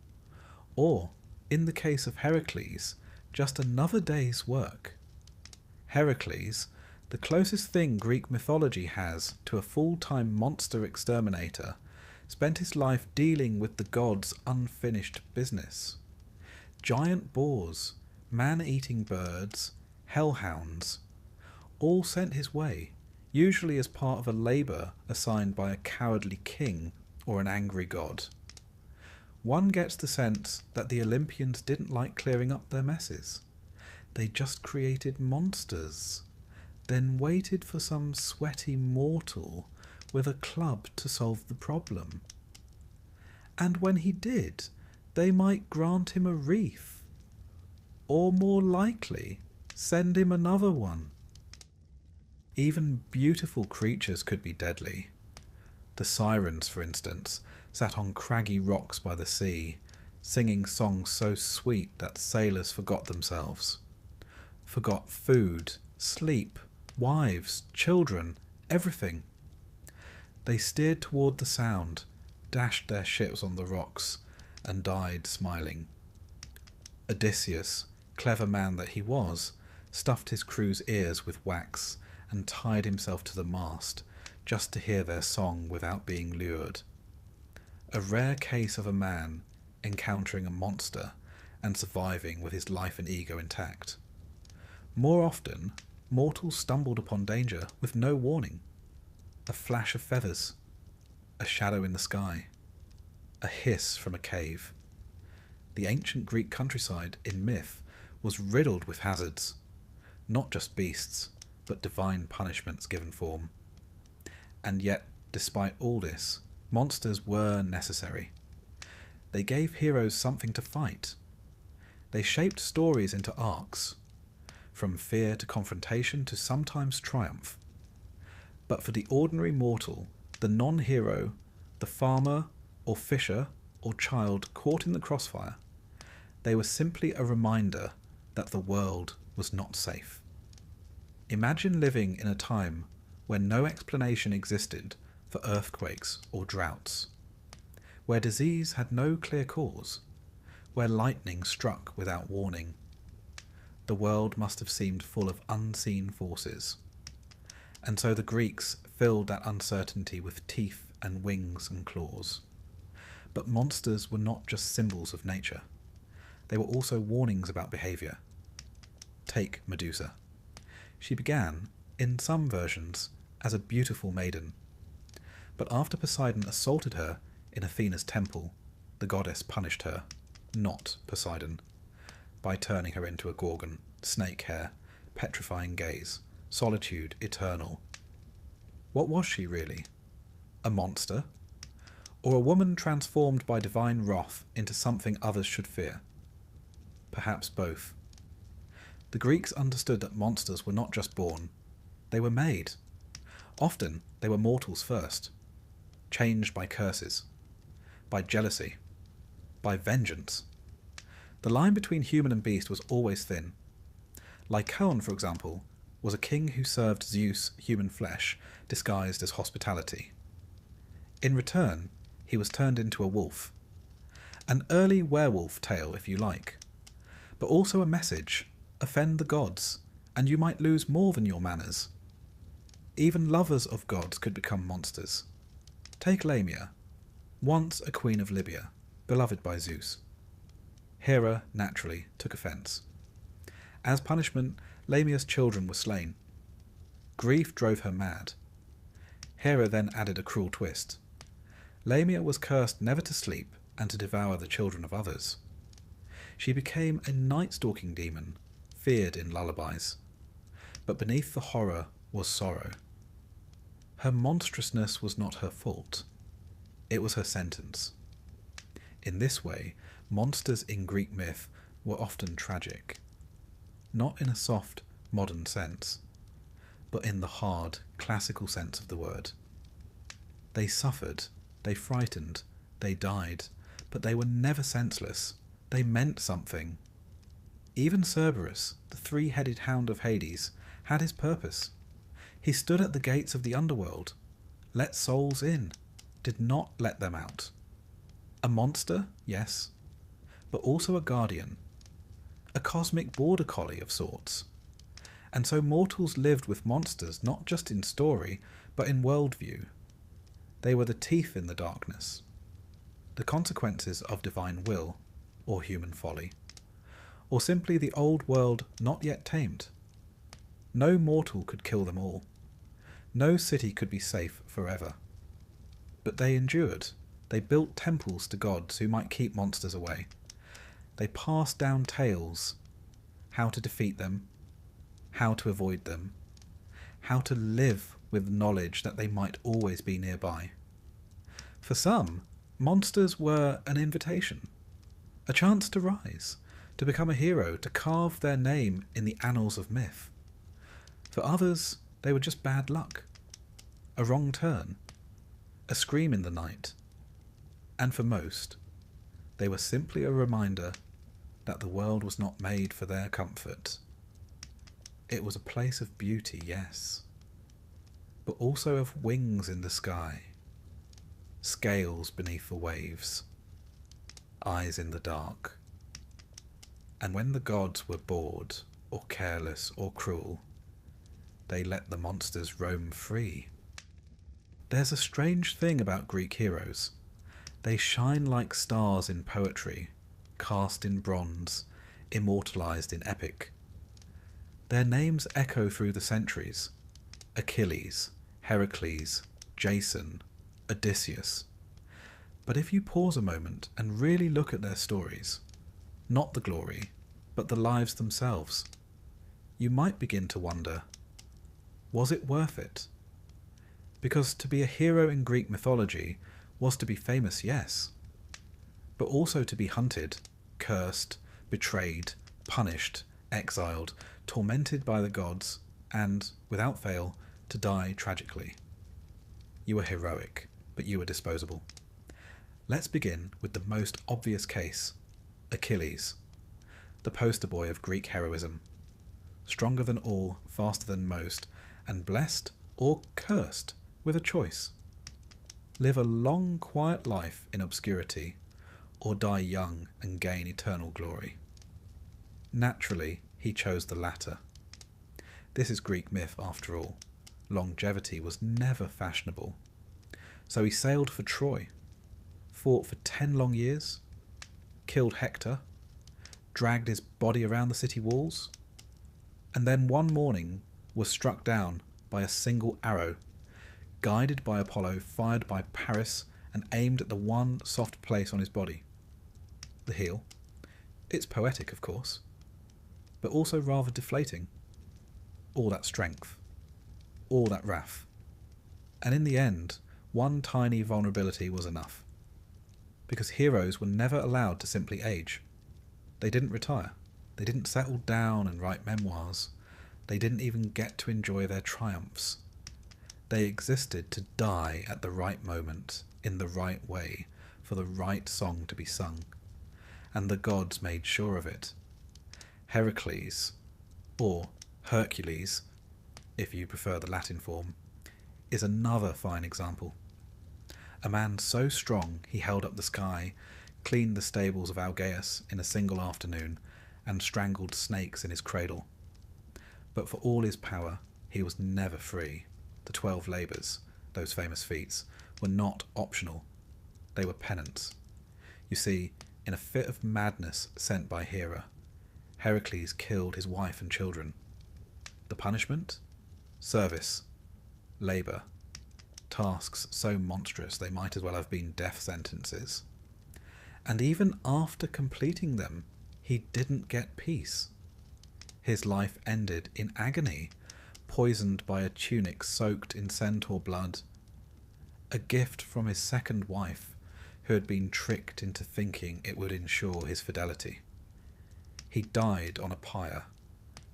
Or, in the case of Heracles, just another day's work. Heracles, the closest thing Greek mythology has to a full-time monster exterminator, spent his life dealing with the gods' unfinished business. Giant boars, man-eating birds, hellhounds, all sent his way, usually as part of a labour assigned by a cowardly king or an angry god. One gets the sense that the Olympians didn't like clearing up their messes. They just created monsters, then waited for some sweaty mortal with a club to solve the problem. And when he did, they might grant him a wreath, or more likely, send him another one. Even beautiful creatures could be deadly. The sirens, for instance, sat on craggy rocks by the sea, singing songs so sweet that sailors forgot themselves. Forgot food, sleep, wives, children, everything. They steered toward the sound, dashed their ships on the rocks, and died smiling. Odysseus, clever man that he was, stuffed his crew's ears with wax and tied himself to the mast just to hear their song without being lured. A rare case of a man encountering a monster and surviving with his life and ego intact. More often, mortals stumbled upon danger with no warning. A flash of feathers, a shadow in the sky, a hiss from a cave. The ancient Greek countryside in myth was riddled with hazards, not just beasts, but divine punishments given form. And yet, despite all this, monsters were necessary. They gave heroes something to fight. They shaped stories into arcs, from fear to confrontation to sometimes triumph. But for the ordinary mortal, the non-hero, the farmer or fisher or child caught in the crossfire, they were simply a reminder that the world was not safe. Imagine living in a time when no explanation existed for earthquakes or droughts, where disease had no clear cause, where lightning struck without warning. The world must have seemed full of unseen forces. And so the Greeks filled that uncertainty with teeth and wings and claws. But monsters were not just symbols of nature. They were also warnings about behaviour. Take Medusa. She began, in some versions, as a beautiful maiden. But after Poseidon assaulted her in Athena's temple, the goddess punished her, not Poseidon, by turning her into a gorgon, snake hair, petrifying gaze, solitude eternal. What was she really? A monster? Or a woman transformed by divine wrath into something others should fear? Perhaps both. The Greeks understood that monsters were not just born, they were made. Often they were mortals first, changed by curses, by jealousy, by vengeance. The line between human and beast was always thin. Lycaon, for example, was a king who served Zeus human flesh disguised as hospitality. In return, he was turned into a wolf. An early werewolf tale, if you like, but also a message: offend the gods, and you might lose more than your manners. Even lovers of gods could become monsters. Take Lamia, once a queen of Libya, beloved by Zeus. Hera, naturally, took offence. As punishment, Lamia's children were slain. Grief drove her mad. Hera then added a cruel twist. Lamia was cursed never to sleep and to devour the children of others. She became a night-stalking demon, feared in lullabies. But beneath the horror was sorrow. Her monstrousness was not her fault. It was her sentence. In this way, monsters in Greek myth were often tragic. Not in a soft, modern sense, but in the hard, classical sense of the word. They suffered, they frightened, they died, but they were never senseless. They meant something. Even Cerberus, the three-headed hound of Hades, had his purpose. He stood at the gates of the underworld, let souls in, did not let them out. A monster, yes, but also a guardian, a cosmic border collie of sorts. And so mortals lived with monsters not just in story, but in worldview. They were the teeth in the darkness, the consequences of divine will, or human folly, or simply the old world not yet tamed. No mortal could kill them all. No city could be safe forever. But they endured. They built temples to gods who might keep monsters away. They passed down tales, how to defeat them, how to avoid them, how to live with knowledge that they might always be nearby. For some, monsters were an invitation, a chance to rise, to become a hero, to carve their name in the annals of myth. For others, they were just bad luck, a wrong turn, a scream in the night. And for most, they were simply a reminder that the world was not made for their comfort. It was a place of beauty, yes, but also of wings in the sky, scales beneath the waves. eyes in the dark. And when the gods were bored, or careless, or cruel, they let the monsters roam free. There's a strange thing about Greek heroes. They shine like stars in poetry, cast in bronze, immortalized in epic. Their names echo through the centuries: Achilles, Heracles, Jason, Odysseus. But if you pause a moment and really look at their stories, not the glory, but the lives themselves, you might begin to wonder, was it worth it? Because to be a hero in Greek mythology was to be famous, yes, but also to be hunted, cursed, betrayed, punished, exiled, tormented by the gods, and, without fail, to die tragically. You were heroic, but you were disposable. Let's begin with the most obvious case, Achilles, the poster boy of Greek heroism. Stronger than all, faster than most, and blessed or cursed with a choice. Live a long, quiet life in obscurity, or die young and gain eternal glory. Naturally, he chose the latter. This is Greek myth after all. Longevity was never fashionable. So he sailed for Troy, fought for 10 long years, killed Hector, dragged his body around the city walls, and then one morning was struck down by a single arrow, guided by Apollo, fired by Paris, and aimed at the one soft place on his body, the heel. It's poetic, of course, but also rather deflating. All that strength, all that wrath. And in the end, one tiny vulnerability was enough. Because heroes were never allowed to simply age. They didn't retire. They didn't settle down and write memoirs. They didn't even get to enjoy their triumphs. They existed to die at the right moment, in the right way, for the right song to be sung. And the gods made sure of it. Heracles, or Hercules, if you prefer the Latin form, is another fine example. A man so strong he held up the sky, cleaned the stables of Algaeus in a single afternoon, and strangled snakes in his cradle. But for all his power, he was never free. The 12 labours, those famous feats, were not optional. They were penance. You see, in a fit of madness sent by Hera, Heracles killed his wife and children. The punishment? Service. Labour. Tasks so monstrous they might as well have been death sentences. And even after completing them, he didn't get peace. His life ended in agony, poisoned by a tunic soaked in centaur blood, a gift from his second wife, who had been tricked into thinking it would ensure his fidelity. He died on a pyre,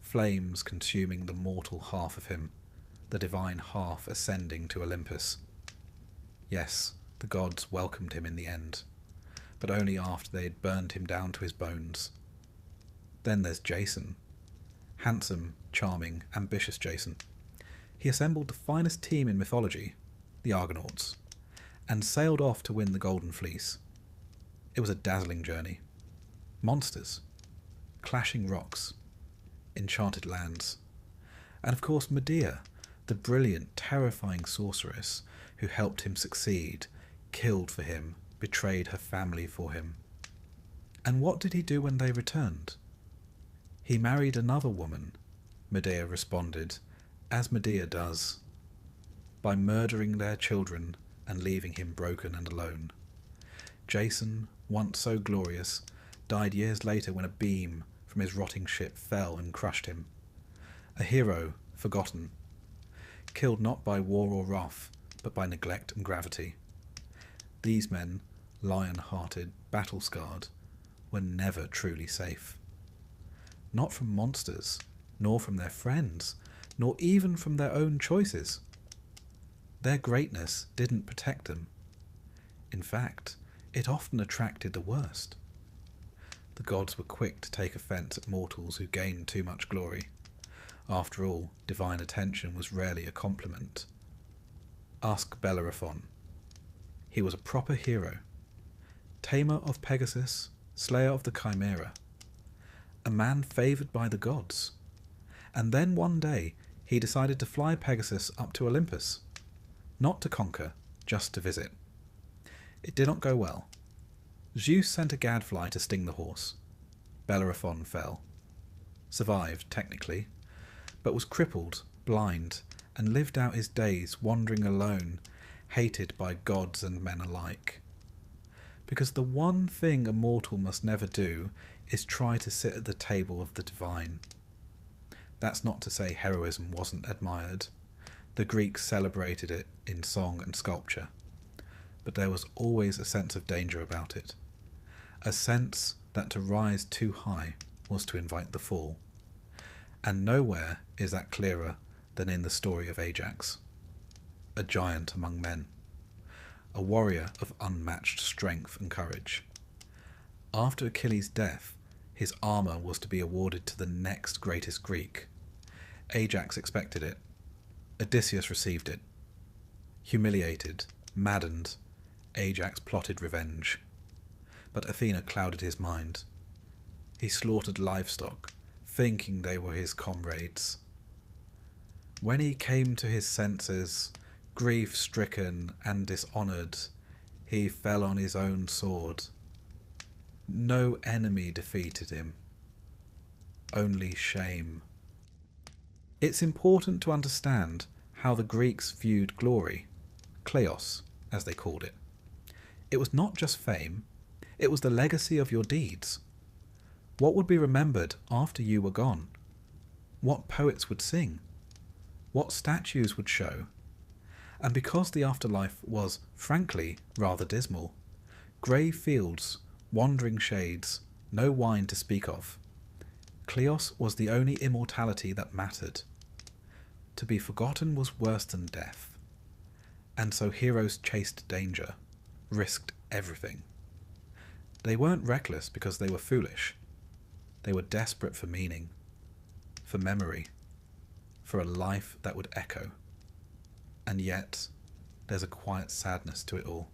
flames consuming the mortal half of him, the divine half ascending to Olympus. Yes, the gods welcomed him in the end, but only after they had burned him down to his bones. Then there's Jason. Handsome, charming, ambitious Jason. He assembled the finest team in mythology, the Argonauts, and sailed off to win the Golden Fleece. It was a dazzling journey. Monsters, clashing rocks, enchanted lands, and of course Medea, the brilliant, terrifying sorceress who helped him succeed, killed for him, betrayed her family for him. And what did he do when they returned? He married another woman, Medea responded, as Medea does, by murdering their children and leaving him broken and alone. Jason, once so glorious, died years later when a beam from his rotting ship fell and crushed him. A hero, forgotten, killed not by war or wrath, but by neglect and gravity. These men, lion-hearted, battle-scarred, were never truly safe. Not from monsters, nor from their friends, nor even from their own choices. Their greatness didn't protect them. In fact, it often attracted the worst. The gods were quick to take offence at mortals who gained too much glory. After all, divine attention was rarely a compliment. Ask Bellerophon. He was a proper hero. tamer of Pegasus, slayer of the Chimera, a man favoured by the gods. And then one day he decided to fly Pegasus up to Olympus, not to conquer, just to visit. It did not go well. Zeus sent a gadfly to sting the horse. Bellerophon fell. Survived, technically, but was crippled, blind, and lived out his days wandering alone, hated by gods and men alike. Because the one thing a mortal must never do is try to sit at the table of the divine. That's not to say heroism wasn't admired. The Greeks celebrated it in song and sculpture. But there was always a sense of danger about it. A sense that to rise too high was to invite the fall. And nowhere is that clearer than in the story of Ajax, a giant among men, a warrior of unmatched strength and courage. After Achilles' death, his armour was to be awarded to the next greatest Greek. Ajax expected it. Odysseus received it. Humiliated, maddened, Ajax plotted revenge. But Athena clouded his mind. He slaughtered livestock, thinking they were his comrades. When he came to his senses, grief-stricken and dishonoured, he fell on his own sword. No enemy defeated him. Only shame. It's important to understand how the Greeks viewed glory, kleos, as they called it. It was not just fame, it was the legacy of your deeds. What would be remembered after you were gone? What poets would sing? What statues would show? And because the afterlife was, frankly, rather dismal, grey fields, wandering shades, no wine to speak of, kleos was the only immortality that mattered. To be forgotten was worse than death. And so heroes chased danger, risked everything. They weren't reckless because they were foolish. They were desperate for meaning, for memory, for a life that would echo. And yet, there's a quiet sadness to it all.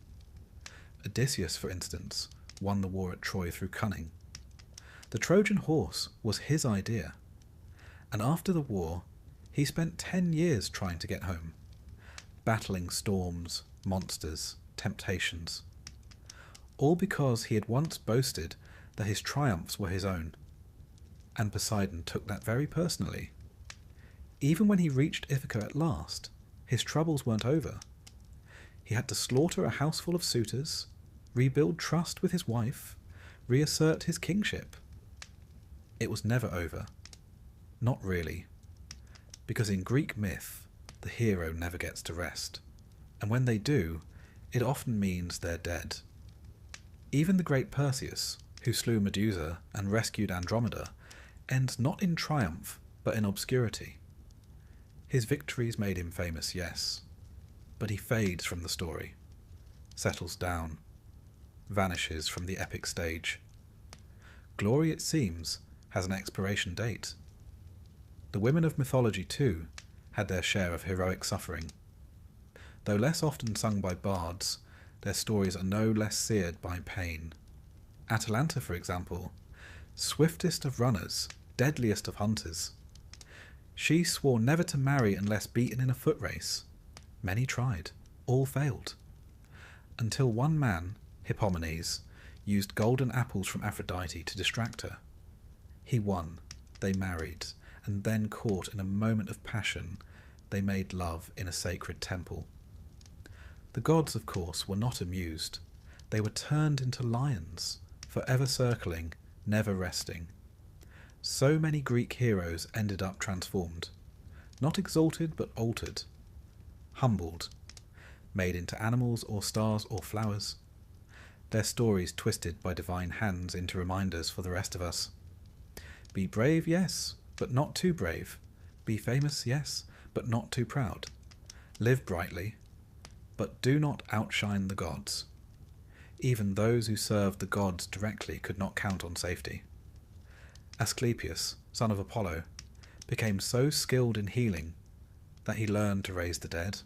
Odysseus, for instance, won the war at Troy through cunning. The Trojan horse was his idea. And after the war, he spent 10 years trying to get home, battling storms, monsters, temptations. All because he had once boasted that his triumphs were his own. And Poseidon took that very personally. Even when he reached Ithaca at last, his troubles weren't over. He had to slaughter a houseful of suitors, rebuild trust with his wife, reassert his kingship. It was never over. Not really. Because in Greek myth, the hero never gets to rest. And when they do, it often means they're dead. Even the great Perseus, who slew Medusa and rescued Andromeda, ends not in triumph, but in obscurity. His victories made him famous, yes, but he fades from the story, settles down, vanishes from the epic stage. Glory, it seems, has an expiration date. The women of mythology, too, had their share of heroic suffering. Though less often sung by bards, their stories are no less seared by pain. Atalanta, for example, swiftest of runners, deadliest of hunters. She swore never to marry unless beaten in a foot race. Many tried, all failed. Until one man, Hippomenes, used golden apples from Aphrodite to distract her. He won, they married, and then caught in a moment of passion, they made love in a sacred temple. The gods, of course, were not amused. They were turned into lions, forever circling, never resting. So many Greek heroes ended up transformed, not exalted but altered, humbled, made into animals or stars or flowers, their stories twisted by divine hands into reminders for the rest of us. Be brave, yes, but not too brave. Be famous, yes, but not too proud. Live brightly, but do not outshine the gods. Even those who served the gods directly could not count on safety. Asclepius, son of Apollo, became so skilled in healing that he learned to raise the dead.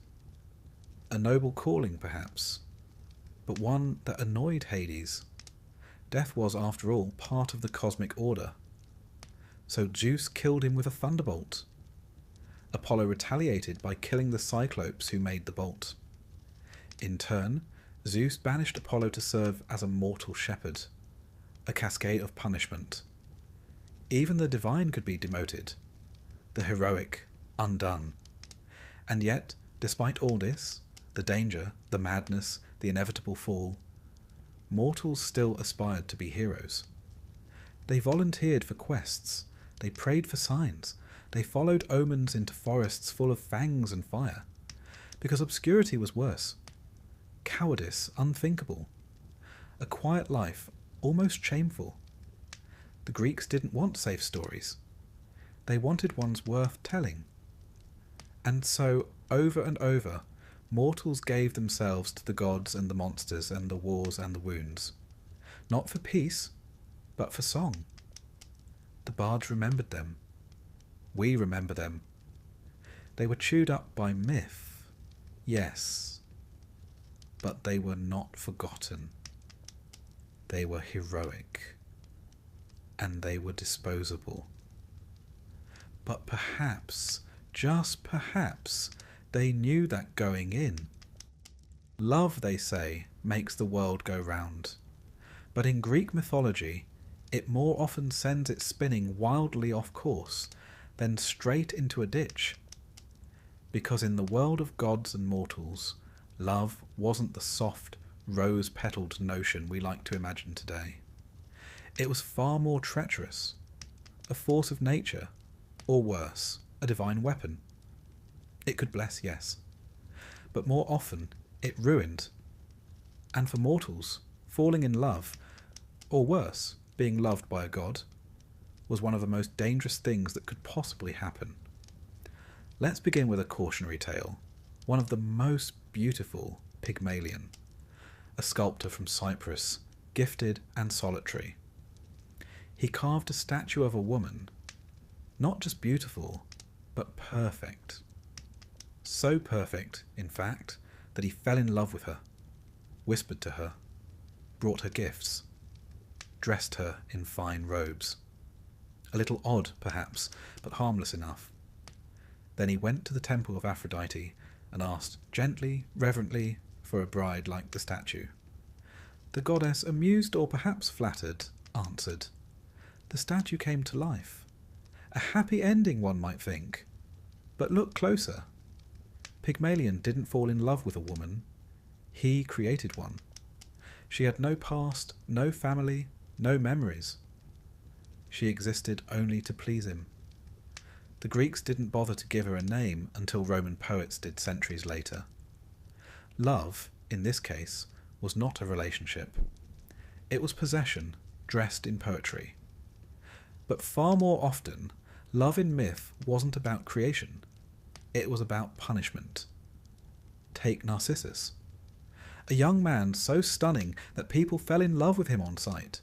A noble calling, perhaps, but one that annoyed Hades Death was, after all, part of the cosmic order. So Zeus killed him with a thunderbolt. Apollo retaliated by killing the Cyclopes who made the bolt. In turn, Zeus banished Apollo to serve as a mortal shepherd, a cascade of punishment. Even the divine could be demoted, the heroic undone. And yet, despite all this, the danger, the madness, the inevitable fall, mortals still aspired to be heroes. They volunteered for quests, they prayed for signs, they followed omens into forests full of fangs and fire, because obscurity was worse, cowardice unthinkable, a quiet life almost shameful. The Greeks didn't want safe stories. They wanted ones worth telling. And so, over and over, mortals gave themselves to the gods and the monsters and the wars and the wounds. Not for peace, but for song. The bards remembered them. We remember them. They were chewed up by myth, yes, but they were not forgotten. They were heroic, and they were disposable. But perhaps, just perhaps, they knew that going in. Love, they say, makes the world go round. But in Greek mythology, it more often sends it spinning wildly off course than straight into a ditch. Because in the world of gods and mortals, love wasn't the soft, rose-petalled notion we like to imagine today. It was far more treacherous, a force of nature, or worse, a divine weapon. It could bless, yes, but more often it ruined. And for mortals, falling in love, or worse, being loved by a god, was one of the most dangerous things that could possibly happen. Let's begin with a cautionary tale, one of the most beautiful, Pygmalion, a sculptor from Cyprus, gifted and solitary. He carved a statue of a woman, not just beautiful, but perfect. So perfect, in fact, that he fell in love with her, whispered to her, brought her gifts, dressed her in fine robes. A little odd, perhaps, but harmless enough. Then he went to the temple of Aphrodite and asked gently, reverently, for a bride like the statue. The goddess, amused or perhaps flattered, answered. The statue came to life. A happy ending, one might think. But look closer. Pygmalion didn't fall in love with a woman. He created one. She had no past, no family, no memories. She existed only to please him. The Greeks didn't bother to give her a name until Roman poets did centuries later. Love, in this case, was not a relationship. It was possession, dressed in poetry. But far more often, love in myth wasn't about creation. It was about punishment. Take Narcissus. A young man so stunning that people fell in love with him on sight.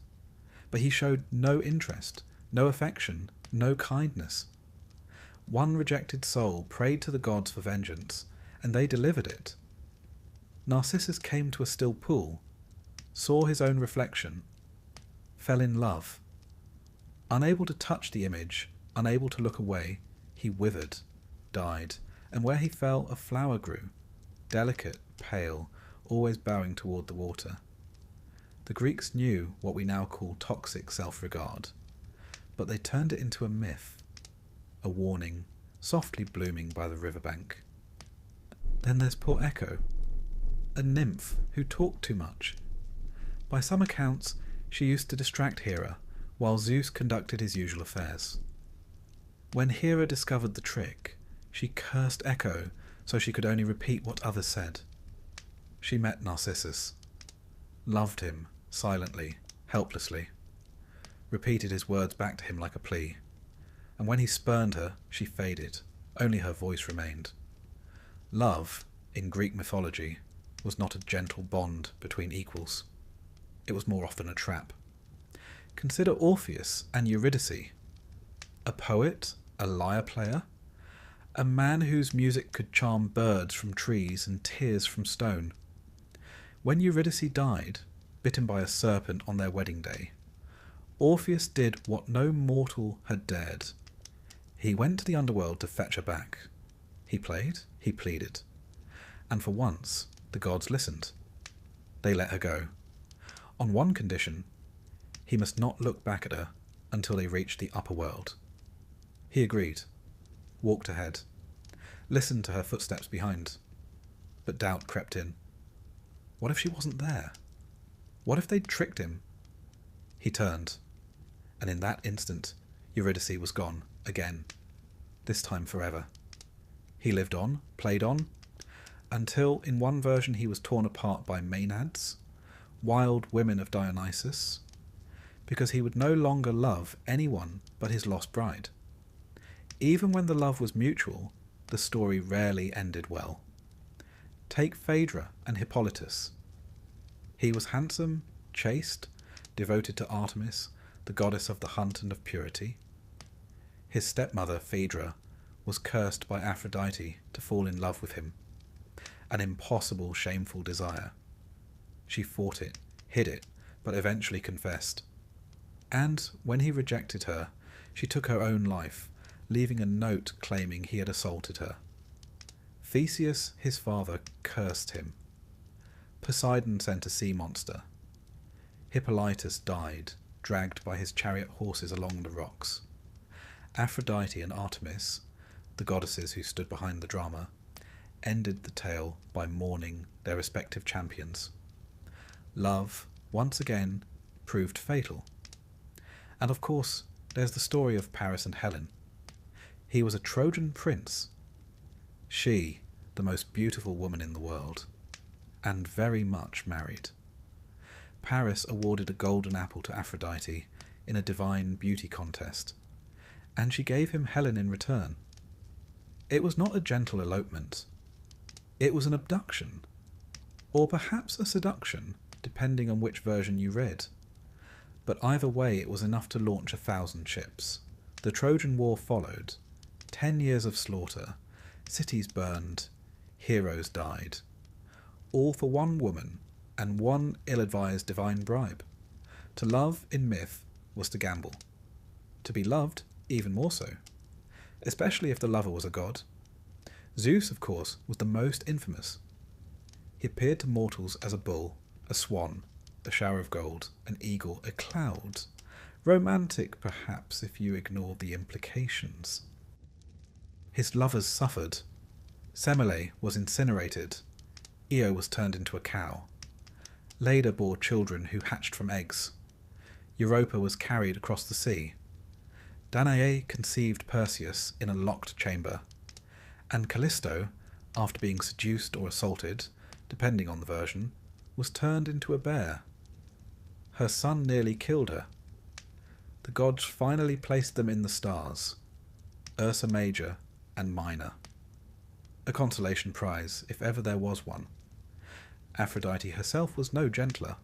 But he showed no interest, no affection, no kindness. One rejected soul prayed to the gods for vengeance, and they delivered it. Narcissus came to a still pool, saw his own reflection, fell in love. Unable to touch the image, unable to look away, he withered, died, and where he fell a flower grew, delicate, pale, always bowing toward the water. The Greeks knew what we now call toxic self-regard, but they turned it into a myth, a warning, softly blooming by the riverbank. Then there's poor Echo, a nymph who talked too much. By some accounts, she used to distract Hera, while Zeus conducted his usual affairs. When Hera discovered the trick, she cursed Echo so she could only repeat what others said. She met Narcissus, loved him, silently, helplessly, repeated his words back to him like a plea, and when he spurned her, she faded, only her voice remained. Love, in Greek mythology, was not a gentle bond between equals. It was more often a trap. Consider Orpheus and Eurydice, a poet, a lyre player, a man whose music could charm birds from trees and tears from stone. When Eurydice died, bitten by a serpent on their wedding day, Orpheus did what no mortal had dared. He went to the underworld to fetch her back. He played, he pleaded, and for once the gods listened. They let her go, on one condition: he must not look back at her until they reached the upper world. He agreed, walked ahead, listened to her footsteps behind, but doubt crept in. What if she wasn't there? What if they'd tricked him? He turned, and in that instant Eurydice was gone again, this time forever. He lived on, played on, until in one version he was torn apart by Maenads, wild women of Dionysus, because he would no longer love anyone but his lost bride. Even when the love was mutual, the story rarely ended well. Take Phaedra and Hippolytus. He was handsome, chaste, devoted to Artemis, the goddess of the hunt and of purity. His stepmother, Phaedra, was cursed by Aphrodite to fall in love with him, an impossible, shameful desire. She fought it, hid it, but eventually confessed. And when he rejected her, she took her own life, leaving a note claiming he had assaulted her. Theseus, his father, cursed him. Poseidon sent a sea monster. Hippolytus died, dragged by his chariot horses along the rocks. Aphrodite and Artemis, the goddesses who stood behind the drama, ended the tale by mourning their respective champions. Love, once again, proved fatal. And of course, there's the story of Paris and Helen. He was a Trojan prince. She, the most beautiful woman in the world, and very much married. Paris awarded a golden apple to Aphrodite in a divine beauty contest, and she gave him Helen in return. It was not a gentle elopement. It was an abduction, or perhaps a seduction, depending on which version you read. But either way, it was enough to launch 1,000 ships. The Trojan War followed. 10 years of slaughter, cities burned, heroes died. All for one woman and one ill-advised divine bribe. To love in myth was to gamble. To be loved, even more so, especially if the lover was a god. Zeus, of course, was the most infamous. He appeared to mortals as a bull, a swan, a shower of gold, an eagle, a cloud. Romantic, perhaps, if you ignore the implications. His lovers suffered. Semele was incinerated. Io was turned into a cow. Leda bore children who hatched from eggs. Europa was carried across the sea. Danae conceived Perseus in a locked chamber. And Callisto, after being seduced or assaulted, depending on the version, was turned into a bear. Her son nearly killed her. The gods finally placed them in the stars, Ursa Major and Minor. A consolation prize, if ever there was one. Aphrodite herself was no gentler.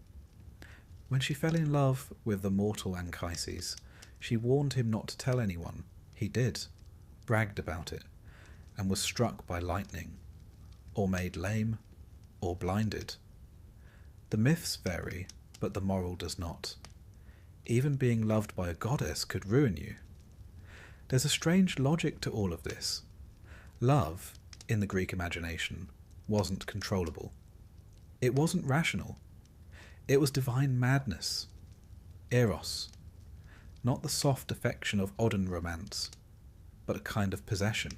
When she fell in love with the mortal Anchises, she warned him not to tell anyone. He did, bragged about it, and was struck by lightning, or made lame, or blinded. The myths vary, but the moral does not. Even being loved by a goddess could ruin you. There's a strange logic to all of this. Love, in the Greek imagination, wasn't controllable. It wasn't rational. It was divine madness. Eros. Not the soft affection of Odin romance, but a kind of possession.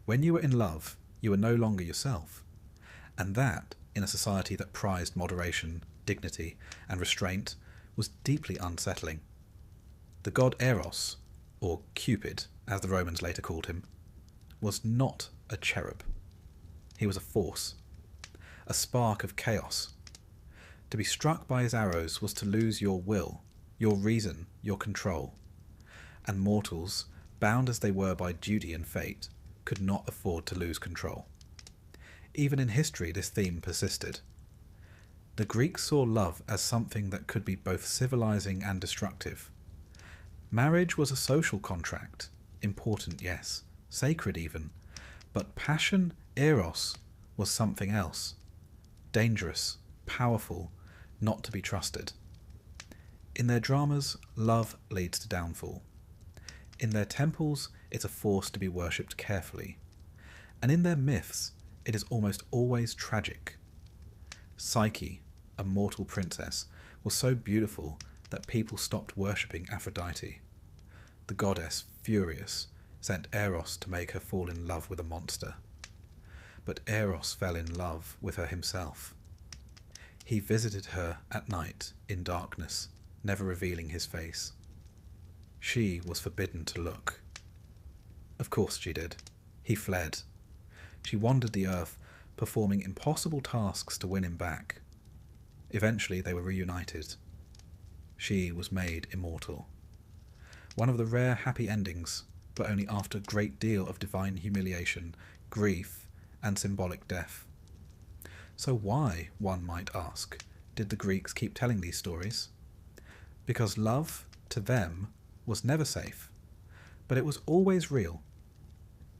When you were in love, you were no longer yourself. And that, in a society that prized moderation, dignity, and restraint, was deeply unsettling. The god Eros, or Cupid, as the Romans later called him, was not a cherub. He was a force, a spark of chaos. To be struck by his arrows was to lose your will, your reason, your control. And mortals, bound as they were by duty and fate, could not afford to lose control. Even in history, this theme persisted. The Greeks saw love as something that could be both civilizing and destructive. Marriage was a social contract, important, yes, sacred even, but passion, eros, was something else. Dangerous, powerful, not to be trusted. In their dramas, love leads to downfall. In their temples, it's a force to be worshipped carefully. And in their myths, it is almost always tragic. Psyche, a mortal princess, was so beautiful that people stopped worshipping Aphrodite. The goddess, furious, sent Eros to make her fall in love with a monster. But Eros fell in love with her himself. He visited her at night in darkness, never revealing his face. She was forbidden to look. Of course she did. He fled. She wandered the earth, performing impossible tasks to win him back. Eventually they were reunited. She was made immortal. One of the rare happy endings, but only after a great deal of divine humiliation, grief, and symbolic death. So why, one might ask, did the Greeks keep telling these stories? Because love, to them, was never safe, but it was always real.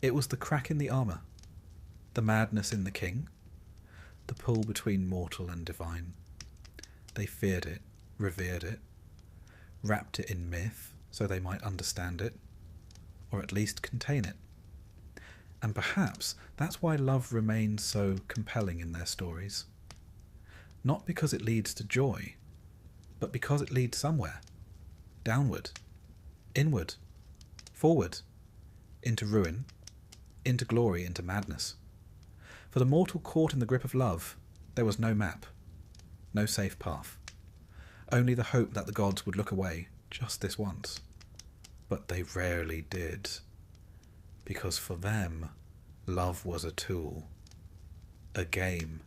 It was the crack in the armour, the madness in the king, the pull between mortal and divine. They feared it, revered it, wrapped it in myth so they might understand it, or at least contain it. And perhaps that's why love remains so compelling in their stories. Not because it leads to joy, but because it leads somewhere. Downward, inward, forward, into ruin, into glory, into madness. For the mortal caught in the grip of love, there was no map, no safe path. Only the hope that the gods would look away just this once. But they rarely did. Because for them, love was a tool, a game,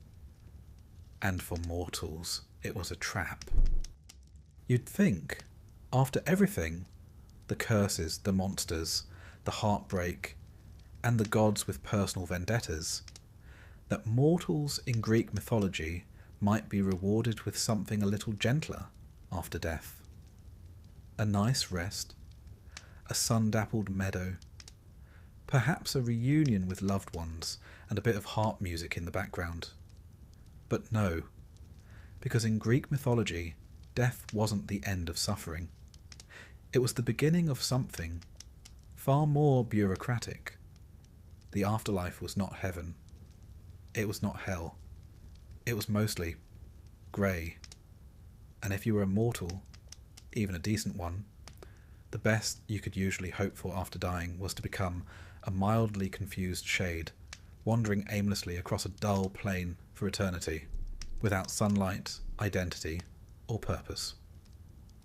and for mortals, it was a trap. You'd think, after everything, the curses, the monsters, the heartbreak, and the gods with personal vendettas, that mortals in Greek mythology might be rewarded with something a little gentler after death. A nice rest, a sun-dappled meadow, perhaps a reunion with loved ones and a bit of harp music in the background. But no, because in Greek mythology, death wasn't the end of suffering. It was the beginning of something far more bureaucratic. The afterlife was not heaven. It was not hell. It was mostly grey. And if you were a mortal, even a decent one, the best you could usually hope for after dying was to become a mildly confused shade, wandering aimlessly across a dull plain for eternity, without sunlight, identity, or purpose.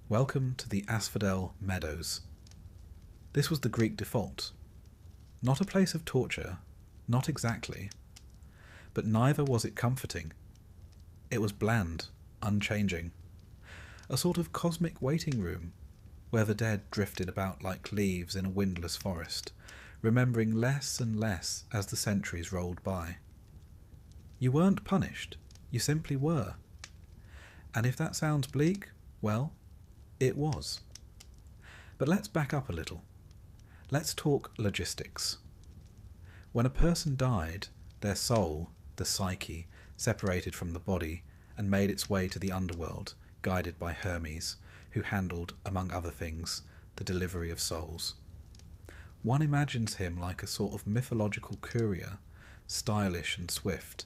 Welcome to the Asphodel Meadows. This was the Greek default. Not a place of torture, not exactly, but neither was it comforting. It was bland, unchanging. A sort of cosmic waiting room, where the dead drifted about like leaves in a windless forest, remembering less and less as the centuries rolled by. You weren't punished, you simply were. And if that sounds bleak, well, it was. But let's back up a little. Let's talk logistics. When a person died, their soul, the psyche, separated from the body and made its way to the underworld, guided by Hermes, who handled, among other things, the delivery of souls. One imagines him like a sort of mythological courier, stylish and swift,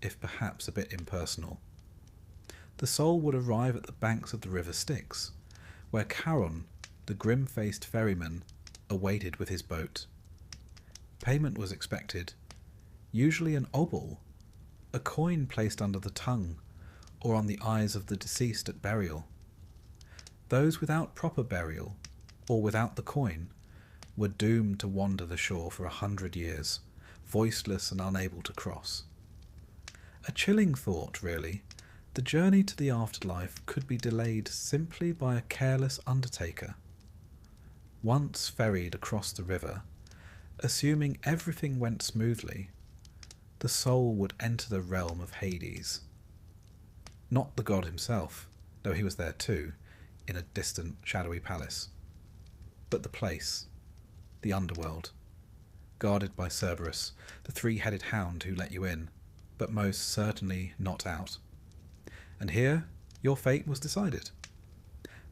if perhaps a bit impersonal. The soul would arrive at the banks of the river Styx, where Charon, the grim-faced ferryman, awaited with his boat. Payment was expected, usually an obol, a coin placed under the tongue or on the eyes of the deceased at burial. Those without proper burial, or without the coin, were doomed to wander the shore for 100 years, voiceless and unable to cross. A chilling thought, really. The journey to the afterlife could be delayed simply by a careless undertaker. Once ferried across the river, assuming everything went smoothly, the soul would enter the realm of Hades. Not the god himself, though he was there too, in a distant, shadowy palace, but the place, the underworld, guarded by Cerberus, the three-headed hound who let you in, but most certainly not out. And here your fate was decided.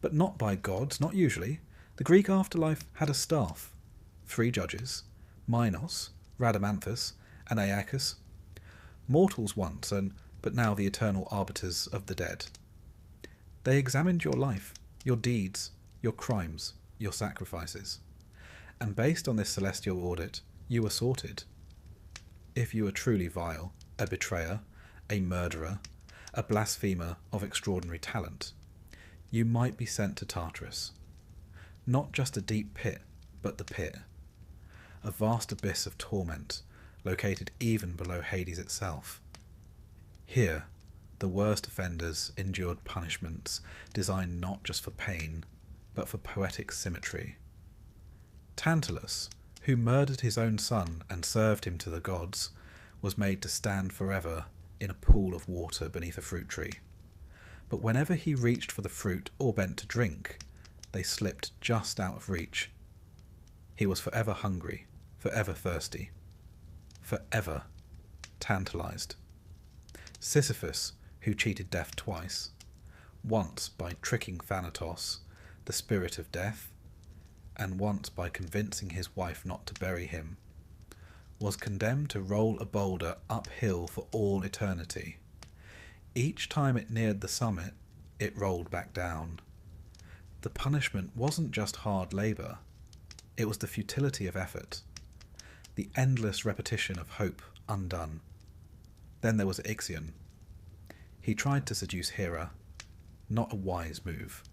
But not by gods, not usually. The Greek afterlife had a staff, 3 judges, Minos, Rhadamanthus, and Aeacus. Mortals once, but now the eternal arbiters of the dead. They examined your life, your deeds, your crimes, your sacrifices. And based on this celestial audit, you were sorted. If you were truly vile, a betrayer, a murderer, a blasphemer of extraordinary talent, you might be sent to Tartarus. Not just a deep pit, but the pit. A vast abyss of torment, located even below Hades itself. Here, the worst offenders endured punishments designed not just for pain, but for poetic symmetry. Tantalus, who murdered his own son and served him to the gods, was made to stand forever in a pool of water beneath a fruit tree. But whenever he reached for the fruit or bent to drink, they slipped just out of reach. He was forever hungry, forever thirsty, forever tantalized. Sisyphus, who cheated death twice, once by tricking Thanatos, the spirit of death, and once by convincing his wife not to bury him, was condemned to roll a boulder uphill for all eternity. Each time it neared the summit, it rolled back down. The punishment wasn't just hard labour, it was the futility of effort, the endless repetition of hope undone. Then there was Ixion. He tried to seduce Hera, not a wise move.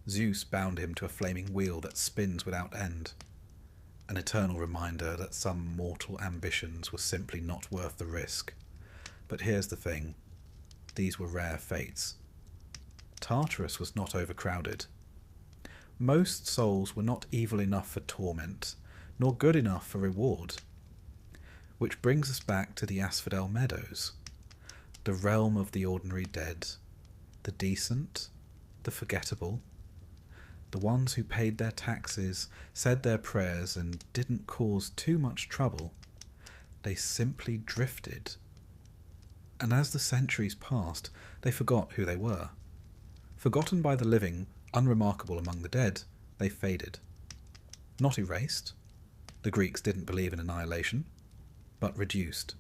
Zeus bound him to a flaming wheel that spins without end, an eternal reminder that some mortal ambitions were simply not worth the risk. But here's the thing, these were rare fates. Tartarus was not overcrowded. Most souls were not evil enough for torment, nor good enough for reward. Which brings us back to the Asphodel Meadows, the realm of the ordinary dead, the decent, the forgettable, the ones who paid their taxes, said their prayers, and didn't cause too much trouble. They simply drifted. And as the centuries passed, they forgot who they were. Forgotten by the living, unremarkable among the dead, they faded. Not erased. The Greeks didn't believe in annihilation, but reduced,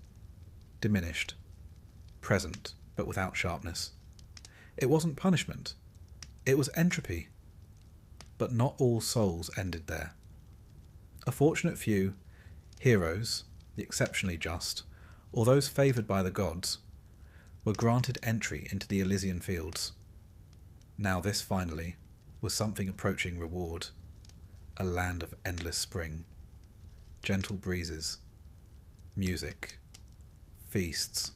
diminished, present, but without sharpness. It wasn't punishment. It was entropy. But not all souls ended there. A fortunate few, heroes, the exceptionally just, or those favoured by the gods, were granted entry into the Elysian fields. Now this, finally, was something approaching reward, a land of endless spring, gentle breezes, music, feasts,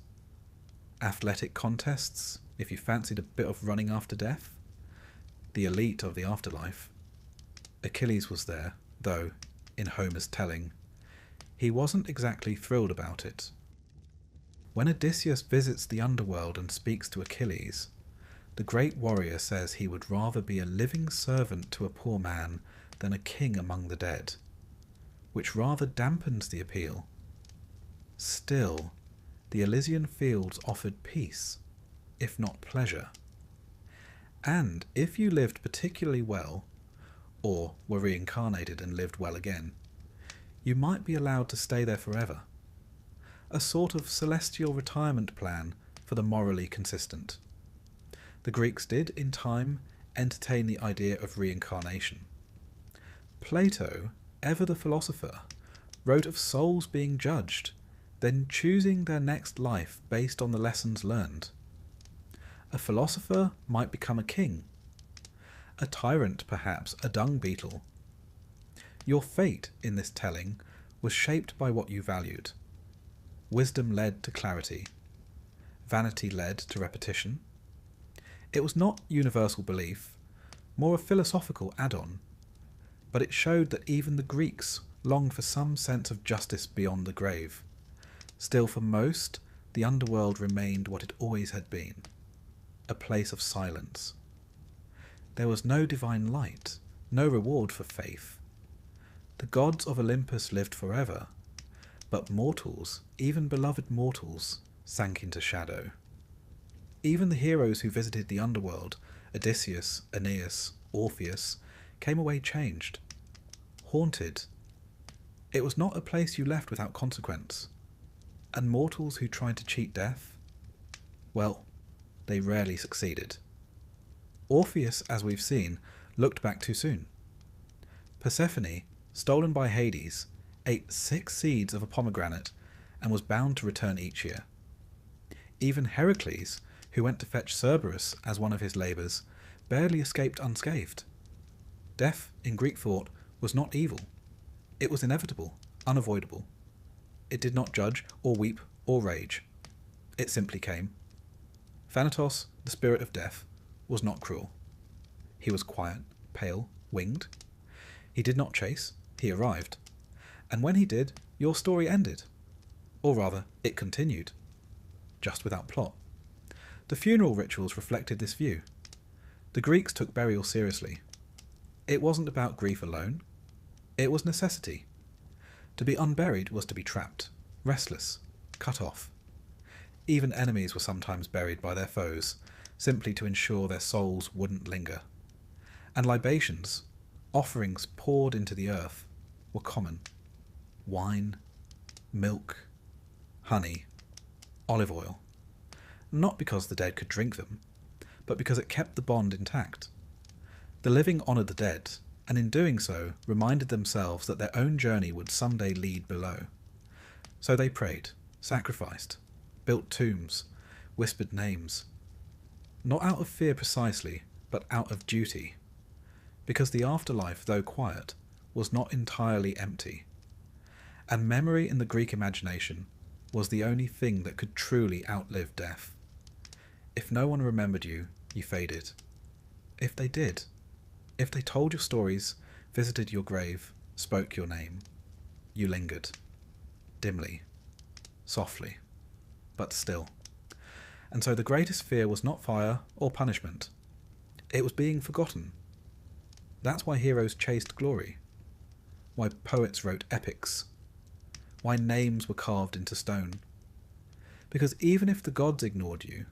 athletic contests, if you fancied a bit of running after death, the elite of the afterlife. Achilles was there, though, in Homer's telling, he wasn't exactly thrilled about it. When Odysseus visits the underworld and speaks to Achilles, the great warrior says he would rather be a living servant to a poor man than a king among the dead, which rather dampens the appeal. Still, the Elysian fields offered peace, if not pleasure. And if you lived particularly well, or were reincarnated and lived well again, you might be allowed to stay there forever. A sort of celestial retirement plan for the morally consistent. The Greeks did, in time, entertain the idea of reincarnation. Plato, ever the philosopher, wrote of souls being judged, then choosing their next life based on the lessons learned. A philosopher might become a king. A tyrant, perhaps, a dung beetle. Your fate, in this telling, was shaped by what you valued. Wisdom led to clarity. Vanity led to repetition. It was not universal belief, more a philosophical add-on, but it showed that even the Greeks longed for some sense of justice beyond the grave. Still, for most, the underworld remained what it always had been, a place of silence. There was no divine light, no reward for faith. The gods of Olympus lived forever, but mortals, even beloved mortals, sank into shadow. Even the heroes who visited the underworld, Odysseus, Aeneas, Orpheus, came away changed, haunted. It was not a place you left without consequence. And mortals who tried to cheat death, well, they rarely succeeded. Orpheus, as we've seen, looked back too soon. Persephone, stolen by Hades, ate 6 seeds of a pomegranate and was bound to return each year. Even Heracles, who went to fetch Cerberus as one of his labours, barely escaped unscathed. Death, in Greek thought, was not evil. It was inevitable, unavoidable. It did not judge or weep or rage. It simply came. Thanatos, the spirit of death, was not cruel. He was quiet, pale, winged. He did not chase, he arrived. And when he did, your story ended. Or rather, it continued. Just without plot. The funeral rituals reflected this view. The Greeks took burial seriously. It wasn't about grief alone. It was necessity. To be unburied was to be trapped, restless, cut off. Even enemies were sometimes buried by their foes, simply to ensure their souls wouldn't linger. And libations, offerings poured into the earth, were common. Wine, milk, honey, olive oil. Not because the dead could drink them, but because it kept the bond intact. The living honoured the dead, and in doing so reminded themselves that their own journey would someday lead below. So they prayed, sacrificed, built tombs, whispered names. Not out of fear precisely, but out of duty. Because the afterlife, though quiet, was not entirely empty. And memory in the Greek imagination was the only thing that could truly outlive death. If no one remembered you, you faded. If they did, if they told your stories, visited your grave, spoke your name, you lingered. Dimly, softly, but still. And so the greatest fear was not fire or punishment. It was being forgotten. That's why heroes chased glory. Why poets wrote epics. Why names were carved into stone. Because even if the gods ignored you,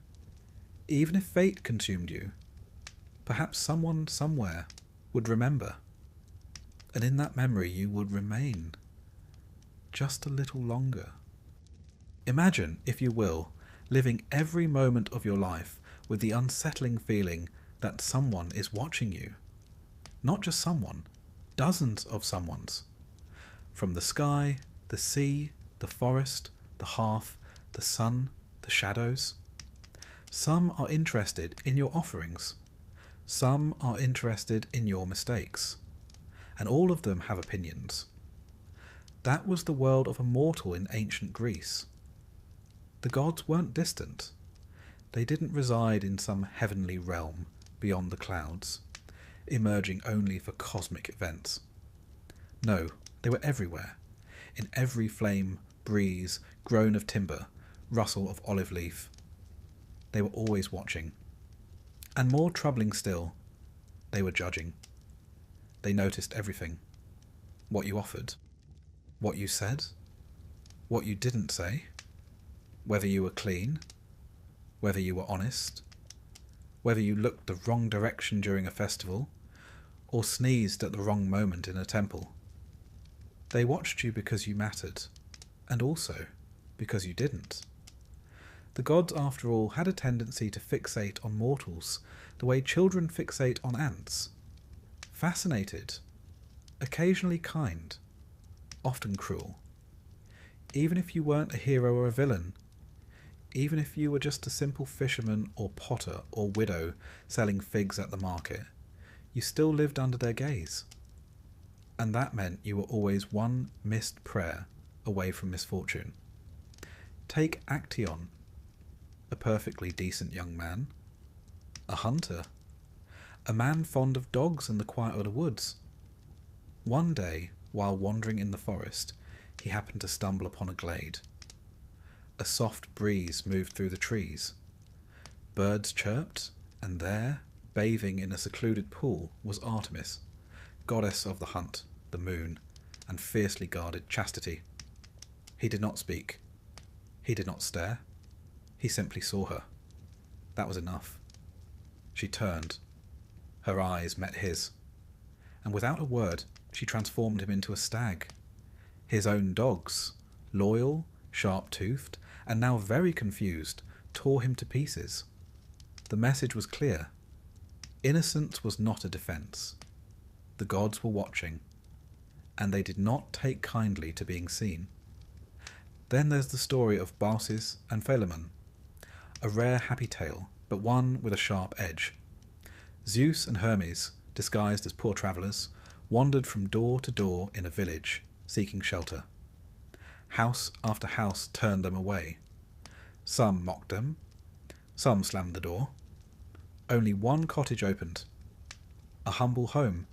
even if fate consumed you, perhaps someone somewhere would remember. And in that memory you would remain. Just a little longer. Imagine, if you will, living every moment of your life with the unsettling feeling that someone is watching you. Not just someone, dozens of someones. From the sky, the sea, the forest, the hearth, the sun, the shadows. Some are interested in your offerings. Some are interested in your mistakes. And all of them have opinions. That was the world of a mortal in ancient Greece. The gods weren't distant. They didn't reside in some heavenly realm beyond the clouds, emerging only for cosmic events. No, they were everywhere, in every flame, breeze, groan of timber, rustle of olive leaf. They were always watching. And more troubling still, they were judging. They noticed everything. What you offered, what you said, what you didn't say, whether you were clean, whether you were honest, whether you looked the wrong direction during a festival, or sneezed at the wrong moment in a temple. They watched you because you mattered, and also because you didn't. The gods, after all, had a tendency to fixate on mortals the way children fixate on ants. Fascinated, occasionally kind, often cruel. Even if you weren't a hero or a villain, even if you were just a simple fisherman or potter or widow selling figs at the market, you still lived under their gaze. And that meant you were always one missed prayer away from misfortune. Take Actaeon, a perfectly decent young man, a hunter, a man fond of dogs and the quiet of the woods. One day, while wandering in the forest, he happened to stumble upon a glade. A soft breeze moved through the trees. Birds chirped, and there, bathing in a secluded pool, was Artemis, goddess of the hunt, the moon, and fiercely guarded chastity. He did not speak. He did not stare. He simply saw her. That was enough. She turned. Her eyes met his. And without a word, she transformed him into a stag. His own dogs, loyal, sharp-toothed, and now very confused, tore him to pieces. The message was clear. Innocence was not a defence. The gods were watching, and they did not take kindly to being seen. Then there's the story of Baucis and Philemon, a rare happy tale, but one with a sharp edge. Zeus and Hermes, disguised as poor travellers, wandered from door to door in a village, seeking shelter. House after house turned them away. Some mocked them, some slammed the door. Only one cottage opened, a humble home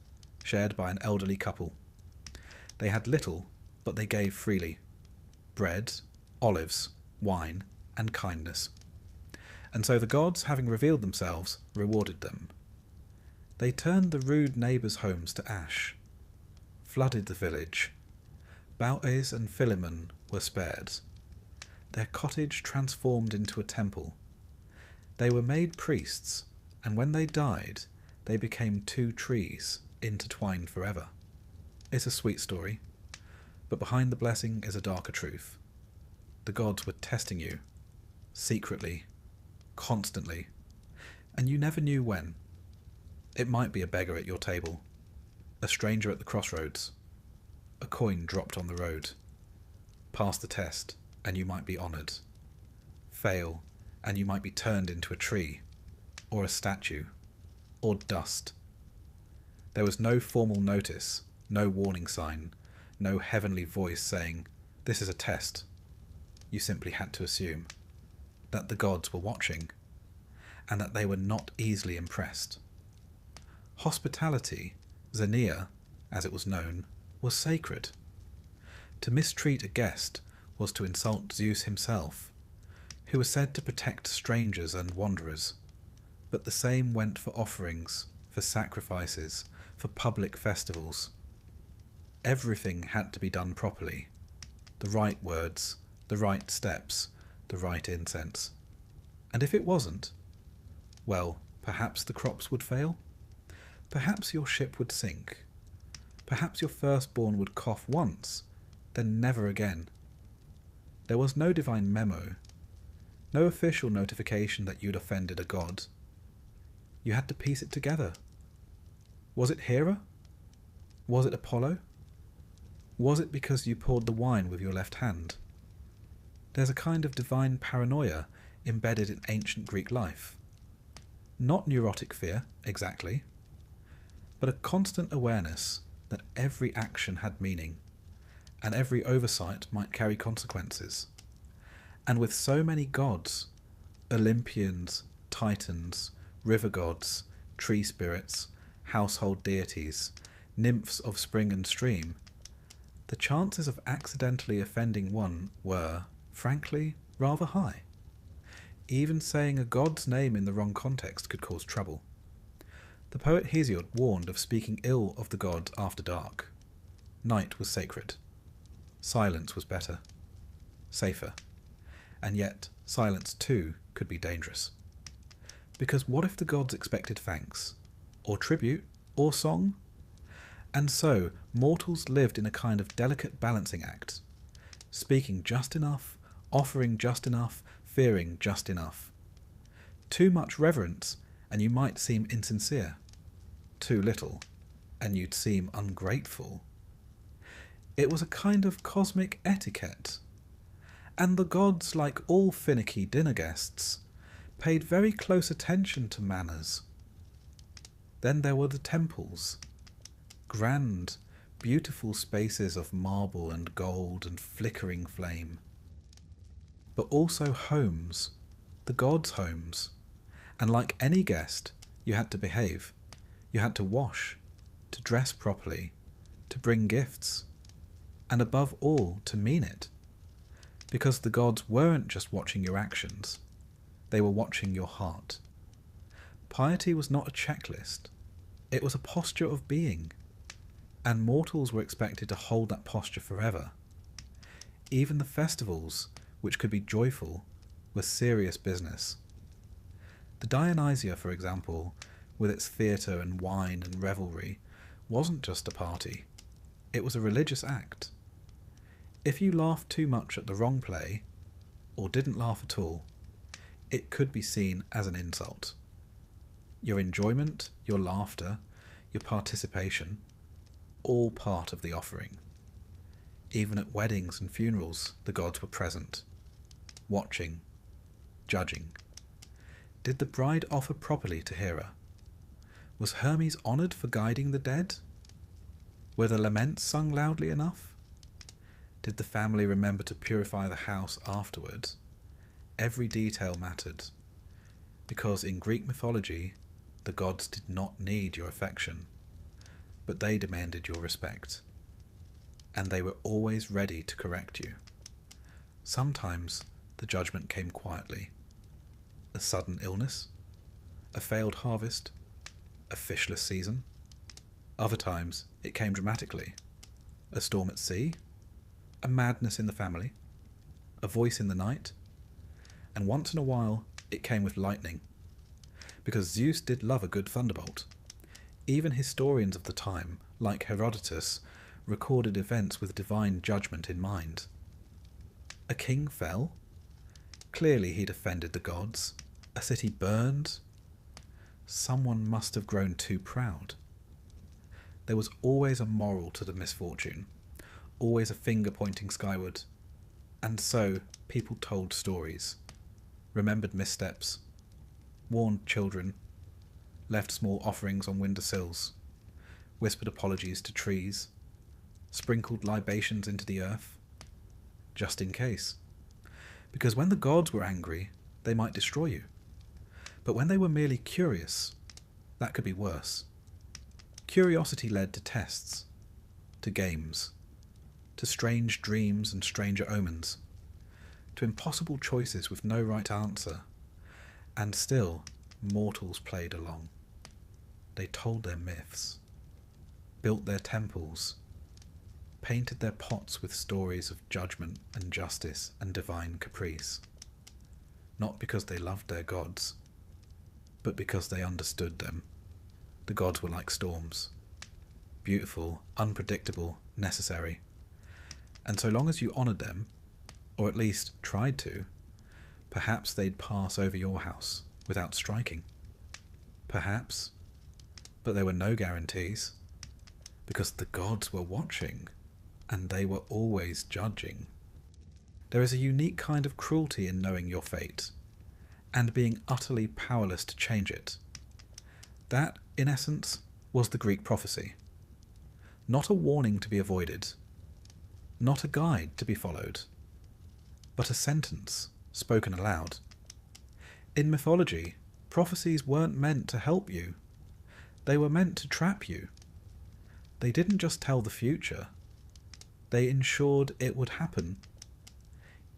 shared by an elderly couple. They had little, but they gave freely: bread, olives, wine, and kindness. And so the gods, having revealed themselves, rewarded them. They turned the rude neighbours' homes to ash, flooded the village. Baucis and Philemon were spared. Their cottage transformed into a temple. They were made priests, and when they died, they became two trees, intertwined forever. It's a sweet story, but behind the blessing is a darker truth. The gods were testing you, secretly, constantly, and you never knew when. It might be a beggar at your table, a stranger at the crossroads, a coin dropped on the road. Pass the test, and you might be honoured. Fail, and you might be turned into a tree, or a statue, or dust. There was no formal notice, no warning sign, no heavenly voice saying, "This is a test." You simply had to assume that the gods were watching, and that they were not easily impressed. Hospitality, Xenia, as it was known, was sacred. To mistreat a guest was to insult Zeus himself, who was said to protect strangers and wanderers. But the same went for offerings, for sacrifices, for public festivals. Everything had to be done properly. The right words, the right steps, the right incense. And if it wasn't, well, perhaps the crops would fail. Perhaps your ship would sink. Perhaps your firstborn would cough once, then never again. There was no divine memo, no official notification that you'd offended a god. You had to piece it together. Was it Hera? Was it Apollo? Was it because you poured the wine with your left hand? There's a kind of divine paranoia embedded in ancient Greek life. Not neurotic fear, exactly, but a constant awareness that every action had meaning, and every oversight might carry consequences. And with so many gods, Olympians, titans, river gods, tree spirits, household deities, nymphs of spring and stream, the chances of accidentally offending one were, frankly, rather high. Even saying a god's name in the wrong context could cause trouble. The poet Hesiod warned of speaking ill of the gods after dark. Night was sacred. Silence was better. Safer. And yet, silence too could be dangerous. Because what if the gods expected thanks? Or tribute? Or song? And so, mortals lived in a kind of delicate balancing act, speaking just enough, offering just enough, fearing just enough. Too much reverence, and you might seem insincere. Too little, and you'd seem ungrateful. It was a kind of cosmic etiquette. And the gods, like all finicky dinner guests, paid very close attention to manners. Then there were the temples. Grand, beautiful spaces of marble and gold and flickering flame. But also homes, the gods' homes. And like any guest, you had to behave. You had to wash, to dress properly, to bring gifts, and above all, to mean it. Because the gods weren't just watching your actions, they were watching your heart. Piety was not a checklist, it was a posture of being, and mortals were expected to hold that posture forever. Even the festivals, which could be joyful, were serious business. The Dionysia, for example, with its theatre and wine and revelry, wasn't just a party. It was a religious act. If you laughed too much at the wrong play, or didn't laugh at all, it could be seen as an insult. Your enjoyment, your laughter, your participation, all part of the offering. Even at weddings and funerals, the gods were present, watching, judging. Did the bride offer properly to Hera? Was Hermes honoured for guiding the dead? Were the laments sung loudly enough? Did the family remember to purify the house afterwards? Every detail mattered, because in Greek mythology, the gods did not need your affection, but they demanded your respect, and they were always ready to correct you. Sometimes the judgment came quietly. A sudden illness, a failed harvest, a fishless season. Other times it came dramatically. A storm at sea, a madness in the family, a voice in the night, and once in a while it came with lightning, because Zeus did love a good thunderbolt. Even historians of the time, like Herodotus, recorded events with divine judgment in mind. A king fell. Clearly he'd offended the gods. A city burned. Someone must have grown too proud. There was always a moral to the misfortune, always a finger pointing skyward. And so people told stories, remembered missteps, warned children, left small offerings on windowsills, whispered apologies to trees, sprinkled libations into the earth, just in case. Because when the gods were angry, they might destroy you. But when they were merely curious, that could be worse. Curiosity led to tests, to games, to strange dreams and stranger omens, to impossible choices with no right answer, and still mortals played along. They told their myths, built their temples, painted their pots with stories of judgment and justice and divine caprice, not because they loved their gods, but because they understood them. The gods were like storms, beautiful, unpredictable, necessary, and so long as you honoured them, or at least tried to, perhaps they'd pass over your house without striking. Perhaps, but there were no guarantees, because the gods were watching, and they were always judging. There is a unique kind of cruelty in knowing your fate, and being utterly powerless to change it. That, in essence, was the Greek prophecy. Not a warning to be avoided, not a guide to be followed, but a sentence spoken aloud. In mythology, prophecies weren't meant to help you. They were meant to trap you. They didn't just tell the future. They ensured it would happen.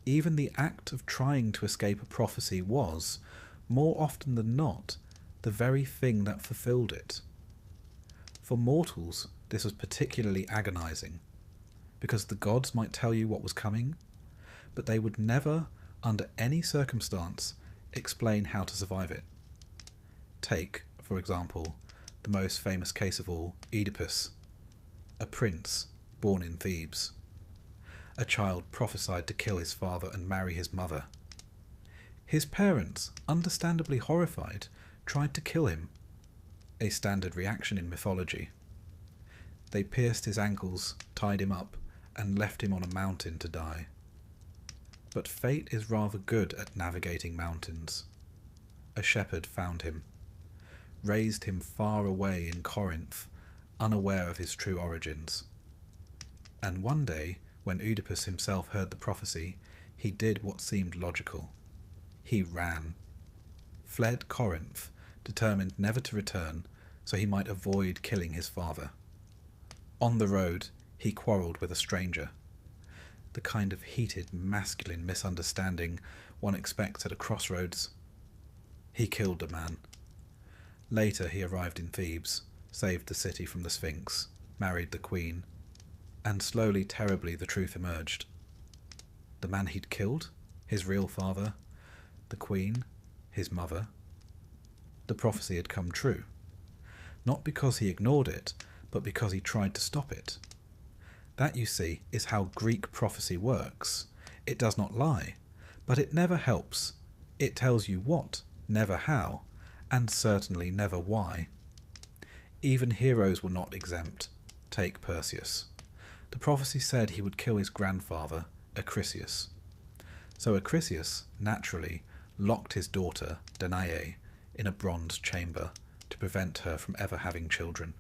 Even the act of trying to escape a prophecy was, more often than not, the very thing that fulfilled it. For mortals, this was particularly agonizing, because the gods might tell you what was coming, but they would never, under any circumstance, explain how to survive it. Take, for example, the most famous case of all, Oedipus, a prince born in Thebes. A child prophesied to kill his father and marry his mother. His parents, understandably horrified, tried to kill him, a standard reaction in mythology. They pierced his ankles, tied him up, and left him on a mountain to die. But fate is rather good at navigating mountains. A shepherd found him, raised him far away in Corinth, unaware of his true origins. And one day, when Oedipus himself heard the prophecy, he did what seemed logical. He ran, fled Corinth, determined never to return, so he might avoid killing his father. On the road, he quarrelled with a stranger, the kind of heated, masculine misunderstanding one expects at a crossroads. He killed a man. Later he arrived in Thebes, saved the city from the Sphinx, married the queen, and slowly, terribly, the truth emerged. The man he'd killed, his real father, the queen, his mother, the prophecy had come true. Not because he ignored it, but because he tried to stop it. That, you see, is how Greek prophecy works. It does not lie, but it never helps. It tells you what, never how, and certainly never why. Even heroes were not exempt. Take Perseus. The prophecy said he would kill his grandfather, Acrisius. So Acrisius, naturally, locked his daughter, Danae, in a bronze chamber to prevent her from ever having children.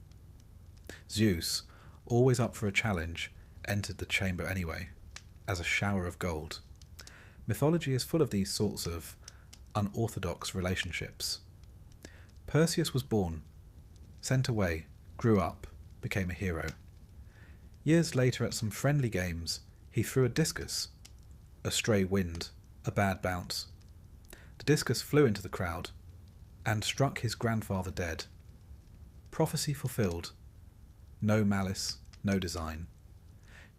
Zeus, always up for a challenge, entered the chamber anyway, as a shower of gold. Mythology is full of these sorts of unorthodox relationships. Perseus was born, sent away, grew up, became a hero. Years later, at some friendly games, he threw a discus. A stray wind, a bad bounce. The discus flew into the crowd and struck his grandfather dead. Prophecy fulfilled. No malice, no design.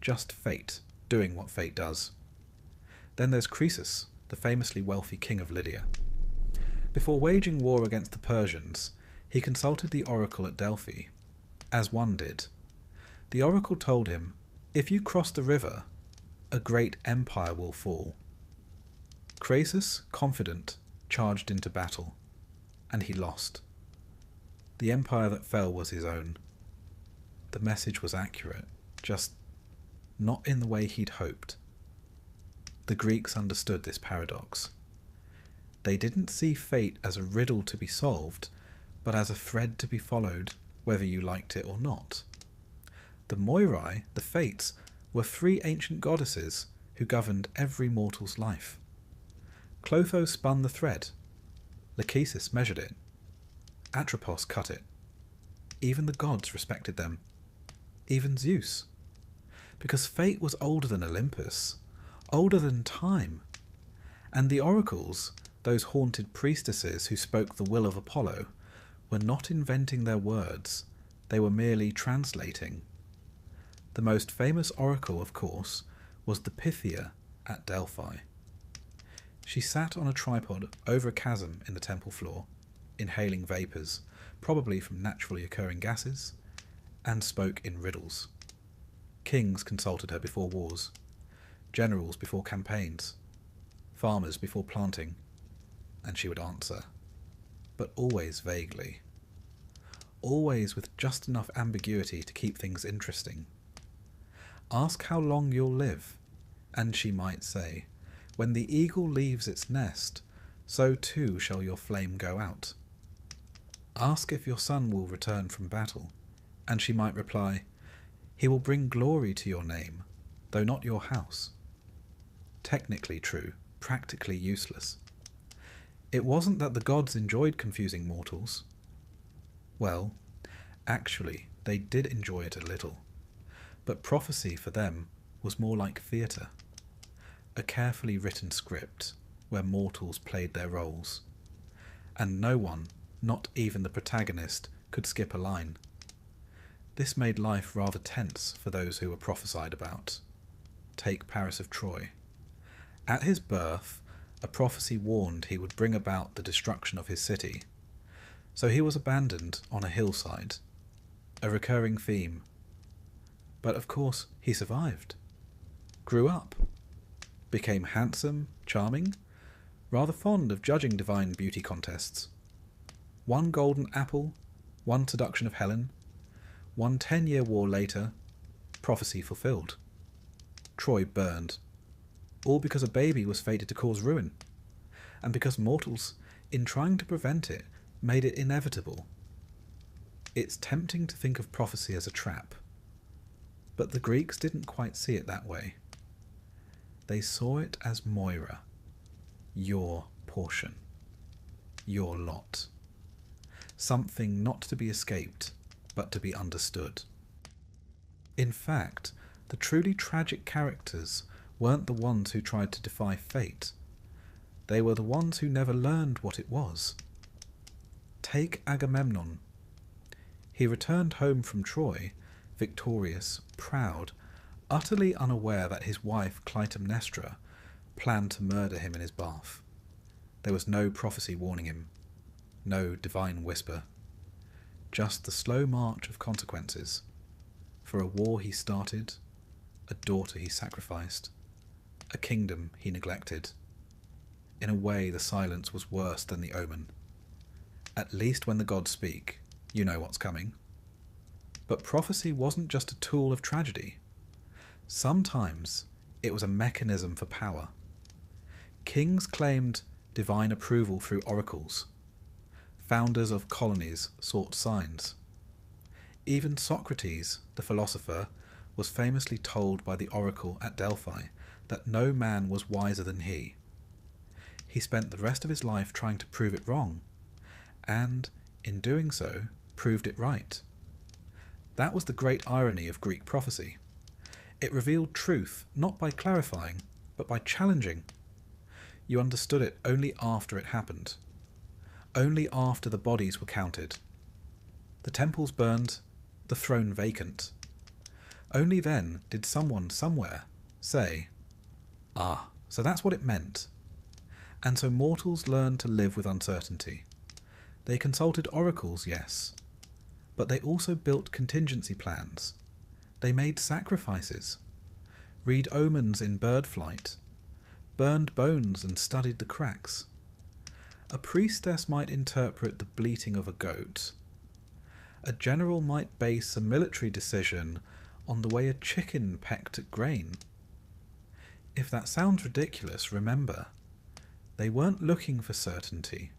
Just fate doing what fate does. Then there's Croesus, the famously wealthy king of Lydia. Before waging war against the Persians, he consulted the oracle at Delphi, as one did. The oracle told him, if you cross the river, a great empire will fall. Croesus, confident, charged into battle, and he lost. The empire that fell was his own. The message was accurate, just not in the way he'd hoped. The Greeks understood this paradox. They didn't see fate as a riddle to be solved, but as a thread to be followed, whether you liked it or not. The Moirai, the Fates, were 3 ancient goddesses who governed every mortal's life. Clotho spun the thread. Lachesis measured it. Atropos cut it. Even the gods respected them. Even Zeus. Because fate was older than Olympus, older than time. And the oracles, those haunted priestesses who spoke the will of Apollo, were not inventing their words, they were merely translating. The most famous oracle, of course, was the Pythia at Delphi. She sat on a tripod over a chasm in the temple floor, inhaling vapours, probably from naturally occurring gases, and spoke in riddles. Kings consulted her before wars, generals before campaigns, farmers before planting, and she would answer, but always vaguely. Always with just enough ambiguity to keep things interesting. Ask how long you'll live, and she might say, when the eagle leaves its nest, so too shall your flame go out. Ask if your son will return from battle, and she might reply, he will bring glory to your name, though not your house. Technically true, practically useless. It wasn't that the gods enjoyed confusing mortals. Well, actually, they did enjoy it a little. But prophecy for them was more like theatre. A carefully written script where mortals played their roles. And no one, not even the protagonist, could skip a line. This made life rather tense for those who were prophesied about. Take Paris of Troy. At his birth, a prophecy warned he would bring about the destruction of his city. So he was abandoned on a hillside. A recurring theme. But of course he survived. Grew up. Became handsome, charming, rather fond of judging divine beauty contests. 1 golden apple, 1 seduction of Helen, 1 10-year war later, prophecy fulfilled. Troy burned. All because a baby was fated to cause ruin. And because mortals, in trying to prevent it, made it inevitable. It's tempting to think of prophecy as a trap. But the Greeks didn't quite see it that way. They saw it as Moira, your portion, your lot. Something not to be escaped, but to be understood. In fact, the truly tragic characters weren't the ones who tried to defy fate. They were the ones who never learned what it was. Take Agamemnon. He returned home from Troy, victorious, proud, utterly unaware that his wife Clytemnestra planned to murder him in his bath. There was no prophecy warning him. no divine whisper, just the slow march of consequences. For a war he started, a daughter he sacrificed, a kingdom he neglected. In a way, the silence was worse than the omen. At least when the gods speak, you know what's coming. But prophecy wasn't just a tool of tragedy. Sometimes it was a mechanism for power. Kings claimed divine approval through oracles. Founders of colonies sought signs. Even Socrates, the philosopher, was famously told by the oracle at Delphi that no man was wiser than he. He spent the rest of his life trying to prove it wrong, and, in doing so, proved it right. That was the great irony of Greek prophecy. It revealed truth not by clarifying, but by challenging. You understood it only after it happened. Only after the bodies were counted. The temples burned, the throne vacant. Only then did someone somewhere say, "Ah, so that's what it meant." And so mortals learned to live with uncertainty. They consulted oracles, yes, but they also built contingency plans. They made sacrifices, read omens in bird flight, burned bones and studied the cracks. A priestess might interpret the bleating of a goat. A general might base a military decision on the way a chicken pecked at grain. If that sounds ridiculous, remember, they weren't looking for certainty.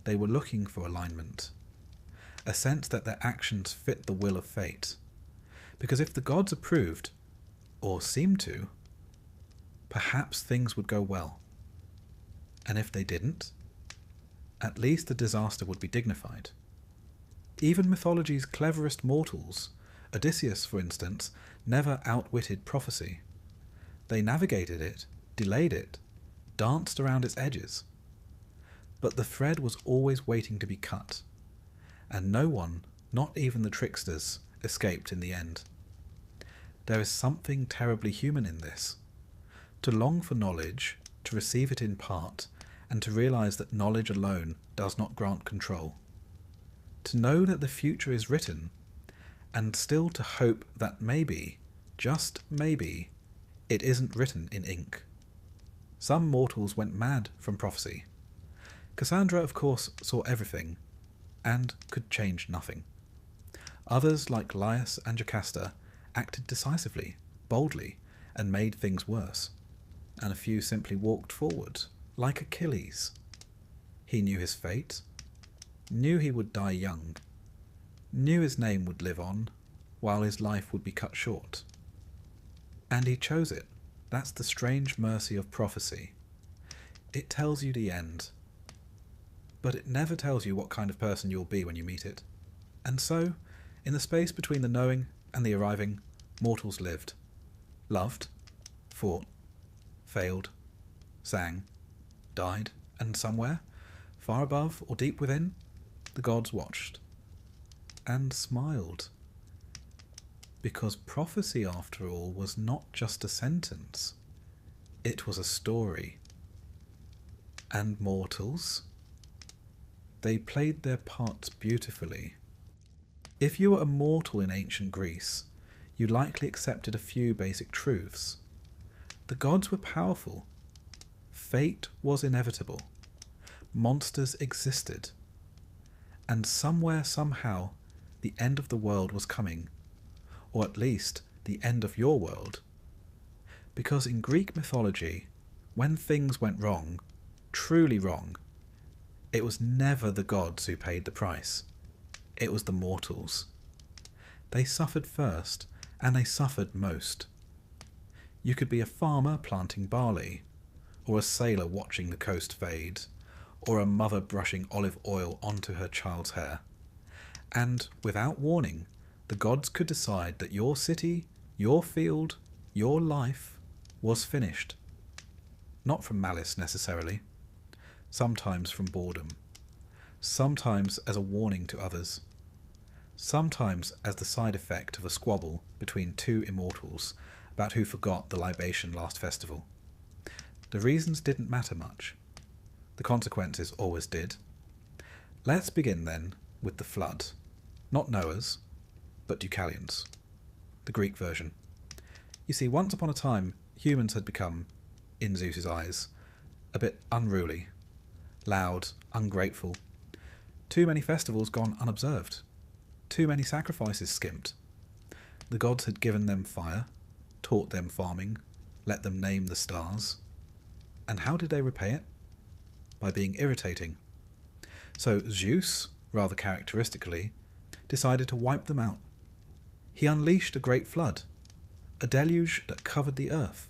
They were looking for alignment, a sense that their actions fit the will of fate. Because if the gods approved, or seemed to, perhaps things would go well. And if they didn't, at least the disaster would be dignified. Even mythology's cleverest mortals, Odysseus for instance, never outwitted prophecy. They navigated it, delayed it, danced around its edges. But the thread was always waiting to be cut, and no one, not even the tricksters, escaped in the end. There is something terribly human in this. To long for knowledge, to receive it in part, and to realize that knowledge alone does not grant control. To know that the future is written, and still to hope that maybe, just maybe, it isn't written in ink. Some mortals went mad from prophecy. Cassandra, of course, saw everything, and could change nothing. Others, like Laius and Jocasta, acted decisively, boldly, and made things worse. And a few simply walked forward, like Achilles. He knew his fate, knew he would die young, knew his name would live on, while his life would be cut short. And he chose it. That's the strange mercy of prophecy. It tells you the end, but it never tells you what kind of person you'll be when you meet it. And so, in the space between the knowing and the arriving, mortals lived, loved, fought, failed, sang, died, and somewhere, far above or deep within, the gods watched and smiled. Because prophecy, after all, was not just a sentence. It was a story. And mortals, they played their parts beautifully. If you were a mortal in ancient Greece, you likely accepted a few basic truths. The gods were powerful. Fate was inevitable. Monsters existed. And somewhere, somehow, the end of the world was coming. Or at least, the end of your world. Because in Greek mythology, when things went wrong, truly wrong, it was never the gods who paid the price. It was the mortals. They suffered first, and they suffered most. You could be a farmer planting barley, or a sailor watching the coast fade, or a mother brushing olive oil onto her child's hair. And, without warning, the gods could decide that your city, your field, your life was finished. Not from malice necessarily. Sometimes from boredom. Sometimes as a warning to others. Sometimes as the side effect of a squabble between two immortals about who forgot the libation last festival. The reasons didn't matter much. The consequences always did. Let's begin then with the flood. Not Noah's, but Deucalion's, the Greek version. You see, once upon a time, humans had become, in Zeus's eyes, a bit unruly, loud, ungrateful. Too many festivals gone unobserved. Too many sacrifices skimped. The gods had given them fire, taught them farming, let them name the stars. And how did they repay it? By being irritating. So Zeus, rather characteristically, decided to wipe them out. He unleashed a great flood, a deluge that covered the earth.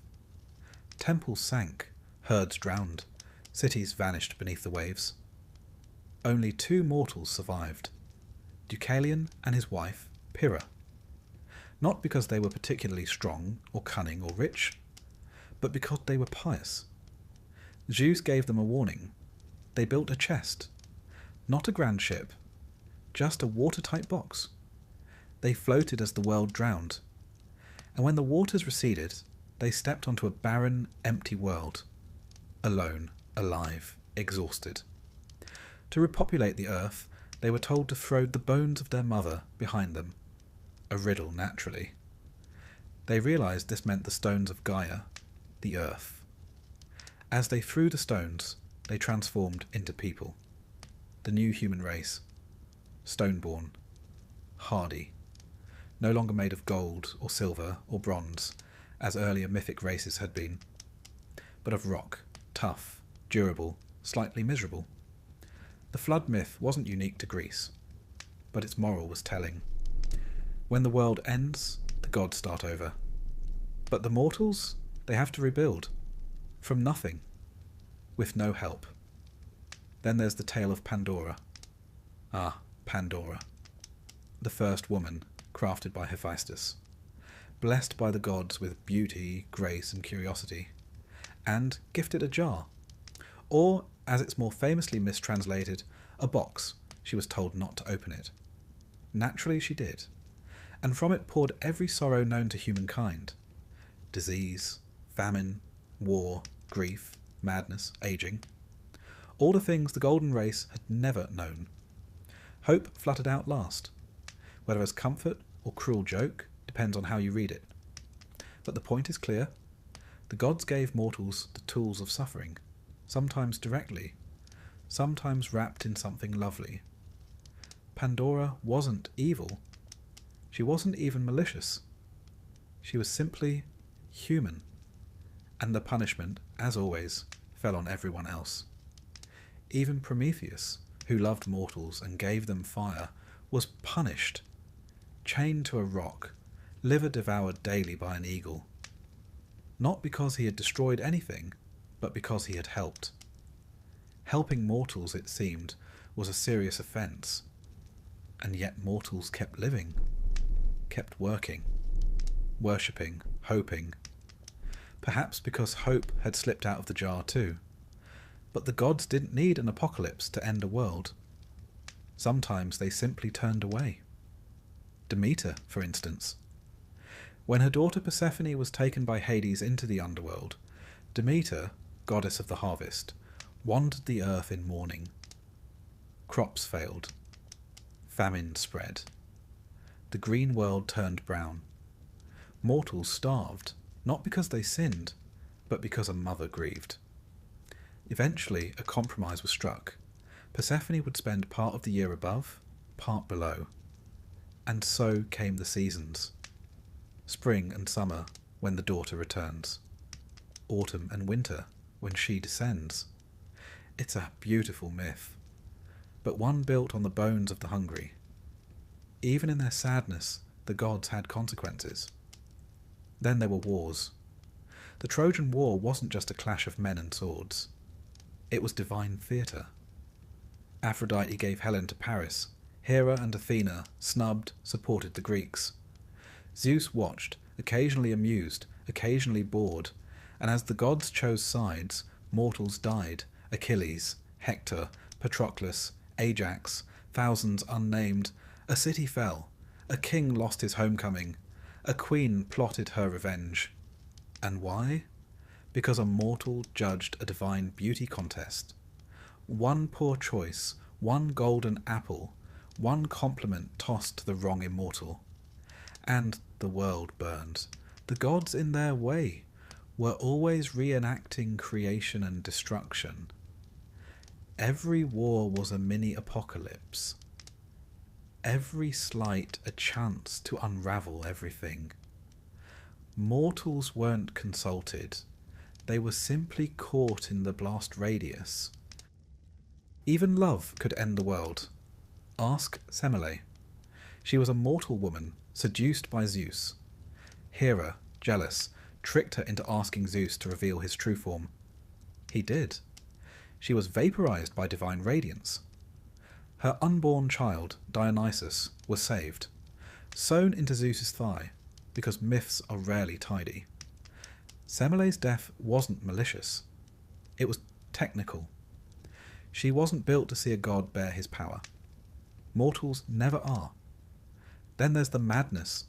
Temples sank, herds drowned, cities vanished beneath the waves. Only 2 mortals survived, Deucalion and his wife, Pyrrha. Not because they were particularly strong or cunning or rich, but because they were pious. Zeus gave them a warning. They built a chest, not a grand ship, just a watertight box. They floated as the world drowned, and when the waters receded, they stepped onto a barren, empty world, alone, alive, exhausted. To repopulate the earth, they were told to throw the bones of their mother behind them, a riddle naturally. They realized this meant the stones of Gaia, the earth. As they threw the stones, they transformed into people, the new human race, stone-born, hardy, no longer made of gold or silver or bronze, as earlier mythic races had been, but of rock, tough, durable, slightly miserable. The flood myth wasn't unique to Greece, but its moral was telling. When the world ends, the gods start over. But the mortals, they have to rebuild, from nothing, with no help. Then there's the tale of Pandora. Ah, Pandora, the first woman, crafted by Hephaestus, blessed by the gods with beauty, grace and curiosity, and gifted a jar, or, as it's more famously mistranslated, a box. She was told not to open it. Naturally she did, and from it poured every sorrow known to humankind. Disease, famine, war, grief, madness, aging. All the things the golden race had never known. Hope fluttered out last, whether as comfort or cruel joke depends on how you read it. But the point is clear. The gods gave mortals the tools of suffering, sometimes directly, sometimes wrapped in something lovely. Pandora wasn't evil. She wasn't even malicious. She was simply human, and the punishment, as always, fell on everyone else. Even Prometheus, who loved mortals and gave them fire, was punished, chained to a rock, liver devoured daily by an eagle. Not because he had destroyed anything, but because he had helped. Helping mortals, it seemed, was a serious offence, and yet mortals kept living, kept working, worshipping, hoping. Perhaps because hope had slipped out of the jar too. But the gods didn't need an apocalypse to end a world. Sometimes they simply turned away. Demeter, for instance. When her daughter Persephone was taken by Hades into the underworld, Demeter, goddess of the harvest, wandered the earth in mourning. Crops failed. Famine spread. The green world turned brown. Mortals starved, not because they sinned, but because a mother grieved. Eventually, a compromise was struck. Persephone would spend part of the year above, part below. And so came the seasons. Spring and summer, when the daughter returns. Autumn and winter, when she descends. It's a beautiful myth, but one built on the bones of the hungry. Even in their sadness, the gods had consequences. Then there were wars. The Trojan War wasn't just a clash of men and swords. It was divine theatre. Aphrodite gave Helen to Paris. Hera and Athena, snubbed, supported the Greeks. Zeus watched, occasionally amused, occasionally bored, and as the gods chose sides, mortals died. Achilles, Hector, Patroclus, Ajax, thousands unnamed. A city fell. A king lost his homecoming. A queen plotted her revenge. And why? Because a mortal judged a divine beauty contest. One poor choice, one golden apple, one compliment tossed to the wrong immortal. And the world burned. The gods in their way were always reenacting creation and destruction. Every war was a mini-apocalypse. Every slight a chance to unravel everything. Mortals weren't consulted. They were simply caught in the blast radius. Even love could end the world. Ask Semele. She was a mortal woman, seduced by Zeus. Hera, jealous, tricked her into asking Zeus to reveal his true form. He did. She was vaporized by divine radiance. Her unborn child, Dionysus, was saved, sewn into Zeus's thigh, because myths are rarely tidy. Semele's death wasn't malicious. It was technical. She wasn't built to see a god bear his power. Mortals never are. Then there's the madness.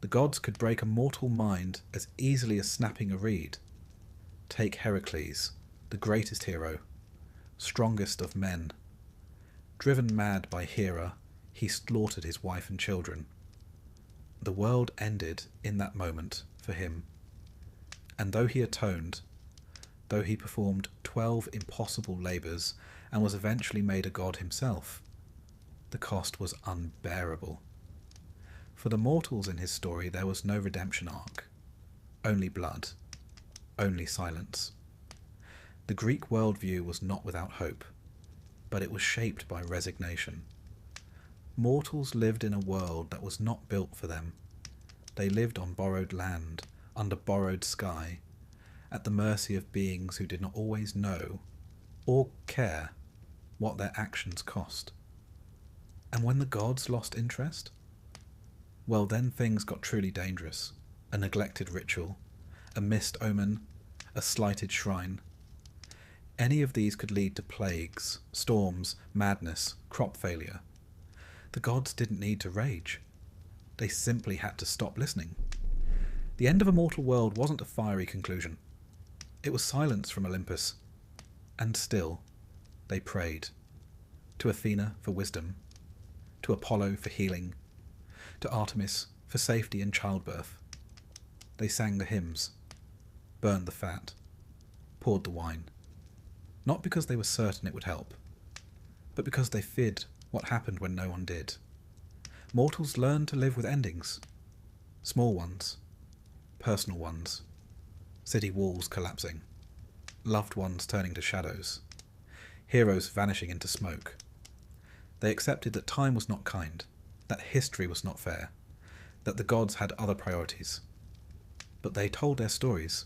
The gods could break a mortal mind as easily as snapping a reed. Take Heracles, the greatest hero, strongest of men. Driven mad by Hera, he slaughtered his wife and children. The world ended in that moment for him. And though he atoned, though he performed 12 impossible labours and was eventually made a god himself, the cost was unbearable. For the mortals in his story there was no redemption arc. Only blood. Only silence. The Greek worldview was not without hope, but it was shaped by resignation. Mortals lived in a world that was not built for them. They lived on borrowed land, under borrowed sky, at the mercy of beings who did not always know or care what their actions cost. And when the gods lost interest, well, then things got truly dangerous. A neglected ritual, a missed omen, a slighted shrine. Any of these could lead to plagues, storms, madness, crop failure. The gods didn't need to rage. They simply had to stop listening. The end of a mortal world wasn't a fiery conclusion. It was silence from Olympus. And still, they prayed. To Athena for wisdom, to Apollo for healing, to Artemis for safety in childbirth. They sang the hymns, burned the fat, poured the wine. Not because they were certain it would help, but because they feared what happened when no one did. Mortals learned to live with endings. Small ones, personal ones, city walls collapsing, loved ones turning to shadows, heroes vanishing into smoke. They accepted that time was not kind, that history was not fair, that the gods had other priorities. But they told their stories,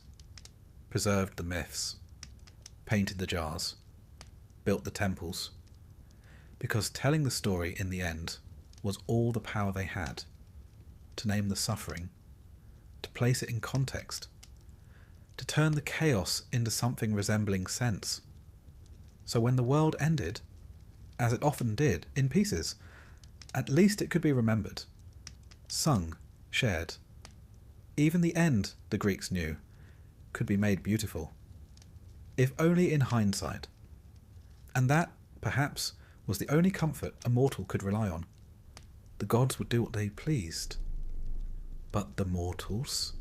preserved the myths, painted the jars, built the temples, because telling the story in the end was all the power they had, to name the suffering, to place it in context, to turn the chaos into something resembling sense. So when the world ended, as it often did, in pieces, at least it could be remembered, sung, shared. Even the end, the Greeks knew, could be made beautiful, if only in hindsight. And that, perhaps, was the only comfort a mortal could rely on. The gods would do what they pleased. But the mortals?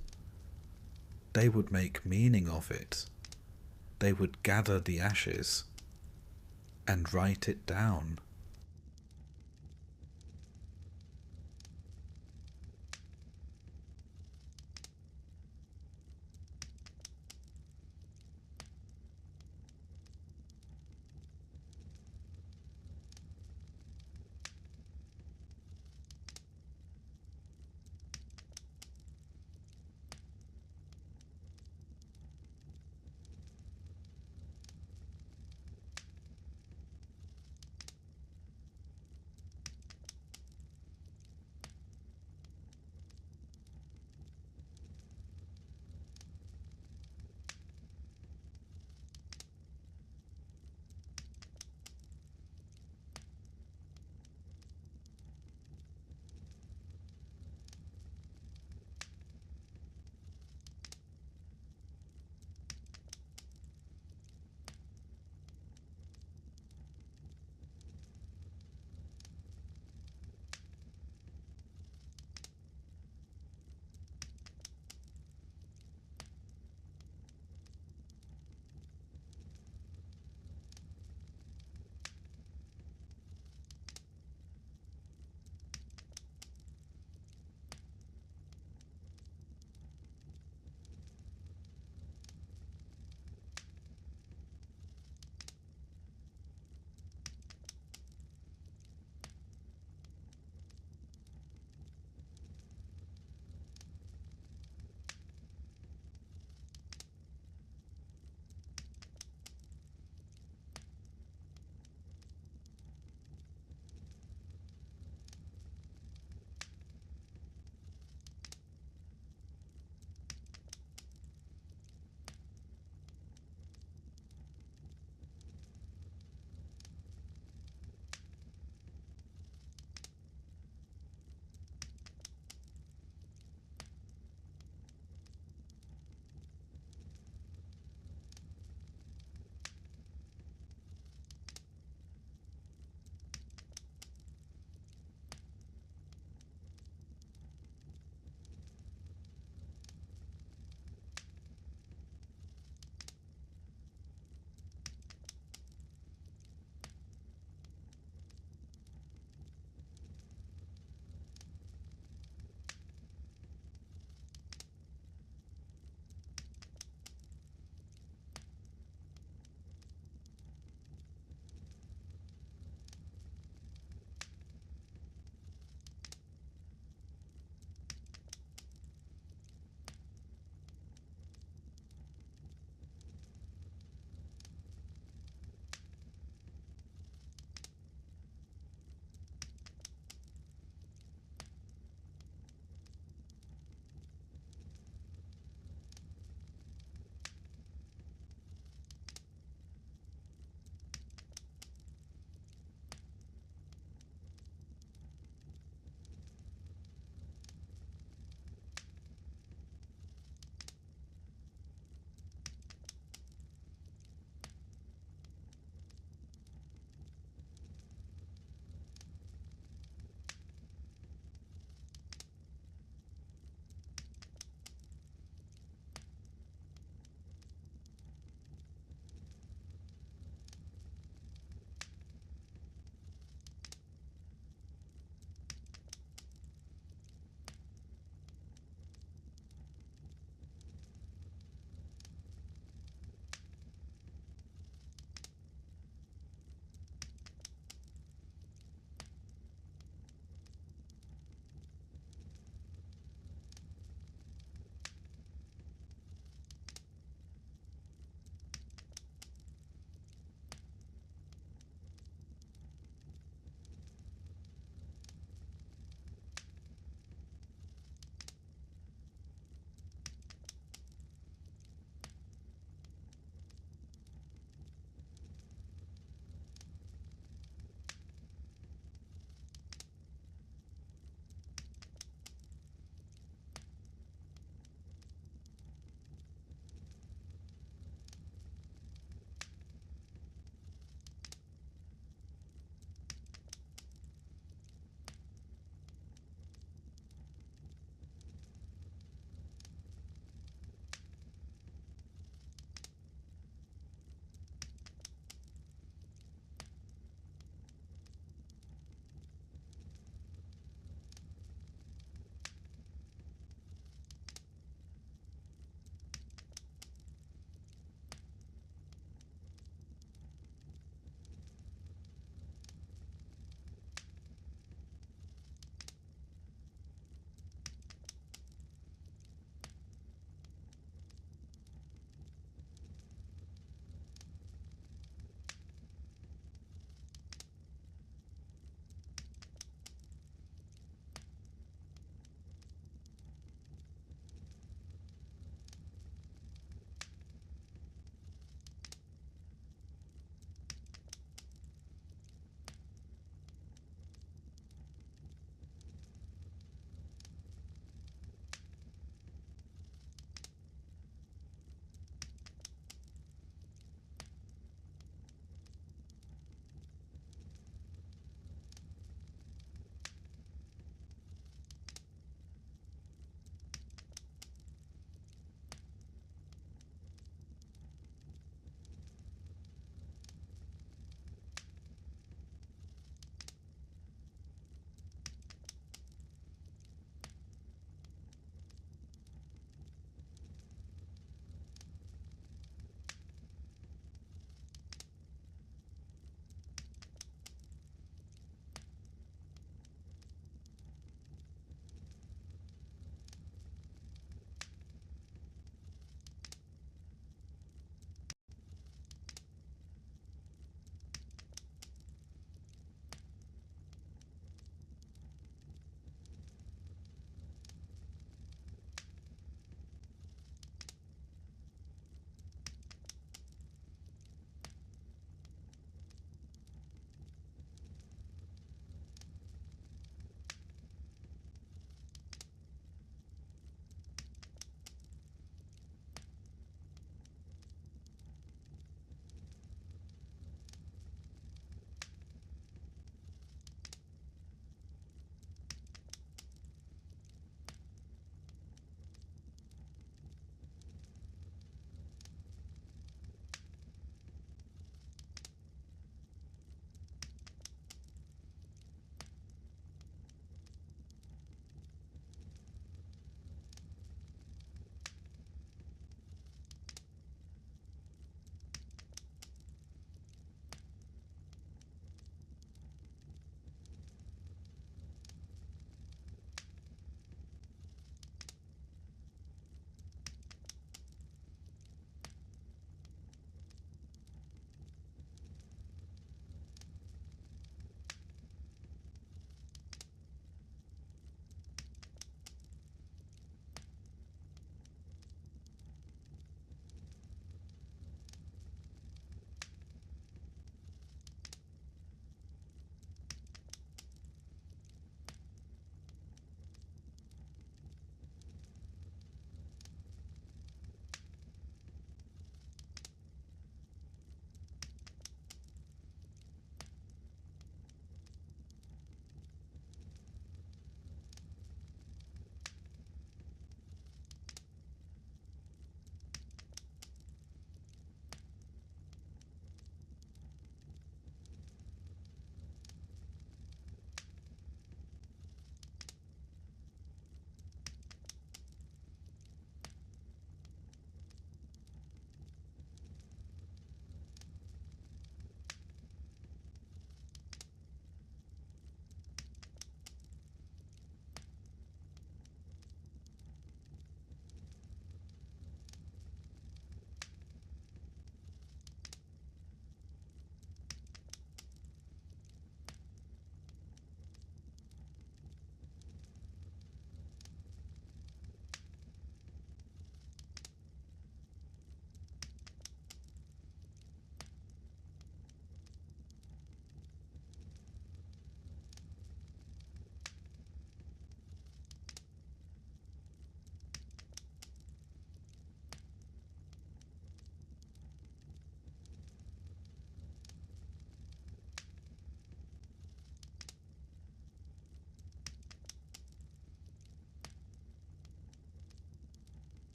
They would make meaning of it. They would gather the ashes and write it down.